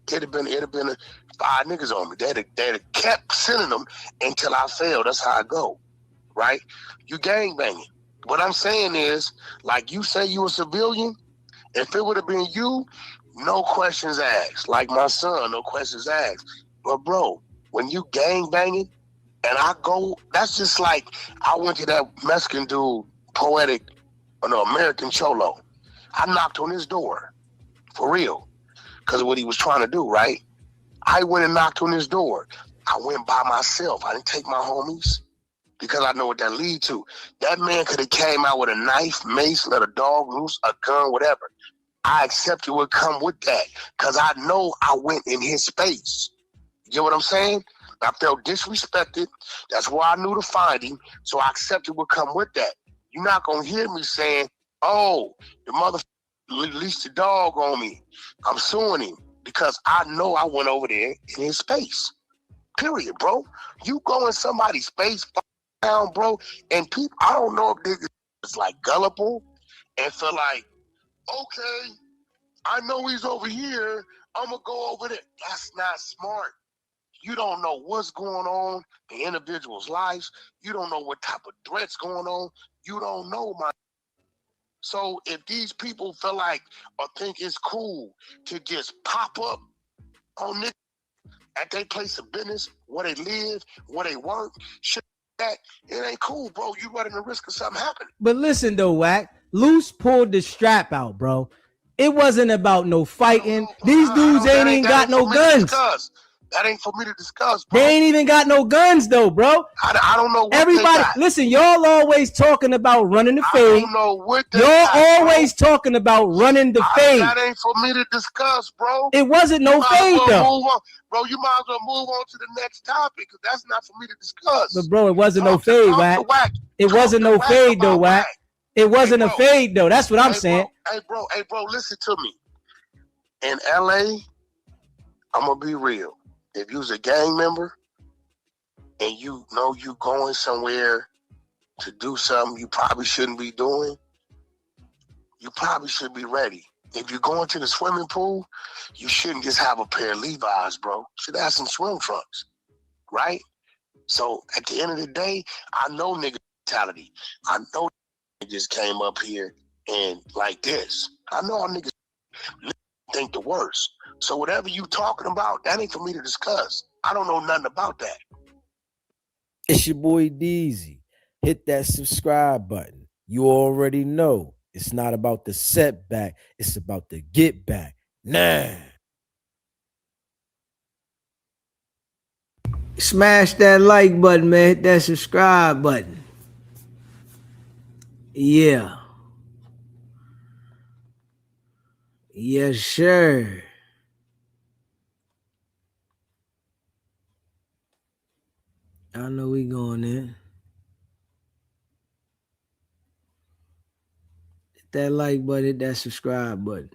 It'd have been 5 niggas on me. They'd have kept sending them until I failed. That's how I go, right? You gang banging. What I'm saying is, like you say you a civilian, if it would have been you, no questions asked. Like my son, no questions asked. But bro, when you gang banging and I go, that's just like I went to that Mexican dude, American Cholo. I knocked on his door, for real, because of what he was trying to do, right? I went and knocked on his door. I went by myself. I didn't take my homies because I know what that lead to. That man could have came out with a knife, mace, let a dog loose, a gun, whatever. I accepted what come with that because I know I went in his space. You know what I'm saying? I felt disrespected. That's why I knew to find him. So I accepted what come with that. You're not gonna hear me saying, "Oh, the mother released the dog on me. I'm suing him," because I know I went over there in his space. Period, bro. You go in somebody's space down, bro, and people, I don't know if this is like gullible and feel like, okay, I know he's over here, I'm gonna go over there. That's not smart. You don't know what's going on in individuals' lives. You don't know what type of threats going on. You don't know, my. So if these people feel like or think it's cool to just pop up on this at their place of business, where they live, where they work, shit like that, it ain't cool, bro. You running the risk of something happening. But listen though, Wack, Loose pulled the strap out, bro. It wasn't about no fighting. These dudes ain't even got no guns. That ain't for me to discuss, bro. They ain't even got no guns though, bro. I don't know what everybody they got. Listen, y'all always talking about running the fade. I don't know what they y'all got, always bro. talking about running the fade. That ain't for me to discuss, bro. It wasn't no fade though. Bro, you might as well move on to the next topic because that's not for me to discuss. But bro, it wasn't no fade, Wack. It wasn't no fade though, Wack. It wasn't a fade though. That's what I'm saying. Hey, bro, listen to me. In LA, I'm gonna be real. If you's a gang member and you know you going somewhere to do something you probably shouldn't be doing, you probably should be ready. If you're going to the swimming pool, you shouldn't just have a pair of Levi's, bro. You should have some swim trunks, right? So at the end of the day, I know nigga mentality. I know just came up here and like this. I know our niggas think the worst. So whatever you talking about, that ain't for me to discuss. I don't know nothing about that. It's your boy Deezy. Hit that subscribe button. You already know it's not about the setback. It's about the get back. Nah. Smash that like button, man. Hit that subscribe button. Yeah. Yes, sir. I know we going in. Hit that like button, hit that subscribe button.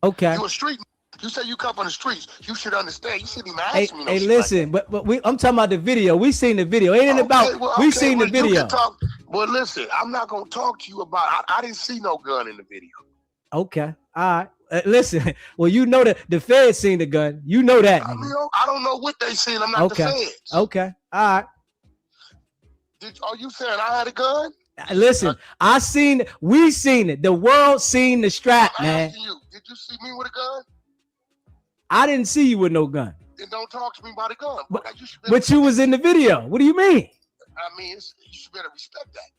Okay. You a street. You say you come from the streets. You should understand. You shouldn't even ask me no Hey, shit listen, like but I'm talking about the video. We seen the video. Ain't it about? We seen the You video. can talk, well, listen, I'm not gonna talk to you about. I didn't see no gun in the video. Okay, all right. Listen, well, you know that the feds seen the gun. You know that. I mean, I don't know what they seen. I'm not the feds. Okay, all right. Are you saying I had a gun? Listen, I seen it. We seen it. The world seen the strap, man. You, did you see me with a gun? I didn't see you with no gun. Then don't talk to me about a gun. But you was in the video. What do you mean? I mean, you should better respect that.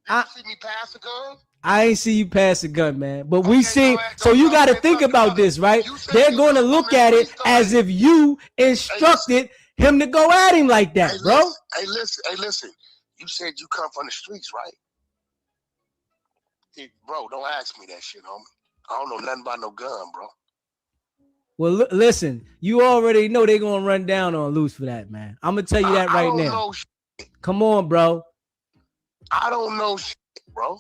Did you see me pass a gun? I ain't see you pass a gun, man. But we seen. So you got to think about this, right? They're going to look at it as if you instructed him to go at him like that, bro. Hey, listen. You said you come from the streets, right? Hey, bro, don't ask me that shit, homie. I don't know nothing about no gun, bro. Well, listen, you already know they're going to run down on Loose for that, man. I'm going to tell you that right now. Come on, bro. I don't know shit, bro.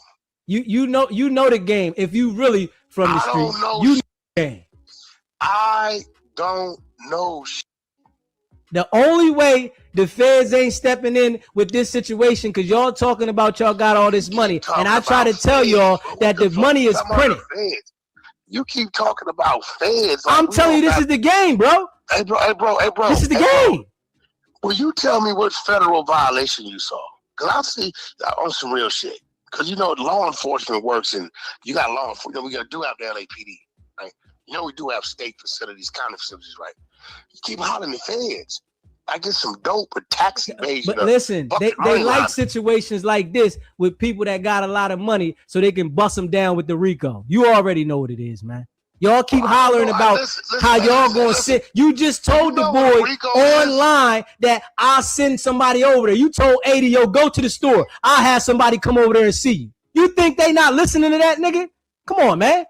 You know the game. If you really from the streets, you know the game. I don't know shit. The only way the feds ain't stepping in with this situation, because y'all talking about y'all got all this money. And I try to tell y'all that the money is printed. You keep talking about feds. I'm telling you, this is the game, bro. Hey, bro. This is the game. Will you tell me what federal violation you saw? Because I see on some real shit. Because, you know, law enforcement works and you got law enforcement. We do have the LAPD, right? You know, we do have state facilities, county facilities, right? You keep hollering the feds. I get some dope or tax evasion. But listen, they like situations like this with people that got a lot of money so they can bust them down with the RICO. You already know what it is, man. Y'all keep hollering about how y'all gonna sit. You just told the boy online that I'll send somebody over there. You told 80, yo, go to the store. I'll have somebody come over there and see you. You think they not listening to that, nigga? Come on, man.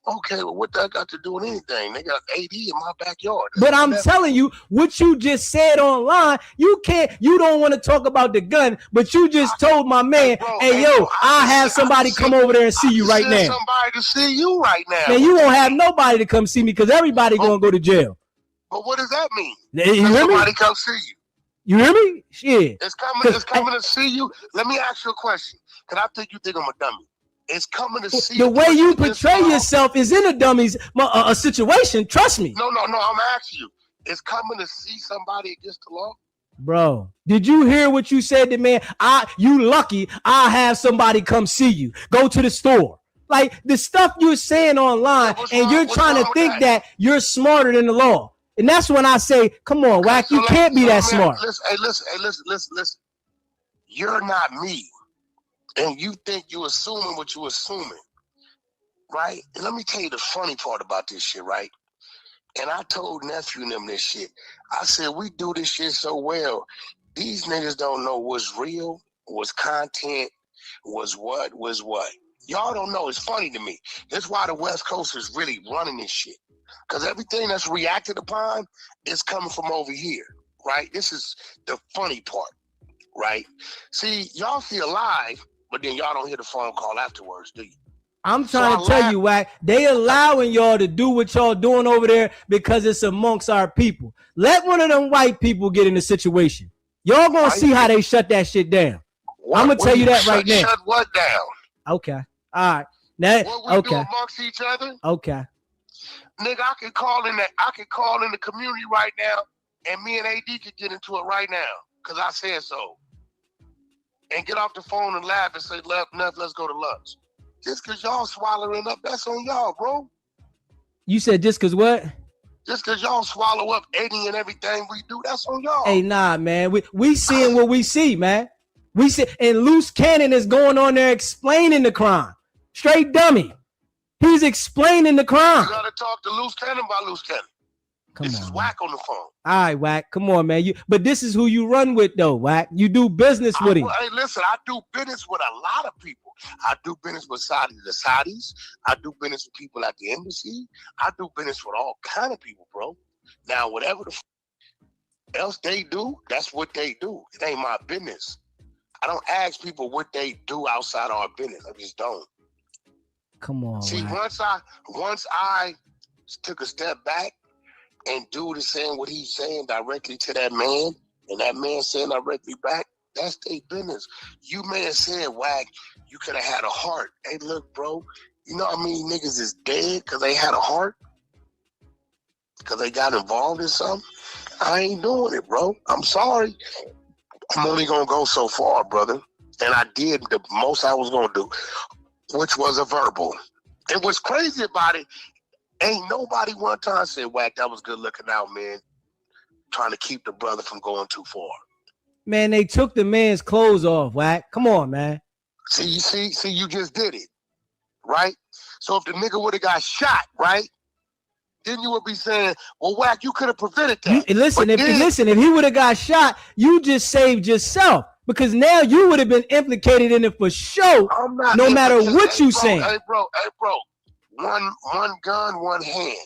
Okay, well, what that got to do with anything? They got AD in my backyard. But I'm telling you, what you just said online, you don't want to talk about the gun, but you just told my man, hey, yo, I'll have somebody come over there and see you right now. Somebody to see you right now. Man, you won't have nobody to come see me because everybody gonna go to jail. But what does that mean? You hear me? Somebody come see you. You hear me? Shit. It's coming to see you. Let me ask you a question. Because I think you think I'm a dummy. It's coming to see the way you portray yourself is in a dummy's a situation. Trust me. No. I'm asking you. It's coming to see somebody against the law. Bro, did you hear what you said to man? You lucky. I'll have somebody come see you. Go to the store. Like the stuff you're saying online, and you're trying to think that you're smarter than the law. And that's when I say, come on, Wack, you can't be that smart. Listen. You're not me. And you think you're assuming what you're assuming, right? And let me tell you the funny part about this shit, right? And I told nephew and them this shit. I said, we do this shit so well. These niggas don't know what's real, what's content, was what. Y'all don't know. It's funny to me. That's why the West Coast is really running this shit. Because everything that's reacted upon is coming from over here, right? This is the funny part, right? See, y'all see a live, but then y'all don't hear the phone call afterwards, do you? I'm trying to tell you, Wack, they allowing y'all to do what y'all doing over there because it's amongst our people. Let one of them white people get in the situation. Y'all gonna see how they shut that shit down. I'm gonna tell you that right now. Shut what down? Okay. All right. Now, what we do amongst each other? Okay. Nigga, I can call in the community right now, and me and AD could get into it right now, because I said so. And get off the phone and laugh and say, let's go to lunch. Just because y'all swallowing up, that's on y'all, bro. You said just because what? Just because y'all swallow up Eddie and everything we do, that's on y'all. Hey, nah, man. We seeing what we see, man. We see, and Loose Cannon is going on there explaining the crime. Straight dummy. He's explaining the crime. You gotta talk to Loose Cannon about Loose Cannon. This is Wack on the phone. All right, Wack. Come on, man. But this is who you run with, though, Wack. You do business with him. Hey, listen, I do business with a lot of people. I do business with the Saudis. I do business with people at the embassy. I do business with all kind of people, bro. Now, whatever the else they do, that's what they do. It ain't my business. I don't ask people what they do outside our business. I just don't. Come on. See, Wack. once I took a step back, and dude is saying what he's saying directly to that man, and that man saying directly back, that's their business. You may have said, Wack, you could have had a heart. Hey, look, bro, you know how many niggas is dead because they had a heart? Because they got involved in something? I ain't doing it, bro. I'm sorry. I'm only going to go so far, brother. And I did the most I was going to do, which was a verbal. And what's crazy about it, ain't nobody one time said, Wack, that was good looking out, man. Trying to keep the brother from going too far. Man, they took the man's clothes off, Wack. Come on, man. See, you just did it, right? So if the nigga would have got shot, right, then you would be saying, well, Wack, you could have prevented that. Listen, if he would have got shot, you just saved yourself. Because now you would have been implicated in it for sure, no matter what you saying. Hey, bro. One gun, one hand.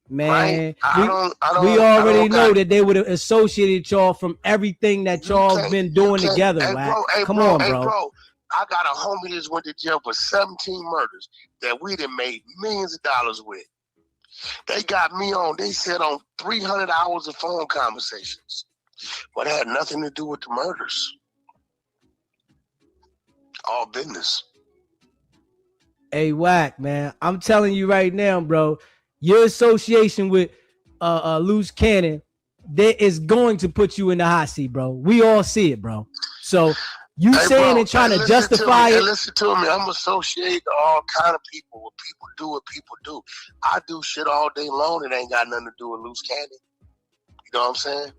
Man, right? we already know that they would have associated y'all from everything that y'all been doing together. Come on, bro. I got a homie that went to jail for 17 murders that we done made millions of dollars with. They got me on, they said on 300 hours of phone conversations. But it had nothing to do with the murders. All business. Hey, Wack, man, I'm telling you right now, bro, your association with Loose Cannon, that is going to put you in the hot seat, bro. We all see it, bro. So you saying and trying to justify it. Listen to me. I'm associated to all kind of people. What people do, what people do. I do shit all day long. It ain't got nothing to do with Loose Cannon. You know what I'm saying?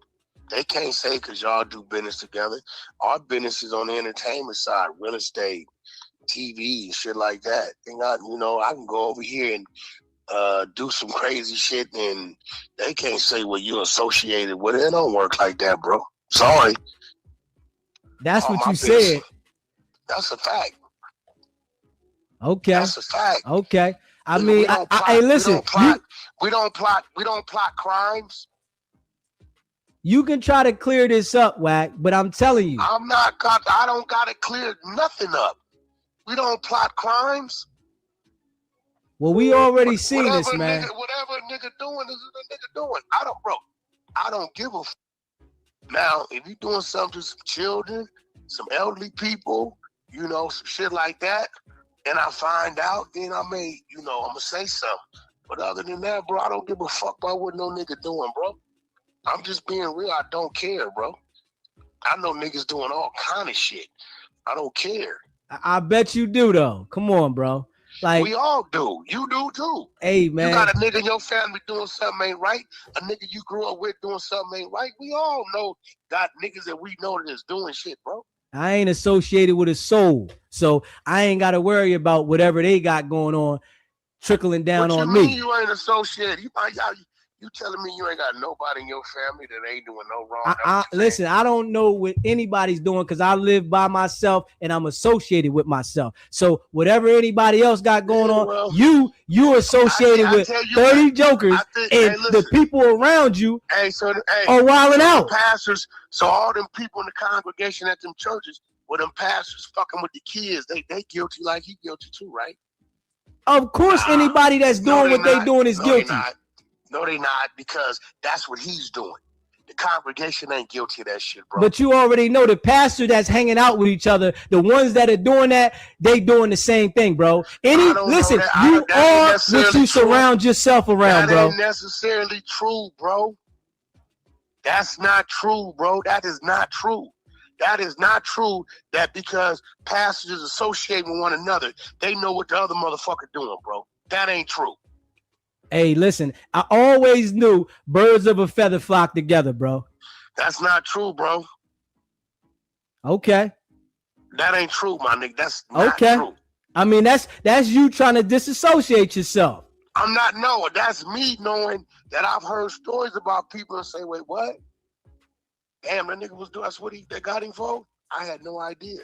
They can't say because y'all do business together. Our business is on the entertainment side, real estate, TV and shit like that. And I can go over here and do some crazy shit, and they can't say, well, you're associated with it. It don't work like that, bro. Sorry. That's what you said. That's a fact. Okay. That's a fact. Okay. I mean, hey, listen. We don't plot crimes. You can try to clear this up, Wack, but I'm telling you. I don't gotta clear nothing up. We don't plot crimes. Well, we already seen this, man. Whatever a nigga doing is a nigga doing. I don't give a f. Now, if you doing something to some children, some elderly people, some shit like that, and I find out, then I may, I'm gonna say something. But other than that, bro, I don't give a fuck about what no nigga doing, bro. I'm just being real. I don't care, bro. I know niggas doing all kind of shit. I don't care. I bet you do, though. Come on, bro. Like, we all do. You do too. Hey, man. You got a nigga in your family doing something ain't right. A nigga you grew up with doing something ain't right. We all know got niggas that we know that is doing shit, bro. I ain't associated with a soul, so I ain't got to worry about whatever they got going on trickling down what on you mean me. You ain't associated. You telling me you ain't got nobody in your family that ain't doing no wrong? Listen, I don't know what anybody's doing because I live by myself and I'm associated with myself. So whatever anybody else got going on, you associated with 30 jokers, and the people around you are wilding out. Pastors, so all them people in the congregation at them churches, with them pastors fucking with the kids, they guilty like he guilty too, right? Of course, anybody that's doing what they doing is guilty. No, they not, because that's what he's doing. The congregation ain't guilty of that shit, bro. But you already know the pastor that's hanging out with each other, the ones that are doing that, they doing the same thing, bro. Listen, you are what you surround yourself around, bro. That ain't necessarily true, bro. That's not true, bro. That is not true. That is not true that because pastors associate with one another, they know what the other motherfucker doing, bro. That ain't true. Hey, listen, I always knew birds of a feather flock together, bro. That's not true, bro. Okay. That ain't true, my nigga. That's not true. I mean, that's you trying to disassociate yourself. I'm not knowing. That's me knowing that I've heard stories about people and say, wait, what? Damn, that nigga was doing that's what they got him for? I had no idea.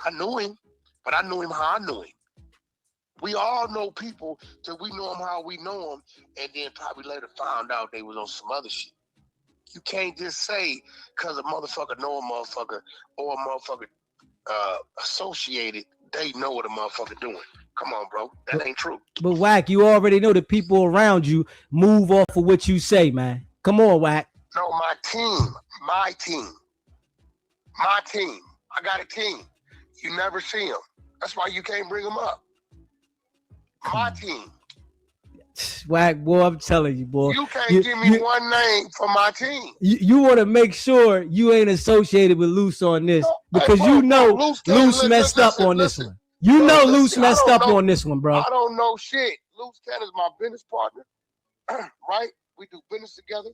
I knew him, but I knew him how I knew him. We all know people till we know them how we know them, and then probably later found out they was on some other shit. You can't just say because a motherfucker know a motherfucker or a motherfucker associated, they know what a motherfucker doing. Come on, bro. That ain't true. But Wack, you already know the people around you move off of what you say, man. Come on, Wack. No, my team. I got a team. You never see them. That's why you can't bring them up. My team. Wack, boy, I'm telling you, boy. You can't give me one name for my team. You want to make sure you ain't associated with Loose on this, because you know Loose messed up on this one. You know Loose messed up on this one, bro. I don't know shit. Loose Cat is my business partner, right? We do business together.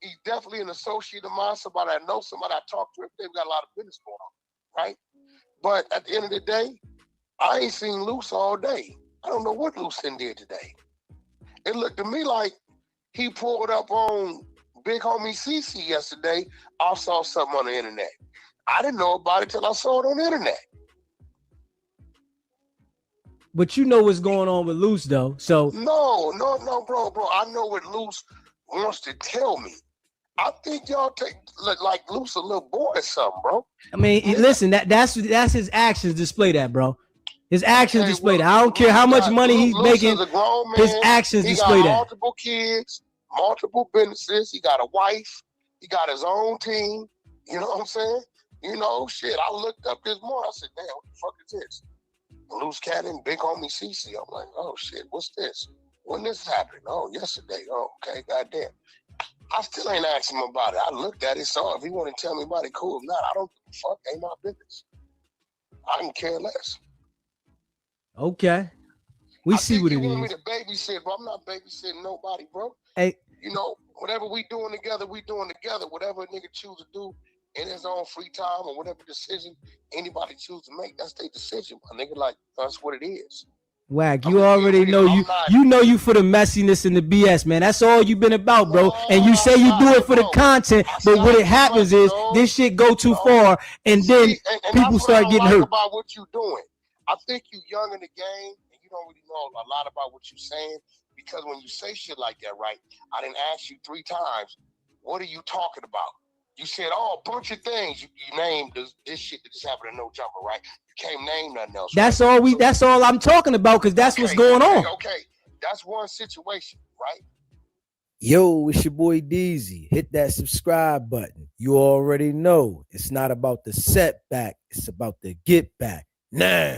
He's definitely an associate of mine, somebody I know, somebody I talk to. They've got a lot of business going on, right? But at the end of the day, I ain't seen Loose all day. I don't know what Lucien did today. It looked to me like he pulled up on Big Homie CC yesterday. I saw something on the internet. I didn't know about it till I saw it on the internet. But you know what's going on with Loose, though. So no, bro. I know what Loose wants to tell me. I think y'all look like Loose a little boy or something, bro. I mean, listen, that's his actions display that, bro. His actions display that. I don't care how much money he's making. His actions display that. He got multiple kids, multiple businesses. He got a wife. He got his own team. You know what I'm saying? Shit. I looked up this morning. I said, damn, what the fuck is this? Loose Cat and Big Homie CC. I'm like, oh shit, what's this? When this happened? Oh, yesterday. Oh, okay, goddamn. I still ain't asked him about it. I looked at it, saw if he want to tell me about it, cool. If not, I don't give a fuck. Ain't my business. I can care less. Okay. We see what it is. You want me to babysit, but I'm not babysitting nobody, bro. Hey. Whatever we doing together, we doing together. Whatever a nigga choose to do, in his own free time or whatever decision anybody choose to make, that's their decision, my nigga. Like, that's what it is. Whack, I'm you just being already real. know I'm you not. you know you for the messiness and the BS, man. That's all you've been about, bro. No, And you say I'm you not, do it for the bro. content, I but said what I it do happens nothing, is no, this shit go too no. far, and then See, and people that's what I start don't getting like hurt. about what you doing. I think you young in the game and you don't really know a lot about what you're saying, because when you say shit like that, right? I didn't ask you 3 times, what are you talking about? You said, oh, a bunch of things. You named this shit that just happened to No Jumper, right? You can't name nothing else. That's right? all that's all I'm talking about, because that's what's going on. Okay. That's one situation, right? Yo, it's your boy Deezy. Hit that subscribe button. You already know it's not about the setback, it's about the get back. Nah.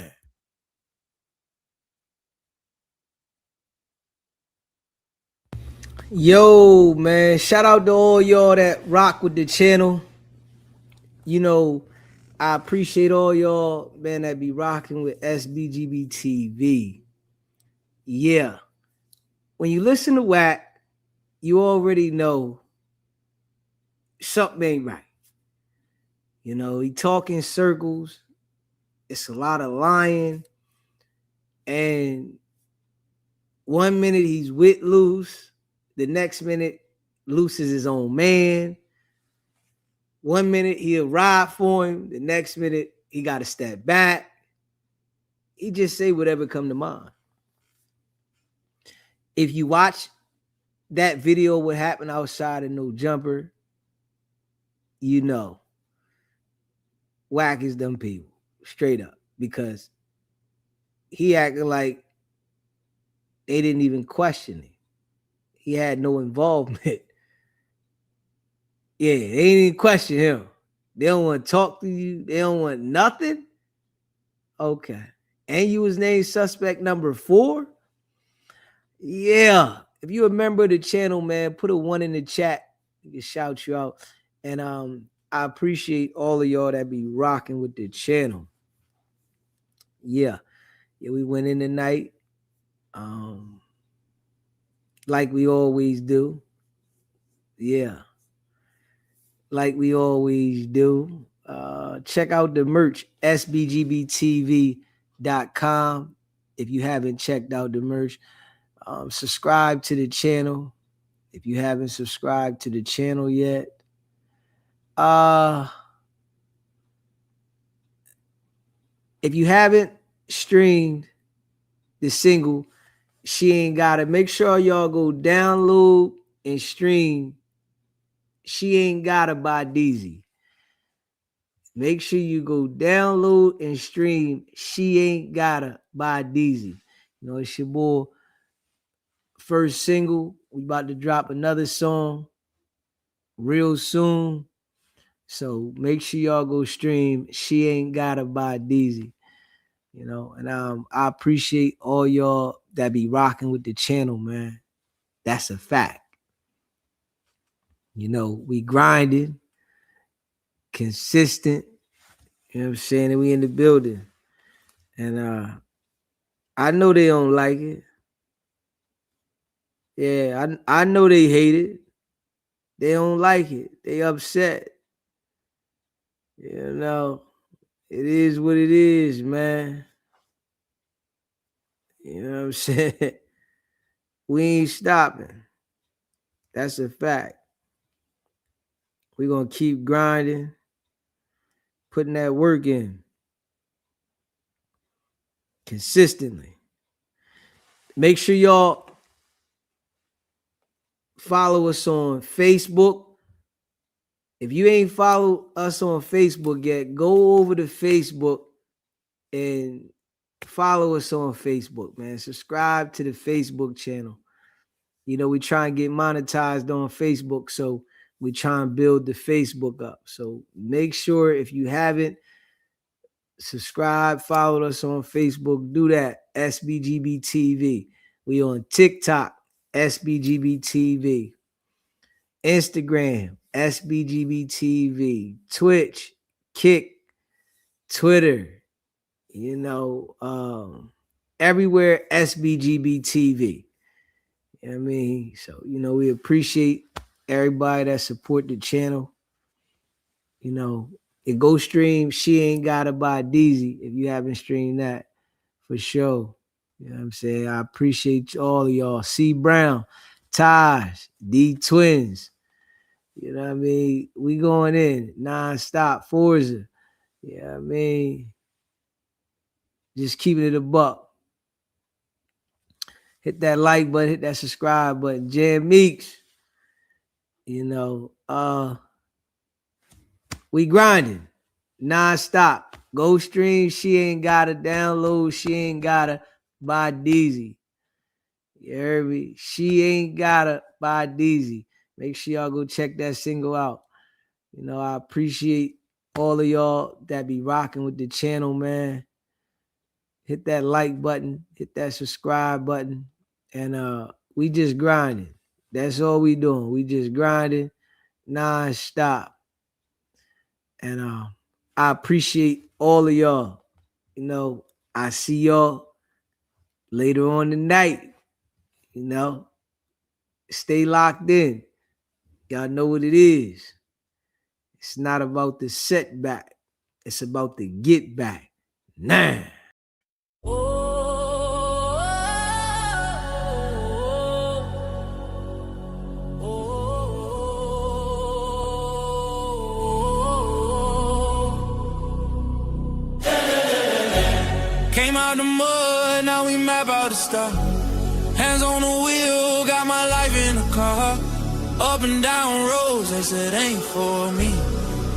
Yo, man, shout out to all y'all that rock with the channel. You know, I appreciate all y'all, man, that be rocking with SBGB TV. Yeah. When you listen to Wack, you already know something ain't right. You know, he talk in circles. It's a lot of lying. And 1 minute he's with Luce. The next minute, Luce is his own man. 1 minute he'll ride for him. The next minute he got to step back. He just say whatever come to mind. If you watch that video, what happened outside of No Jumper, you know, Wack is them people, straight up, because he acted like they didn't even question it. He had no involvement. Yeah, they ain't even question him. They don't want to talk to you. They don't want nothing. Okay. And you was named suspect number 4? Yeah. If you remember the channel, man, put a 1 in the chat. We can shout you out. And I appreciate all of y'all that be rocking with the channel. Yeah. Yeah, we went in tonight. Like we always do. Yeah. Like we always do. Check out the merch, sbgbtv.com. If you haven't checked out the merch, subscribe to the channel. If you haven't subscribed to the channel yet, if you haven't streamed the single, She Ain't Got It, make sure y'all go download and stream She Ain't Got It by Deezy. Make sure you go download and stream She Ain't Gotta by Deezy. You know, it's your boy. First single. We about to drop another song real soon. So make sure y'all go stream She Ain't Gotta by Deezy. You know, and I appreciate all y'all that be rocking with the channel, man. That's a fact. You know, we grinding, consistent. You know what I'm saying? And we in the building. And I know they don't like it. Yeah, I know they hate it. They don't like it. They upset. You know, it is what it is, man. You know what I'm saying? We ain't stopping. That's a fact. We're going to keep grinding, putting that work in consistently. Make sure y'all follow us on Facebook. If you ain't follow us on Facebook yet, go over to Facebook and follow us on Facebook, man. Subscribe to the Facebook channel. You know, we try and get monetized on Facebook, so we try and build the Facebook up. So make sure if you haven't subscribed, followed us on Facebook, do that. SBGB TV. We on TikTok, SBGB TV. Instagram, SBGB TV. Twitch, Kick, Twitter, you know, everywhere SBGB TV. You know what I mean? So, you know, we appreciate everybody that support the channel. You know, it go stream She Ain't Gotta by DZ if you haven't streamed that, for sure. You know what I'm saying? I appreciate all of y'all. C Brown, Taj, D Twins. You know what I mean? We going in non-stop. Forza. You know what I mean? Just keeping it a buck. Hit that like button, hit that subscribe button. Jam Meeks. You know, we grinding non-stop. Go stream She Ain't Gotta, download She Ain't Gotta by DZ. You heard me? She Ain't Gotta by DZ. Make sure y'all go check that single out. You know, I appreciate all of y'all that be rocking with the channel, man. Hit that like button, hit that subscribe button, and we just grinding. That's all we doing. We just grinding non-stop. And I appreciate all of y'all. You know, I see y'all later on tonight. You know, stay locked in. Y'all know what it is. It's not about the setback. It's about the get back. Nah. Came out the mud, now we map out the stuff. Hands on the wheel, got my life in the car. Up and down roads, they said ain't for me.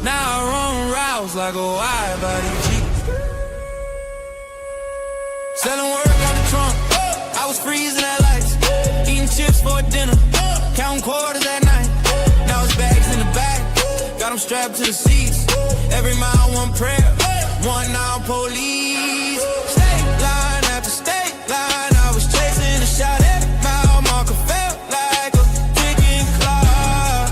Now I run routes like a wide body Jeep. Selling work on the trunk, I was freezing at lights. Eating chips for dinner, counting quarters at night. Now it's bags in the back, got them strapped to the seats. Every mile one prayer, one now police. State line after state line, I was chasing a shot at mile marker, felt like a kicking clock.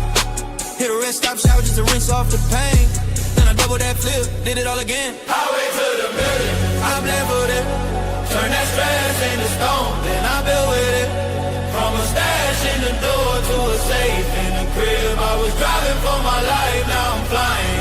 Hit a rest stop shower just to rinse off the pain. Then I double that flip, did it all again. Highway to the million, I'm leveled it. Turn that stress into stone, then I built with it. From a stash in the door to a safe in the crib. I was driving for my life, now I'm flying.